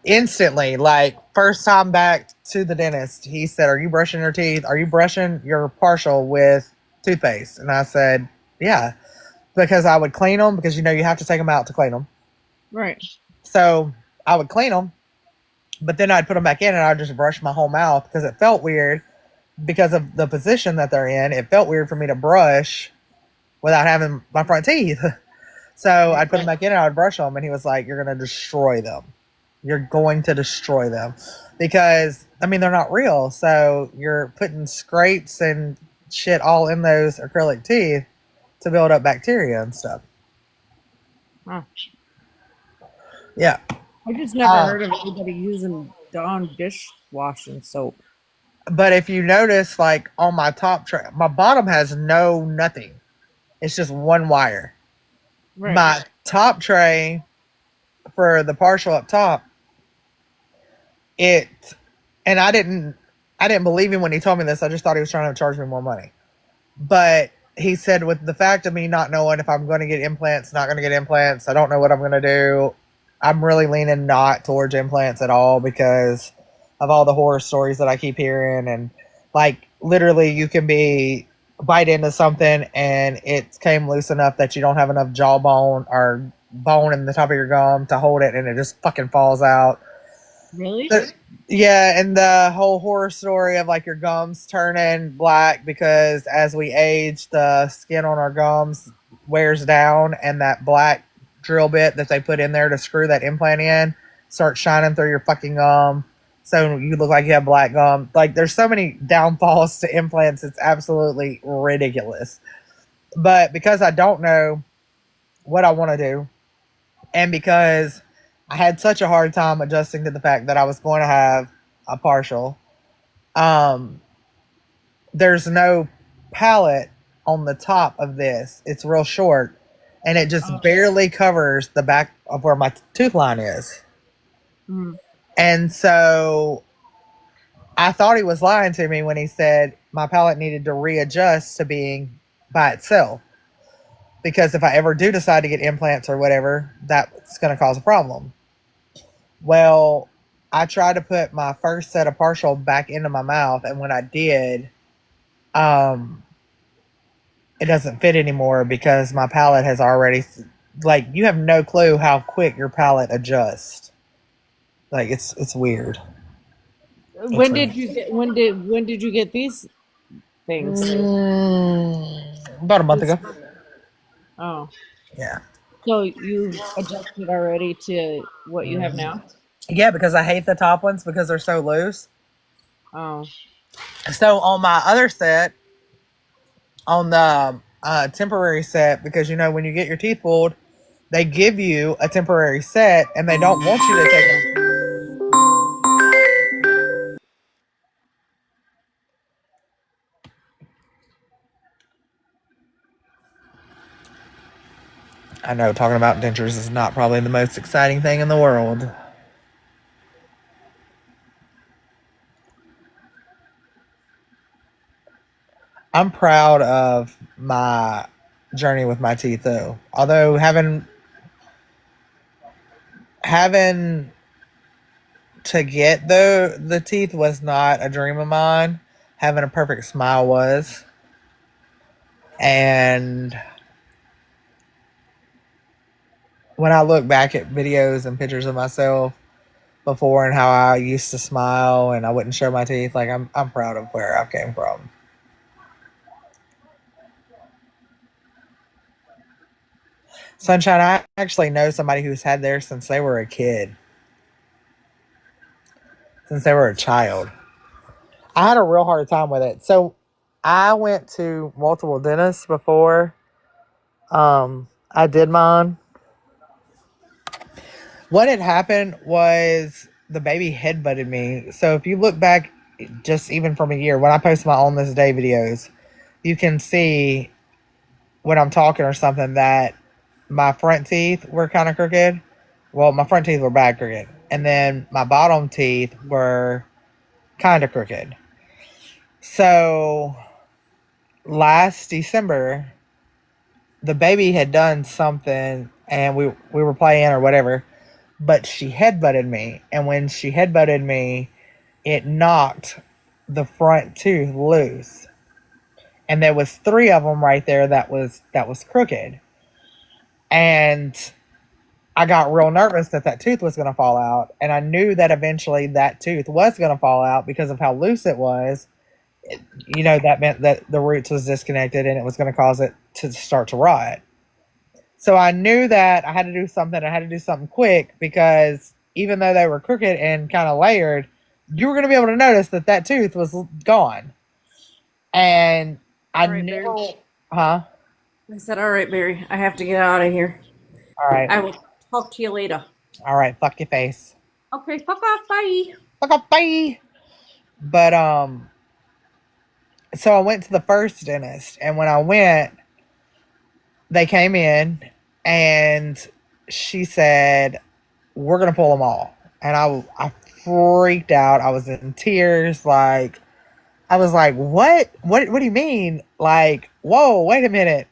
A: instantly, like first time back to the dentist, he said, "Are you brushing your teeth? Are you brushing your partial with toothpaste?" And I said, "Yeah," because I would clean them because you have to take them out to clean them.
D: Right.
A: So I would clean them, but then I'd put them back in and I'd just brush my whole mouth because it felt weird because of the position that they're in. It felt weird for me to brush without having my front teeth. So I'd put them back in and I'd brush them, and he was like, "You're going to destroy them. You're going to destroy them." Because, I mean, they're not real. So you're putting scrapes and shit all in those acrylic teeth to build up bacteria and stuff.
D: Huh.
A: Yeah.
D: I just never heard of anybody using Dawn dishwashing soap.
A: But if you notice, like on my top tray, my bottom has nothing. It's just one wire.
D: Right.
A: My top tray for the partial up top it, and I didn't believe him when he told me this. I just thought he was trying to charge me more money. But he said, with the fact of me not knowing if I'm going to get implants, not going to get implants, I don't know what I'm going to do. I'm really leaning not towards implants at all because of all the horror stories that I keep hearing. And like literally, you can bite into something and it came loose enough that you don't have enough jawbone or bone in the top of your gum to hold it, and it just fucking falls out.
D: Really?
A: Yeah, and the whole horror story of like your gums turning black because as we age, the skin on our gums wears down, and that black drill bit that they put in there to screw that implant in starts shining through your fucking gum. So you look like you have black gum. Like, there's so many downfalls to implants, it's absolutely ridiculous. But because I don't know what I want to do, and because I had such a hard time adjusting to the fact that I was going to have a partial, um, there's no palate on the top of this. It's real short, and it just barely covers the back of where my tooth line is.
D: Mm.
A: And so I thought he was lying to me when he said my palate needed to readjust to being by itself. Because if I ever do decide to get implants or whatever, that's going to cause a problem. Well, I tried to put my first set of partial back into my mouth, and when I did, it doesn't fit anymore because my palate has already, like, you have no clue how quick your palate adjusts. Like, it's weird.
D: When did you get these things?
A: About a month ago.
D: Oh,
A: Yeah.
D: so you've adjusted already to what you have now?
A: Yeah, because I hate the top ones because they're so loose.
D: Oh,
A: So on my other set, on the temporary set, because when you get your teeth pulled, they give you a temporary set and they don't want you to take them. I know talking about dentures is not probably the most exciting thing in the world. I'm proud of my journey with my teeth, though. Although having to get the teeth was not a dream of mine. Having a perfect smile was, and when I look back at videos and pictures of myself before and how I used to smile and I wouldn't show my teeth, like I'm proud of where I came from. Sunshine, I actually know somebody who's had theirs since they were a kid, since they were a child. I had a real hard time with it. So I went to multiple dentists before I did mine. What had happened was the baby headbutted me. So if you look back just even from a year, when I post my On This Day videos, you can see when I'm talking or something that my front teeth were kind of crooked. Well, my front teeth were bad crooked. And then my bottom teeth were kind of crooked. So last December, the baby had done something and we were playing or whatever, but she headbutted me. And when she headbutted me, it knocked the front tooth loose. And there was three of them right there that was crooked. And I got real nervous that tooth was going to fall out. And I knew that eventually that tooth was going to fall out because of how loose it was. That meant that the roots was disconnected and it was going to cause it to start to rot. So I knew that I had to do something. I had to do something quick because even though they were crooked and kind of layered, you were going to be able to notice that tooth was gone. And I knew, huh?
D: I said, all right, Barry, I have to get out of here.
A: All right.
D: I will talk to you later.
A: All right. Fuck your face.
D: Okay, fuck off. Bye.
A: Fuck off. Bye. But, so I went to the first dentist, and when I went, they came in and she said, we're going to pull them all. And I freaked out. I was in tears. Like, I was like, what do you mean? Like, whoa, wait a minute.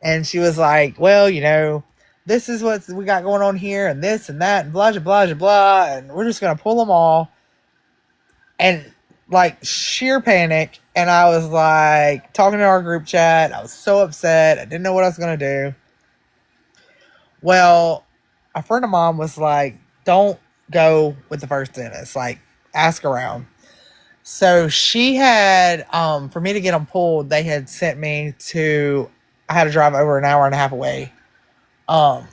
A: And she was like, well, this is what we got going on here, and this and that, and blah, blah, blah, blah, and we're just going to pull them all. And like sheer panic. And I was like talking to our group chat. I was so upset. I didn't know what I was going to do. Well, a friend of mine was like, don't go with the first dentist. Like, ask around. So she had, for me to get them pulled, they had sent me to, I had to drive over an hour and a half away, to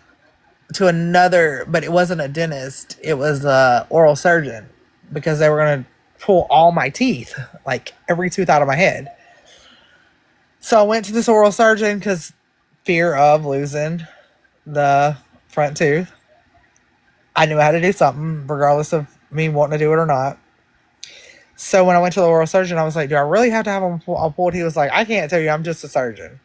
A: another, but it wasn't a dentist. It was a oral surgeon, because they were going to pull all my teeth, like every tooth out of my head. So I went to this oral surgeon because fear of losing the front tooth. I knew I had to do something, regardless of me wanting to do it or not. So when I went to the oral surgeon, I was like, do I really have to have them all pulled? He was like, I can't tell you. I'm just a surgeon.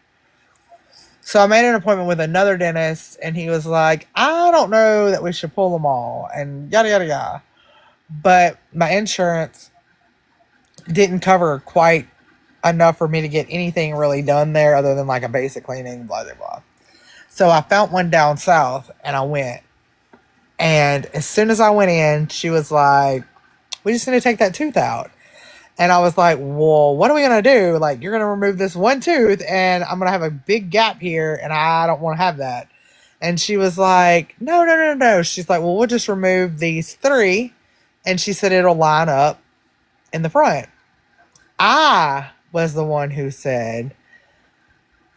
A: So I made an appointment with another dentist, and he was like, I don't know that we should pull them all, and yada, yada, yada. But my insurance didn't cover quite enough for me to get anything really done there other than like a basic cleaning, blah, blah, blah. So I found one down south, and I went. And as soon as I went in, she was like, we just need to take that tooth out. And I was like, well, what are we going to do? Like, you're going to remove this one tooth, and I'm going to have a big gap here, and I don't want to have that. And she was like, no, no, no, no. She's like, well, we'll just remove these 3. And she said it'll line up in the front. I was the one who said,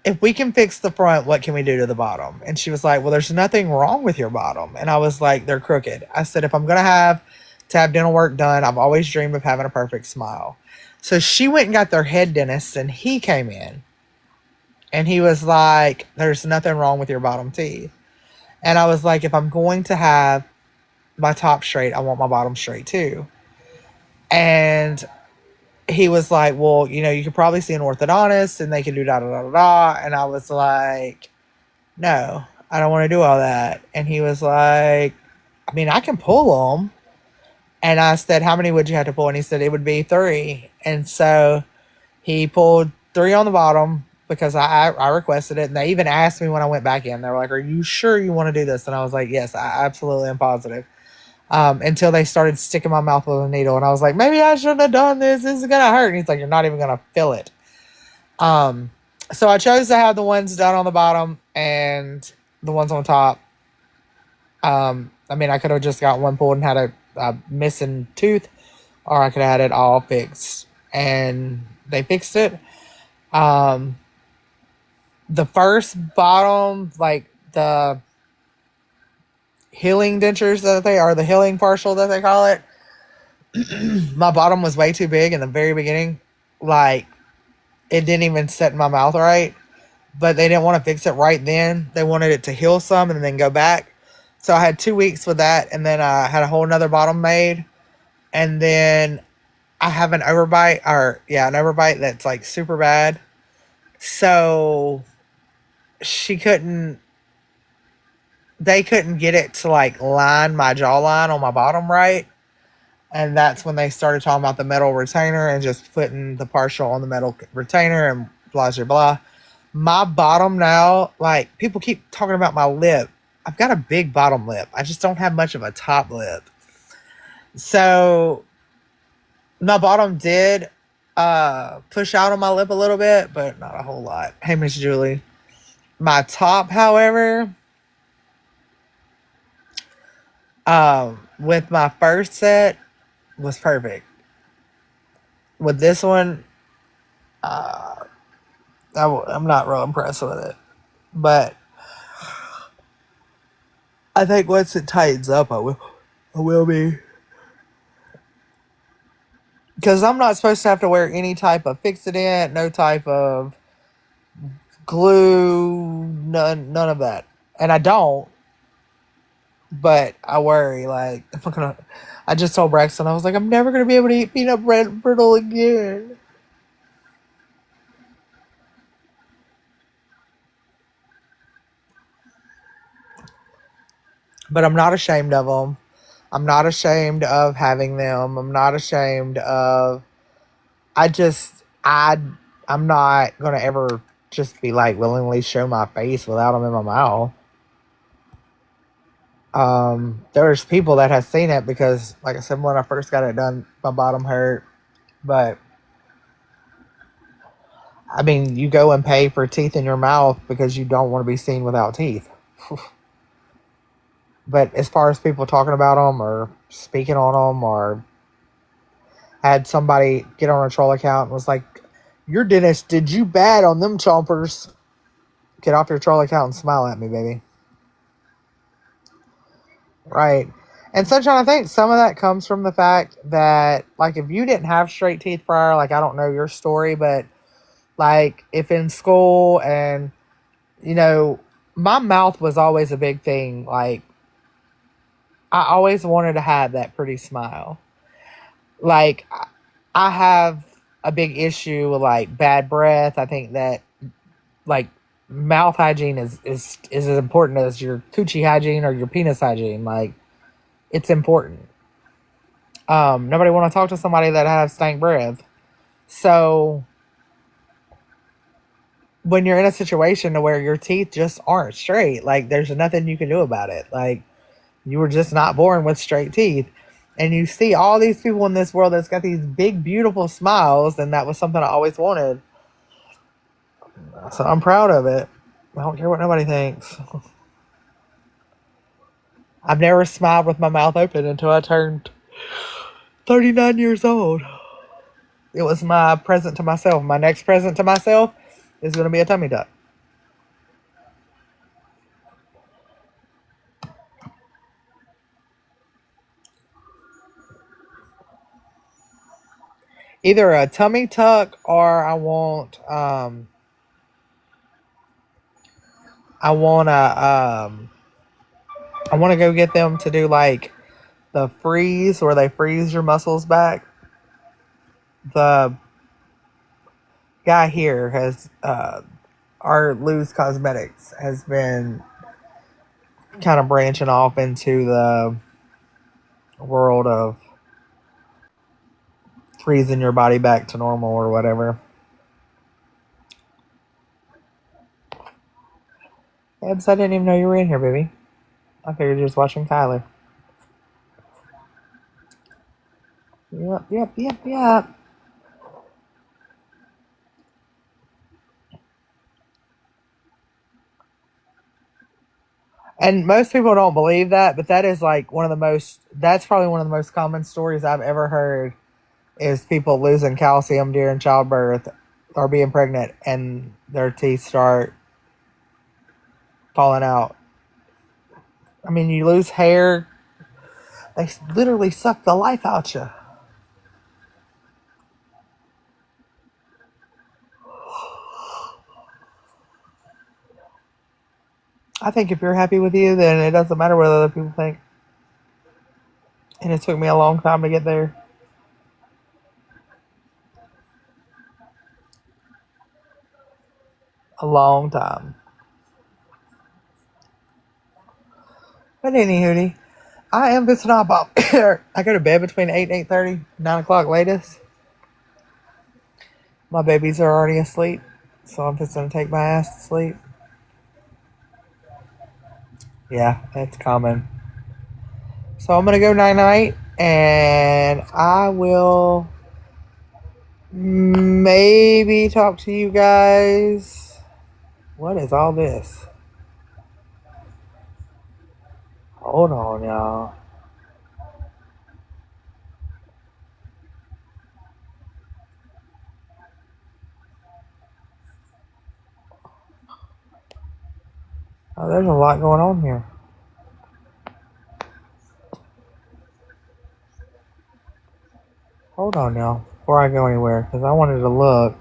A: if we can fix the front, what can we do to the bottom? And she was like, well, there's nothing wrong with your bottom. And I was like, they're crooked. I said, if I'm going to have dental work done, I've always dreamed of having a perfect smile. So she went and got their head dentist, and he came in, and he was like, there's nothing wrong with your bottom teeth. And I was like, if I'm going to have my top straight, I want my bottom straight too. And he was like, well, you could probably see an orthodontist, and they could do da da da da da. And I was like, no, I don't want to do all that. And he was like, I mean, I can pull them. And I said, how many would you have to pull? And he said, it would be 3. And so he pulled 3 on the bottom because I requested it. And they even asked me when I went back in. They were like, are you sure you want to do this? And I was like, yes, I absolutely am positive. Until they started sticking my mouth with a needle. And I was like, maybe I shouldn't have done this. This is going to hurt. And he's like, you're not even going to feel it. So I chose to have the ones done on the bottom and the ones on top. I mean, I could have just got one pulled and had a missing tooth, or I could have had it all fixed. And they fixed it. The first bottom, like the healing dentures that they are, the healing partial that they call it, my bottom was way too big in the very beginning. Like, it didn't even set in my mouth right. But they didn't want to fix it right then. They wanted it to heal some and then go back. So I had 2 weeks with that, and then I had a whole nother bottom made. And then I have an overbite, an overbite that's like super bad. So they couldn't get it to like line my jawline on my bottom right. And that's when they started talking about the metal retainer and just putting the partial on the metal retainer and blah, blah, blah. My bottom now, like, people keep talking about my lip. I've got a big bottom lip. I just don't have much of a top lip. So my bottom did push out on my lip a little bit, but not a whole lot. Hey, Miss Julie. My top, however, with my first set, was perfect. With this one, I'm not real impressed with it. But I think once it tightens up, I will be. Because I'm not supposed to have to wear any type of fixidant, no type of glue, none of that. And I don't, but I worry. Like, I just told Braxton, I was like, I'm never gonna be able to eat peanut bread brittle again. But I'm not ashamed of them.
J: I'm not ashamed of having them. I'm not ashamed of. I just I'm not gonna ever just be like willingly show my face without them in my mouth. There's people that have seen it because, like I said, when I first got it done, my bottom hurt. But I mean, you go and pay for teeth in your mouth because you don't want to be seen without teeth. But as far as people talking about them or speaking on them, or had somebody get on a troll account and was like, "Your dentist did you bad on them chompers." Get off your troll account and smile at me, baby. Right. And Sunshine, I think some of that comes from the fact that, like, if you didn't have straight teeth prior, like, I don't know your story, but, like, if in school and, you know, my mouth was always a big thing. Like, I always wanted to have that pretty smile. Like, I have a big issue with, like, bad breath. I think that, like, mouth hygiene is as important as your coochie hygiene or your penis hygiene. Like, it's important. Nobody want to talk to somebody that has stank breath. So when you're in a situation where your teeth just aren't straight, like there's nothing you can do about it. Like you were just not born with straight teeth. And you see all these people in this world that's got these big, beautiful smiles, and that was something I always wanted. So I'm proud of it. I don't care what nobody thinks. I've never smiled with my mouth open until I turned 39 years old. It was my present to myself. My next present to myself is going to be a tummy tuck. Either a tummy tuck or I want I want to go get them to do like the freeze where they freeze your muscles back. The guy here has our Lose Cosmetics has been kind of branching off into the world of freezing your body back to normal or whatever. Ebs, I didn't even know you were in here, baby. I figured you were just watching Kyler. Yep. And most people don't believe that, but that is like that's probably one of the most common stories I've ever heard is people losing calcium during childbirth or being pregnant and their teeth start falling out. I mean, you lose hair, they literally suck the life out you. I think if you're happy with you, then it doesn't matter what other people think. And it took me a long time to get there. A long time. But anywho, I am visiting up. I go to bed between 8 and 8:30, 9 o'clock latest. My babies are already asleep, so I'm just going to take my ass to sleep. Yeah, that's common. So I'm going to go night-night, and I will maybe talk to you guys. What is all this? Hold on, y'all. Oh, there's a lot going on here. Hold on, y'all, before I go anywhere, because I wanted to look.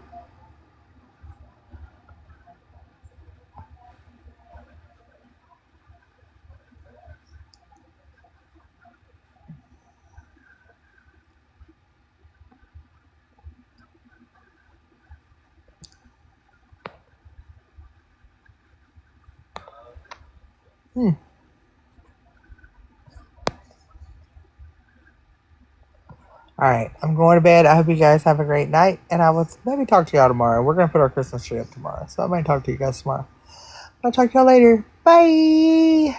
J: All right, I'm going to bed. I hope you guys have a great night, and I will maybe talk to y'all tomorrow. We're gonna put our Christmas tree up tomorrow, so I might talk to you guys tomorrow. I'll talk to y'all later. Bye.